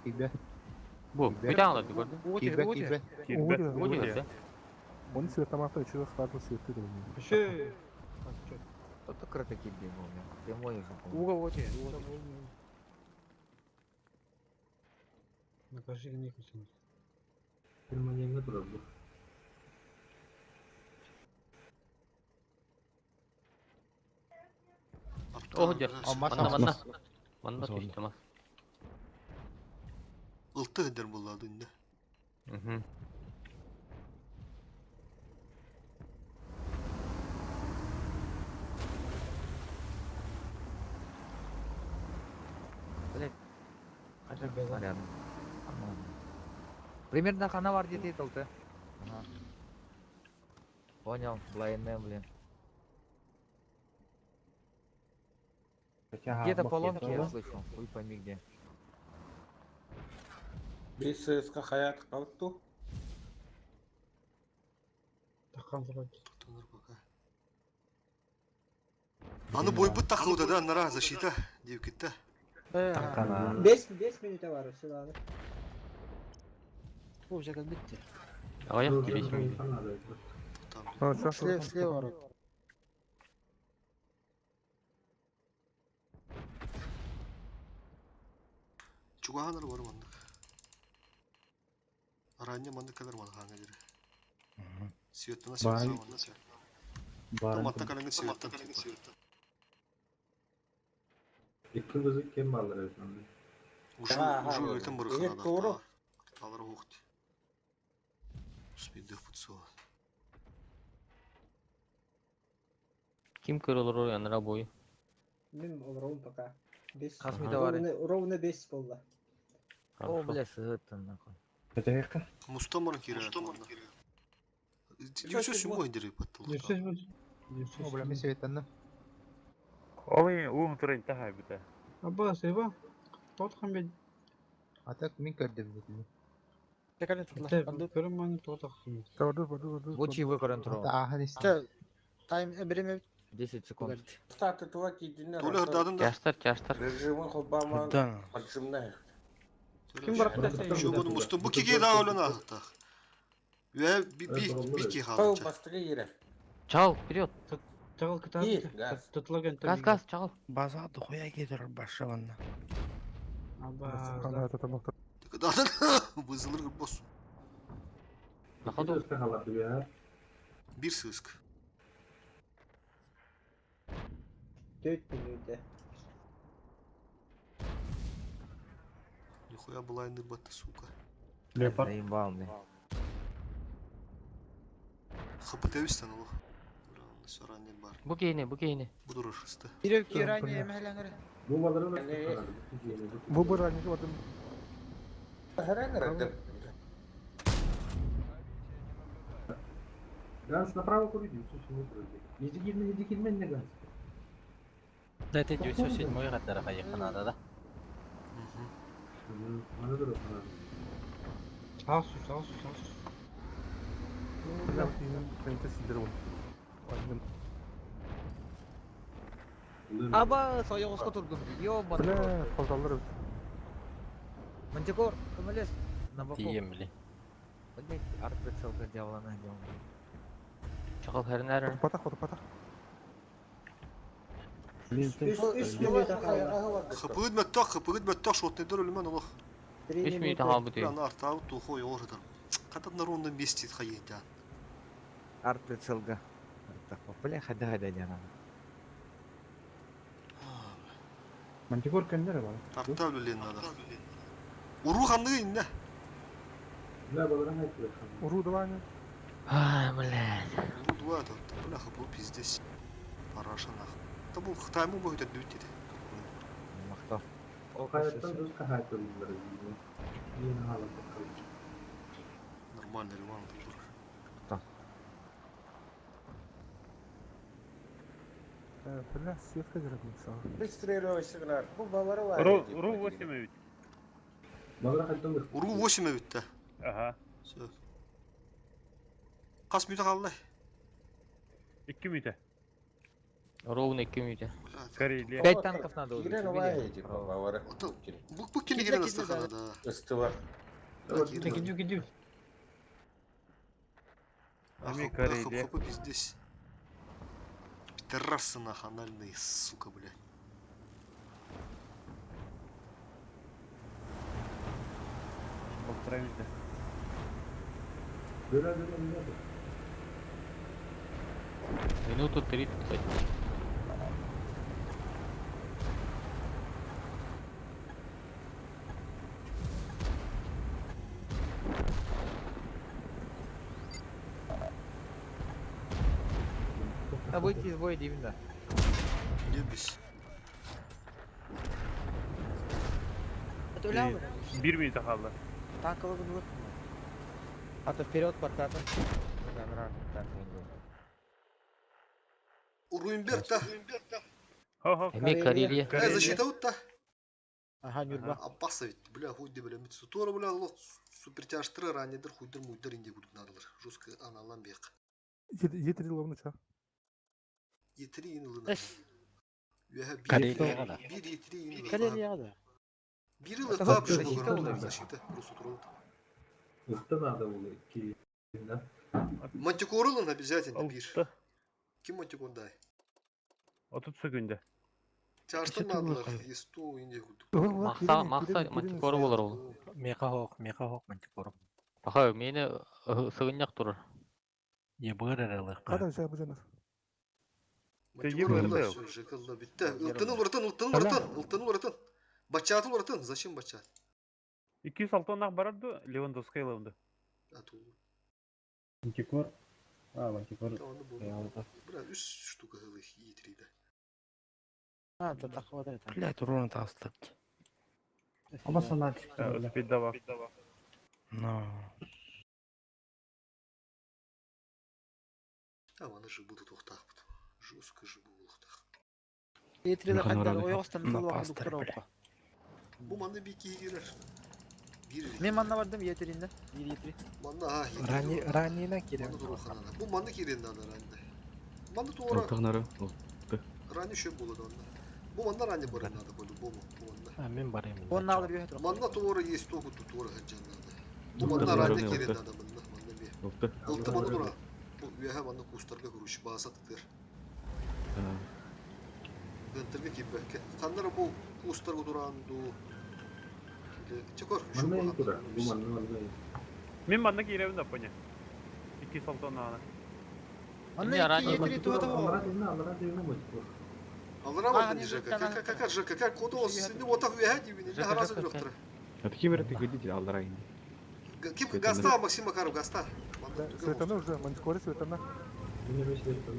Кибе.
Бу, битен алады, көрді?
Кирбе.
да?
Оны светоматы еще статус светы да.
Вообще,
Кто-то крыто кибе был, прямой же.
Уга оте.
накажи не кусин.
Германияны турабы.
О, дер. Манна түшті мас.
Ылты хедер болады инде.
Снарядом. Примерно хана бар детей толты. Понял, блайне, блин. Где-то поломки я слышал, хуй пойми где.
Бес ССК хаят қалыпту.
Тақан тұрады.
Аны бойбыт тақылуда да, нара защита, девкетті.
5 минута var silahı.
Bu şekilde bitti.
Аяқ келесің.
Слева ворот.
Чуғаныр бар мандық. Ранее мандық кәдір мандық хаңа жері. Светті Томатта кәліңгі светті.
İki kızı kim alır efendim?
Uşu өлтін бұры қанада. Алыр оқты. Успейді пұтсуа.
Ким көрілер ой аныра бойы?
Мен ровно пока. 5.
Касмида бар.
Ровно 5 болды.
О, бля, сыгыттын нахуй.
Мустамар кирәт. Юсөс мой дирек баттыл.
О, бля,
светанна.
Олай, уң тұрайын тахай біті.
Аба, сейба. Тотқан бен.
Атак мен көрдім бітілі.
Көрім маны тотақсың.
Лучи выкорен трон.
Ахын істі.
Тайм время
10 секунд.
Статы туа кейдіне.
Толы ырдадын да.
Кяштар.
Режимін құлбаман. Қыршымна.
Ким барақта сейба?
Шуғыны мұстым. Бұ кеге да олын ағыттақ. Вә bir ке
Қау
қалынча.
бастығы ері.
Чал, вперед.
Чағыл кітады. Тұтылған
Газ, чал.
Базады қоя кетір башығанна.
Аба.
Дадын. Бұзылыр ғып бос.
Нақалды?
Bir сыск.
4 минута.
Нихуя былай нырбатты, сука.
Заебал, блин.
Хапы тәвістен олы. Сораннен бар.
Бұ кейіне.
Бұдыр ұршысты.
Иревки ранее мәләңгірі.
Бұл бір ранеге батын.
Ганс направо курить, не килмен не ганс.
Дәте 97-й ғаттары қайық қанада да.
Сал.
Аба, сояғысқа тұрдым. Ёбан.
Бля, қолдалыр.
Мантикор, кім әлес?
Тием біле.
Блять, арт прицелка дьяволана делал.
Чақал хәрін әрі.
Патақ.
3 минута қалды.
Хапы өдмәттақ шотнайдар өлімен олық.
5 минут аға бұты.
Аны артауы тұлқой оғырдар. Қатат нарунды местет қайын.
Арт прицелка. Бля, хада дянам.
Мантикор кендері бар.
Арта өлілен надақ. Уру қанды инне.
Уру давай.
Ай, блядь.
Уру дуа да. Бляха, бұл пиздес. Параша нах. Та бұл Қытаймы бұл өтер дөйт деді.
Мақтау.
Қайаттан жүз қағайт өлілер.
Нормально, Ливан.
Бля, светка жүріп мысалы.
Пристреливай сигнал. Бұл балары бар.
Ру 8-9.
Уру 8 битті.
Ага.
Қас мүйті қалды?
2 мүйте.
Ровно 2 минуты.
Карелия.
5 танков надо убить.
Кирен
убили.
вай, типа, бавары.
Бұл кені керен астықана да.
Үсті бар.
Gidiyor.
Ами Карелия.
Хопы пиздец. Пидорасы наханальные, сука, блядь.
Полтора минуты.
Минуту 30, кстати.
А выйти из боя именно.
Ебись.
Это ляво.
1 минута kaldı.
Танковый вынут.
А то вперед портатор.
Уруимберта.
Хо-хо.
Эми Карелия.
Защита утта.
Ага, Нюрба.
Аппаса ведь, бля, хуйды, бля, митсу. Тора, бля, лох, супер тяжтыры, раннедір, хуйдыр, муйдыр, инде будут надылар. Жестко аналан бек.
Етри ловны ча.
Етри инылына.
Карелияға да.
Bir етри инылына.
Карелияға да.
Бир ылы қап жүр болған защита. Просто туралды.
Ufta надо было идти.
Мантикорылын обязательно бир.
Altta.
Kim mantикордай?
30 секунде.
Тяжтыр надылар. Есту инде будут.
Мақса мантикоры болар ол.
Меха хок мантикорум.
Аха, мені сығынняқ тұрыр.
Ебыр әрілік.
Қадан жай бұжаныр.
Жекалда битті. Ылтыныл ұрытын. Бачатыл ұрытын. Зачем бачат?
206 барады, Левандовская лавында.
Антикор. Антикор.
Бля, 3 штука ылых етриді.
А, это так хватает.
Блядь, урона тастат.
Ama sana
Speed давав.
No.
Там они же будут ухтах. Жестко же будут ухтах.
Етрилер
Механурали.
хаттар ояқстан
На
бұл
пастырь,
уақыт
бля.
Bu manda bir iki girer. Bir.
Мен манна бардым етринде. Bir yetri.
Manda ha.
Раннина керек.
Manda doğru kanana. Bu manda kirende ana rende. Manda doğru.
Алтығнары.
Rende şöp buladı onda. Bu manda rende barın adı böyle bu mu? Bu manda.
Мен барайын.
Оны алып үйретіп.
Manda doğru есть то тут doğru haccanlarda. Bu manda rende kirende adamında. Manda bir.
Oldu.
Altı manda dura. Bu üyehe manda kustarga kuruş bağısa tıkır. Gönterge gibi. Kanlara bu kustarga durandu. Çıkar. Şu
Manna
bu.
iyi kura. Bu manna.
Мен манна киревінде поня. 206 аны.
Манна
Не, ранее
екі етри туады ғой.
Алара дивна мочку.
Алара мандын жека. Как жека. Как коду осыны отақ üyehe gibi. Ne harası yoktur.
А такие меры ты ходите, аллара инди.
Kim Gasta Максим Макаров Gasta.
Светана уже, мантикоры светана.
Мне вышли это.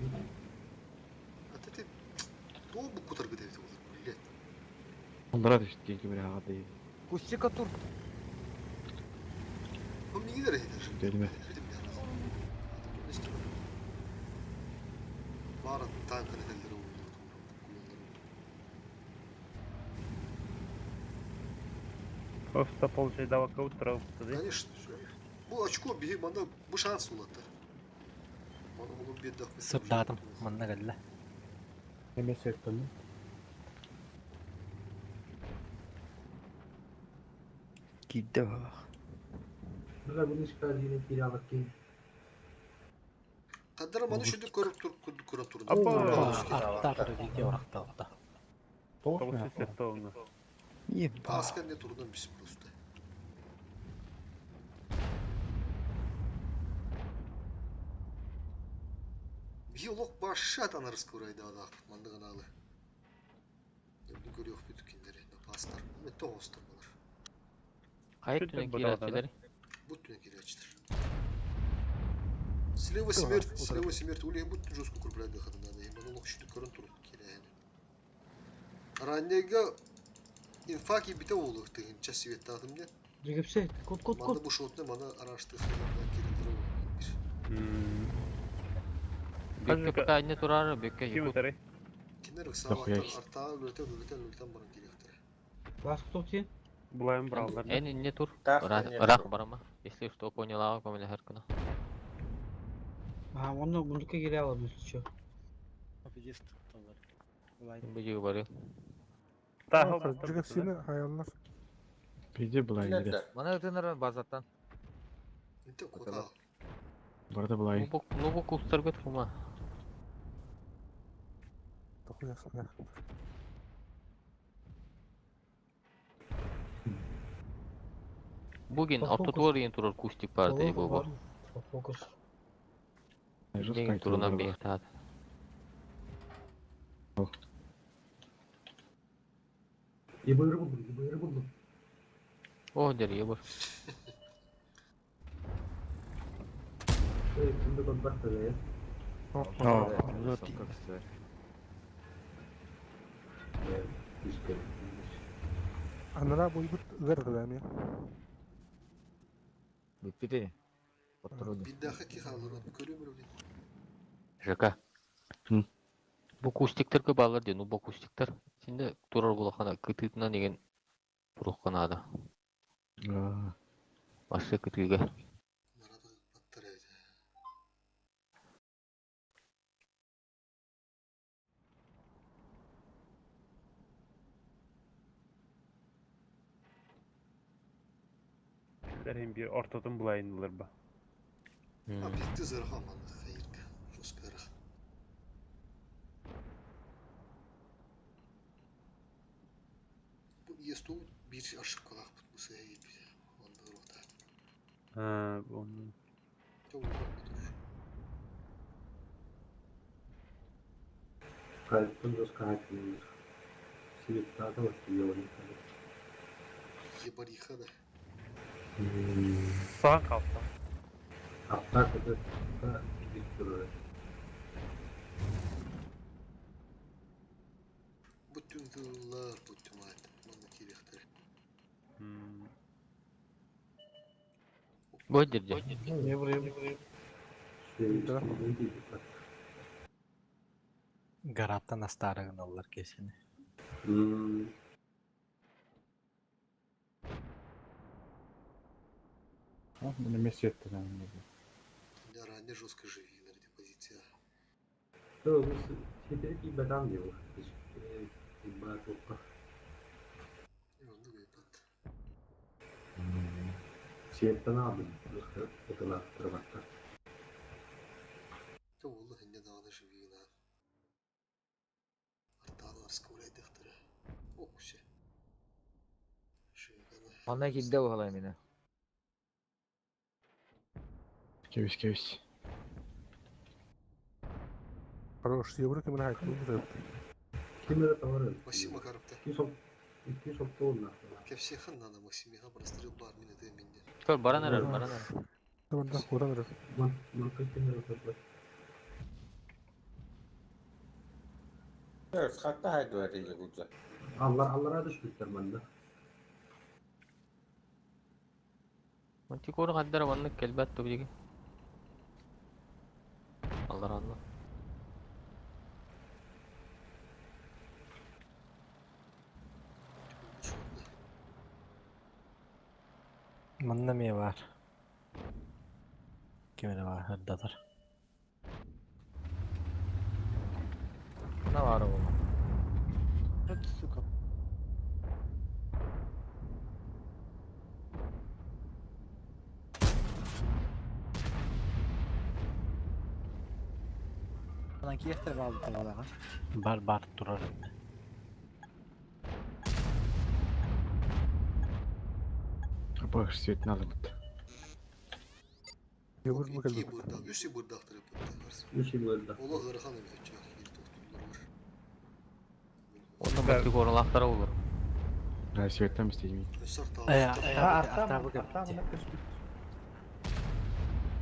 А ты то bu kutar gıdaydı olur. Millet.
Аллара düştü ki меры ағады.
Кустика тур.
Bu ne gider eder?
Delime.
Barat tankını telleri oldu.
Просто получай дава каутра.
Конечно. Bu очко bir bana bu şans ulattı. Bana bunu bir daha.
Сыбдатым. Манна кәлі.
Эмес еттім.
Gidde bak.
Burada bunu çıkardığını kiralık değil.
Kadar bana şurada korup kuran turun.
Аттар видео ақталды.
Получай сеттовны.
Еба.
Asker ne turundan biz просто. Biolog başat ana rıskıraydı ada. Mandığın alı. Şimdi görüyor bütün kinleri. Napaslar. Ve toğustur bunlar.
Қайып түнен киратчылар.
Bu tüne kiraçtır. Слева смерть. Улей будь жестко крупляет дохода надо. И монолог что корон турун кираяны. Раннега инфаки бите олуг тыгын час свет тадым не.
Регепсе, код.
Манда bu şotne bana araştırmadan kirendiri olmuş.
Бекке пока не турары, бекке
Kim
екут.
öteri?
Kinler
Yok,
sağ
yok.
artağı lüten bana kirektir.
Бас кто те?
Булайым бралдар.
Не тур.
Так, не
Рах
тур.
барама. Если что, поняла, комеле herkino.
Onu bunduka geri alalım şu.
Попедист. Булай.
Бежи барı.
Жига сені hayallar.
Пиде былай
Nerede?
еді.
Мана өтөнөр базаттан.
Inte kola.
Барда былай.
Ну бу кустар гөт кума.
Тохуясın ya.
Bugün автотуар ен турар кустик барды бу.
Fokus.
Деген турунан бейхтады.
İbayırı buldum.
О, дер ебur.
Şimdi kontak da ya.
Зоти.
Anlara boybut gırgılam ya.
Bitpiti. Oturdu.
Bir daha ki halına bir körü mü?
ЖК. Бу кустиктерге балар де, ну бу кустиктер. Синде турар булахана кытытына деген турукканады. Башка кытыга.
Hem bir ortadan bulayındılar ba.
Bitti zırh amanlık hayırga. Ruskara. Bu yestu bir aşık kulak bu sayı bir. Onda orta.
Ha, onu.
Çok dur.
Kalpten dost kalpten. Silip daha da bakıyor.
Ебариха да.
Sağ kalktı.
Hatta kadar da Victor.
Bütün yıllar bütün hayat. Bana kiriktir.
Bu derece.
Ne buraya?
Гарата на старых доллар кесені.
Bunu mesletti lan.
Да, ранее жестко живи на депозиция.
То теперь и бадам его. И батука.
Ерунду говорит.
Сиеттен aldım. Fotoğraf tırmakta.
То والله не надо живи на. Арталар скорее дехтера. Окусе. Живи.
Мана кидде ухалай мені.
Кевис.
Хорош, yavru kimin hayatı bu
Kimlere tavarı?
Максима Карпта.
İki soktu onlar.
Ке всех надо Максимиха прострел бар минуты меня.
Көр баран эрер, баран эрер.
Tamam da oranır.
Man kimlere tavarı?
Evet, hatta haydi veriyle güzel.
Allah'a düşmüşler bende.
Manti koru kaddara vanlık kelbat to bigi. Allah Allah.
Manda mı var? Kimin var? Hırdadır.
Ne var oğlum?
Hadi suka. Bana ki yeter mi aldı tavalağa?
Bar durar.
Бах, свет надо будет.
Yavru bu
İki
kadar.
burada, üçü burada aktırıp burada.
Üçü burada.
Ola hırhan öyle çok iyi tutulur var.
Onda manti koru lahtara olur.
Да, светом isteyeyim.
Sart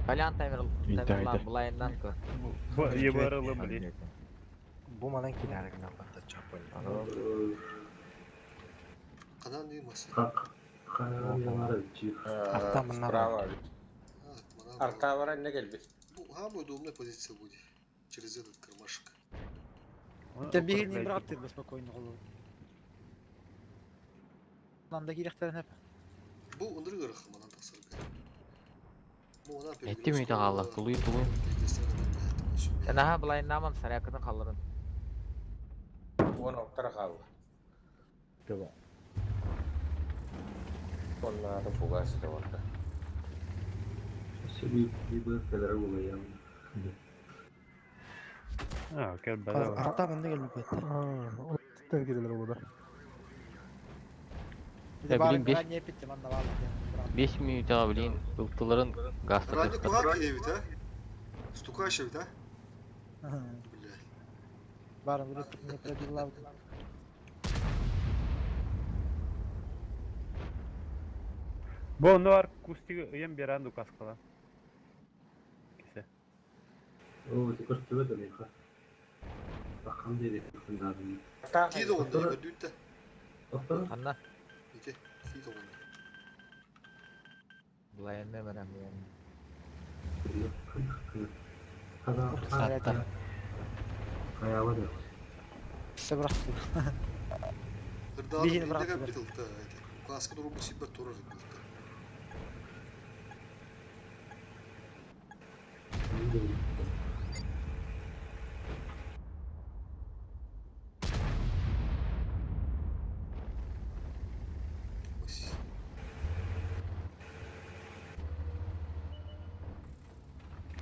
Kalyan Tamirlan bulayından kör.
Bu yebarılı bile.
Bu malan kilerine battı çapın.
Kanan değil masa.
Kanan yamarı çift.
Arta bunlar
Справа. Арта вара не geldi.
Bu самая удобная позиция будет. Через этот кармашек.
Тебе не брат, ты бы спокойно голову. Lan da gireklerin hep.
Bu onları görür bana tasarım. Bu ona
Etti mi kalak tuluyu tuluyu.
Sen aha bulayın naman sarayakını kaldırın.
Bu noktara kaldı.
Coba. Onlar da fugas da orada.
Şimdi bir kadar oluyor.
Ha, gel bedava.
Hatta ben de gelmek etti.
O cidden geriler orada.
Bir de
Ya
bari
bileyim, beş-
ben niye bittim anla var.
5 minut daha bileyim ıltıların gazete
Ради
kırklar.
куда кидевит, а? Стукаешь, а?
Var mı? Ne prodüller.
Bu onda var kustiga yem berandu kaskala. Kese.
Oo, itu coba tuh nih, Kak. Bakam deh kendali.
Тиде он, да, дүйтті.
Anna.
Ите, тиде он.
Bulayın ne menem yani.
Kayak apa deh?
İşte bıraktım.
Bir daha
Dihini
da
bıraktı.
bir bitıldı. Kaskı durup bu sibet durur bitıldı.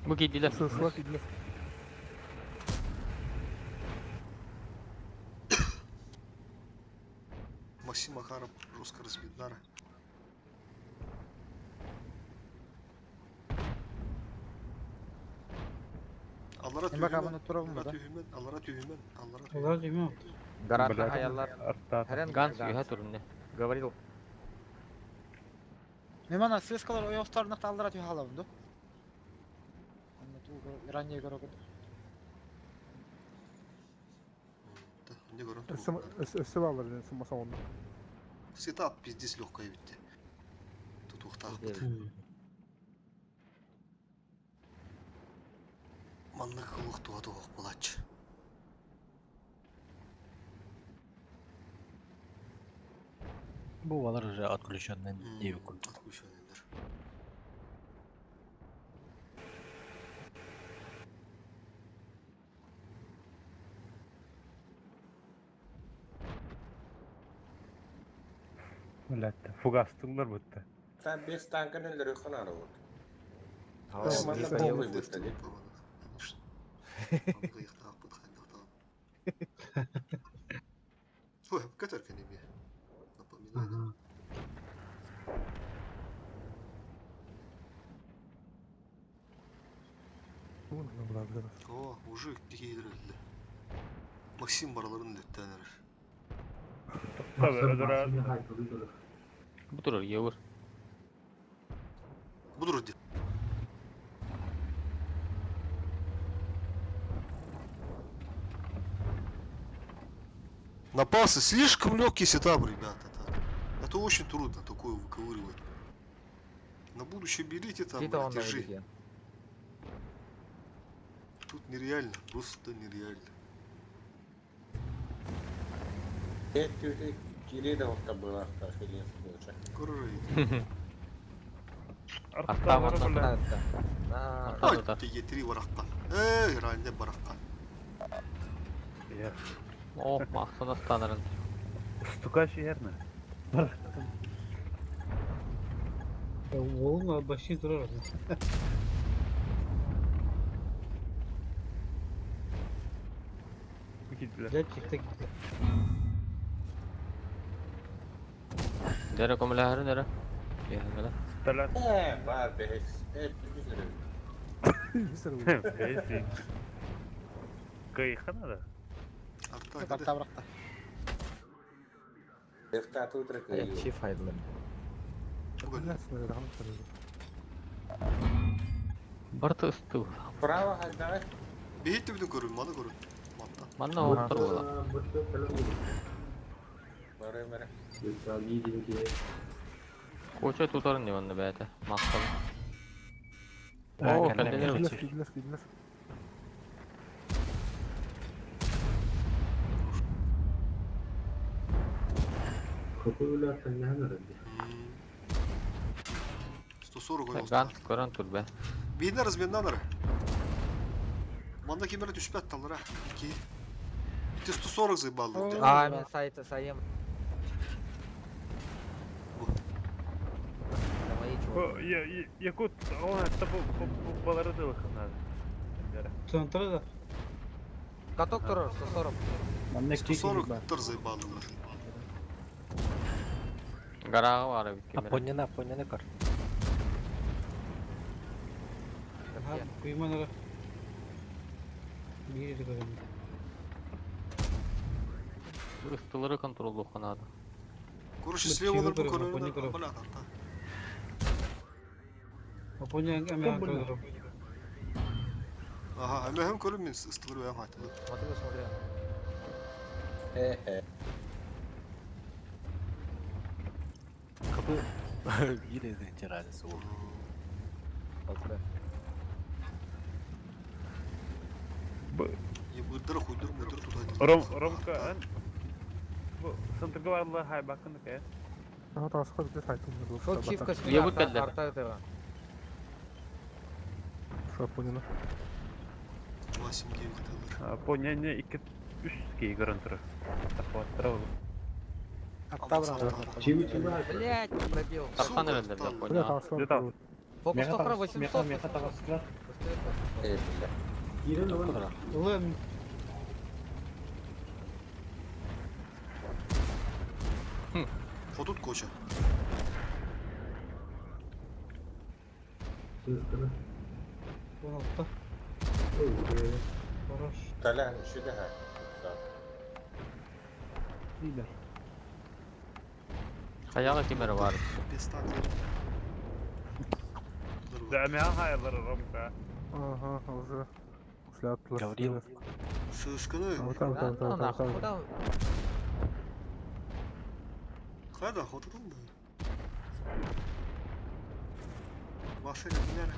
Bu gittiler.
Sıslık gidiyor.
Максим Макаров, Роскоразведнара. Allara
Hem bak
tühümen,
amına duralım
Allara
burada.
tühümen, Allara tühümen, Allara
Onlar
tühümen.
değil mi?
Garantı hayallar. Heren
Gans yuha turun ne.
Говорил.
Memana sveskalar o yostarını kaldıra tüy halavundu. Anlatı Iraniye göre okudu.
Ne görün?
Össe bağlar yani sınmasa onda.
Setup pizdiz lehkaya bitti. Tutukta. Manlık kılık tuğdu okbulaç.
Bu var уже отключенный девку.
Atmışanındır.
Latte. Fugastınlar bitti.
Sen 5 tankın öldürü kınar oldu.
Tamam,
Manlık
bir
kılık
koyuyor.
gösterdi.
Ой, катерка не мне. Напоминание. О, уже дегидрелdi. Максим бараларын лөттәнер.
Bu durur yavur.
Budur ди. Напался слишком легкий сетап, ребята. Это очень трудно такое выковыривать. На будущее берите там,
Тита он
держи.
наводит.
Тут нереально, просто нереально.
Tühtü kiri de orta bırak da şöyle yapacak.
Куры.
Hatta mantıklı hatta.
Ай, ты етри вараққан. Herhalde бараққан.
Oh mahsuna stanırın.
Stukaş yer mi?
Oğlum başı durur.
Bu gittiler.
Gerçekten gitti.
Dere komülahırı nere? Yehmele.
Talat.
Var be. Hep güzel.
Beysi. Kayıkana da.
Hatta bıraktı.
Defter tutra kayıyor.
Çift faydalı.
Bartı ıstı.
Bravo hadi.
Bir hitti bir de görün, malı görün. Matta.
Manna otur ola.
Barı mere.
Koça tutarın divanını beyte. Maksalı.
Ha,
Oo
kendine
kendileri
geçir.
Gidiler.
Kapılar tanıyan herhalde.
140 ой
Ган көрөн тур бе.
Бейді разменнан ары. Манда кемері түспе атталыр, 2. 140 зайбалды.
Мен сайым.
Якут, он это баларыдылык надо.
Центрда.
Каток турар, 140.
140 тұр зайбалдылар.
Гарагы бар бит кемер.
Апонняны кар.
Кыйманага. Бири дегенде.
Ыстылары контролдуу канады.
Короче, слева олар бұл көрінді. Бала қарта.
Апоня әмән көрдім.
Ага, әмәхім көрім мен ыстылыр өйен қайтылы.
Смотри, смотри.
Kapı yine de cerrahisi oldu.
Быдыр хуйдыр мыдыр tutaydı.
Ромка, bu сынтыргы барлы хай бакындык э.
Ага, тасқа бітер айтылды.
Сол чифка
Ебут келдер.
артайды.
Шапонина.
8-9 тылыр.
Поняне 2-3 кей гарантыры. Тахваттыра ол.
Блять, пробил.
Тархан элендер да поня.
Жетал.
Фокус тохра 800.
İran olan.
Улем.
Ходут коча.
Sırtını.
16. Хорош.
Талян, еще да.
Лидер.
Хаягы кемер бар.
5 tane.
Дәмән хайылары Ромка.
Ага, уже. Сляпла.
Гаврилов.
Сысканы.
Там.
Қайда ходудың ба? Басы кәдімдер.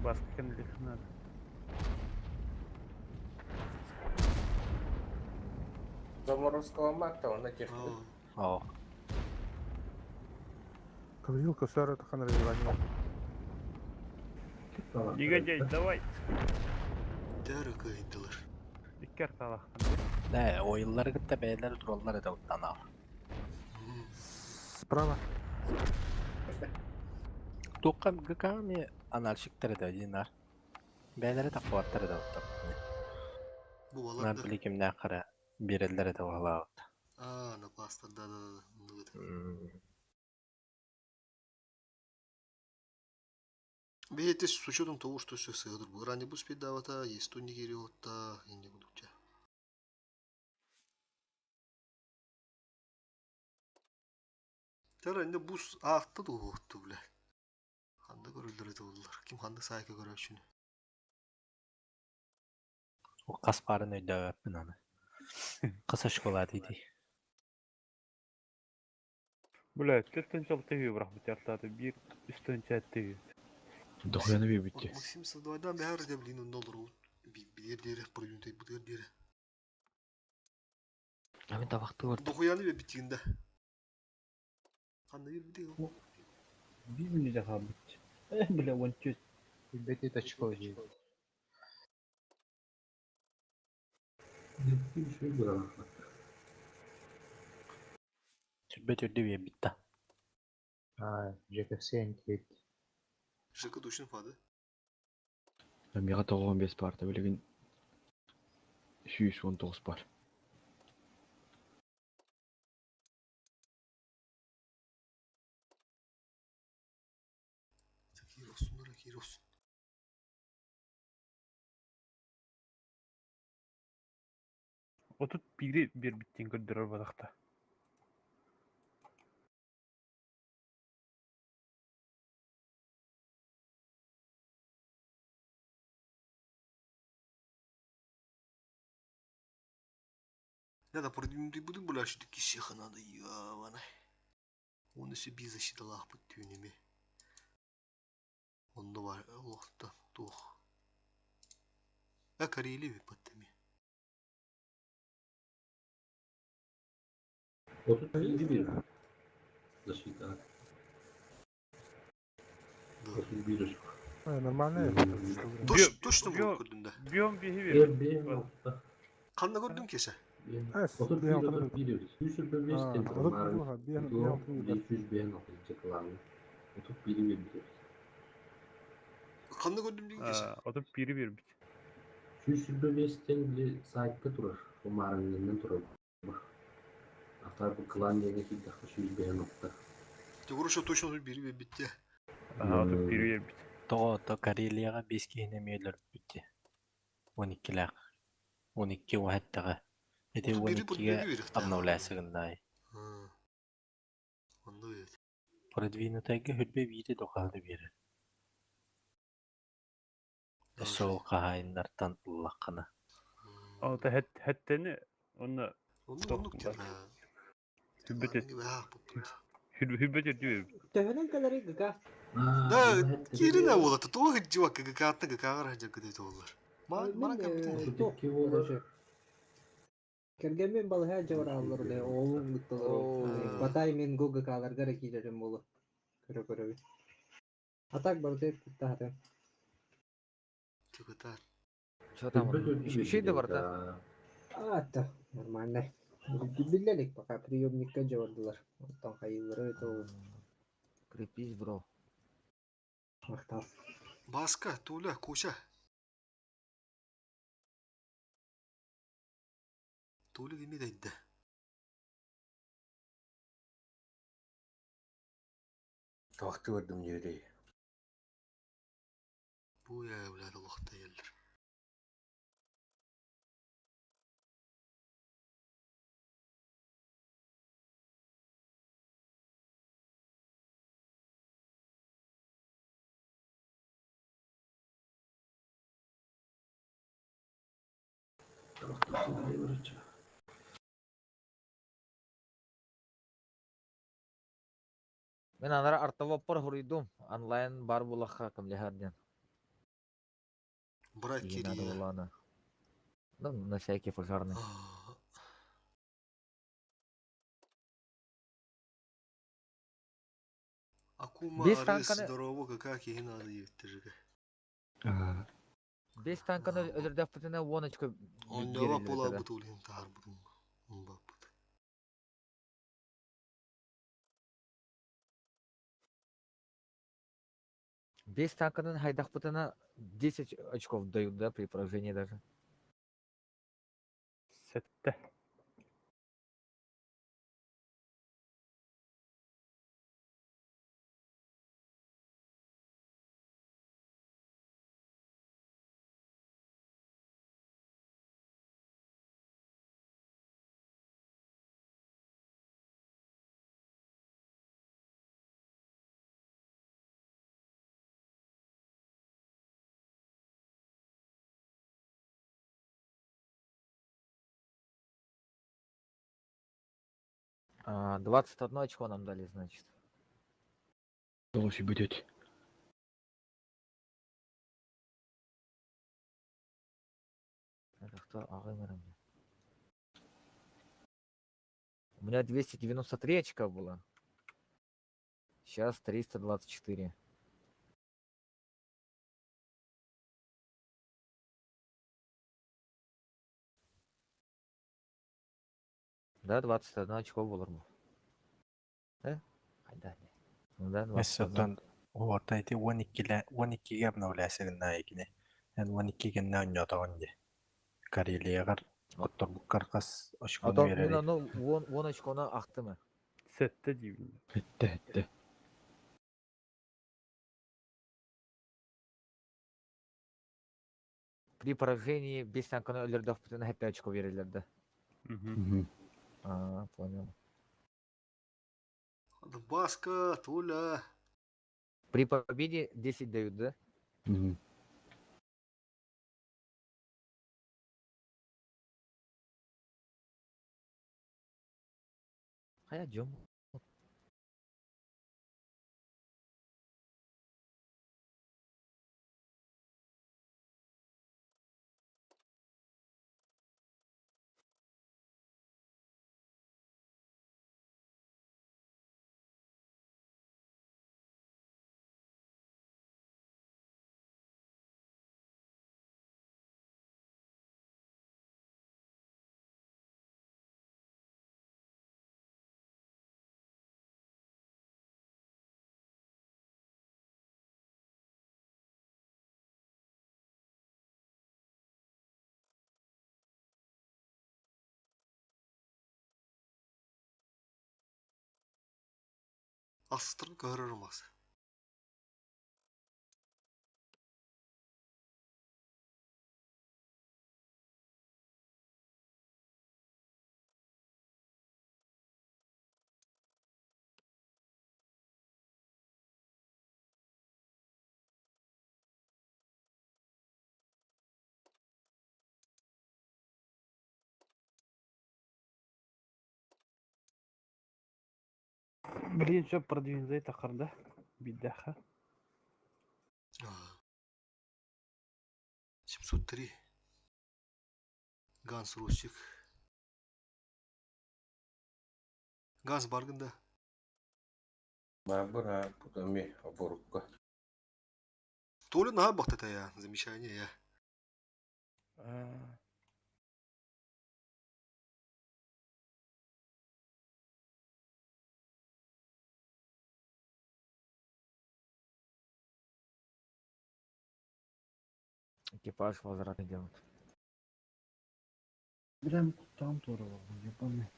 Басқа кемдік надо.
Заморозкого мата, он на технике.
Aa.
Гаврилка, сэр, это ханры ранее.
Негодяй, давай.
Дәрі кайдылар.
İkker talak.
Ne, o yılları gitti beyler durallar da uttan al.
Справа.
Tukam gıkami anarşikleri de dinar. Beyleri takvatları da uttan.
Bu
Ne
valarda.
bilikim ne kara birelleri de valla uttan.
Aa, на паста, да. Бейте с учетом того, что все сыграл. Ранее бы успеть давата, есть то не гириота, и не буду тебя. Ранее бус ахта да отту, блядь. Ханда көрілдір еді олар. Ким ханда сайка көрі үшін.
O kasparın öyle öpün onu. Kısa şokoladıydı.
Блядь, төртінші жыл тегі бірақ бітертады. Bir üstінші әттегі.
Дохуяны бей бітте.
Максим Садвайдан бәрі де блин $10 билер дері, продюнтай бұдыр дері.
Әмін табақты көрді.
Дохуяны бе биттігінде. Ханда бер бітегі.
Bir minute kalmış. Bile one chut.
Бети очко жейді.
Bir şey bırakmak.
Türbe türlü bir bitti.
ЖК-7 кейт.
Жека душин фады.
Мега 15 парта білеген 119 бар.
Кирос.
Отут бири bir biттен көрдірір бадақта.
Надо продвинутый буду больше таки сеха надо, явана. Он и себе засчитал под тюнями. Он давай, лохта, тох. А Карелеве под теми.
31 защита. 31.
Нормально.
Точно mu kurdun da?
Biyon bir
Bir
var.
nokta.
Kanla gördün kese.
31 105 temporal.
Bir
500 nokta çekılan. 31 bir.
Kanla gördüm değil kese.
Otup bir.
125'ten bile sahipte durur. O mağaranın durur. Atar bu klan deneki yaklaşık 101 nokta.
Vuruşa точно biri ve bitti.
Otup bir.
Тоғото Карелияға 5 киһине мөөлөр бүтти. 12 12 уһаттаға. Эти
Оту бiri bu
12-ге
biri
обновлясыгындай.
Onda öyle.
Продвинутайга хүрбе бири доқаһыны бири. Эсоо каһайннартан уллаққана.
Ota hetteni onu
Onu kere.
Hübbete diyor.
Töhönün kadarı gıka.
Da kiri ne ola tutu hıccı vakı gıkaatna gıkaağır hıcı gıdaydı olur. Bana kapitın.
Kergemin balı her cevara alırdı. Oğlum gitti. Batay min go gıkalar gara kilerim bolu. Körü. Atak balı tutarım.
Çıkıtar.
Что там? Еще и добр, да?
Это нормально. Билелик пока приемника жордылар. Там хайылары это
Крепись, бро.
мактал.
Баска, туля, куча. Tuğlu gibi de.
Тоқты көрдім жөрей.
Bu ya evladı vakti gelir.
Мен анара артаваппар хуруйдум. Онлайн бар булаха кымлехарден.
Брать
Надо
Кирилла.
булана. Ну, на всякий фульшарный.
Акума
Без
арес
танканы-
здорово, как и надо еттежиге.
Бес танканы өлөрдөк бүтүнө 13
Он не пола бутулин тар бутун. Он бап.
Бес танканын хайдак бүтүнө 10 очков дают, да, при поражении даже.
Sette.
А, 21 очко нам дали, значит.
Толоши будет.
Это кто? Ага, у меня 293 очка было. Сейчас 324. Да, 21 очко было. Да? Айда. Ну да, 21.
Эссотон уортайти 12-ге обновлясыгындай экине. Эн 12-ге нөөннөтөгөн де. Карелиягар отторбуккар кас очкону
Адам мен
берери.
аны 10 очконы актымы?
Sette diyeyim.
Hette.
При поражении без танканы өлөрдөк бүтүнө 7 очко берилерди. А, понял.
Баска, туля.
При победе 10 дают, да? Пойдем.
Astır kahırırmaz.
Birinci продвинутый тақырда биддаха.
703. Ганс Русчик. Ганс баргында.
Бабыра, путами, оборка.
Толя на бахта я, замечание я.
Экипаж возврат идет.
Прям там тоже, я помню.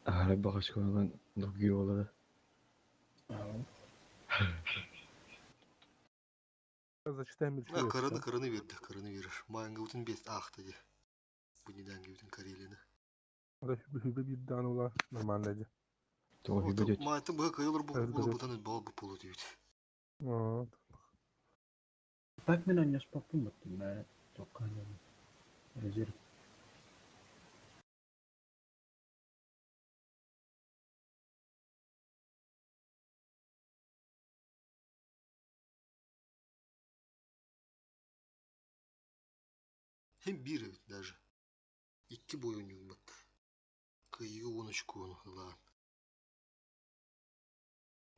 Hala багаж koygan другие olada.
Зачитаем
Ha, karını verdi, karını verir. Mayanga bütün bir ahtı diye. Bu neden gibi bütün kariyelini.
O da hübe bir tane ola normalde.
Того хибедет.
Maytın bu kayılır bu butanın bal bu pulu diyor.
Так мен не спокойно, да, только резерв.
Hem bir evet даже. İki boy oynuyor bak. Kıyığı 13 konu lan.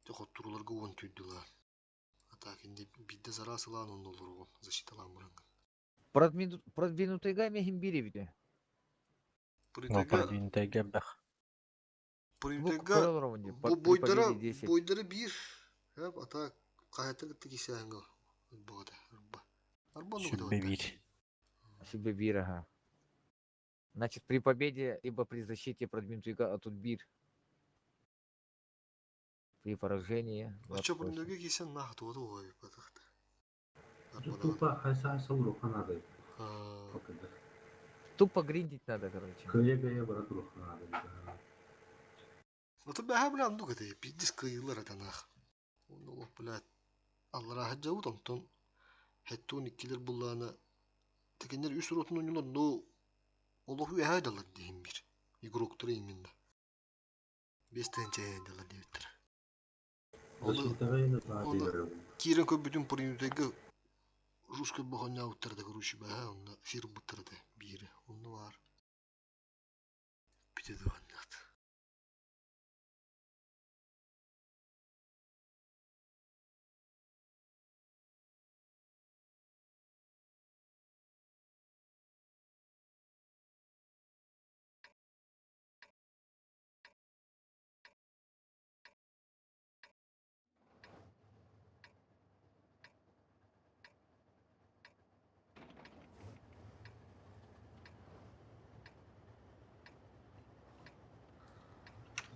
Тохот туруларга 10 түйді lan. Атакинде бидде зарасы lan onun olur o. Защиталан бұранган.
Продвинутый гамме химбири виде.
Но продвинутый габбах.
Bu boydara bir. Hep atak kayata gitti kisahanga. Bağda.
Себе бир, ага. Значит, при победе, либо при защите продвинутый тут бир. При поражении.
А что продвинутый кисен нах туду ой патахта.
Тупо хайса урока надо.
Тупо гриндить надо, короче.
Кыя бара урока надо.
Ну ты бэха блан ну кэтэй биддис кыйылар атанах. Onu o блядь. Allah rahat cavut onton. Hettun ikkiler bullana. Tekenler üst rotun oynuyorlar. No. Allah'u ehadalar diyeyim bir. Igroktura iminde. Bestençe ehadalar diyebilir. Onu kiren köy bütün pırıyutayga Ruska bahanya uttarda kuruş baha onda firm uttarda biri. Onu var. Bir de anlat.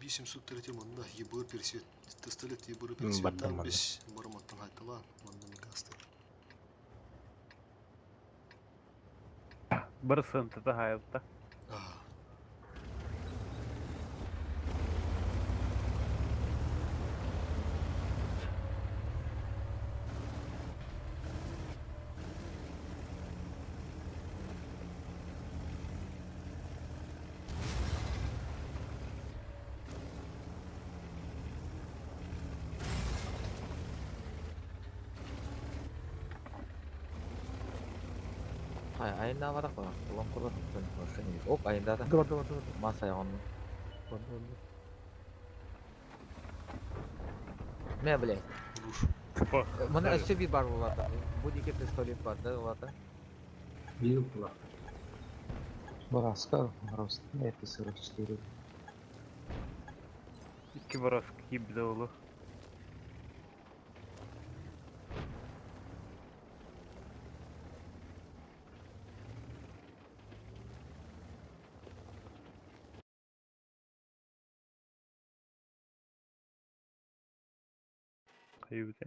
Bir 703 manda yibur persiyet. Testolet yibur persiyet. Tam biz barmatan haytalan. Manda mikastır.
Bir sıntıda hayatta.
Ayında var apa? Ulang kurang kan ini. Oh, ayında da.
Var.
Masa yang onu. Ne bile? Mana SUV var bu vata. Bu dike pistolet var da vata.
Bir kulak.
Браска, рост это 44.
İki baras gibi de olur. Тейбите.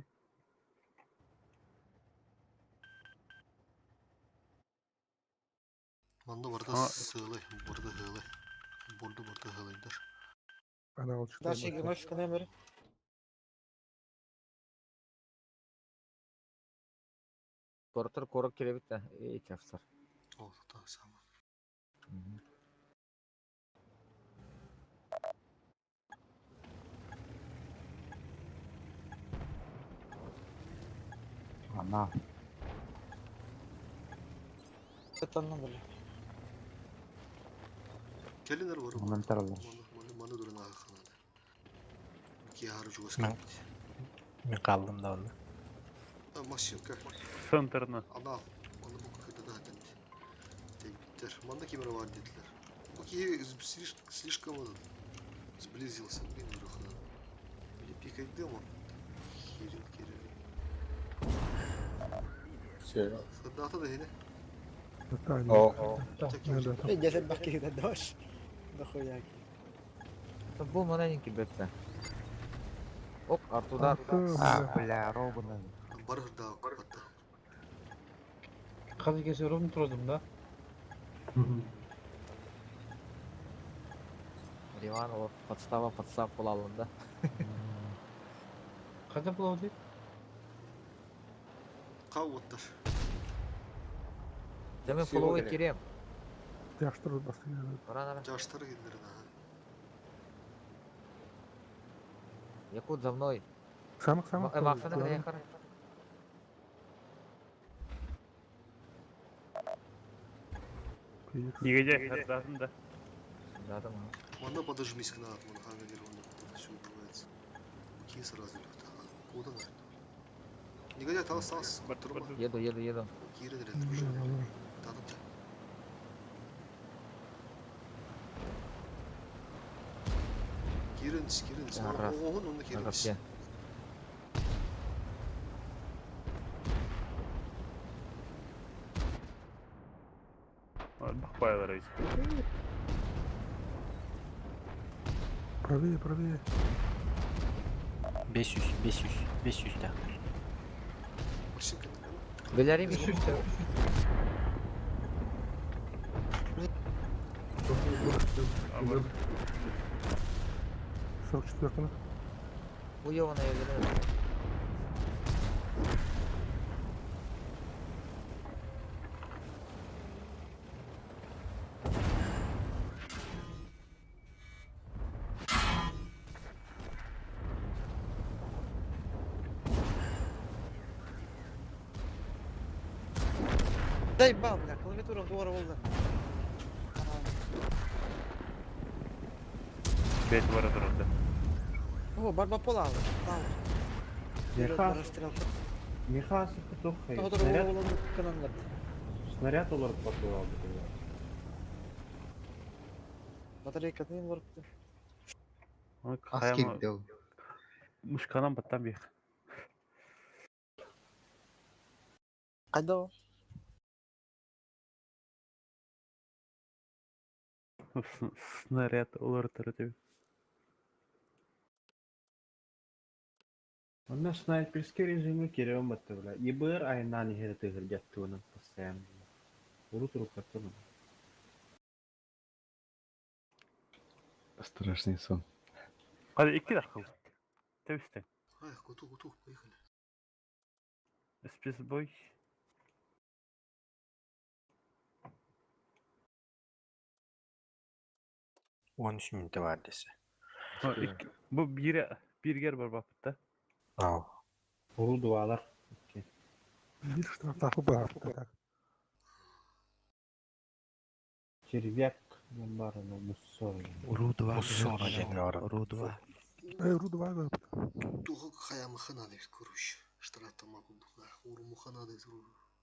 Манда барда
Ага.
сылай, барда хылай. Борду барда хылайдар.
Ана ол что?
Дальше геночка номер.
Тортор корок керебит та. Чафсар.
О, так само.
Ана.
Katanlan böyle.
Келинер бар.
Мунан таралар.
Маны дурын ақылады. Кияры жугас
Мен-
кетті.
Мен қалдым да оны.
Машинка.
Центрна.
Ана, оны бұл көкеді да әтенді. Тейбиттер. Манда кемера бар деділер. Бұл кие слишком сблизился. Блин, вырықы. Или пикайды ма? Херин керері.
Все.
Садаты да хене?
Ceset bakıyor da doş. Дохуя.
Бұл маленький бетте. Оп, артуда.
Бля, робот.
Бар да капатты.
Қазір кеше ровно тұрдым да.
Риван ол подстав бола алынды.
Қайда болады дейді?
Қау оттар.
Деме фоловый керем.
Жаштырып бастырып.
Барана.
Жаштар келдер да.
Якут за мной.
Самых.
Максана приехал.
Егеде, ардасында.
Да.
Манда подожмись к нам, он хагер, он все убивается. Какие сразу лёгта. Куда надо? Не годят, остался.
Еду.
Кири дырет уже. Танып. Киринс. Оғын оны киринс.
Бақпайлар өйс.
Правее.
500 да.
Машинка.
Беляри ми.
44-ні.
Уйована евелер.
Дай бал, бля, клавиатура в двор oldu.
Бет бара тұрды.
О, барбапол алды.
Мехасы потухай. Снаряд олар потуал.
Батарейкасын вырыпты.
Мушканан баттан бек.
Қайда о?
Снаряд олар тұрды.
Онна снайперский режимі кереуім бітті, бля. ИБР айынан ехері тығыр жетті оның постоянно. Уру-туру қатты бұны.
Страшный сон.
Hadi 2 dakika. Teviste.
Ай, куту, поехали.
Спис бой.
Он минуты var dese.
Bu bir ger var bakıtta.
Ау.
Уру дуалар.
Bir штрафтағы бар.
Червяк. Мен бар, но муссор.
Уссора және бар.
Рудва да.
Туғы қаямы қанады, көріш. Штратта мақұлдыққа. Урумы қанады,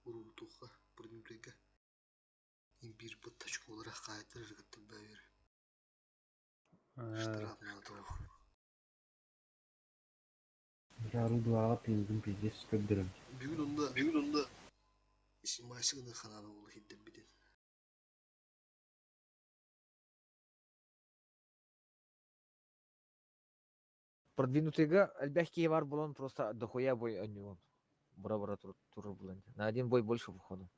уру туға. Бірден бірге. Бір бұттачық оларақ қайтыр жігітті бәвер. Штратына туғы.
Ру дуаға пензін пейдес көбдірім.
Бүгін онда Исимайсығыны қанады олы хидді біден.
Продвинутыйга альбяхки бар булан просто дохуя бой анюон. Бара-бара туры булан. На один бой больше выходу.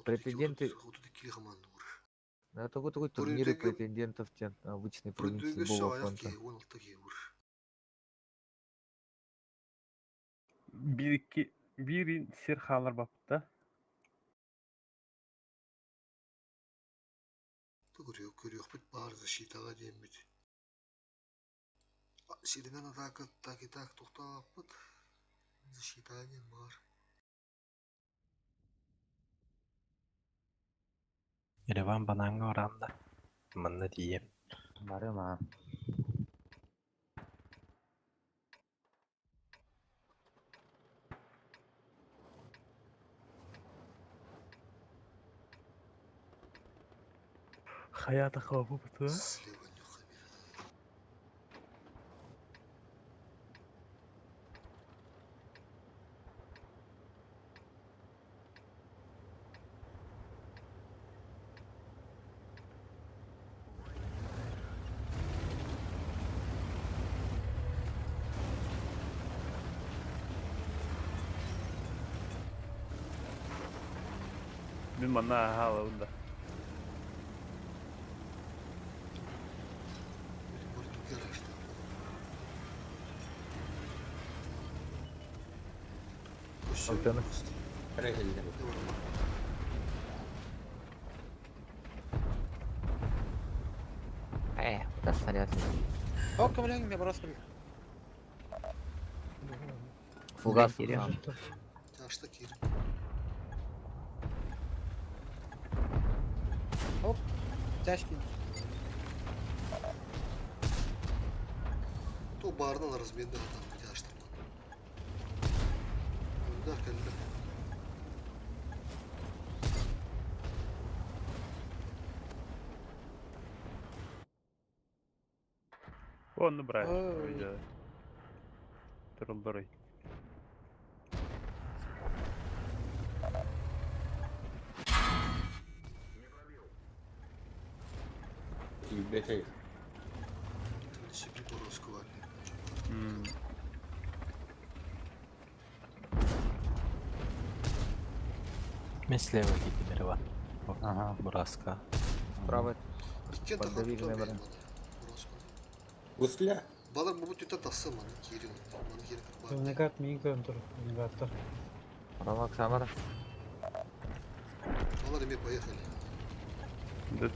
Претенденты... На такой турниры претендентов тен обычной провинции Боба фронта.
Bir sir halar bapta.
Көрөк бит бар защитага дейм бит. Сиринен атака так токтап бит. Защитага дейм бар.
Ереван бананга орамда. Манна дием.
Барыма.
Hayata kapı bıtı. Min manna hala unda.
Антенна. Да снаряд.
О, камлянг мне бросили.
Фугас.
Ташта кир.
Оп. Тяжкий.
То бардан разменді адам тяштырман. Önde kelle.
Onu bırak.
Oy.
Öyle. Turulduray.
Библиотека.
Себе по-русски.
Мен слева кетем Ереван. Ага. Бураска.
Справа.
Иккен
Поддавили
тахап
на баран.
Гусля.
Балар bu tüte tassa mı? Kirin. Bana kirin var.
Renegade mi görüntü? Renegade.
Рамак Самара.
Балар ими поехали.
Да.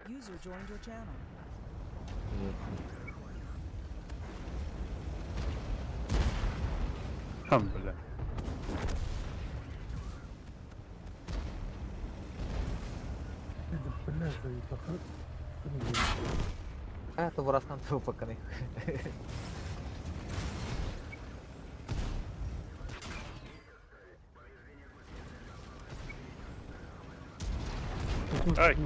User joined your channel.
Alhamdulillah.
То Бураскан то поканы.
Ай.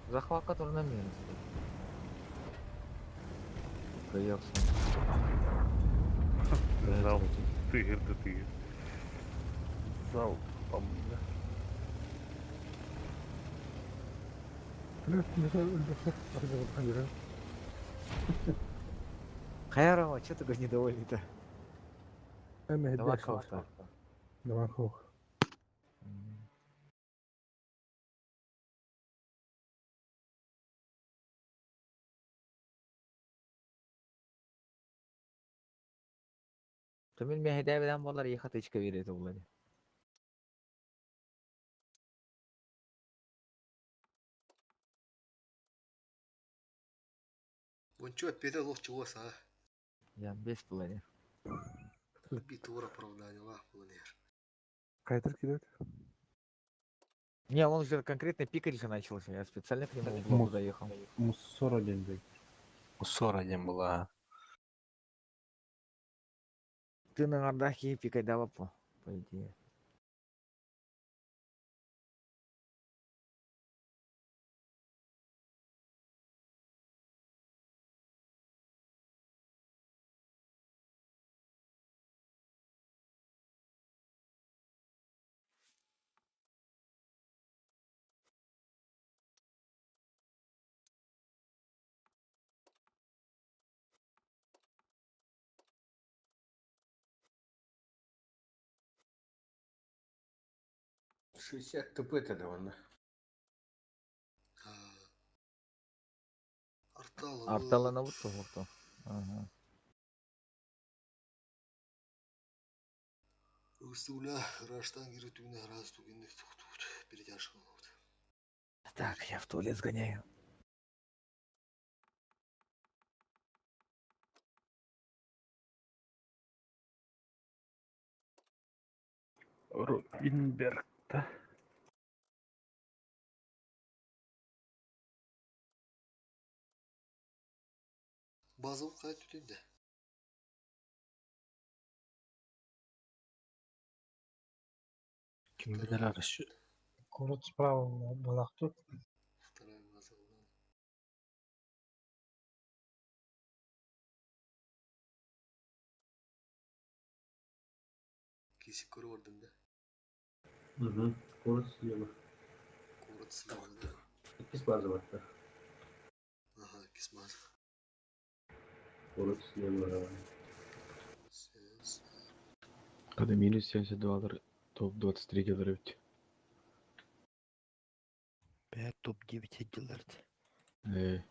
Захват, который на минус. Проехался.
Зал. Тыгр да тыгр. Зал. Помня.
Хайарова, что такой недовольный-то? Давай кого-то.
Давай хох.
Төмен мәһәдә белән балар ехатычка бирәде булады.
Он чё, отперел лох чего са?
Я без булады.
Битур оправдание лах был нер.
Кайтыр кидет.
Не, он же конкретно пикарь же начался. Я специально к нему в лоб заехал.
Муссор один бей.
Муссор один была.
Ты на Ардахе пикай дава по идее.
— 60 ТП тогда вон.
Арталана вот то. Ага.
Устуля, раштан гиритуна, раз тугинных тухтут, перетяжка.
Так, я в туалет сгоняю.
Ротенбергта.
Базовый кайт тутинде.
Ким билер арыш.
Город справа балақ тут.
Вторая базовая. Кисик көріп да.
Угу. Город слева.
Город слева, да?
Кис базовый.
Ага, кис базовый.
Город слева.
Когда минус $72, топ 23 $.
топ 9 $.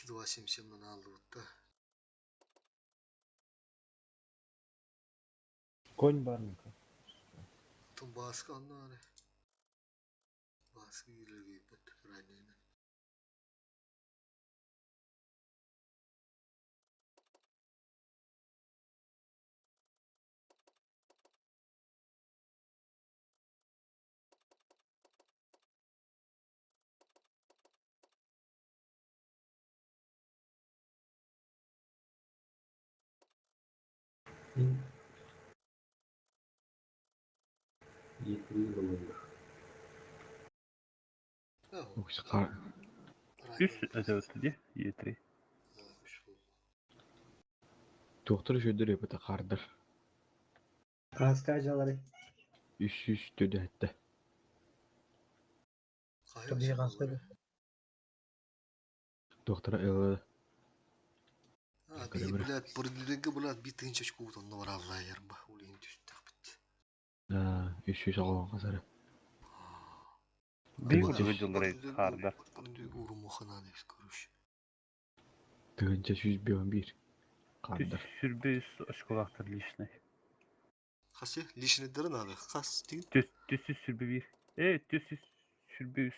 Два 77 на алды вот.
Конь барника.
Там баска аннары. Баска илерге бит ранее.
Üç ötedi. Yetri.
Доктор шөйдер епіті қардыр.
Раскажалары.
300 төді әтті.
Тобі раскажи.
Доктора ылы.
Ди, блядь, пордилеге, блядь, битин чачку вот он наврал ярба, улин тюстак бит.
300 алған қазары.
Bir ucunları karda.
Урумохана дес, короче.
Тыгынча 101 қардыр.
Sürbeyiz aşkolaktır lişne.
Хасы, лишний дыр надо, хас, тин.
Düsü sürbe bir. Evet, düsü sürbeyiz.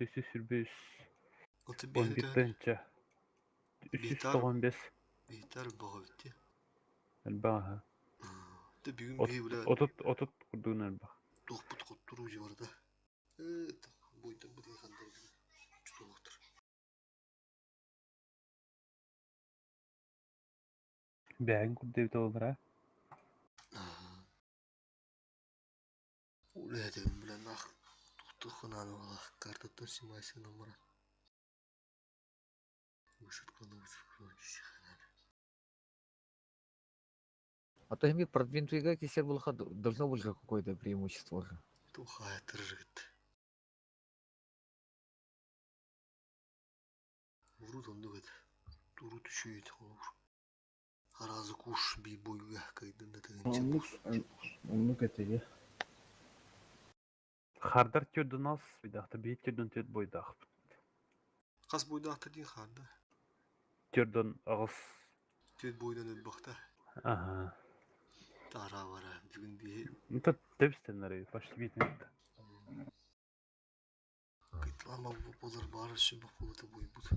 Düsü sürbeyiz. 11 bence. 395.
Bihtar bağı bitti.
Elbaha.
Da bir gün bir bile.
Otot kurduğun elbah.
Dokput kutturucu var da. Buydu bu diye kandır. Çutuluktır.
Ben kurduğu da olur ha.
Ulan dedim bile nah. Tuttu kınalı valla. Kartatın simaysı numara. Высадка на высадку.
А то имеет продвинутый игрок, если был должно быть же какое-то преимущество уже.
Тухая тыржит. Врут он дует. Турут чует. Аразы куш бей бойга кайдын да тыгынча.
Onu getiri.
Хардar türdün az bir dakika. Bir türdün türt boydak.
Kas boydakta din harda.
Türdün ağız.
Türt boydan ölbakta.
Aha.
Tara var ha. Bugün bir...
Nta tepsten arayı. Başlı bir türt.
Kıyıtlama bu polar bağır şu bak bulutı boyubut.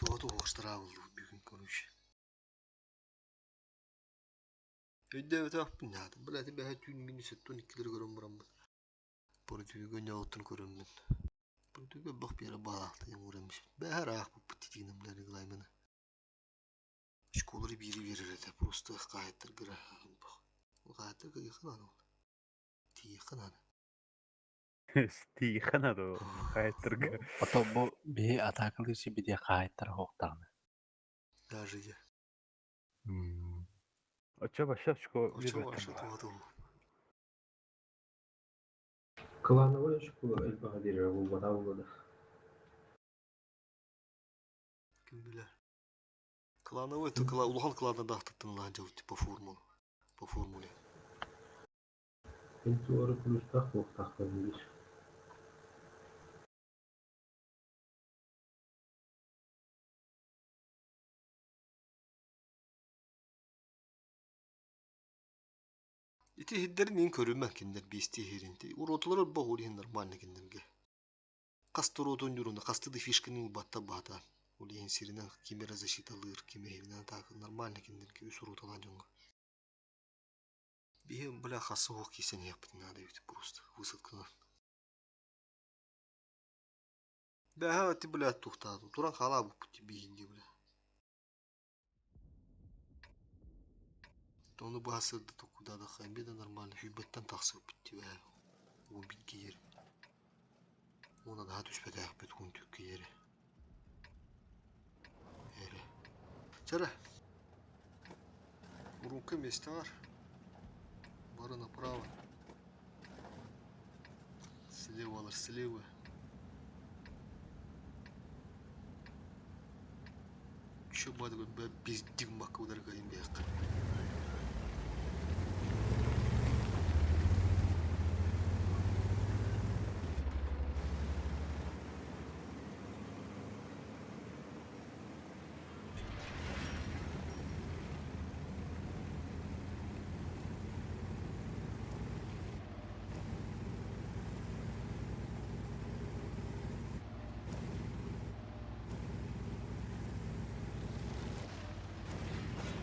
Doğdu hoştıra oldu bugün konuş. Ödde tapın ya. Böyle bir hayat gün bini süttün ikileri görün buram. Politiği gönye otun görün ben. Politiği bak bir yere bağlattı yang uğramış. Ben her ah bu pıtitiğinin bileri gılaymını. Şkolları biri verir ete. Prosta gayettir gıra. Gayettir gıra yakın anı. Yakın anı.
Стихан ado хайтрга.
Ото бу бии атакылышы биде кайттар хоктаны.
Даже я.
Оча баша шко
Оча баша doğdu.
Клановая школа эльбагадира bu bana oldu.
Kim bilir. Клановый то улухан кланына дақтыптын лан жау типа формула. По формуле.
Ben doğru kulüstah bu takılmış.
İti hidderin in körünmez kinder bir istihirindi. Urotular bu holi normal kinderge. Kastır otun yurunda kastı da fişkinin batta bata. Holi in sirine kimera zaşitalir kimehirine takı normal kinderge üs urotulan jonga. Bir bla хасы хок кисен yaptın надо ведь просто высадка. Да, ты блядь тухтаду. Туран хала bu пути бейинде бля. Onu bu hasırda tokuda da kaybe de normal hübbetten taksır bitti ve o bilgi yeri. Ona daha düşmedi ahbet kun tükü yeri. Yeri. Çare. Бурунка месте var. Бары направо. Слева алыр слева. Еще бады без димака ударгаем бияк.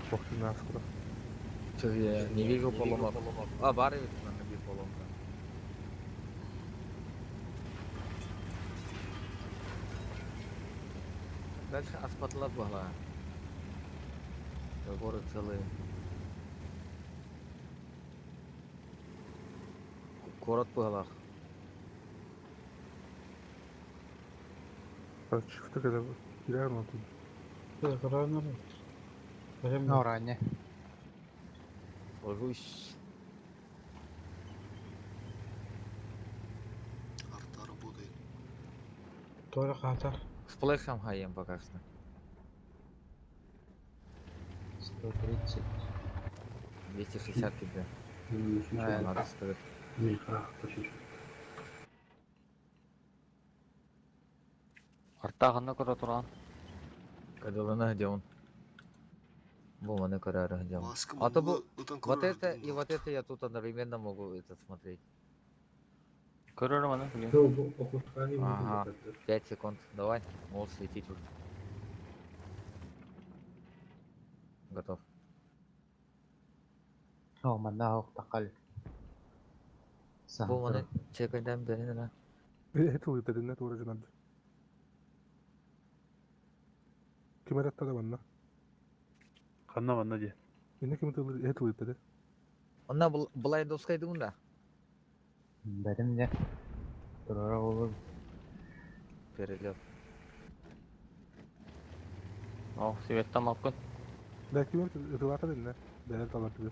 Бохти наскоро.
Чё, я не вижу поломок. А, бары ведь надо без поломка. Дальше асфальтлар была. Город целый. Город была.
Çıktı kadar girer mi atın?
Ну, ранее.
Ложусь.
Арта работает.
Тоже хатар.
С флешем хаем пока что.
130.
260 тебе.
Ничего.
Надо стоит.
Мелька по чуть-чуть.
Артағына көрі тұрған.
Кадылына где он? Во, маны карары где он. А то был вот это и вот это я тут одновременно могу это смотреть.
Көрері маны, блин.
Ага, 5 секунд. Давай, можешь светить уже. Готов.
О, мана хоктакал.
Бұл маны чекайдан берін ана.
Это вы это нет уже надо. Kim arattı da bana?
Kanna bana diye.
Ne kim tılır? Et uyut dedi.
Ona былай доскайды мұнда.
Benim de. Durara olur.
Перелет.
Ау, себеттен мапкын.
Belki ben ıtıvata dedin ne? Beler talar dedi.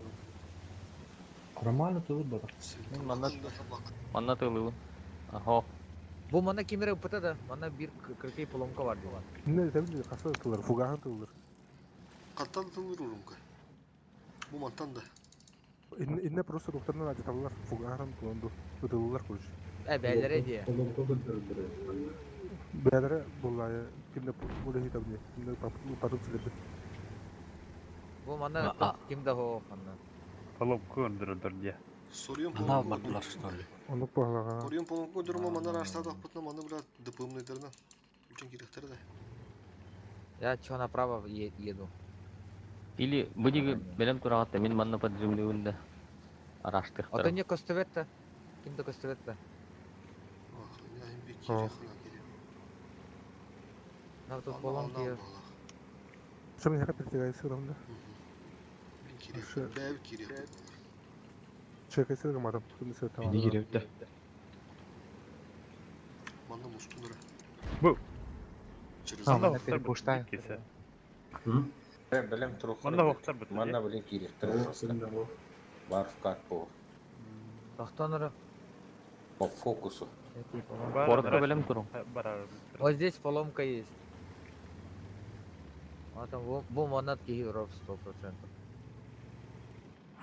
Нормально тылır бара.
Мен манна тылыуын. Ахо.
Бұл мана кемері ұпыта да. Мана бір кіркей поломка бар деген.
Ne tabii kasa tılır. Fugahan tılır.
Kattan tılır urumka. Bu mantan da.
İnne просто doktordan acı tavlar. Fugahan tılındı. Itılırlar kuruş.
Bəylərə diye.
Beylere bullaya kimde bu lehi tabii. Kimde patuk siledi.
Bu mana kimde ho kanna.
Polomka öndürüldür diye.
Сорион
Ана
полон
бардылар, что ли?
Onu bağlağa.
Сорион полон көдірма манар аштадақ бұтына маны бұла дпмныйдерна. Үлкен керектер де.
Я чё направо еду.
Или будиги белем турагатта мен манна поджимлюгунда араштыктар.
Ото не костовет-то? Кимді костовет-то? На тут полом киев.
Что мне как перетягается ровно?
Бәйбіт керек.
Чекайся гамадам. Şimdi söyle tamam.
Beni girip de.
Манда мұстындыры.
Bu.
Манда
вақтар
буштай.
Кесе.
Білем тұру.
Манда вақтар бітті.
Манда білем керектір. Бар в карт по.
Тахтоныры.
По фокусу.
Коротко белем туру.
Вот здесь поломка есть. А там бұл монат киев 100%.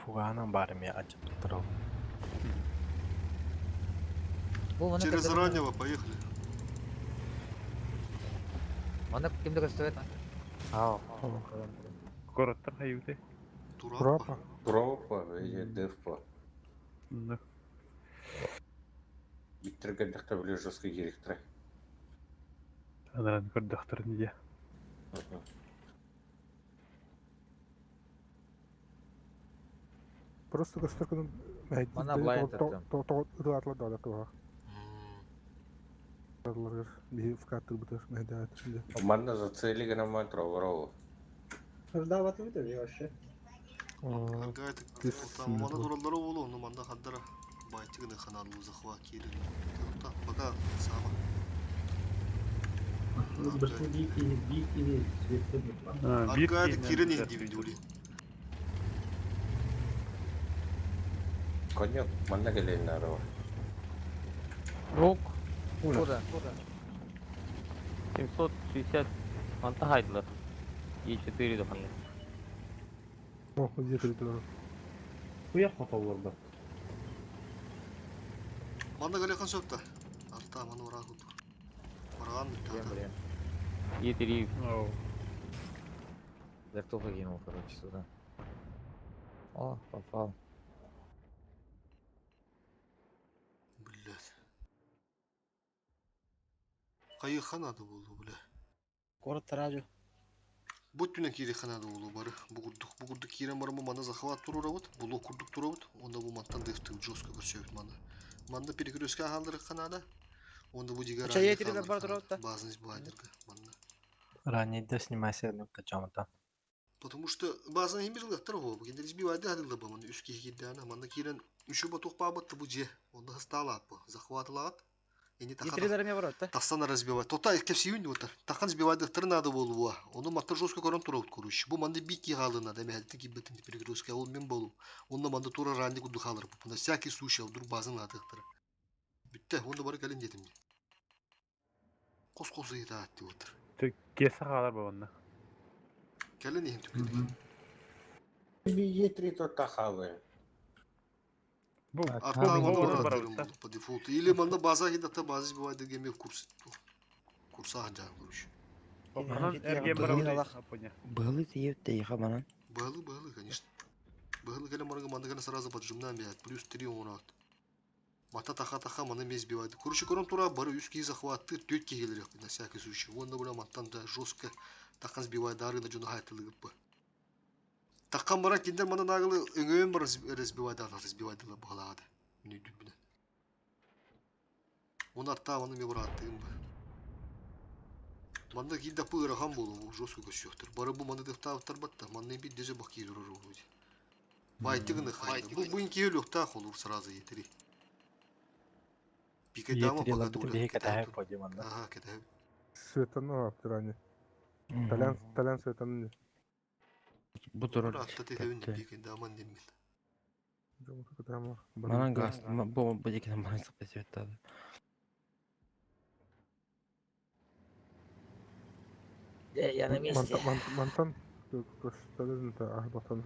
Фугана барами açıp tutturalım.
Через раннего поехали.
Монат кимді костовет?
Короттар хайюте.
Турапа.
Турапа веже дефпа. Биттіргендікті біле жосқа керектірі.
Анаран көрдіқтір неде.
Просто гастарканың
Мана былай айтатым.
Тоғытлар да тоға. Тоғытлар bir fkattır bu tür mehdi şimdi.
Манда за цели гана мантра варау.
Ждават өтіп вообще.
Манда туралдары болу, оны манда қаддара. Байтығыны қаналу зақва керін. Бака сама. Аркады керін индивидуали.
Конек, манда келейін арава.
Рок.
Куда?
760 манта хайдылар. E4 да ханны.
О, где перетягиваю?
Уяқ матауларда.
Манда келеқан сөпті. Арта маны ұрақ ұтыр. Барған мүттәді.
E3.
Вертуха кинул, короче, сюда. О, попал.
Блядь. Қайы қанады болу, бля.
Город Таражу.
Будь түнен кері қанады болу бары. Бұғырды керен барымы манда зақыват тұру рауыт. Бұлы күрдік тұру рауыт. Онда бұл маттан дефті жосқа көрсеуіт манда. Манда перекөреске ағалдыры қанады. Онда бұл дегер
Чай етереден бар тұру рауыт.
Базыныз бұғайдырғы манда.
Ранее да снимайся одну тачамата.
Потому что базан химирлыктар го. Бugende избивайды адылды ба мында үске киддана. Манда керен үші батуқ бабытты бұл же. Онда хысталат бұл. Захватылат.
Етередеріме бар рауыт.
Тастана разбивать. Тота кепсиюн вот. Тахан сбивайды надо болу. Оны маттар жостко көрөн турат көрүш. Бу манда бики халына да мехалты кибетин перегрузка ол мен болу. Онда манда тура ранди куду халыр. Бу всякий случай вдруг базан адыктыр. Битте, онда бары келин дедим. Кос-кос ыйта атты отыр.
Тек кесі қалар бабанна.
Келин ем түкеді.
Би E3 тота халы.
Бу
По дефолту. Или манда база хидата база сбивайды геме курс. Курса ханжан көрүш.
Анан эрген барабын апоня.
Было тиевте яха манан.
Было, конечно. Было келе морга манда гана сразу поджимнан бияд. Плюс 3 онат. Мата таха мана мез бивайды. Короче, көрөн тура бары үске захватты, төтке келерек на всякий случай. Онда була маттан да жестко тахан сбивайды арына жона хайтылыгып ба. Тахан бара киндер мана нагылы өңөөн бар разбивайды, разбивайды ла багалады. Нүдүн билен. Оны атта мана ме бар аттыгым ба. Манда кинда пырахан болу, жестко көсөктөр. Бары бу мана дефтавтар батта, мана бит деже бак келер вроде. Байтыгыны хайды. Бу инки өлөк та холур сразу етери. Пикайдама пока дуля. Ага, катаю.
Светану аптырани. Талян светану.
Bu durur.
Атта тетевин пикайдаман демил.
Манан газ. Bu декенен манан сыпай светады.
Я на месте.
Мантан. Батан.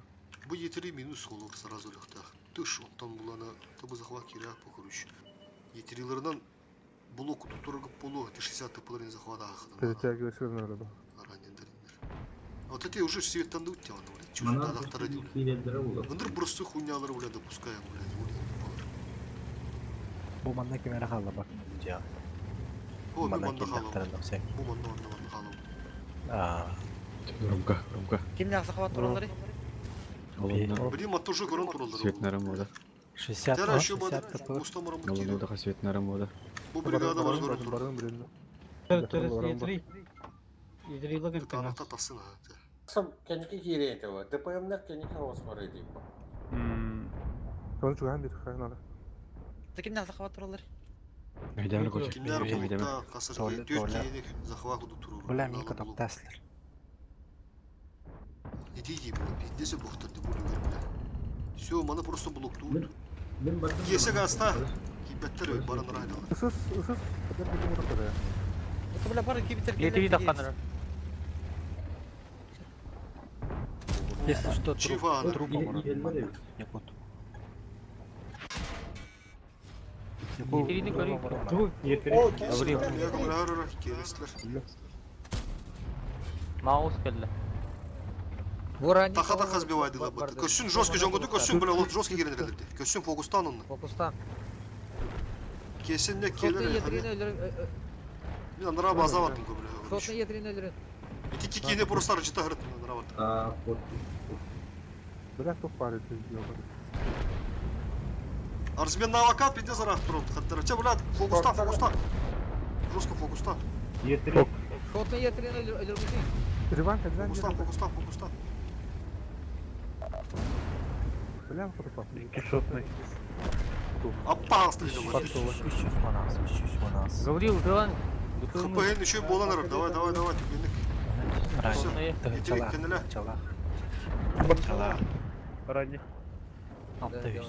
Бу етери минус холур сразу лёхта. Туш онтан булана табы захват киря покуруш. Етерилерден блок тургып болу 60 тыпыларын захвата ахыдан.
Перетягивайся надо да.
Вот эти уже светан дут тяну, блядь. Чужда доктора дю. Вандер просто хуйнялар, блядь, допускаем, блядь.
Bu manda kimere kaldı bak ya.
О, мен
Мана
манда қалам.
келдім сен.
Бу манда қалам.
Ромка, Ромка.
Ким жақсы қабат туралары?
Блин, ма тоже грант туралары.
Свет на рамода.
60
Тера еще бады.
60 КП.
Устам рамы
Голубой
кире.
да свет на рамода.
Бу бригада бар грант тур.
Барын білемін.
Каната тасын.
Сам кенеке киреті var. ДПМ'нер кенеке хавас бар еді.
Оны жүген дейді қайнады.
Ким жақсы қабат туралары?
Айдамыр көшіп.
Кинер булукта касыр
Туалет,
4
туалет.
киедек захват уду туру.
Бля, мика топтаслар.
Иди, пиздесе бухтарды бұл бля. Все, мана просто блокту.
Мен бардым.
Кесек аста. Кибеттер өй барын райдалы.
Ысыз, қадар білім ұрақта да.
Это бля бары кибитер.
Етеги таққаныр.
Если что,
Чива, да.
трупом
Елмер
Якут.
Етерini көрейік.
Говорил. Я говорю, келестер.
Маус келді.
Тахата қазбивайды да бұд. Көсін жестко жоңғыды, көсін бля лот жестко керен релерді. Көсін фокустан онны.
Фокустан.
Кесін не
Сотны
келер.
етрин өлірін.
Мен андыра база ваттым көбілі.
Сотны етрин өлірін.
Ити кине просто рычыта ғырыттым андыра ваттым.
Вот.
Бірақ тоқ бар еді сделали.
Арзмен на авокад пиде зарах тұрылды. Хаттар. Че, блядь, фокустан. Жестко фокустан.
Сотны етрин өлірін.
Риван, кәдзен
Фокустан.
Білем құрпа.
Аппа стрелі бар.
300 манас, 300 манас.
Говорил, Иван.
ХПН еще болан арар. Давай, тюбенік.
Чала. Чала.
Ранее.
600.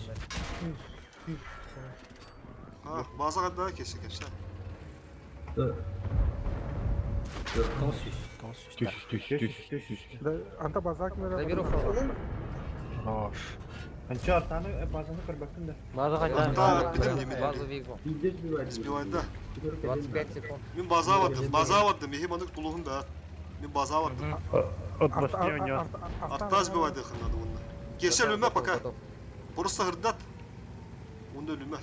Базаға да кесі кепсе.
900.
Анта база кімері?
Заберу фото.
Хорош.
База қайда?
Ата бітім демеді.
Базу вигу.
Пиздец сбивает.
Сбивайды.
25 секунд.
Мен база ваттым. Мехи мандық тұлығын да. Мен база ваттым. Арта сбивайды қынады онны. Кесе өліме пока. Просто ғырдат. Онда өліме.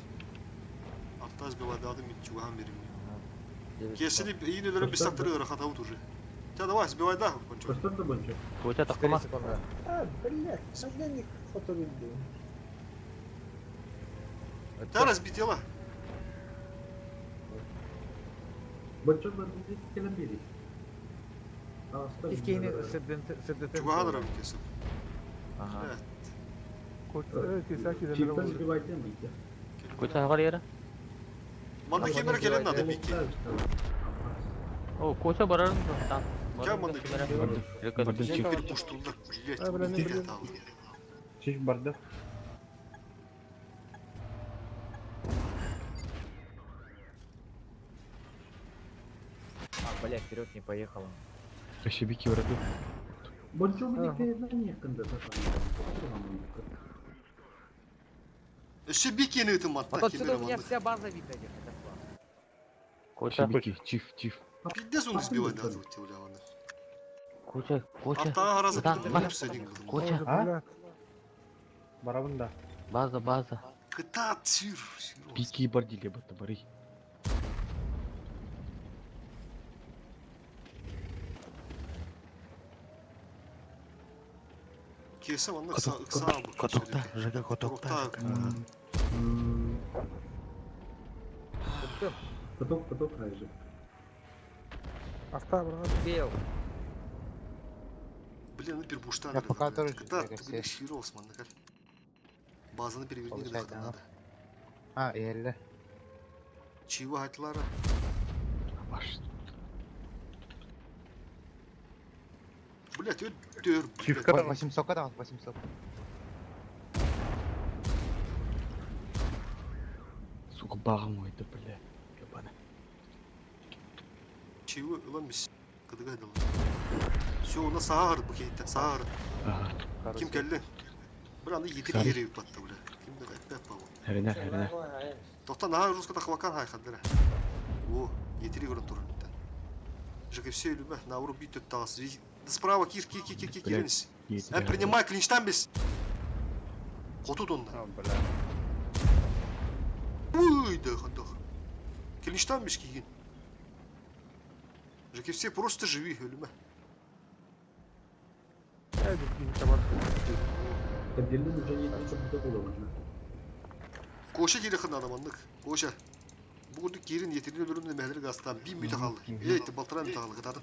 Арта сбивайды ады мен чуғахан берім. Кесені иін өлірі біз сақтыры ұры қатауыт уже. Тебя давай, сбивай да.
Что-то больше.
Көте таққыма.
Блядь, создание фотовидео.
Да, разбитела.
Больше бардым келем бери.
Искейни сыддытын.
Чуғахан ұры кесі.
Чиптан сбивайте бейте.
Көте ағар ері?
Манда кемері келен надо бейте.
О, көте барарын.
Кем манда кемері? Кемпер пуштулды. Блять,
Чеш барды.
Бля, вперед не поехала.
Кощебики вроде.
Больше мне не кында.
Еще бикені өтім
Вот
атта
отсюда у
кемері
меня
манда.
вся база видно.
Кощебики, чиф.
Пиздец он сбивает да, вот тебя ванда.
Көте.
Ата аразы бітім
Ма.
өпсәден қылым.
Көте.
Барабында.
База.
Кыта тюр.
Пики бордили бата бары.
Кесі манда қыса
Котокта, жага котокта.
Поток райжи.
Аста, брат.
Бел.
Блин, ну перпуштан.
Я пока тоже
Когда
не
ты говоришь хирос, ман, накаль. Базаны переверни да надо.
Элли.
Чего хатлара? Блять, төр.
Чифка
800 кадам, 800.
Сука, багом это, бля. Ебаный.
Чего? Лан бис. Кадыгай дал. Все, у нас сагар бухейта, сагар. Ким келди? Бля, аны етери ери батты, бля. Ким да айтпай аппа.
Хәренә.
Тоқта наға жұрысқа тақылакан хай қаддыра. О, етери көрін тұрын. Жака все любя, на уру бит тут тағас. Справа кир, киренис. Принимай клинчтан без. Хотут он. Ой, да, хандах. Келиштан бешкиген. Жеке все просто живи, өліме.
Поддельным уже не так, чтобы это было.
Koşa geri kın adamınlık. Koşa. Bugün kirin yetirdiğini durumda mehleri gazdan 1000 müte kaldı. Ey baltıran müte kaldı kadar.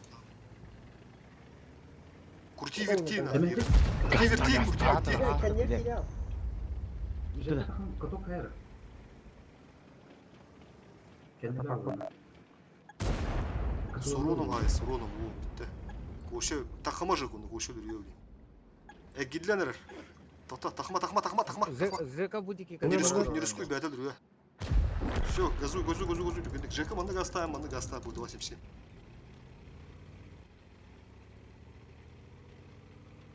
Kurti vertiğin. Kurti vertiğin, kurti vertiğin.
Уже каток хайра.
Соронum hay, soronum bu bitti. Koşa takıma jıkını koşa duruyor. Gidlener. Takma.
ЖК будики.
Не рискуй, бәді дүрі. Все, газуй, дүкендік. Жекі маңды гастайым, маңды гастай бұды 87.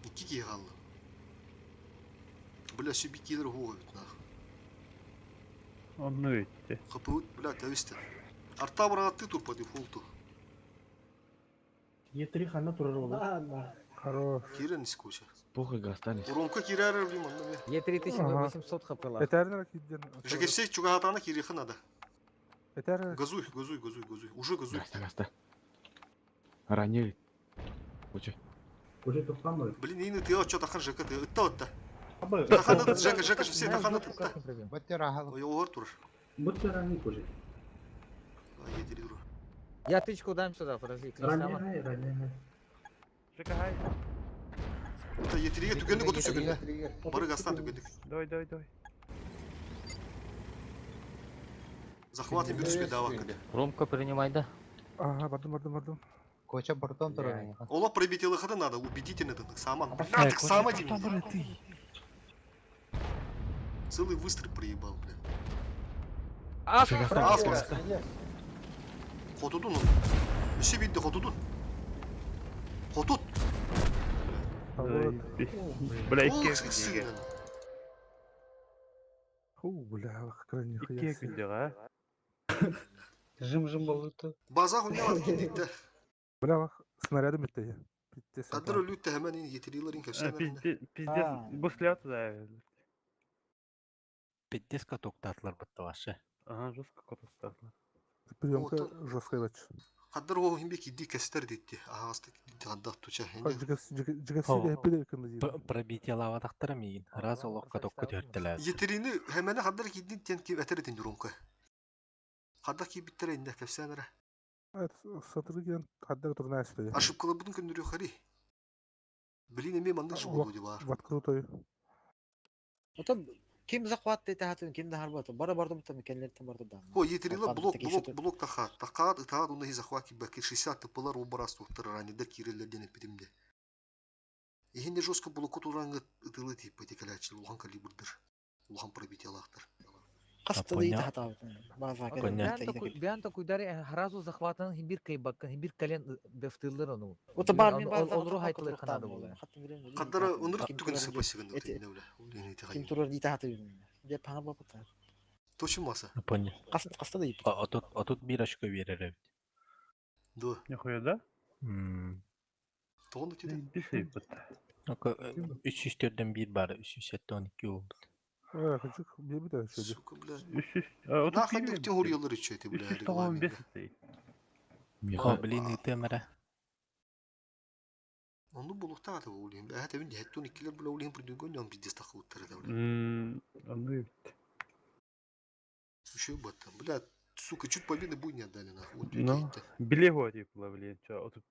Екі кей қалды. Бля, сөй бекейлер хоғы бітін ақ.
Onu öttü.
Қапы өт, бля, тәвісті. Арта бұран атты тұр по дефолту.
Е3 хана турар болу. Хорош.
Кирен искуча.
Похуй, гастанешь.
Уромка кирәрі білім анда бе.
Е3800 хапыла.
Этернер кидден.
Жекевсек чуға атаны кирехін ада.
Этернер.
Газуй. Уже газуй.
Гаста. Ранили. Учи.
Уже тоқсан ба.
Блин, ені ты отчет ақан жекі ты ұтта ұтта.
Абы.
Таханы жекі все таханы ұтта.
Баттер ағалы.
Ой, оғыр тұрыр.
Будьте ранний уже.
Едері тұрыр.
Я тычку дам сюда, подожди.
Ранний.
ЖК хай.
Это етіреге түгендік отыр сөкенді. Бары гастан түгендік.
Давай.
Захватим бюджетке дава кәді.
Ромка принимай, да?
Ага, бардым.
Коча бортон турар.
Ола пробитилы хады надо, убедительно дадық. Саман. Бля, так сама деймін. Целый выстрел проебал, бля. Хотудун он. Үсі бейді хотудун. Хотуд.
Бля,
Ол
ике
сын.
Бля, крайне
ике күнде ға.
Жым болуды.
База хуйнялар кендикті.
Бля, снарядым бітті.
Қадыр өлікті hemen yetiriyelerin kefsenen.
Пиздец, буслят, да.
Пиздец каток татлар бітті вашы.
Ага, жестко катастар.
Приемка жесткая лач.
Қадыр о химбек иди кестер дейті. Ағасты кейді қаддақ тұча.
Жігасиге хеппеде екінді.
Пробитие лавадақтыра мейін. Раз олық каток көтертілер.
Yetiriyini hemen қадыр кейдін тен кеп әтер етін ромка. Қаддақ кей біттер әйінде кефсенері.
Satırgen kadar turna açtı.
Ошибкалы будын көндірі қари. Блин, еме маңдың шығылу де бар.
В открытую.
Потом ким захват дейті хатын, ким да харбаты. Бара барды бұтты мекенлерден барды да.
О, етерилі блок тақат. Тақат, ытағат, онда захват кебәкі 60 тыпылар обарас тоқтыр ранедар кирелерден өпедімде. Ехенде жестко блоку тураңғы ытылы тейіп пәтекеләчіл, улған калибрдыр. Улған пробития лақтыр.
Қасты дейті хатабытын. База кәлі.
Бянта куйдари харазу захватын химбир кайбаккан, химбир кален дефтылыр onu.
Ота бар мен бар.
Олру хайтылыр қанады болы.
Қадары оныр түгін сыпасығын өтейін өйлі.
Ким турар дейті хаты үйін. Деп паңа бапыта.
Точын маса?
Понял.
Қасты дейті.
А тут бирашка верер.
Да.
Нихуя, да?
Тоғын өтеді?
Бесей бұтты.
300'den bir var, 312 oldu.
Küçük bir de şöyle.
Сука, бля.
300.
Нахуй тем хуриялар içeti, бля.
395 değil.
Блин, и темера.
Onu bulukta da olayım. Ben tabii de hetton ikiler bile olayım bir gün yok biz takı uttara da.
Anlıyorum.
Şu battı. Bля, сука, чуть победы будет не отдали нахуй.
Ну, билего типа, блин, что, вот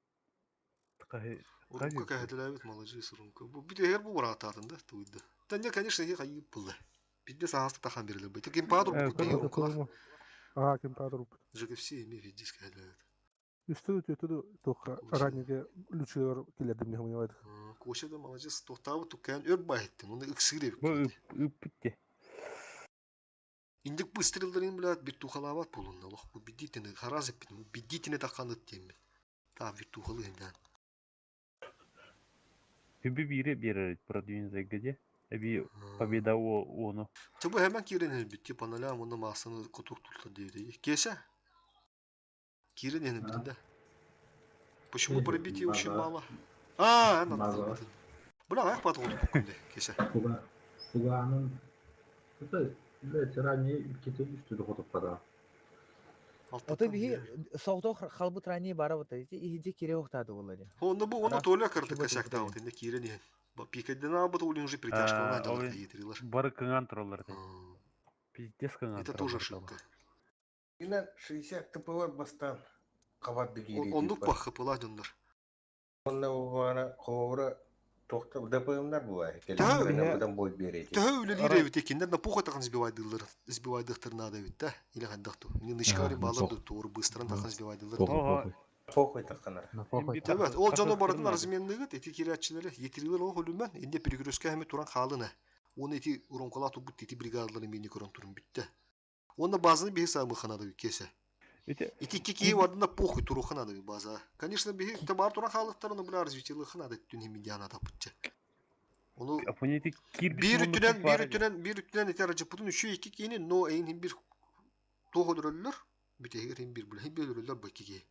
Урумка кәһәтеләбет малыжы сұрымка. Bir de her bu var atadında tuydu. Tanya, конечно, я кайып булды. Bizde sahasta takan biriler beyte. Кемпадыр bu değil okula.
Ага, кемпадыр.
Жеке все ими видис кәһәтеләбет.
Üstü toka ранеге лючилар келеді мне понимает.
Кошада молодец, тоқтабы tukkan өр байттым. Оны иксире.
Bu bitti.
Индик выстрелдарын, блядь, bir тухалават болунна. Лох bu бидитini хараз еппин. Bu бидитini таканды тем. Та bir тухалы инде.
Bir продвинется где? Эби победа onu.
Tabi hemen kirenin bitti. Panala onu masını kutuk tuttu dedi. Кеся? Kirenin bitti. Почему пробитие очень мало? Надо. Бля, как потом тут кунде, Кеся?
Фуганың. Это Evet, ранее кете düştü de hotoppada.
Ото бихи соғдо халбут ранее бара бота. Иһиде кире оқтады олар.
Оны толя кырды косякта вот инде кирен. Пикадена абы улин уже притяжка на
Ой,
етрилар.
бары кыңан туралар. Пиздец кыңан
Это тоже ошибка.
Инан 60 ТП бастан кабат дигири.
Ондук пахы пыла дөндөр.
Онда бара ковра тохта ДПМнар бувай. Келестерен будан бой берети.
Тәһә үлелире бит екендер на пухой тагын сбивайдылар надо бит, да? Или хандакту. Не нышкари балады тур быстран тагын сбивайдылар.
Похуй таканар.
Evet, ol canı baradın arzmenliği eti kireççileri yetirilir o hulümen inde perigöröske hem turan halına. Onu eti uronkolatu bu eti brigadların mini kuran turun bitti. Onda bazını bir hesabı kanadı bir kese. Eti kiki vardığında похуй туру kanadı bir baza. Конечно bir tabar turan halıklarını bile развитиялы kanadı tüm mediana da pıtça. Onu bir ütünen eti aracı putun şu iki kini no ein bir tohudurlar. Bir tehir bir bile bir ölürler bu iki.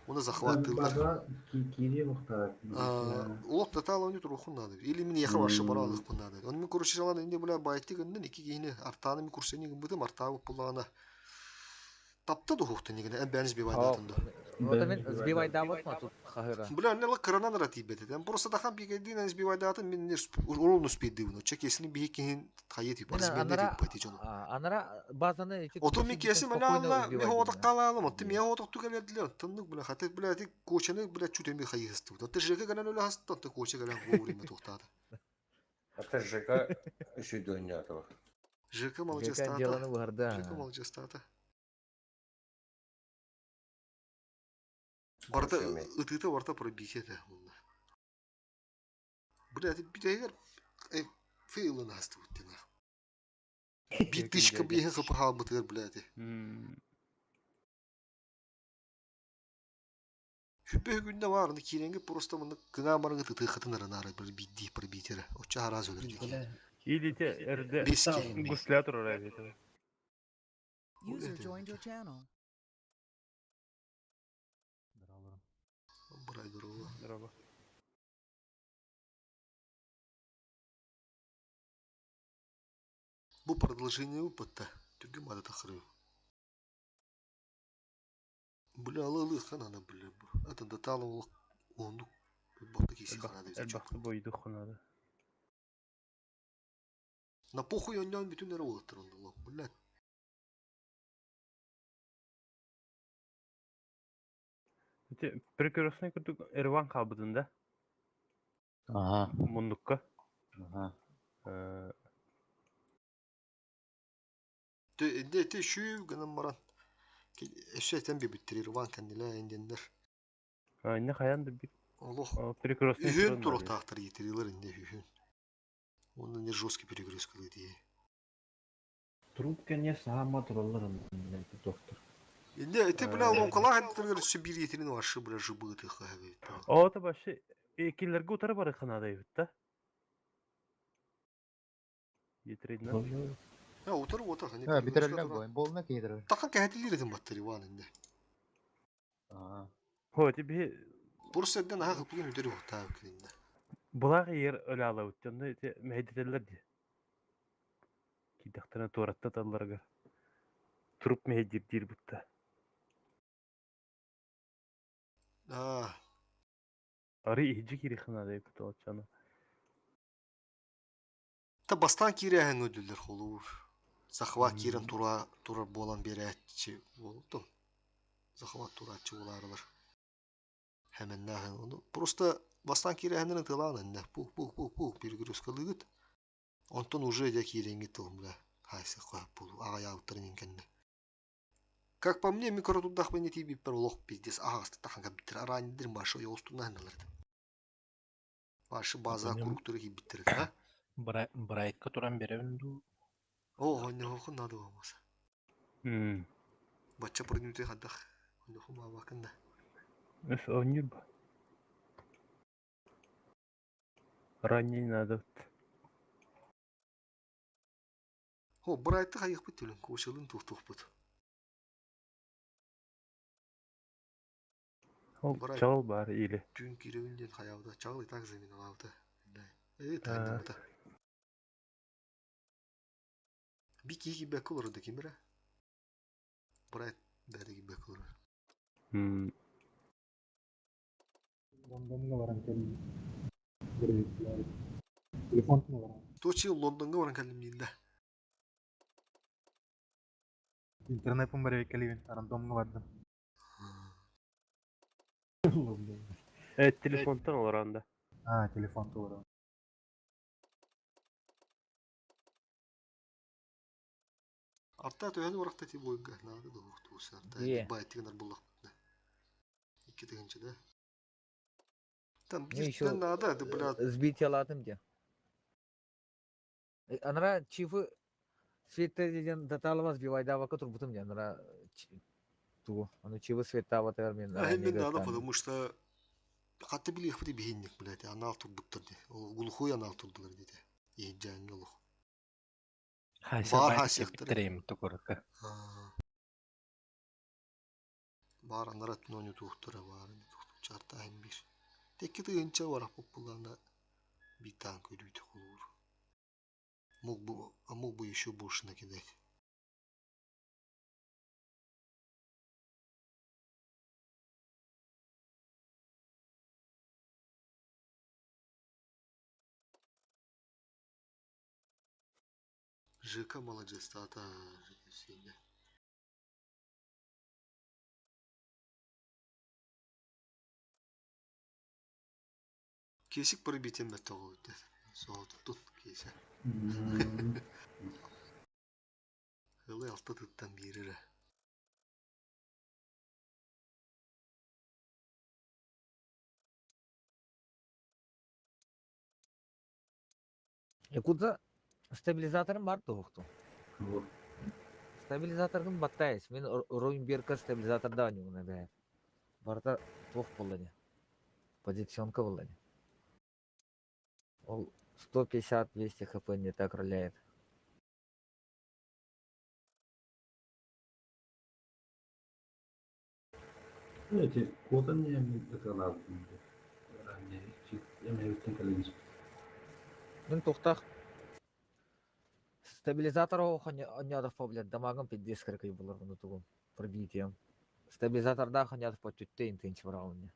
Onu захватывают.
Кире мухтар.
Олох татал не троху надо. Или мне ехал ваше баралых надо. Он ми короче жалан инде бля байти гындан iki кийне артаны ми курсени гынбыдым артабы пулана. Тапты да хохты негене бәнис бивайдатында.
Ото мен сбивайдабат ма тут хахыра.
Бля не ла кранан ратибет. Там просто дахам бигедин сбивайдатын мен не уролну спиддивно. Чекесini bir iki hayet yapar. Сбивайдат пойти жону.
Анара базаны эти.
Ото ми кеси мен алла ми ходак калалым. Отты ми ходак тугеледлер. Тыннык бля хатет бля ти кочаны бля чутеми хайысты. Отты жеке ганан ölе хастı. Отты коча ганан говорим тоқтады.
Ата ЖК еще дөньятова.
ЖК молодежь
деланы барды.
ЖК молодежь стата. Барда ытыты барда пробить это. Бля, ты битегер фейлын асты уттена. Битишка биһен хапахал бутер блядь. Hüppe günde vardı kirenge просто мында кына барга тыты хатынары нары bir бидди пробитере. Оча хараз өлөрдүк.
Или те эрде гуслятор орайды.
User joined your channel.
Здорово.
Bu продолжение опыта. Түгү мада тахры. Бля, алалы ханана бля. Это деталый онду. Бахта киси ханада.
Бахта бойду ханада.
На похуй он bütün nere olattırıldı lan. Bля.
Прекурсный курдук Эрван кабыдында.
Ага.
Мундукка.
Ага.
De şu ganam maran. Eşeğten bir bitirir van kendine indiler.
Ha ne kayandı bir.
Allah.
Прекурсный.
Hühün turuk tahtır yitirilir indi hühün. Onda ne жесткий перегруз кылды diye.
Трубка не сама туралларын доктор.
Indi eti bile onkala hattırır şu bir yetirin var şu bile jıbı tıkı hevi.
O da başı ekillerge utarı barı kanada yutta. Yetirin lan.
Ya otur hani.
Ha bitirelim bu. Bolna kiydirir.
Takan kehatilir edin batteri var indi.
Ага.
Hoyti bir
Bursa'dan ha bugün öderi hotta kılında.
Bular yer öyle ala uttanda mehdeteller diye. Kidaktana toratta tallarga. Turup mehdir dir butta. Arı iyice kiri kanada yapıtı olacağını.
Ta bastan kiri hen ödüller olur. Захват kiren tura bolan bir etçi oldu. Захват turatçı olarlar. Hemen nahen onu. Просто bastan kiri henden tılan ne. Puh bir gürüz kalıgıt. Ondan уже de kirengit tılmla. Hayse koyup bulu. Ağaya avtırın inkenne. Как по мне, микротудах бы не тебе пролог пиздец. Ага, стаханка битер. Аранидер башы яустуна ханаларды. Башы база куруктуры ки битер. Ha?
Брайтка туран беревинду.
О, не хохун надо olmasa. Бача продюте хадах. Не хума вакында.
Эс онюр ба. Ранний надо.
О, брайтты хайык битүлүн. Кошылын тух бут.
Çal var ili.
Dün kirevindен hayavda çal itak zemin aldı. Evet aynı burada. Bir kiki bek olur da kimire. Buraya dedi bek olur.
London'da varan kelim. Telefon mu varan?
Toçi London'ga varan kallim değil de.
Internet pun bari kelim. Arantomga vardı.
Evet, telefondan olur anda.
Ha, telefon da varan.
Artta töyhedi varakta ti boyga. Nadı da uğurtu bu sarta.
İyi.
Bayet tigener bullak. İki tigince de. Там
Ну, еще
биртен надо, это, блядь.
сбить ялатым де. Анара чифы светтен даталова сбивай да вака турбутым де. Анара ту. Аны чифы света ватар мен.
Мен надо, потому что қатты билих бди бихинник, блядь, анал турбуттар де. Ол глухой анал турдулар деди. Ейджан олух. Бар хасиктар.
Трем тукурка.
Бар анара туноню тухтара бар. Чарта hem bir. Tekki tığınca var populana bir tank ödüydü olur. Мог бы еще больше накидать. ЖК молодец, тата ЖК сильно. Kesik пробитием это вот. Соот тут кесе. Хылы алты туттан бирире.
Якудза стабилизаторым бар тоқту. Стабилизатордың баттайыз. Мен Ройнбергка стабилизаторда не бәйт. Барда тоқ болады. Позиционка болады. Ол 150-200 хп не так роляет.
Эти кода мне это надо. Ранее я имею в виду
Мен тоқтақ. Стабилизатор ханядов поблед. Дамагам 50 кыркай булар bunu тугум. Пробитием. Стабилизаторда ханядов по тютте интенч варауне.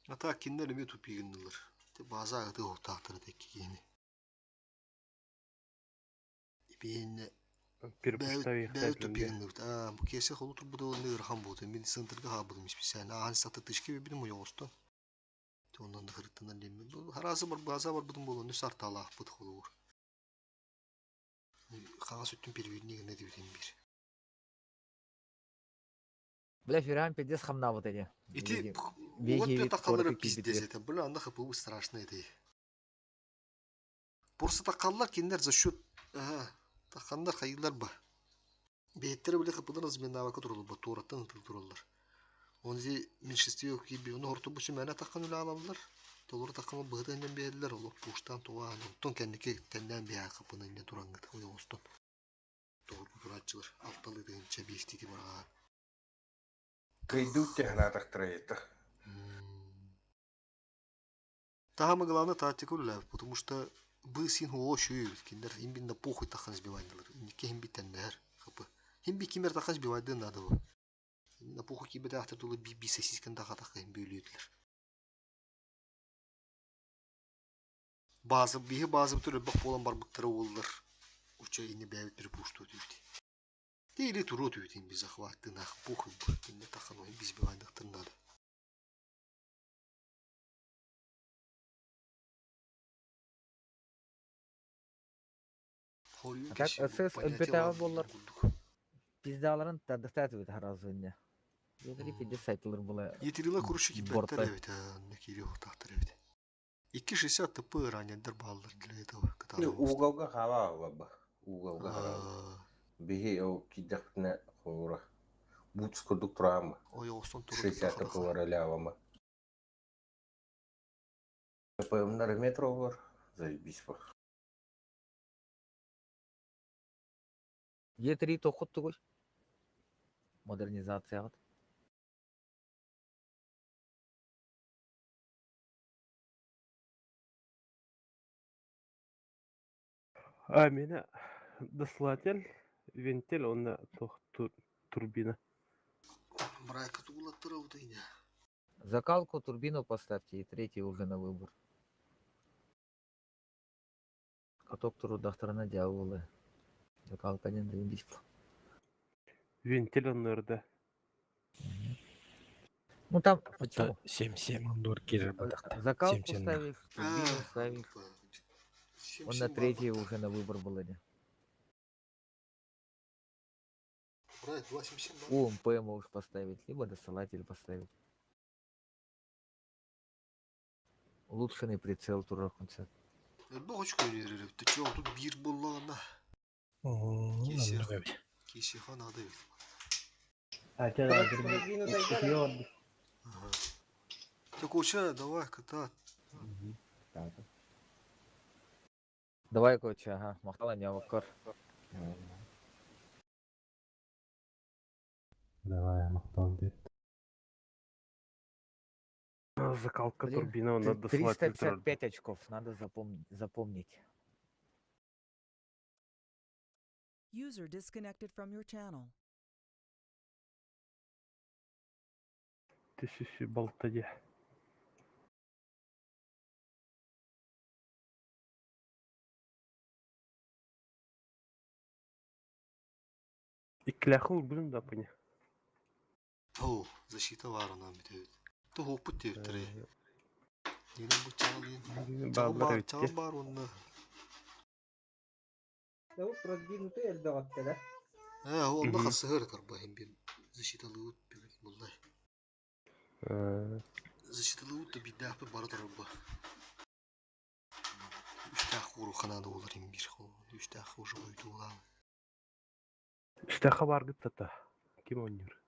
Ата киндер эме тупигиндилер. База агыты октактыры текки кийини. Ипиенне бәу тупигиндир. Бу кесе холу турбуда олны ырхан болды. Мен сынтырга хабыдым исписен. Ан саты тышки бедим ойостон. Ондан да хырыттан лемме. Харазы бар база бар будым болон сарталах бут холур. Кага сөттүн первидник не дебитен бир.
Бля, фиран 50 хамна вот эти.
Ити вот это такалары пиздец это. Бля, анда хпу страшно это. Просто такаллар киндер за счет такандар хайылар ба. Бейттер биле хпудан разменава которого ба тураттан тураллар. Онзи меньшинстве киби оны ортобусы мене такан үле алалар. Толор такан быгыдан берлер ол пуштан туган. Тон кенники тенден бия хпунан не турангыт ойостон. Толор турачылар. Алталы дегенче бестики бар.
Кайдут технатах троета.
Самое главное тактику лев, потому что был син хуо шуют, киндер им бин на похуй тахан сбивайдылар. Нике им битен нер, хапы. Им би кимер тахан сбивайды надо бы. На похуй кибе тахтер тулы би сосискан таха таха им бөлüydüler. Bazı bir bak olan бар быктары олар. Уча ини бәвит bir пушту түйти. Или туру түйти би захватты нах похуй бы. Киндер тахан ойын би сбивайдыктыр надо.
Так, СС МПТА боллар. Пиздаларын тадыктат өт харазыне. Егри 50 сайтылар була.
Етерила куруши кипеттер evet, ne kiri otaktır evet. 260 tıpı öğrenenler bağlılar для этого.
Уголга хава баба. Уголга хава. Бихи о кидахне хора. Буцко докторама.
Ой, осон туру.
60 такого лявама. Поймнар метро var. Заебись ба.
Е3 тоқыт түгіл. Модернизация
А меня дослатель, вентиль, он на турбина.
Брайка тугулаттыра утайня.
Закалку, турбину поставьте, и третий уже на выбор. Каток туру дахтарына жабылы. Закалка ден бич.
Вентиль он нерде.
Ну там,
Это
почему?
7-7 он дур кирер бадахта.
Закалку
7-7
ставишь, турбину ставишь. Он на третий уже на выбор был.
Брайк 277 да?
УМП можешь поставить, либо досылатель поставить. Улучшенный прицел туракунца.
Богочку верер. Ты чё, тут бир буллана. Киси хана да. Так уча, давай, кота.
Давай, коч, ага, махтала не авакар.
Давай, махтал дед.
Закалка турбина, он на дослатель.
355 очков, надо запомнить.
User disconnected from your channel.
Тысячи болтаде. И кляху блин да поня.
О, защита варана битет. То хопут тертре. Дина бу чалин. Чалбар онна.
لو продвинутый эльдаватта, да?
هو الله خسهر كرباهم بين защита лут بين والله. защита лут بيداه ببارد ربا. Үштәхуру ханада олар имбир хо. Үштәху жой дула.
Штаха бар гыттата. Ким ойнер?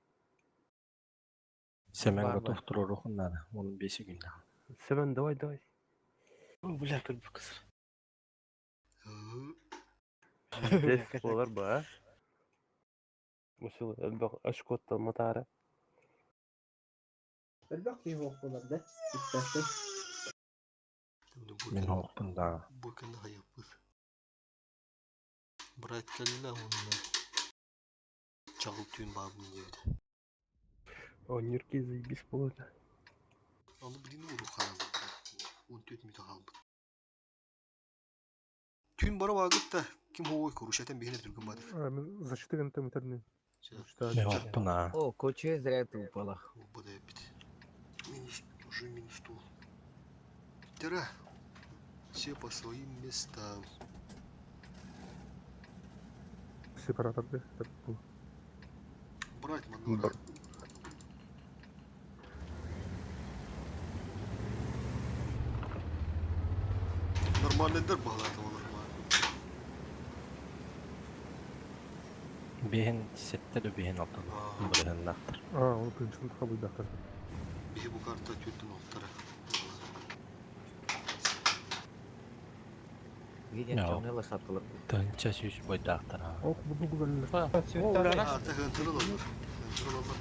Семен готов турорухун надо. Он 5 günde.
Семен, давай.
О, бля, тут бакс.
Здесь олар ба. Мусул элбак ашкотта матара.
Элбак фи хокулар да? Иттәсте.
Мен хоқпын да.
Бу кенде хаяпыз. Брат келла онна. Чагыл түйін бабын деді.
Ойнерки заебись болады.
Аны блин уру ханады. 14 минут қалды. Түйін бара вагытта ким хой курушатан бейнер түргін бады.
Мен защита гэнтэ мэтернин.
Мен хоқпын а.
О, коче зря ты упала.
Бада бит. Уже минус стул. Тера. Все по своим местам.
Сепаратор да? Так был.
Брать манора. Нормальный дыр бағалады ол нормально.
Бehen сетте de behen altın. Behen nahtır.
Onu kınçın kabul dahtar.
Bihi bu kartta tüyüttün oltara.
Виден темный сатылır.
Тынча süs boy dahtar.
Ok bunu güzel.
Ата хынтырыл olur. Хынтырыл olur.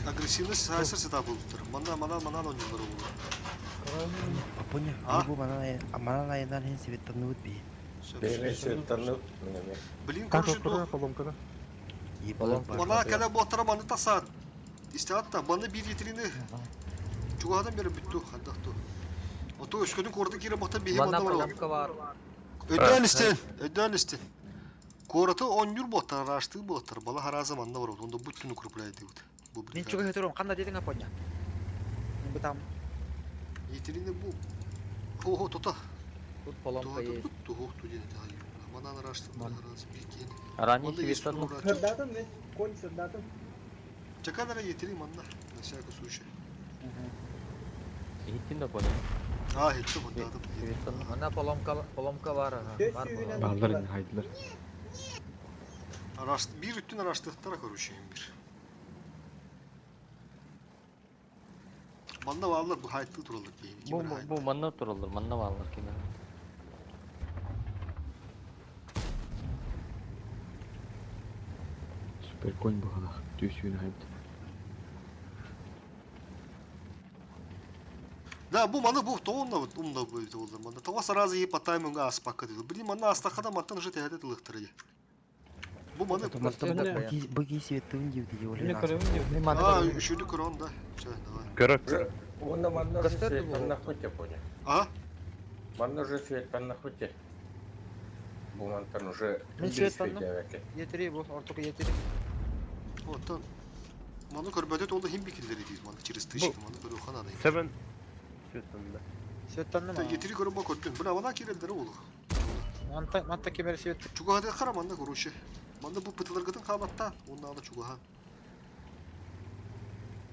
Агрессивность сайсыр сетап болуптур. Мана ойнолор болот.
Апоня, bu mana ayından hen sebepten nöbet bi.
Beni setanıp.
Блин,
Как
короче,
оттора поломкада?
Мана кәле боттара маны тасат. İstihata bana bir yetirini. Çuğadan beri bitti handaktı. Oto üskünün kordu kire bata bir
Bana
hemanda var.
palamka var.
Öden istin. Koratı 10 yıl botlar araştığı botlar. Bala her zamanda var. Onda bütün kuruplaydı. Bu
Мен чуга хетером, кандай дедің апоня? Мен бутам.
Yetirini bu. Ho tota.
Тут поломка есть.
Ho dedi. Manadan araştırdılar arası bir kere.
Ранее себе стадно.
Сырдатым мен, конь сырдатым.
Çakanlara getireyim anla. Aşağı suşa.
Гиттин да понял.
Hiç bunda adam.
Ana polomka var. Var mı?
Балдар хайдлар.
Bir bütün araştırdıklara koruşayım bir. Manda varlar bu hayatlı turulur diye.
Bu manna turulur. Manna varlar kime.
Süper konь bu hala. Düz yün hayt.
Да, bu mana bu toğunla umda böyle olur mana. Toğa sarazi yi patay mınga aspakka dedi. Bir mana astaqada matan jete hede tılıqtırı. Bu mana
Быги светын девді
üşüdü kron da. Все, давай.
Көрөк.
Оны манна же свет паннахуте понял.
А?
Манна же свет паннахуте. Бумантан уже
Мен светпанным. Yetiri bu, ortak yetiri.
Otan. Mana körbödet oldu him bikilleri değil mana çiristişik mana böyle okan adayım.
Seven Svet'inde.
Svettandım
Ta
ama.
yetiri körü bak ördün. Buna bana kirelleri olur.
Manta kemeri svet.
Çugu hadi kara manda kuruşu. Manda bu pıtılar gıdın kabatta. Onun adı çugu ha.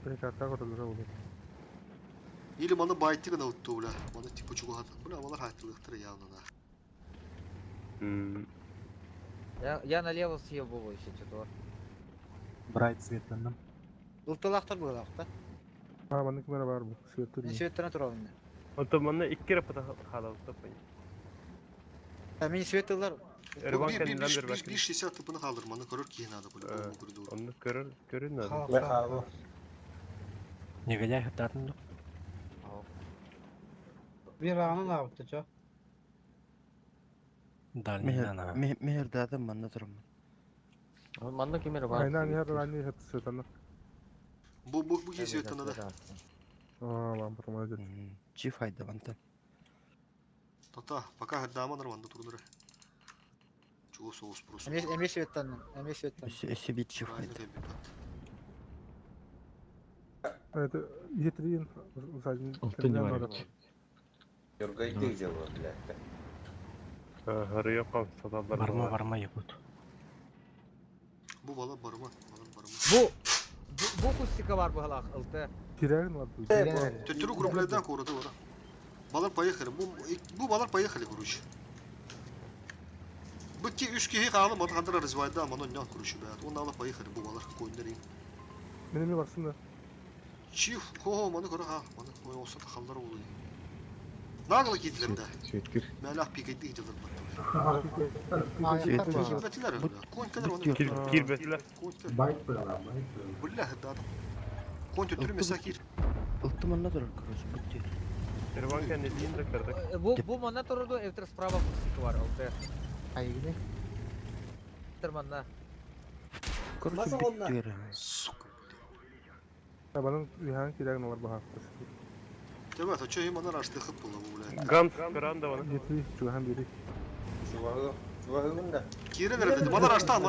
Peki arka koruları olur.
İli mana bayıttı gına uttu ula. Mana tipu çugu hadi. Buna bana hayatlıktır явно да.
Я налево съебываю еще что-то.
Брайт светланным.
Ылтылақтар бұл лақта.
Ha bana kamera var bu. Svetli
Мен
değil.
светттен тұрауын.
Отоманна 2 кere пата халалта пай.
Мен светтылар.
Bir şişe tıpını kaldır mana körür kiyin adı böyle.
Onu görün adı.
Мехало.
Негодяй хатарын.
Bir anın avuttu çok.
Дальний
Меһердады манна турам.
Манна кемері бар.
Aynen her aynı hep svetanı.
Bu kesiyor tanıdı.
Aa ben pırmaya dedim.
Чи файда вантан.
Tata, пока həddamanır manda turdur. Çuğu soğuz prosu.
Emir svettandım. Emir svettandım.
Себет чи файда.
Evet yetiriyin.
Алтын не варит.
Юргайды где было, блядь.
Hırıya kan satallar.
Varma yapıt.
Bu bala barıma.
Bu kustika var bu halak ıltı.
Kireğin var bu.
Tüttürü gruplardan korudu ora. Balar payı kırı. Bu balar payı kırı kuruş. Bu ki üç kişi kaldı mı? Kandıra rızvayda ama onun yan kuruşu be. Onun alıp payı kırı bu balar koyunları.
Benim mi varsın da?
Çift. Ho manı kırı ha. Manı koy olsa takallar oluyor. Nağılı gittiler de.
Svetkir.
Melah piketli gidiyorlar bak.
Svet.
Kirvettiler öyle. Koyun kadar onu.
Kirvettiler.
Bayt böyle lan bayt böyle.
Billahi da. Koyun tüttürü mesela kir.
Ылты манна турар короче бутти.
Ерванка не дин да кырдык.
Bu mana turdu evtir sправа kustika var ıltı.
Hayır.
Tırmanla.
Короче биттер.
Ya bana yani kireğin var bu hafta.
Evet, o çayı bana araçta hıp bula bu bula.
Gans kıran da bana.
Yetiri şu an biri.
Çuvahı da.
Kire nerede? Bana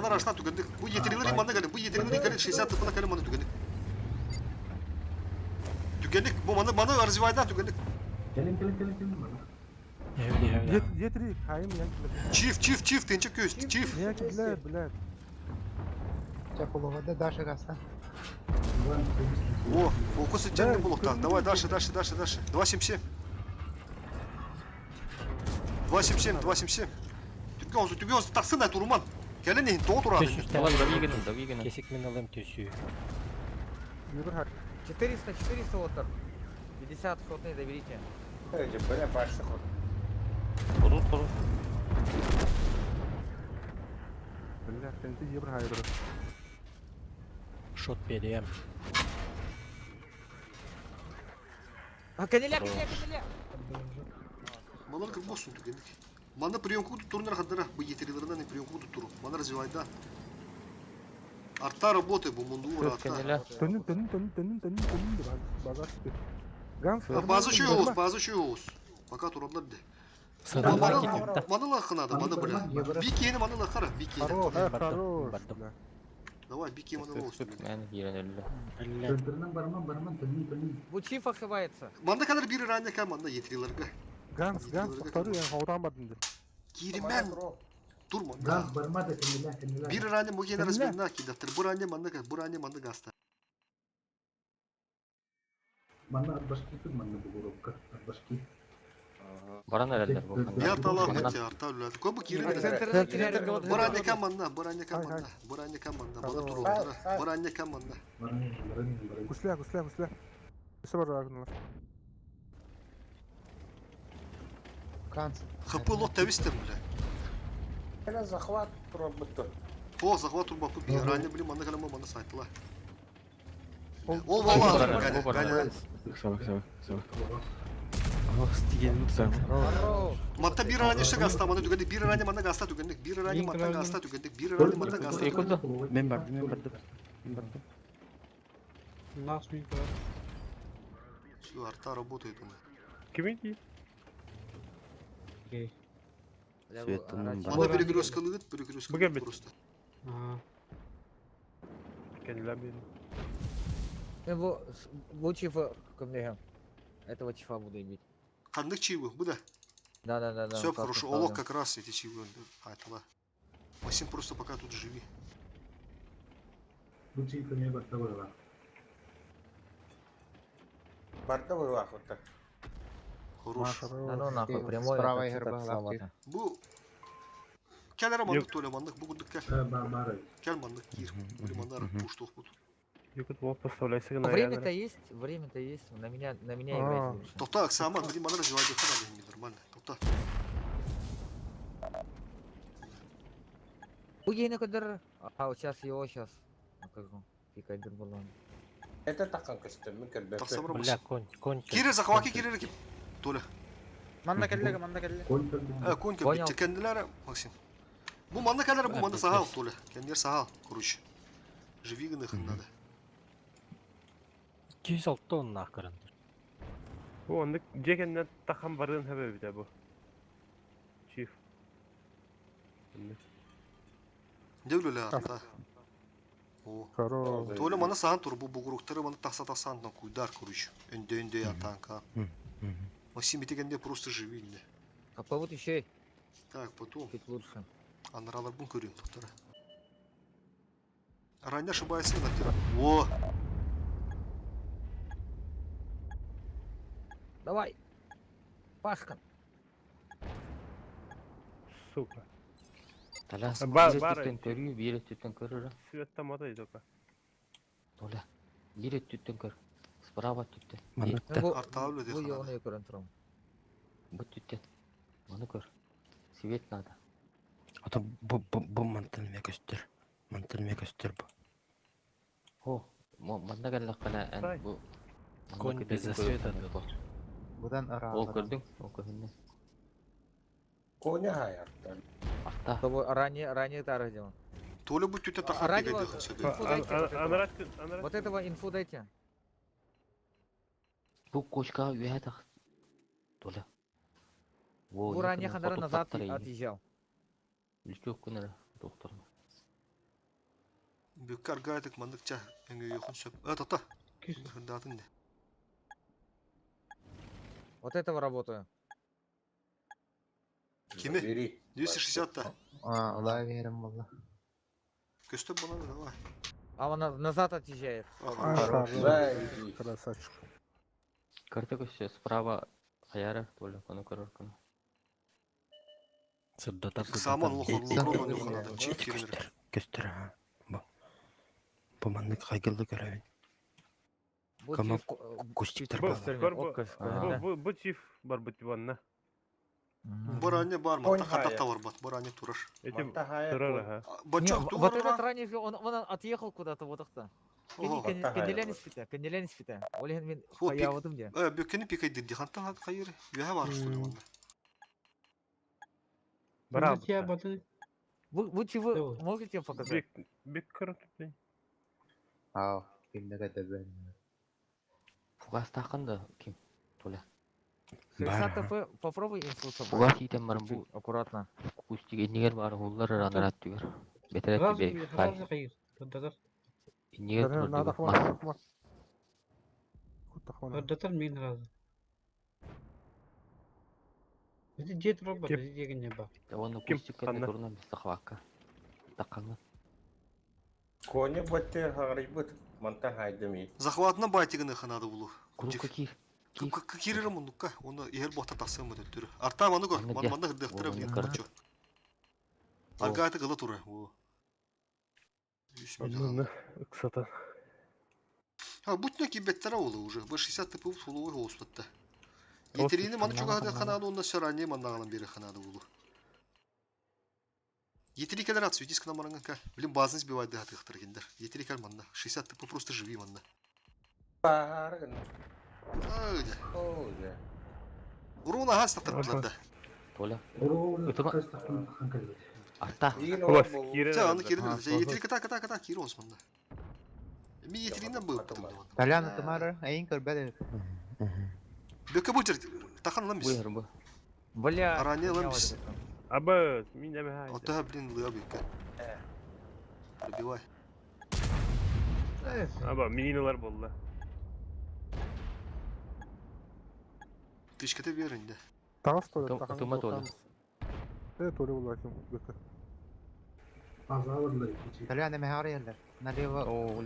araçtan tükendik. Bu yetirileri bana gelin. Bu yetirileri gelin. 60 tıpına gelin bana tükendik. Tükendik. Bu bana arzivaydan tükendik.
Gelin bana.
Yetiri. Hayır ya.
Çift. Tençek göğüs. Çift.
Niye ki bilad.
Çapulova da daşı gasta.
О, фокус идеальный блок. Так, давай дальше. 277. 277. Türkan taksın et Urman. Gelin neyin doğu durağın.
Kesik min alayım tüsüyü.
Yürü her.
400 отыр. 50 сотный доберите.
Öyle böyle başlık oldu.
Kurul.
Billah seni yürü hayır.
Шот берем.
Кенеля.
Малар как боссун тükendik. Bana приемку tutturun arkadaşlar. Bu yetirilerinden приемку tutturun. Bana развивайда. Artta работы bu mundu uğratta.
Dönün. Bazı çıktı. Gans.
Bazı şey olsun. Fakat oralar de.
Садовый.
Bana lakınadı, bana bile. Biki'ni bana lakara, Biki. Давай, Biki bana olsun.
Yani girelim.
Döndürünen barman dönün.
Bu çift akıvayetse.
Bana kadar bir rane kan bana yetirilir.
Gans. Tarıyor yani havdan badındı.
Girmen. Durma.
Gans barma da kendiler.
Bir rane bu gene razbenna ki daftar. Bu rane bana gasta.
Bana başki tutmandı bu grupka. Başki.
Baran herhalde bu.
Ya Allah ya arta öyle. Kobu girin. Burane kan bana. Bana dur. Burane kan bana.
Kusla. Kısa var arkadaşlar.
Gans.
Хапыло тавистем, бля.
Это захват робота.
О, захват турбапы. Ранее были мана калама мана сайтла. О,
Сава.
Мата bir ранее ще гаста, мана түгендік, bir ранее мана гаста түгендік, bir ранее мана гаста түгендік, bir ранее мана гаста түгендік.
Мен бардым.
Все, арта работает у меня.
Кем иди?
Мана перегрузка лыгыт, перегрузка лыгыт просто.
Kendiler benim.
Bu çifa кімде? Этого чифа буду иметь.
Қандық чивы, бұ да?
Да.
Все хорошо, олог как раз эти чивы айтыла. Максим, просто пока тут живи.
Bu çiftliğe başta var.
Бардовый лахота.
Хорош.
Ну нахуй, прямой.
Справа
это
игры
цитата
была,
сломата.
Bu Кәлі рамандық төлі мандық, бұл күндік кәл.
Бар.
Кәл мандық кир. Бұл мандар пуштуқ бұд.
Юкот, вот поставляйся на
Время-то есть, на меня играть лучше.
Тоқта, Аксаман, бұл мандар развивайды қана нормально. Тоқта.
Bu yeni kadar, сейчас его сейчас. Пикайдер был он.
Это такан кыстым, мен кербе.
Тақсамыр
Бля,
мұс.
конь.
Кире захваки кире рекіп. Толы.
Манда келлеге.
Конь кәбітті кәнділері, Максим. Бұл манда кәлері, бұл манда сағал, Толы. Кәндер сағал, короче. Живи гынық надо.
206 тонна ақырынды.
Bu onluk cekenden takan barın sebebi de bu. Çift.
Devlülü arta. O. Толы мана саған тұр, бұл бұғырықтары мана тақса-тақсандың куйдар, короче. Önde ятанка. Максим, бетегенде просто живи.
А повод еще
Так, потом.
чуть лучше.
Анаралар бұн көрейін, тоқтары. Ранее ошибается на тира. О!
Давай. Пашка.
Сука.
Талас,
Бар-
bir
бар
tütten
эти.
körüyor, bir tütten körür.
Свет там отойдет только.
Толя, bir tütten kör. Справа tütten.
Арта өлі де
Bu
қанады.
yolunu көрін тұрым.
Bu tütten. Onu kör. Свет надо.
Ата bu мантылме көстер bu.
О, манда келе кала
Сай.
эн bu.
Конь без света дал. Бұдан ара.
Ол көрдің, ол көрдің.
Коня хаяртан.
Арта.
Тобой ранее тарагдем.
Толы бұд түте тақап
Ранее
бегайды
вот-
қынсы.
инфу дайте вот этого.
Анарат.
Вот этого инфу дайте.
Bu koçka üye tak. Толя.
Bu ранее хандара назад отъезжал.
Лючок күнері доктор.
Бөкке аргайтық мандық ча. Әңге еқын сөп. Тоқта. Датын де.
Вот этого работаю.
Кеме?
Бери.
260-та.
Олай верім болды.
Көстеп болады, давай.
А он назад отъезжает.
Красавчик.
Карта көші справа аяра Толя көні көрір күні.
Саман лоқырды қанады. Чек керінер.
Көстер. Bu mandık kaygılı görevin.
Bu
Кама
чиф-
кустиктер
Bu
бар.
bu çift var bu tivanna.
Баране бар,
Конь
мата қандақта
хая.
бар бат. Баране турар.
Этим
Мата хая.
тұрар ага.
Не,
Бачок
вот этот
туғырға.
ранее, он отъехал куда-то вот так-то.
Ого.
Кенделянис фита. Олеген мен
Хо,
я вот где.
Бөккені пекай дирди. Хантан хат қайыры. Веха бар что ли манда.
Браво.
Вы чего можете показать?
Бек кырын.
Ау, кімдігі де бән.
Фугас тақынды кем? Толя.
60 ТП, попробуй инфу собрать.
Фугас етен барым
Чуть
бұл.
аккуратно.
Кустик енігер бар олар ранарат түгер. Бетерет бе. Хай. Енігер
Надо
тұрды.
хватать.
Ордатар мен разы. Бізде жет робот,
Кеп.
бізде деген не бар.
Оны
Кем
кустик кәне
қанды?
тұрынан біз тақваққа. Таққаңы.
Коня баттер харибыт. Манта хайдами.
Захватына байтигіні қанады бұлу.
Группа кир.
Кирері мұндыққа. Оны ел боқта тақсы мұды түрі. Арта маны көр.
Маны де.
Манда хырдықтыры
Оны
білген
көр.
көрчі. Аргайты қылы тұры.
Ксата.
Бұтына кебеттері олы уже. Бұл 60 тіпі ұлы ой оспытты. Етерейні маны чуға хады қанады, онда сөрәне мандағалан бері қанады бұлу. Етери кәлер ат, сөйтес кіна мараңын кәл. Білім базын сбивайды хаты қықтыр кендер. Етери кәл манда. 60 тіпі просто живи манда.
Баргын.
Öyle.
Оля.
Уруна хас тактырыптылар да.
Толя.
Уруна
Ытыма.
тақан кәлбет.
Арта.
Жа, аны кире берди. Етри ката кире османда. Ми етринен бып бутылды.
Талян тымары эйин көрбәде.
Бөкө бу жер тахан алам бис.
Буйар бу. Бля.
Аране алам бис.
Абы, мин эме хай.
Ота блин лыга бекке. Пробивай.
Аба, минилар болду.
Тышката беринде.
Тағас толя,
Ытыма Толя.
Толя улайсың, бөкі.
Азавырлы.
Талян эме хары елдер. Налево.
О,
О,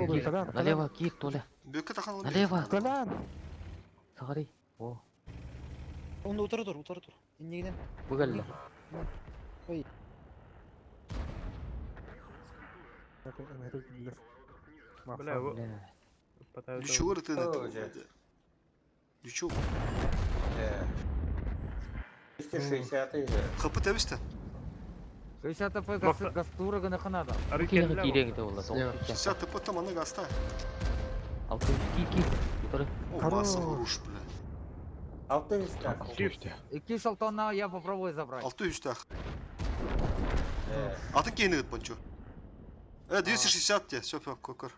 кит.
Толян,
Налево кит, Толя.
Бөкө тахан алам.
Налево.
Толян!
Сагари. О,
Онда утыры тур. Иннегинен.
бугалла.
Бля, вот.
Лючугар тыны. Лючуг.
260
Kapı temizdi.
60 п
Макса-
гастура гына ханада.
Киреге киреге болла.
60 tıpı tam ana gasta.
600 кит. Yukarı.
O masa vuruş bile.
600 так.
2 салтона я попробую забрать.
600 так. Atın kendini git Pancho. 260 diye. Söp yap kokor.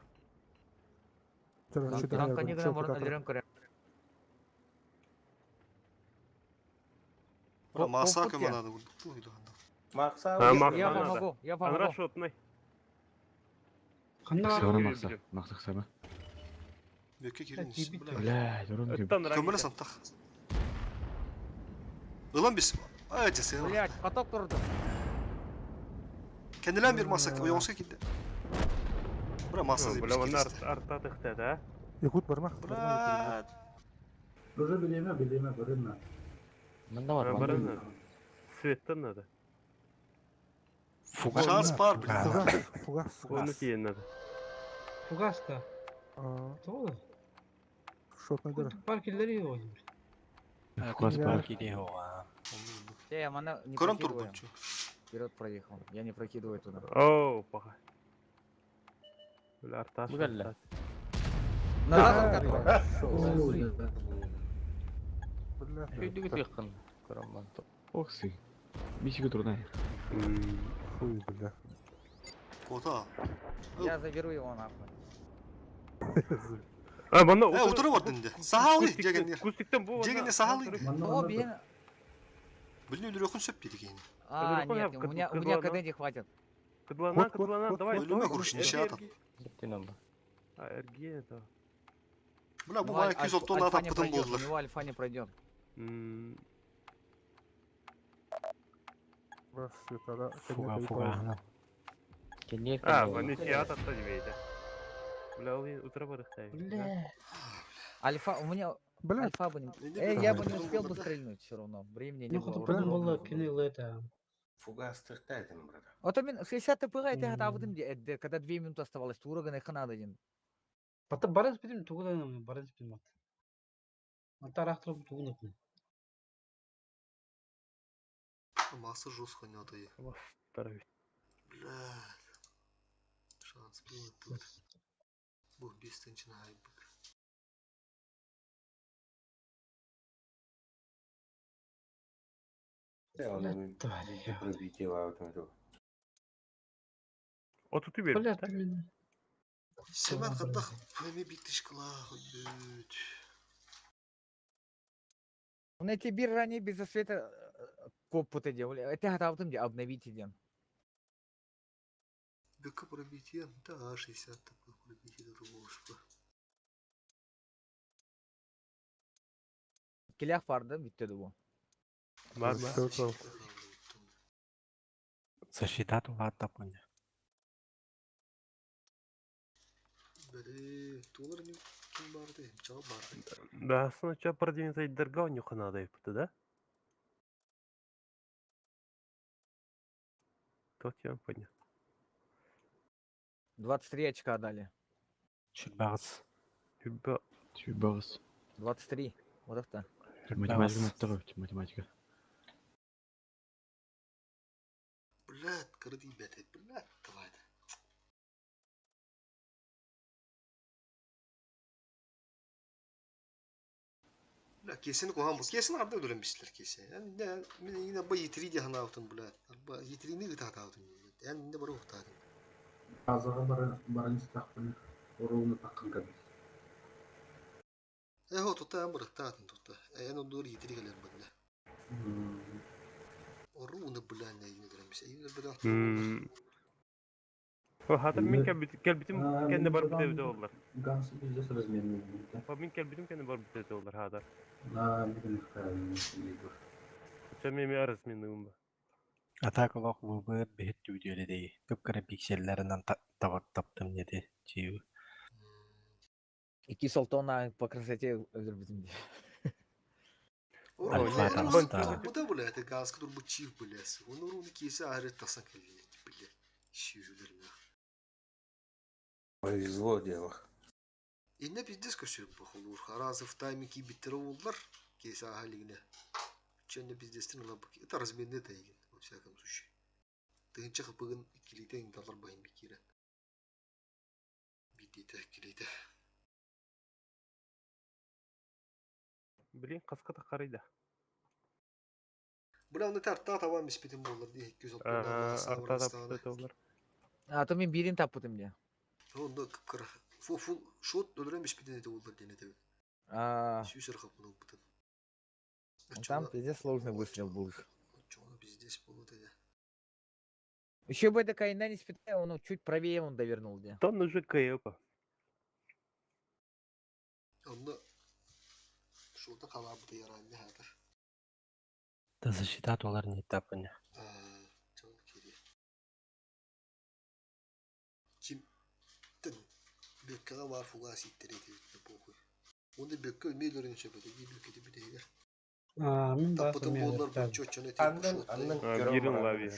Танка не гына можно лерен көрә.
Masa kemanadı vurdu. Buydu.
Макса.
Я помогу.
Анра шотный.
Сагана макса. Макса сама.
Böke girdiniz.
Бля, дурун деп.
Kömüre santak. Ulan biz. Ayıcı sen.
Блять, каток турды.
Kendilen bir masa. Oyonska gitti. Bura masa
Бля,
zeymiş.
он арта тыхта, да?
Якут барма.
Bura.
Уже билеме, барына.
Мында бар.
Барына. Светтен надо.
Şans var bile.
Фугас.
Onu kiyen надо.
Фугаска. Тола.
Шотный дыр.
Паркерлери ойнайбыз.
Фугас парки де оға.
Я мана не
Көрім тұр
прокидываю.
Pancho.
Вперед проехал. Я не прокидываю туда.
Оу, паха. Бля, арта.
Бугалла.
Назад.
Шүйдігі тиққын. Көрім бан.
Окси. Бишиге турнай.
Хуй, бля.
Kota.
Я заберу его нахуй.
А, бана
Otura var dinde. Sahalı. Cegenler.
Кустиктен бу.
Cegenler sahalı.
О, блин.
Блин, ölürüyorsun söp dedi gene.
А, нет, у меня КД не хватит.
Кыдлана, давай.
Ölüme kurşun işe atan.
Gittin ama.
А, РГ это.
Buna bu bana 200 tonla
Альфа
atıp
не
kıtım
пройдет, у
buldular.
него альфа не пройдет.
Фуга.
Кенек.
А, вони сидят от медведя. Бля, он утро барыхтай.
Альфа, у меня альфа бы не... я бы не успел бы стрельнуть все равно. Времени не было.
Фугас тыхтайтын, брат.
Вот именно 60 ТП это хатабыдым де, когда 2 минуты оставалось, тураган и ханада ден.
Бата барыз бидим тугудан барыз бидим бат. Антарахтырып тугунат.
Masa жестко не отдает. Бля. Шанс был тут. Bu beşinci ayıp.
Пробитие аутоматов.
Отуту бер.
Semen kadar fami bitiş kıla. Hüt.
На эти бир ранее без света копыта делали. Это хатабыдым де обновить идем.
Бöke пробитие. Да, 60 такой пробитие другого шпа.
Келях vardı bitti bu.
Var.
Защитат вата поня.
Böyle tuğlar ne kim vardı? Cevap vardı.
Да, сначала продвинуться и дорога нюха надо и да? Тот я понял.
23 очка дали.
Чүбағыз.
Чубас.
23. Вот это.
Математика.
Блядь, кырды бәте. Блядь, давай. Bula kesin kohan bu. Kesin arda öldüremişler kesin. Yani ne yine bu yitiri diye hana avtun bula. Bu yitirini gıta avtun. Yani ne bari uhtadın.
Fazlaga barıncı takpını. Orunu takın kadar.
O tutta yan bırak taatın tutta. Yani o doğru yitiri gelir bende. Orunu bula ne yine öldüremiş. Yine bırak.
O hatta min kelbitim kendi bar bu devde ollar.
Gansı bizde sırası memnun.
O min kelbitim kendi bar bu devde ollar hada.
Bugün kayalım.
Çememi arız min bu.
Атакалах выбыт бэхет түйдөледей. Көпкөрө пикселлеринен табар таптым деди чиу.
2 солтона по красоте öldürdüm diye.
Bu da bula это газ который bu çift bulası. Onun kesi ahiret tasan kelli bile. Şiirlerim ya.
Повезло дело.
İnne biz diskusiyon bu olur. Harazı timing'i bitirirler. Kesi ahaline. Çenne biz destin ala bak. Это разменный тайгин. Во всяком случае. Тыгынча хыпыгын килите инталар байын бекире. Бидите килите.
Bilin kaskata karıydı.
Buranın tartta tavan mispetim olur diye 200
Arta da olur.
А то мен birini tapıdım diye.
Onda kıpkara. Full shot öldüren mispetim de olur diye ne de. Süsür kapını bıtın.
Там пиздец сложный выстрел был.
Чего пиздец было тогда?
Еще бы эта кайна не спитая, он чуть правее он довернул где.
То уже кайопа.
Onda şurada kalabı da yaran ne hada.
Да защита олар не тапыня.
Çok kiri. Kim? Tın. Bekkala var fugasi ittireydi bu. Onda bekka ölmeyilerin şebede. Bir bekkede bir deyler.
Min
Tapıtın bollar bu çoçana tepki
Girin lavi.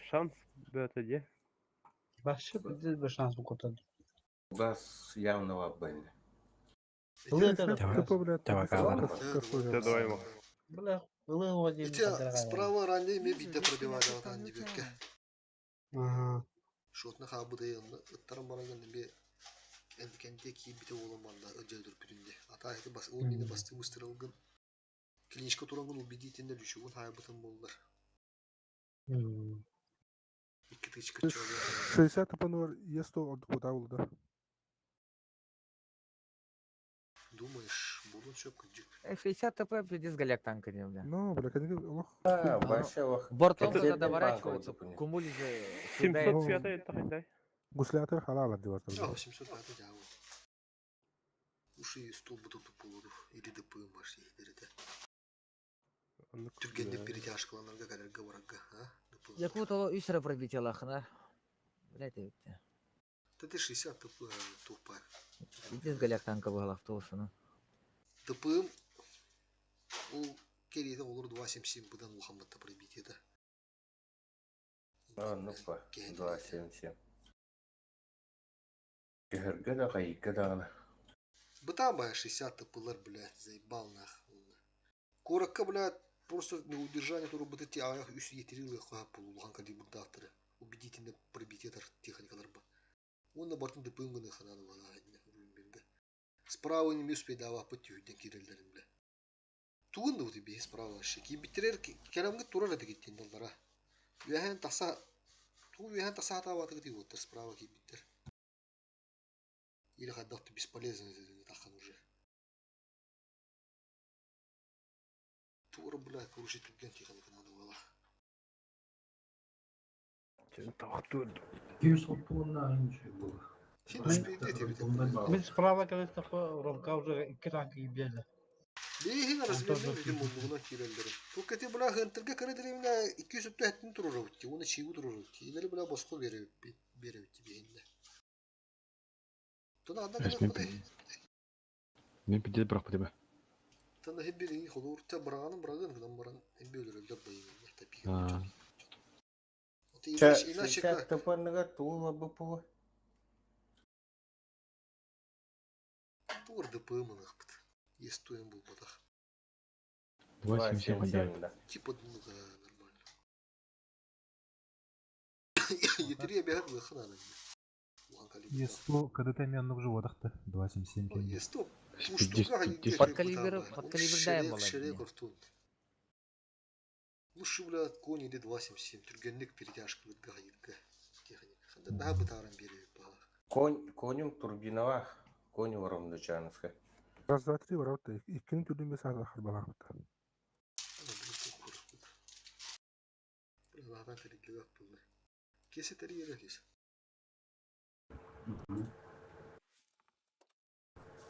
Şans böyle diye.
Вообще без шанс bu kurtardı.
У нас явно лаббайны.
Давай ему.
Бля, было один.
Справа ранее ми бите пробивали atan дебекке.
Ага.
Şotna ha bu da yanında. Ittaran bana geldi bir kendi ki bite olamanda öcedir birinde. Ata heti bas onun yine bastı mustırılgın. Kliniçka turangın ubidiyetinde düşüğün hayatın bollar. İki tışkı çalıyor.
60 топанор есть то куда улда.
Думаешь, будут все кыджик.
60 ТП пиздец голяк танка не бля.
Ну, бля, конечно, лох.
Вообще лох.
Бортом когда доворачивается, кумуль же
700 fiyata yetti hayday.
Гуслятор халал отдевать.
Да, 800 это да. Уши стол будут полуду. Или да пымаш, или да. Türkiye'de перетяжкаларга kadar gavaraga, ha?
Якут ол үсірі пробител ақына. Блядь, өтті.
Ты 60 ТП тупая.
Пиздец голяк танка был автобусыны.
ТПым ол керейді олар 277 бұдан Мухаммадта пробитеді.
Ну-ка, 277. Кегерге да қайыққа дағына.
Бұтан бая 60 ТПлар, блядь, заебал нахуй. Коракка, блядь, просто на удержание, которое бы ты аяқ үсі етерил қойып бұл ұлған кәде бұл дақтыры. Убедительно пробитетар техникалар ба. Онда бартын ДПМ гыны хананы бала айдына. Справа не успей дава пөттеуден керелдерін біле. Туғынды бұты бе справа ашы. Кейін біттерер кәлемгі турар әді кеттен далдара. Үйәхен таса атава атығы дейі өттір справа кейін біттер. Или қаддақты бесполезно деді таққан уже. Тура, блядь, порушить түлген техника надо бала.
Сен тақтыр.
230 aynı şey bu.
Сен успейді етебеді.
Biz справа kalırsak Ромка уже 2 tank gibiyle.
Бейхин разменный өте мұндығына керелдері. Бұл кәте бұла ғынтырға кірі 200 әттін тұрыр өтті, оны чиғу тұрыр өтті. Елері бұла босқы бере өтті бейхінді. Тұна анда кәне құдай?
Мен пиде бірақ бұды ба?
Тұна хеп берейін қолы ұртта бұрағанын кідан бұрағын әмбе өлірілдер байымен.
Сейчас топорныға туыла бұл пұлы.
Туыр ДПМ-ын ақпыд. Естуем бұл бұдақ.
277
да.
Типа думаға нормально. Етірге бәғат ұйқын анан. Уған калибр.
Е100 КДТ менных животных-то 277 кенди.
Е100
Подкалибердаем
Шере
молодец.
картон. Лучше, блядь, кони иди 277. Түргенлік перетяжка өткі ғайытқа. Техника. Ханда бәға бұтарым бере баға.
Конюм турбинова, кони воромды чаныска.
Раз, два, три ворота. Иккин түрдүн бес ағар бағақта.
Лаған тәрекке ақ болды. Кесі тәрі ері кесі.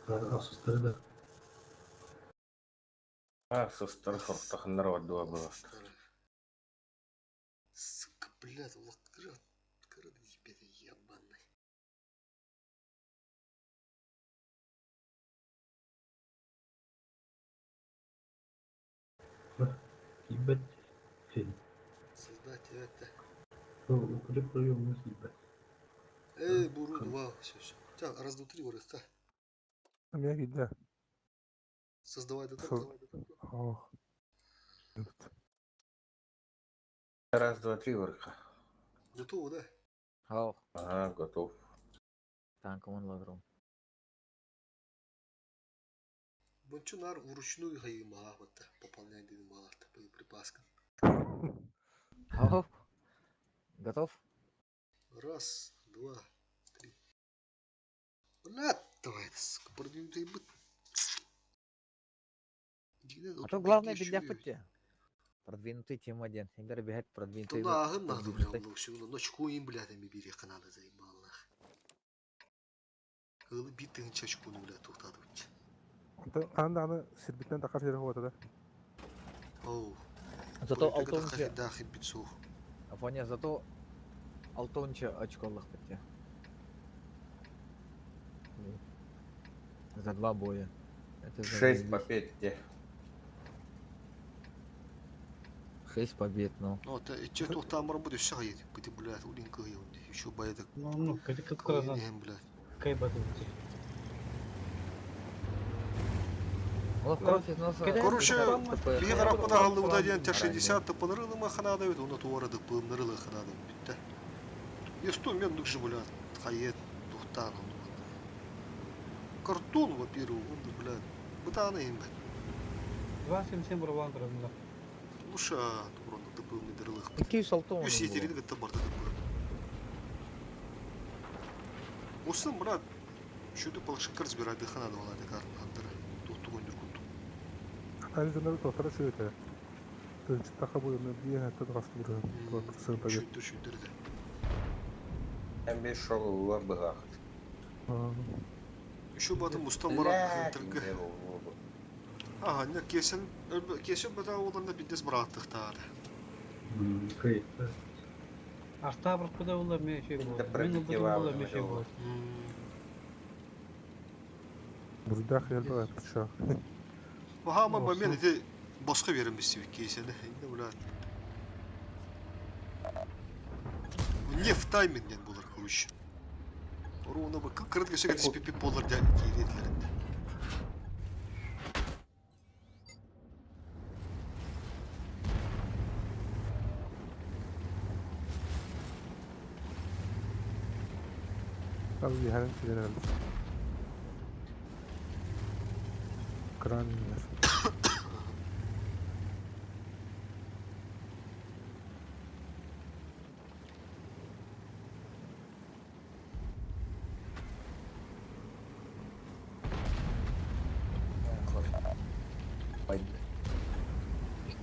Асыстыры да.
Сыстыр құрттақындар вадуа было.
Сука, блядь, улақ кырады ебеді ебанный.
Ебать. Фильм.
Создать это.
Куда проем ебать.
Буру, два, все. Так, раз, два, три, ворыхта.
Там я видно.
Создавай детектор.
Ох.
Раз, два, три, ворыха.
Готово, да?
Ау,
Ага, готов.
танком он лагром.
Бончунар вручную гаи малахвата. Пополняй дым малахта боеприпаском.
Ау, готов?
Раз, два, три. Блядь, давай, сука, продвинутый быт.
А то главное бедля в пути. Продвинутый тем один. Игорь бегает продвинутый.
Туда агым надо, блядь, все равно ночку им, блядь, ами бери канада заебал, нах. Кылы биттің чачкуны, блядь, тоқтады өтті.
Аны сербитнен тақар жері қуаты да.
Оу.
Зато алтынчы.
Дахи битсу.
Афоня, зато алтынчы очколық бітті. За 2 боя. Это
6 побед где?
6 побед, ну.
Ну, че тоқтамыр бұды все ғайет. Бұды, блядь, улинка ғайет. Еще байдық.
Ну, как раз.
Блядь.
Кай бадынцы.
Короче, бие қарап қана қалды бұда дейін Т-60 тыпынырылы ма қанады өт, оны туарады пылынырылы қанады бітті. Есто мен нүкші, блядь, қайет, тұқтан, оны. Картон, во-первых, онды, блядь, бұтаны ең, блядь.
277 бұрвандырымда.
Лучше, тұбырында тыпылыны дырылық.
206
Өз етереді күтті барды тыпылы. Осыны, блядь, шөді палықшы кір збирайды қанады олады қарын қандыры. Тұқты көндір күнді.
Али жанары тоқтары шөйті. Төнші тақа бойына бие әтті дұғасты бұрын.
Шөйдірді.
Әмбе шоғы ұла бұғақыт.
Еще батым ұстан барат тілгі. Ага, не кесен бата оларында бидес бұраттықтары.
Кайт.
Арта бір құда олар мен шей болды. Мен ұлбыдың олар мен шей болды.
Бұрдақ елді ғайып тұшақ.
Ага, мен еде босқа верім бесі кесені. Енді бұлад. Не в таймингден болар көріш. Оруына бұл қырыт кешеге диспепіп болар дән кейретлерінде.
Abi bir herhangi bir herhalde. Kran iner.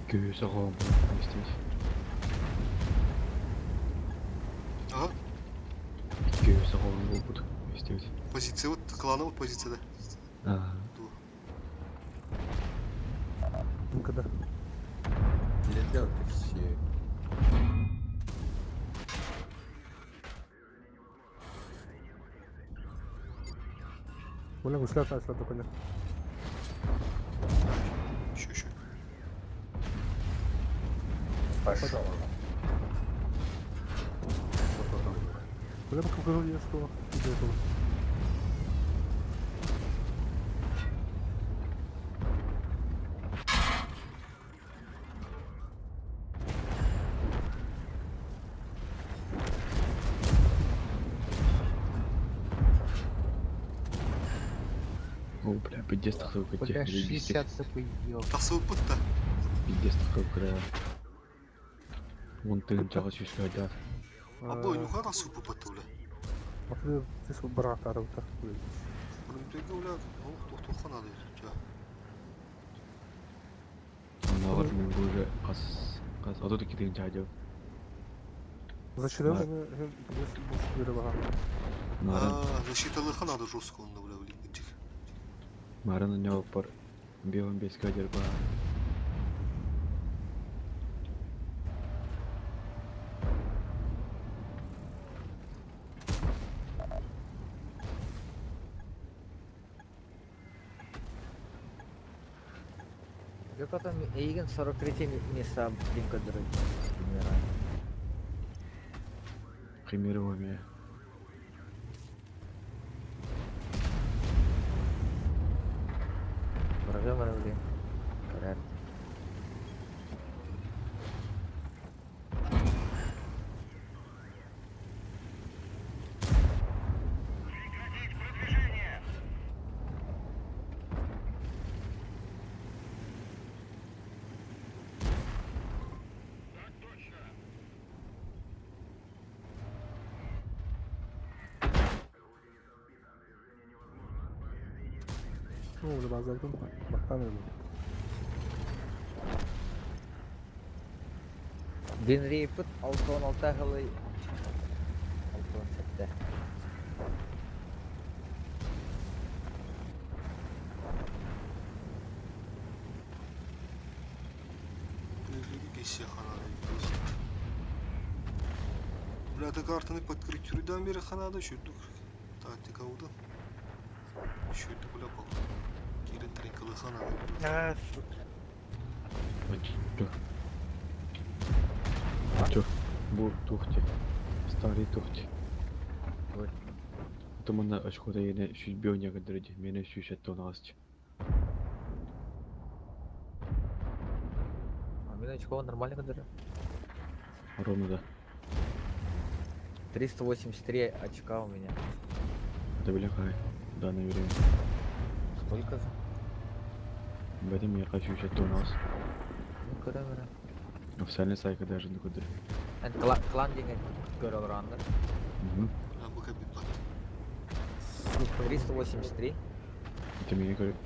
Göğüs ağabey istemiş.
Ага.
Göğüs ağabey oldu istemiş.
Позиция, вот клановая позиция, да?
Ага.
Ну когда?
Летел ты все.
Оля гусляр ташлады понятно.
Еще.
Пошел.
Оля бы как я что?
О, бля, пиздец тахсыл көтте.
Бля, 60 тп ёп.
Тахсыл пытта.
Пиздец тахсыл кыра. Вон тыгын чагы шүшкө айдат.
Або нюха тахсыл пытта уля.
Ответ здесь брат арабта.
Бұрынтегі уля тоқтоққан ады.
Аналар мен уже қас оту тикидин чагы.
Зачитал они бус берега.
Защиталырхан ады жестко онда уля білейгенчик.
Марана не опар. Беон без кадер ба.
Как там Эйген 43 места блинка дороги.
Химирование.
Врага, блин. Карар.
Ну, уже базардым. Бактан öyle.
Бенрейпыт 616 жылы 617.
Бірлігі кесе қанады. Бұлады картаны подкорректирудан бері қанады шүрдік. Тактика ауды. Шүрдік бұла бұл. Керін тренкалы қанады.
Чё? Бур тухте. Старый тухте. Тумана очкода ене шүлбеуня кадырды. Мені шүшетті оны асчы.
А мен очкова нормально кадыры.
Ровно да.
383 очка у меня.
Это великая. Да, наверное.
Сколько?
В этом я хочу еще у нас.
Ну, кадыры.
Официальный сайт даже не куда.
Клан деген көрі ұранды.
Абы кәбет бат.
383.
Это меня говорит.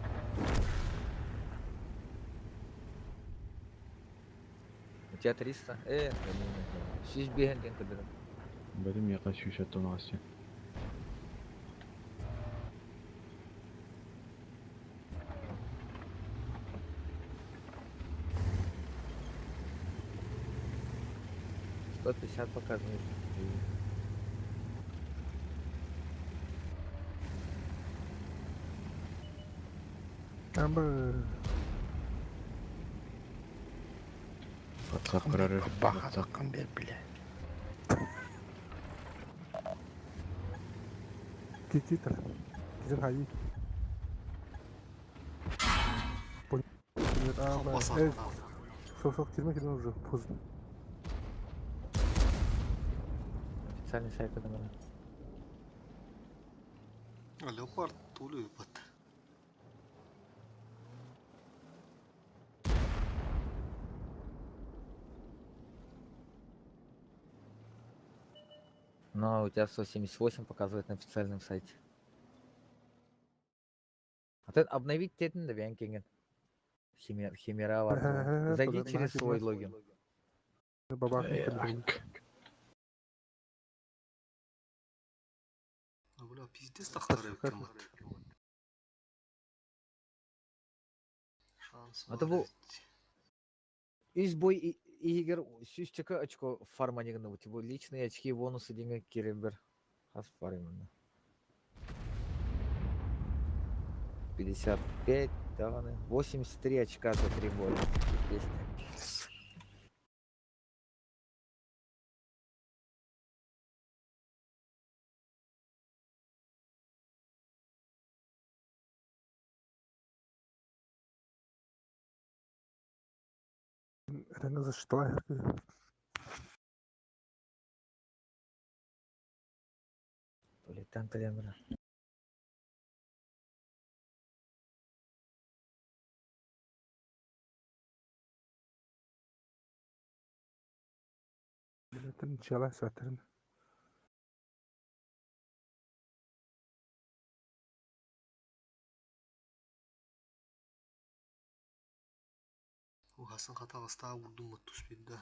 У тебя 300? Сіз бегенден кадыры.
В этом я хочу еще у нас.
150 показывает.
Амбы.
WhatsApp карары.
Бахатакан бер, бля.
Кититер. Китер хайи. Нет, амбы. Sok girme уже поздно.
Официальный сайт это надо.
Леопард тулы бат.
Но у тебя 178 показывает на официальном сайте. А ты обновить тетін да бән кенген. Химера var. Зайди через свой логин.
Бля, пиздец тахтары кымат.
Это был из бой игр сюстика очко фарма негна у тебя личные очки бонусы деньги киребер хас фармина 55 даваны 83 очка за 3 боя.
Это за что?
То ли там, то ли
Zaten inşallah zaten.
Угасын катагыста вурдум муттус бидде.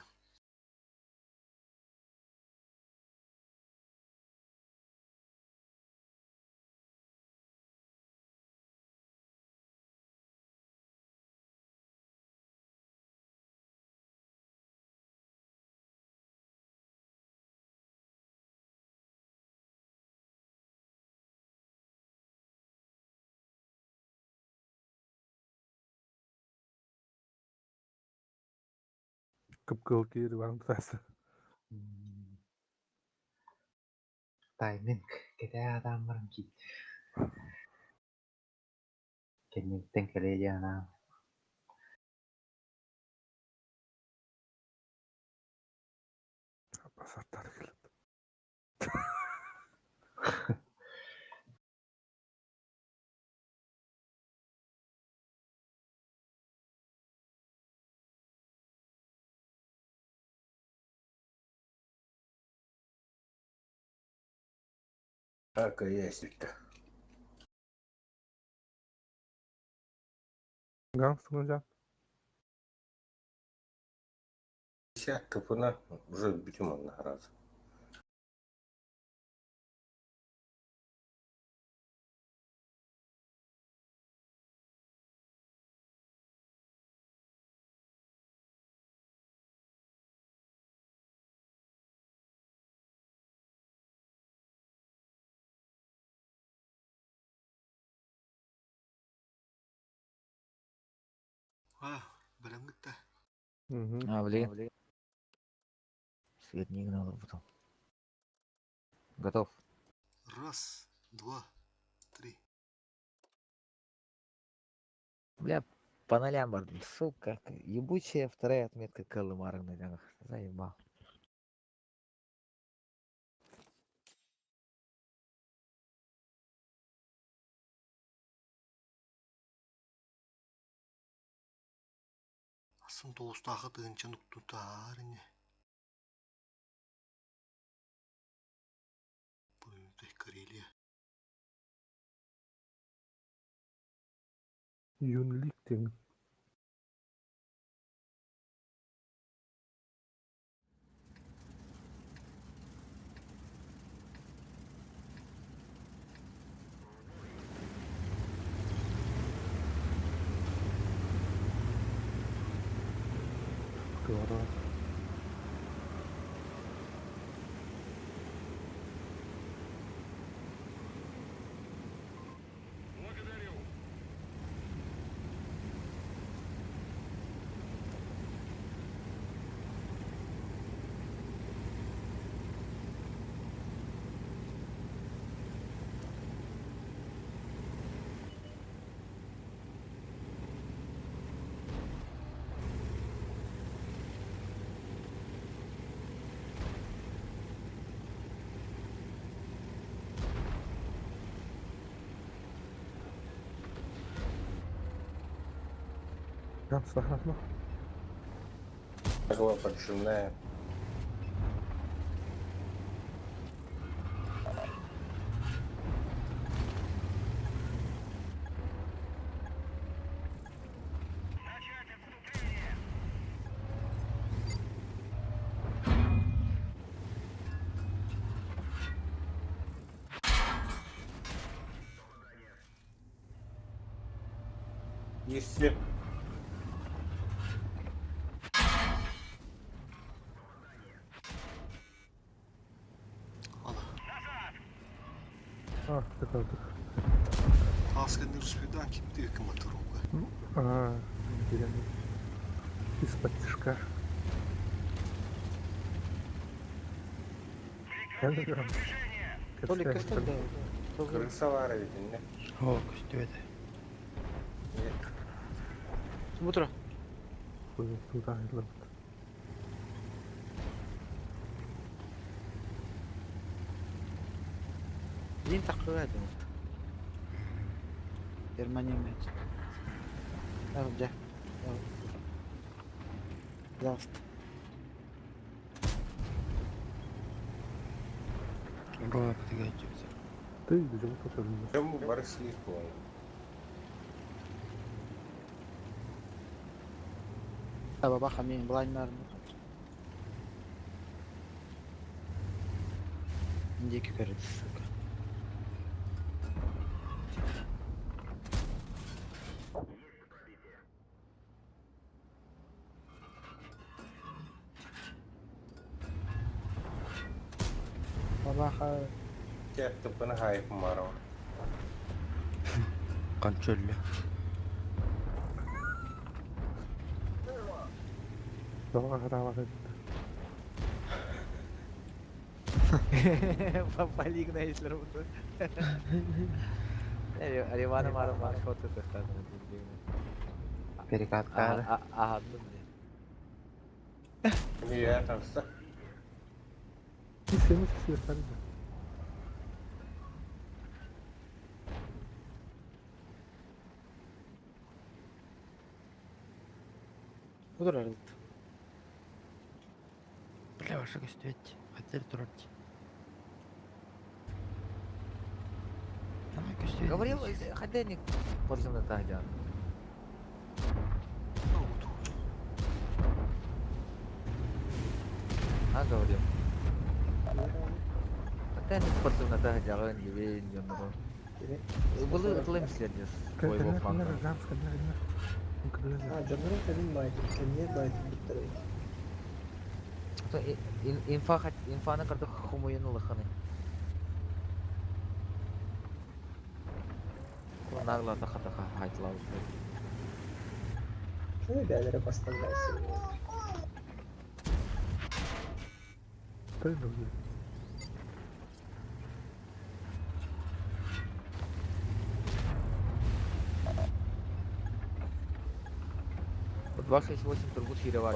Kıpkıl kıyır var mı fazla?
Timing kita adamların ki. Kendini tenkeleyeceğine.
Basatlar gelip.
Так, есть-то.
Гангстер hocam.
Десятка пына уже битюм на раз.
Білем гитті.
Блин. Свет не гнал потом. Готов.
Раз, два, три.
Бля, по нолям, блин, сука. Ебучая вторая отметка Калымара на ногах. Заебал.
Асын тоғыстағы тығынчан ұқтутар не. Бұл Карелия.
Yunlik demin. Doğru. Гангстер hazır.
Такого подшивная. Если
Ah, tıkaldık.
Askerler Rüsvi'den kimdi yakın matırımda.
Aa, girelim. Из-под тишка.
Толик, как да?
крысовары ведь, не?
О, көстөбеді.
Смотри.
Туда ayrılıp.
Блин, так это. Германия меч. Да. Пожалуйста.
Роа потягайчився.
Ты до чего тут один?
Чому барслід був?
Бабаха мен блайндарым. Индейки көреді, сука. Бабаха.
Тек тупына хайп марау.
Контролле.
Давай.
Попали на Эйслер. Аривана Мара маршруты тестат.
Перекатка.
Ага,
Niye tanıştık?
Biz seni sesleri de.
Budur arada.
Бля, ваша гостювать. Хотели турать. Давай гостювать.
Говорил, ходяник пользу на тагдян. А, говорил. Ходяник пользу на тагдян, не видел. Было клейм следишь. Твоего фанка.
Жонорун кадим байтып, эмне байтып биттирей.
Инфаны кырды хумуйын лыханы. Нагла таха хайтлау.
Шуй бәлере бастандайсың.
Ты люди.
Вот 268 Тургут Хировар.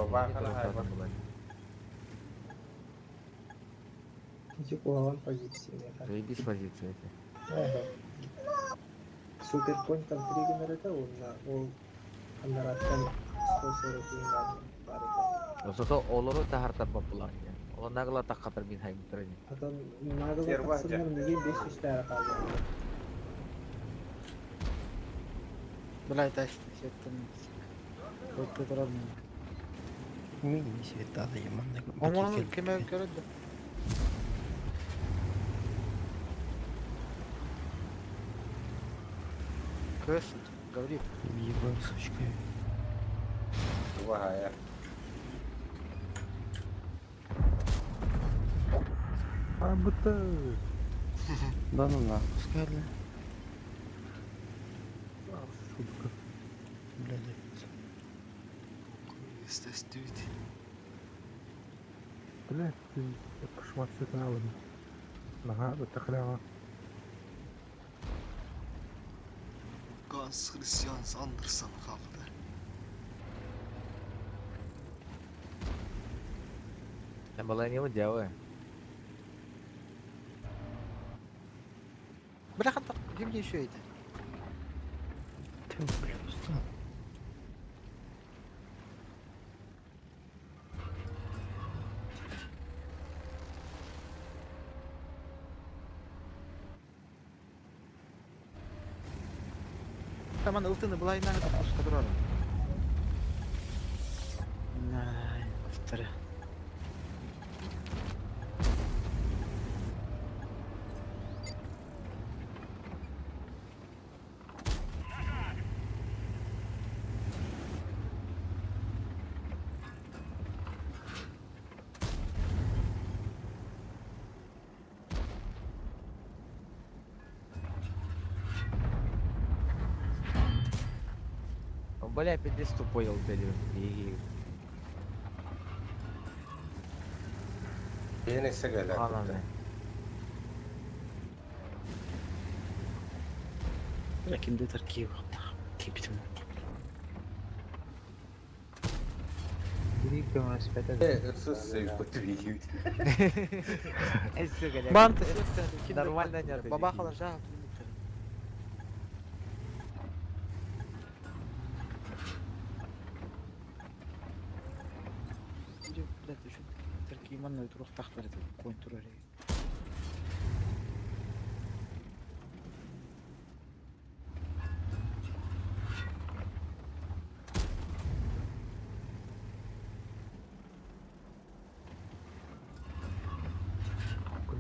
Иди куалан позиции.
Заебись позиции эти.
Суперпойнт там 3 генерата, ол анараттан спонсоры кuyungan бар экен.
Зато олору тахартар бапылар. Ол нагла тахатар бин хайм трени.
Атан нагла тахсынlar неге 500 тәрі қалды.
Блай тасты, сеттен. Көтті тұрады.
Мини светада яманды.
Омоның кеме көреді. Көсін, говорит.
Ебал, сучка.
Вагая.
А будто.
Да ну нахуй, скарли.
Шутка.
Бля,
Естественно.
Блядь, ты кошмар цветного. Нога, это хлява.
Gans Christians Andersen kaldı.
Я была не делаю.
Бляха, где мне еще это?
Ты, бля, устал.
Там она ылтыны была и на эту пушка дрона. Най, вторая.
Бля, 50 тупой елдели.
Yenisi geldi.
Anam.
Бля, кимде Таркиев. Типитим.
Issız sevgi değil.
Манты,
Нормально нет.
бабахалар жа. Блядь, еще Таркиев манны турук тахтар этим. Коин турар.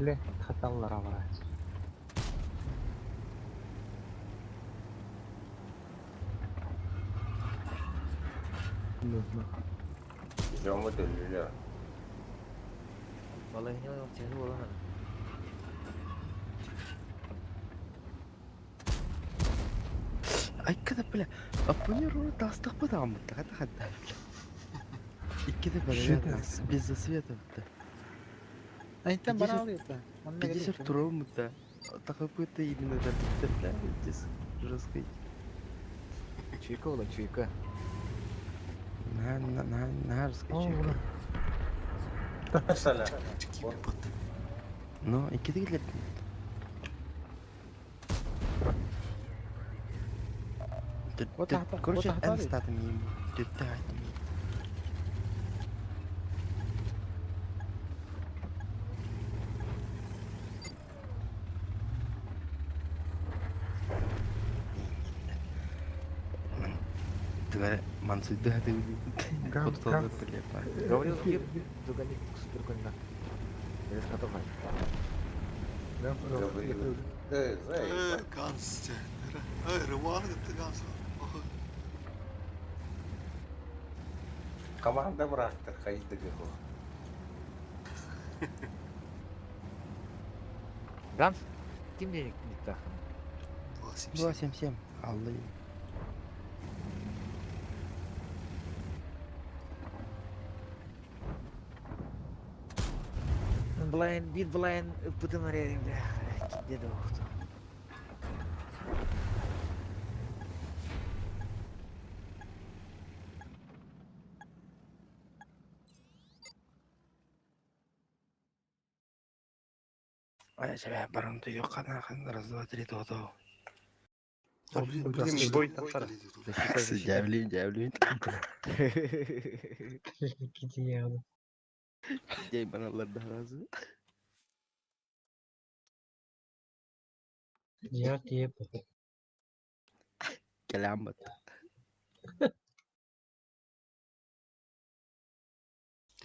Бле, хаталлар авара.
Жомы төлөлө.
Балайны тени болан.
Ай када бля, апонирую тастық па дағым бұтта, қата. Иккеде бәлі без засветов-то.
Айттан бара алыйта.
50 туром-то. Это какой-то именно да, бля, здесь жесткий.
Чуйка ола, чуйка.
На жесткий чуйка.
Mesela.
Ну, иккеде келет. Короче, энстатами ему. Детатами. Мансуйда ты подстал прилепа.
Говорил, Кир, загони суперкольно. Я готов.
Gans. Rıvanı gitti gans.
Команда бырактыр, кайдыгы бу.
Ганс, ким денег не
277. Аллы.
Бит блайн, путем рядом, бля. Где доктор?
А я тебя баран ты ее ханахан, раз, два, три, то.
Бой тапсара.
Дявлин. Дей баналарда разы.
Я типа.
Келямбат.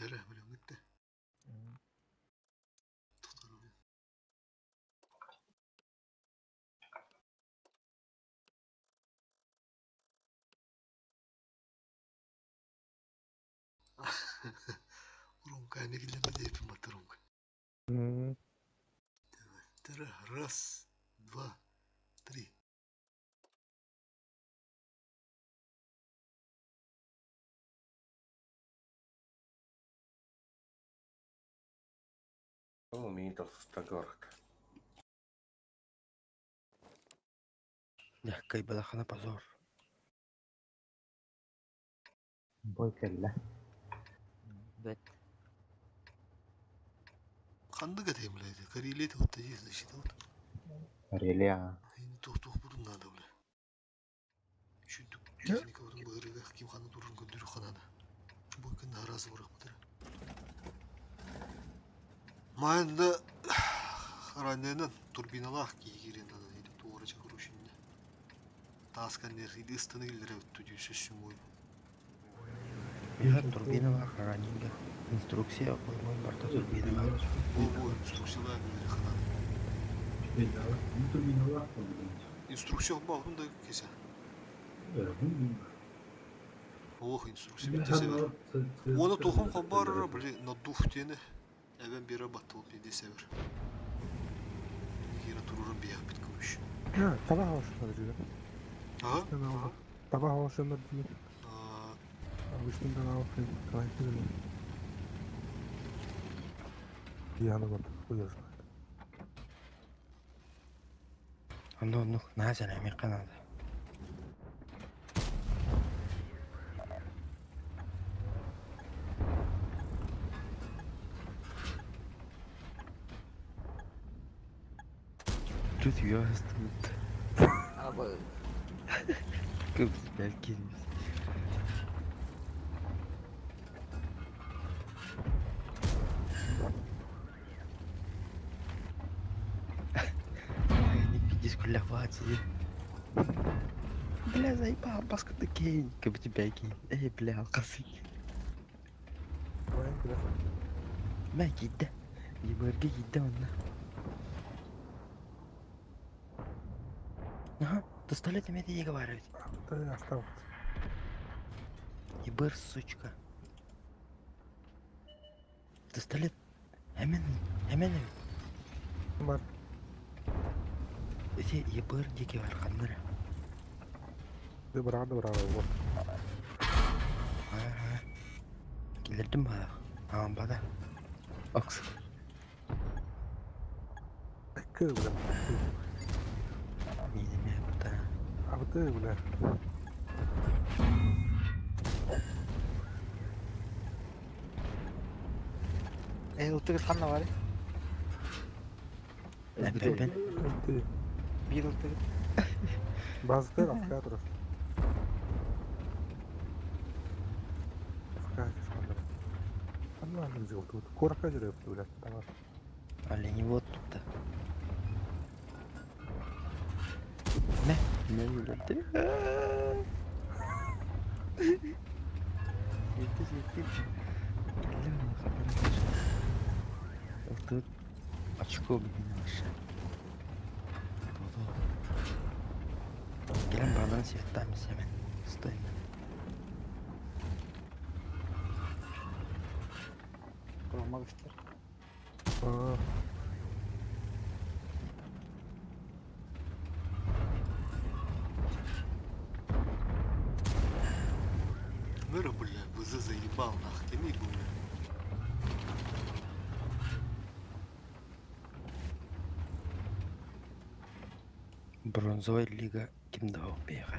Yere böyle gitti. Румка не гилем de yapayım hatta Румка. Раз, два, три.
Ну, минутов 100 город.
Кай балахана позор.
Бой келла.
Kandı kademleydi. Kariyeli de otta yiyizdi işte otta.
Карелия.
Yine toh burun nada bile. Çünkü teknik orun bağırıga kim kanı durun gündürü kanada. Bu gün narazı bırakmadır. Mayında karandenin turbinalar giyirin nada neydi doğru çakır şimdi. Taskan nerede ıstını gillere öttü diyor sözüm boyu.
Я турбина var раненько. Инструкция koymayın barda turbina var.
Bu instruksiyalar gillere kanada. İnstruksiyon bağlı da kese. Oh instruksiyon bitti sever. Onu tohum kabarır böyle naduh diyene. Even bir battı ol dedi sever. Yine dururun bir yapıt kumuş.
Ha, sabah hoşuna diyor.
Aha.
Sabah hoşuna diyor. Обычно на алфавит калайфили. Я вот хуя знает.
Ну, назер ами канада. Тут ёст.
Абы.
Көп belki. Дискулявать. Бля, заебал, баска ты кинь, как бы тебя кинь. Эй, бля, алкасы. Мәкиді. Еберге гидде онна. Ага, пистолет имеет и говорить.
Да, осталось.
Ебер, сучка. Пистолет. Hemen.
Бар.
Эти ебер деке бар ханнара.
Да, брат, вот.
Ага. Келердім бада. Ағам бада. Окс.
Кыл, бля.
Мидеме бұта.
А вот ты, бля.
Ултыгыз ханна бар.
Нәпәпен.
Ты.
Бир ултыгыз.
Bazı afka durur. Afka şunları. Anla anlamıcı oldu. Korka jüre yaptı bile. Tamam.
Але не вот тут-то. Не вылеты. Свети. Вот тут очко, блин, вообще. Gelin bağlan svetamiz hemen. Стоим.
Kurulmak ister.
Мэра, бля, ВЗ заебал, нахуй, не был.
Бронзовая лига кимде ок бейга.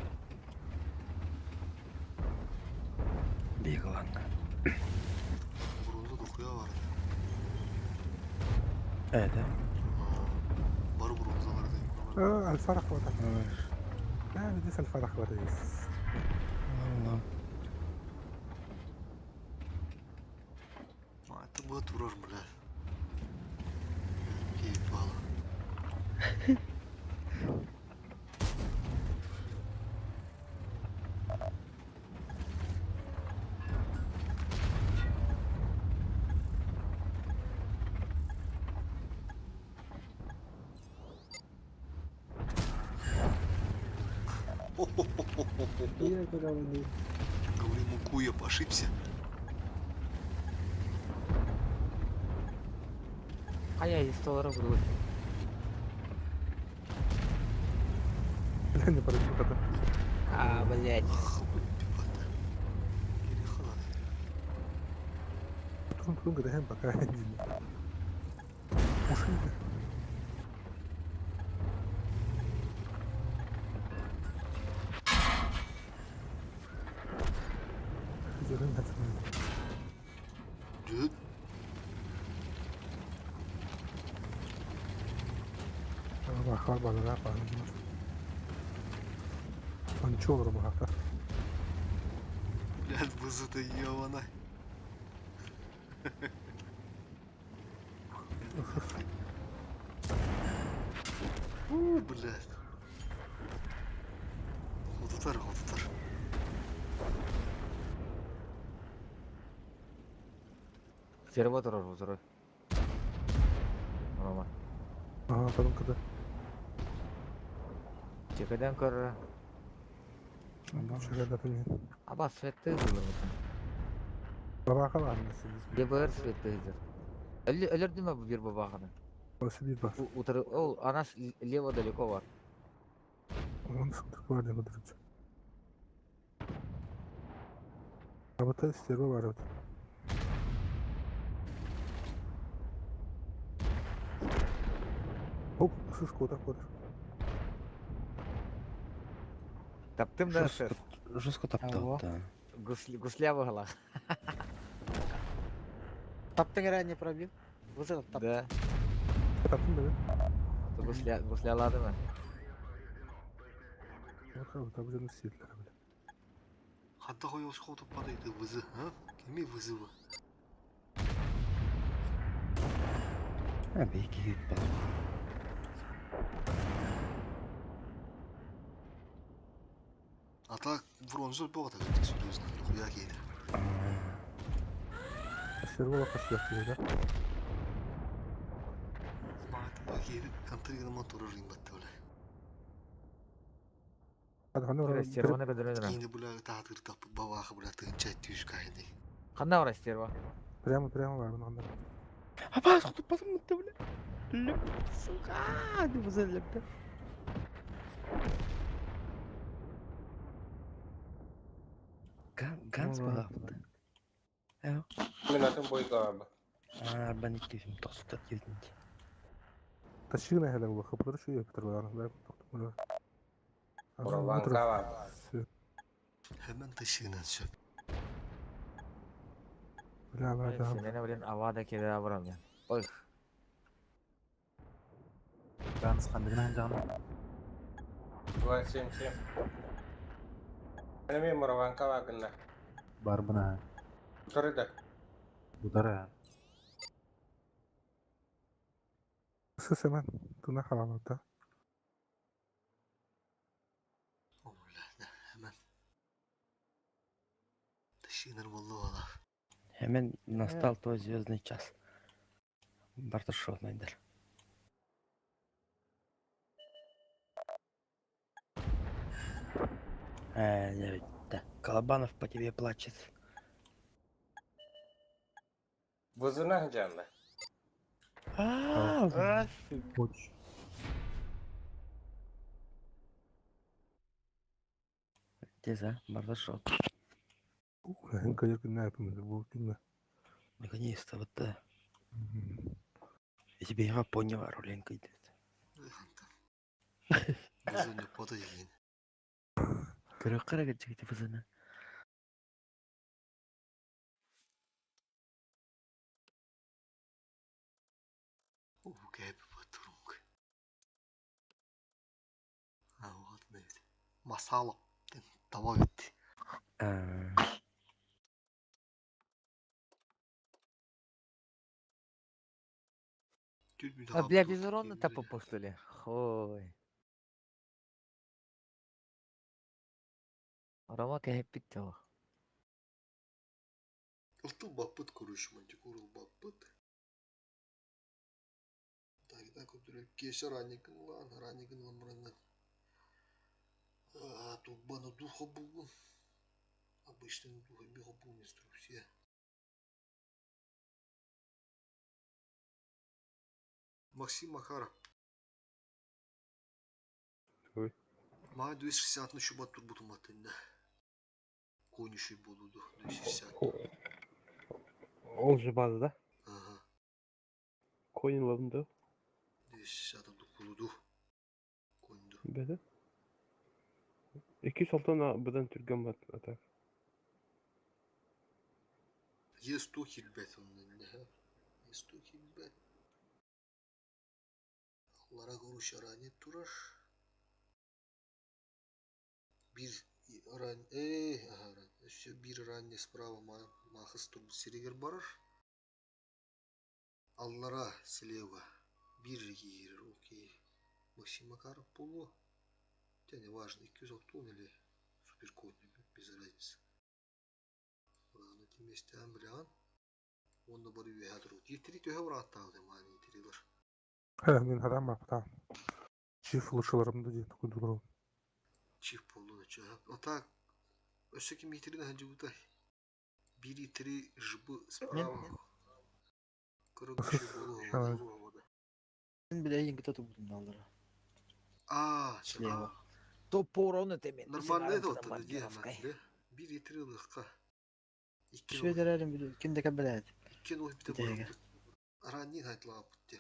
Бейгаланга.
Бронза дохуя var.
Да.
Бар бронзалар да.
الفرح وده. لا بديس الفرح وديس.
Allah.
Это будет враж, бля. Ебало. Говори, Мукуев ошибся.
А я из $100 вырвал.
Бля, не порычу это.
А, блядь.
Трун гадаем пока один. Уши.
Dude.
Бахар балара пан. Анчолор баха.
Блядь, ВЗ-то ебана. Блядь. Худутар.
Серва тұрар ұзыры. Рома.
Потом когда?
Чекаден көрі.
Вчера да не.
Аба светті ұзылыр мұтын.
Бабаха var mısın?
Дебір светті ұзыр. Өлірді ме бір бабағаны?
Сидит бар.
Ол анас лево далеко бар.
Он sıkıntı var diye duracak. Работа стерва var. Оп, сыз кода.
Таптым да шеф.
Жестко таптал, да.
Гуслява гала.
Таптың не пробил? Вызов тап.
Да.
Таптың да?
Гуслялады ма?
Вот так уже сетлер.
Хатта қойып шоқытып падайды ВЗ, а? Кеме ВЗ-ы?
Бейки гит бар.
А так бронза болғата кетті серьезно. Құя кейді.
Сервола қасиятты, да?
Кири кантырыгын мотор рыйматты боле.
Стерваны көдөрөдүр.
Кийини булага таатыр тапып бабаахы булатыгын чайттыш кайны.
Кандай бар стерва?
Прямо бар bundan.
Апа, сутуп басым мытты бля. Леп, сука, деп узелепти. Ганс багапты. Эо.
Мен атын бойга абы.
Арбан иттим тостат келдинчи.
Тащина هذا هو خبرة شو يكتر ولا لا يكتر.
Бураванка бар.
Hemen taşıyынан söp.
لا لا لا.
Сенене билен авада келе абырам мен. Ой.
Ганс кандыгынан жагына.
Буа сем. Мен бураванка багында.
Бар бына.
Торыда.
Будара.
Sus hemen. Tuna halalata.
Hemen. Taşıyınır vallahi valla.
Hemen настал твой звездный час. Барташов найдер. Да. Колобанов по тебе плачет.
Бузuna canlı.
Очень.
Теза, Барташов.
Hem kayır günler yapımızı bu günler.
Наконец-то, вот да. Я тебе игра поняла, Руленко идет.
Buzunu poda yiyin.
Кырыккара кетчекти бузана.
Gäbi baturunk. Вот нейdi. Masala. Tava bitti.
А, бля, без урона тапа что ли? Хой. Рома кепит того.
Iltı bappıt kuruşmanca kurul bappıt. Тогда который кеша раннигын ламраны. Тубана духа был. Обычный духа бега был инструкция. Максим Макаров.
Ой.
Ма 260 на шубат турбуту матында. Конюший болуду 260.
Ол же базада.
Ага.
Coin lavında.
260 болуду. Конду.
Бәді. 206 бұдан түрген бат атак.
Есть хилбет onun da. Есть хилбет. Lara kuruş arani turar. Bir ран... Еще bir ранее справа махыс турбу серегер барыр. Аллара слева bir гир, окей. Максим Макаров полу. Это не важно, 206 или суперкод, без разницы. Ладно, эти месте амбриан. Он на борьбе ядро. Етри тюге врата, мани етрилер.
Мен adam yaptım. Çift ulaşılarımda diye kudurur.
Çift poluna çağır. Ata öseki mitrine hacı butay. Bir itri jbı sprava. Kırık bir şey bolu havada.
Ben bile yenge tuttum dallara.
Слева.
То порон темен.
Нормально это вот это диамант. Bir itri ılıkka.
Şöyle derelim bir kinde kabelet.
İkken o bite bolu. Arannin haytla apıttı.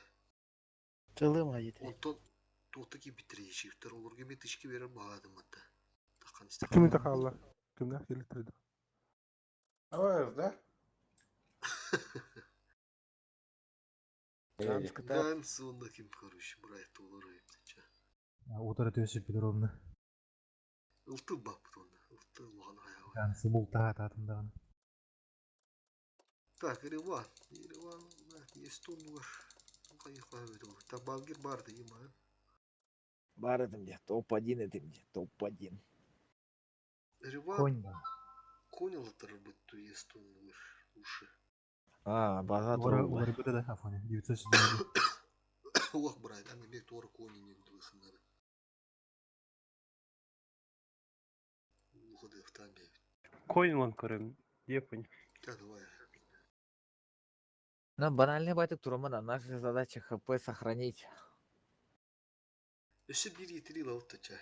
Tılım haydi.
Oton to'taki bitirishiftir ularga men tishki berib boradim hatta.
Kim takallar? Kimler getirdi?
Avazda.
Ben sonunda kim karış buraya olur ayıptıca.
Утро төсіп бедровны.
Ылты бапты onda. Ылты оған аяғы.
Гансы бұл татындаған.
Так, Ереван. Есть он var. Қайықлар өйді ол. Табалгер барды ема.
Бар это мне, топ-1 это мне, топ-1.
Ереван.
Конь бар.
Конь алатыр бұтты есть он var. Уши.
База
Олар бөті да афоне. 907.
Уақ бұрайды, әңгімек торы коніне ұтылысынады. Уқыды ұқтан бейбіт.
Койнлан көрем. Япония.
Да, давай.
Ну, банальный байтик турамана. Наша задача ХП сохранить.
Өсі бір етірі лауыттача.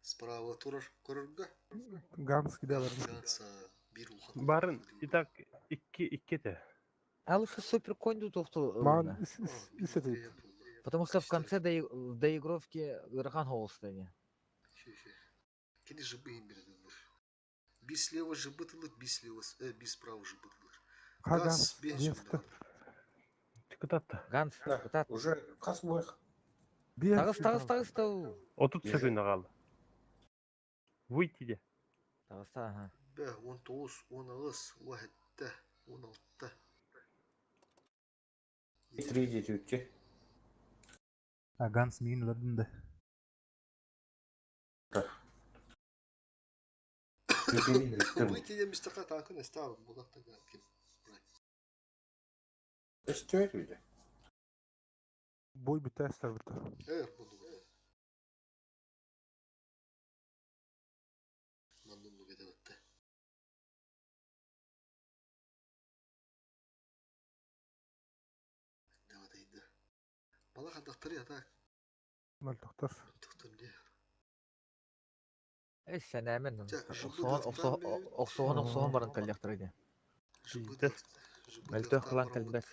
Справа тұрар көріргі.
Ганс кидалар.
Ганса бір ұлған.
Барын, итак, икки де.
А лучше супер конь тут
Ман исетит.
Потому что в конце доигровки Рахан Холстейне.
Кені жыбы им берді бұр. Bir слева жыбытылыр, bir справа жыбытылыр.
Ганс, нефті.
Çıkıtattı.
Ганс, çıkıtat.
Уже қас бойық.
Тағыз.
30 секунд қалды. Выйти де.
Тағыз, ага.
Бә, 19, 19, 17, 16.
Итриде тютте.
Ганс мин ладында.
Выйти де мистақа тақын әстағы болақтаға кем.
Өстөйт үйде.
Бой біті әстер біті.
Бұны бұны. Мандың бұғыда бітті. Давадайды. Бала қандақтыр ятақ.
Мәл тоқтар.
Тоқтар не?
Sen hemen oxsoğun barın kalyaktırıydı. Meltö kılan kalbet.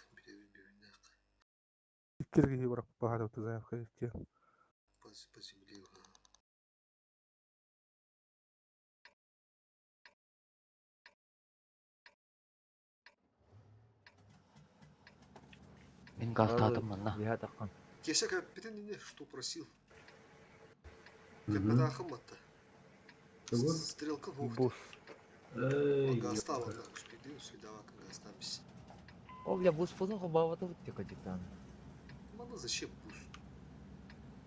İkkirgi bırak bahar ötü zayıf kayıtki.
По земле.
Мен галтадым мына. Я таққан.
Кесе капитан не что просил? Капитан Ахматта. Стрелка в ухте. Гастава так спиди, сюда как остались.
О, бля, бус позон хобавата вытти капитан.
Мана зачем бус?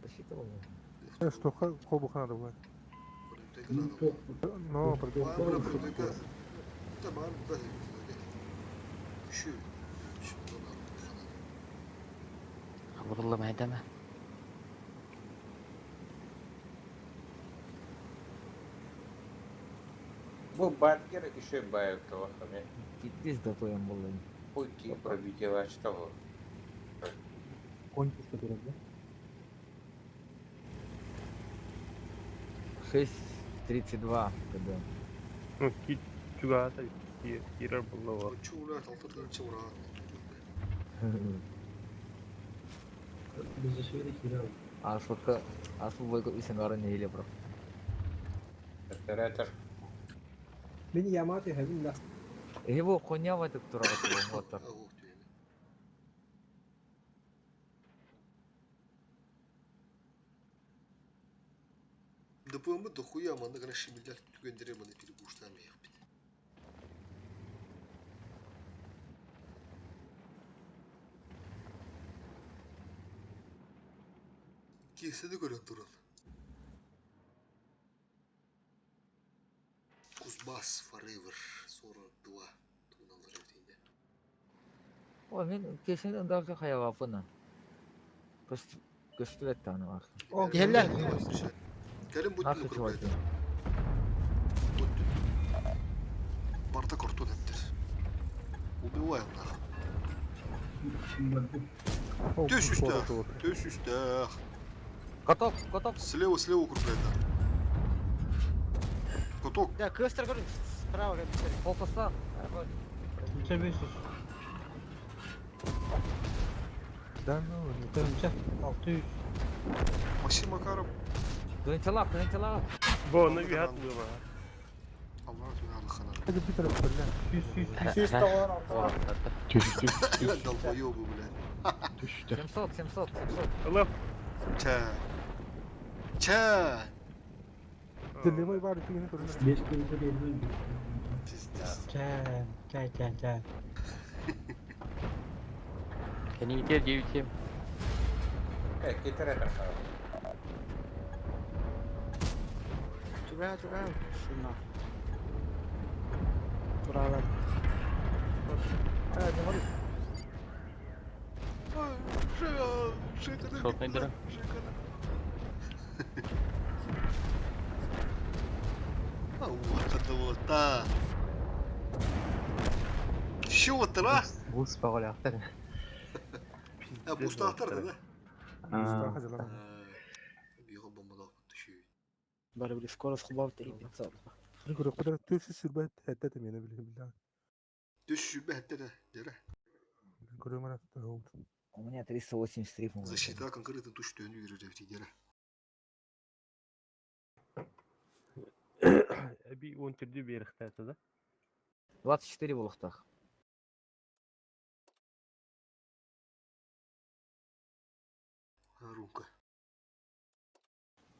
Рассчитывал.
Что хобуха надо было? Но, придём.
Tamam, ben şu
Хабарлы мәйдәме?
Бұл баргер еще бай талахами.
Титтіз да тоям болайын.
Пойки пробитила что?
Конь который, да?
6:32 когда.
Ну, juga ada kira belum.
Çuğla taltırdan çuğra.
Bizde şöyle kira.
Asıl boyga üsengaren neyle bro.
Оператор.
Beni Yamato having last.
Bu konya var tık durağı bu motor.
ДПМ дохуя манда гана шимилдер түгендере мана перебуштамай. Кеседі көрен тұрын. Кузбасс Forever 42 туналар өтейді.
О, мен кесені daha қаяға апына. Көстілет таны var.
О, geller.
Gelin bu tüyü kurbaydı. Barda kortu dettir. Убиваем нахуй. Төс üstü.
Коток.
Слева крупная. Коток.
Ya kıstır görün. Sправа капитан.
Фокуста.
Да, ну,
600.
Максим Макаров.
Дөнтелап.
Bu навигат было.
Allah razı olsun.
hadi bir taraf böyle.
100 dolar.
Долбоёбы, блядь.
700.
Laf.
Çe.
Dinlemeyi bari tüyünü sorun.
5 kere de elime Gel.
Seni biter 9-7.
Getir eder.
Çubuğa. Şunlar. Duralar.
Evet, hadi.
Шот найдыры.
Уақыты болта. Şu otura.
Бус бағалақтар.
Busta atardı da.
Busta hazırlan.
Biyo bombalar düşüyor.
Bari bir skoros kubavt iyi insan.
Kırıklar tüsü sürbet heddetim yine billah.
Düş şübbe hette de. Dere.
Görüyorum ara tuttu.
У меня 383 по-моему.
Защита конкретно туş dönüyor yürüdü dere.
Bir 10 türlü bir yere da.
24 булыхтах.
Румка.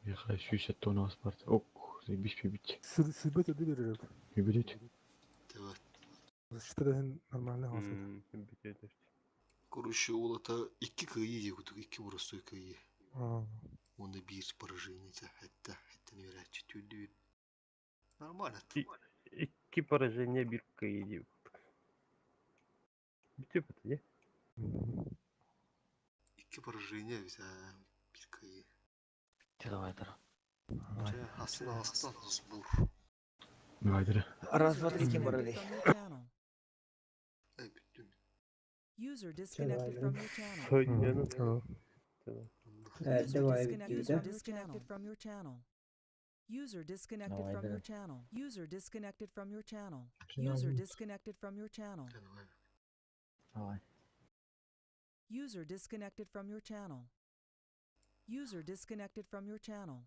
Я хочу еще то на спорт. Ок, заебись прибить.
Sürbet ödü veririm.
И будет.
Evet.
Защита da normalde hasıl.
Короче, олата 2 кıyı diye kutuk 2 burası kıyı. Onda bir поражение hatta ne verir çitüldü. Normal at.
2 поражения bir kayı. Bitiyor bu ya.
2 поражения bize bir kıyı.
Давай, давай.
Aslında zbur.
Haydi.
Раз, два, три, кем барали.
Ay bittim.
User disconnected from your channel.
Soyuncanın.
User disconnected from your channel. User disconnected from your channel. User disconnected from your channel. User disconnected from your channel.
Давай.
User disconnected from your channel. User disconnected from your channel.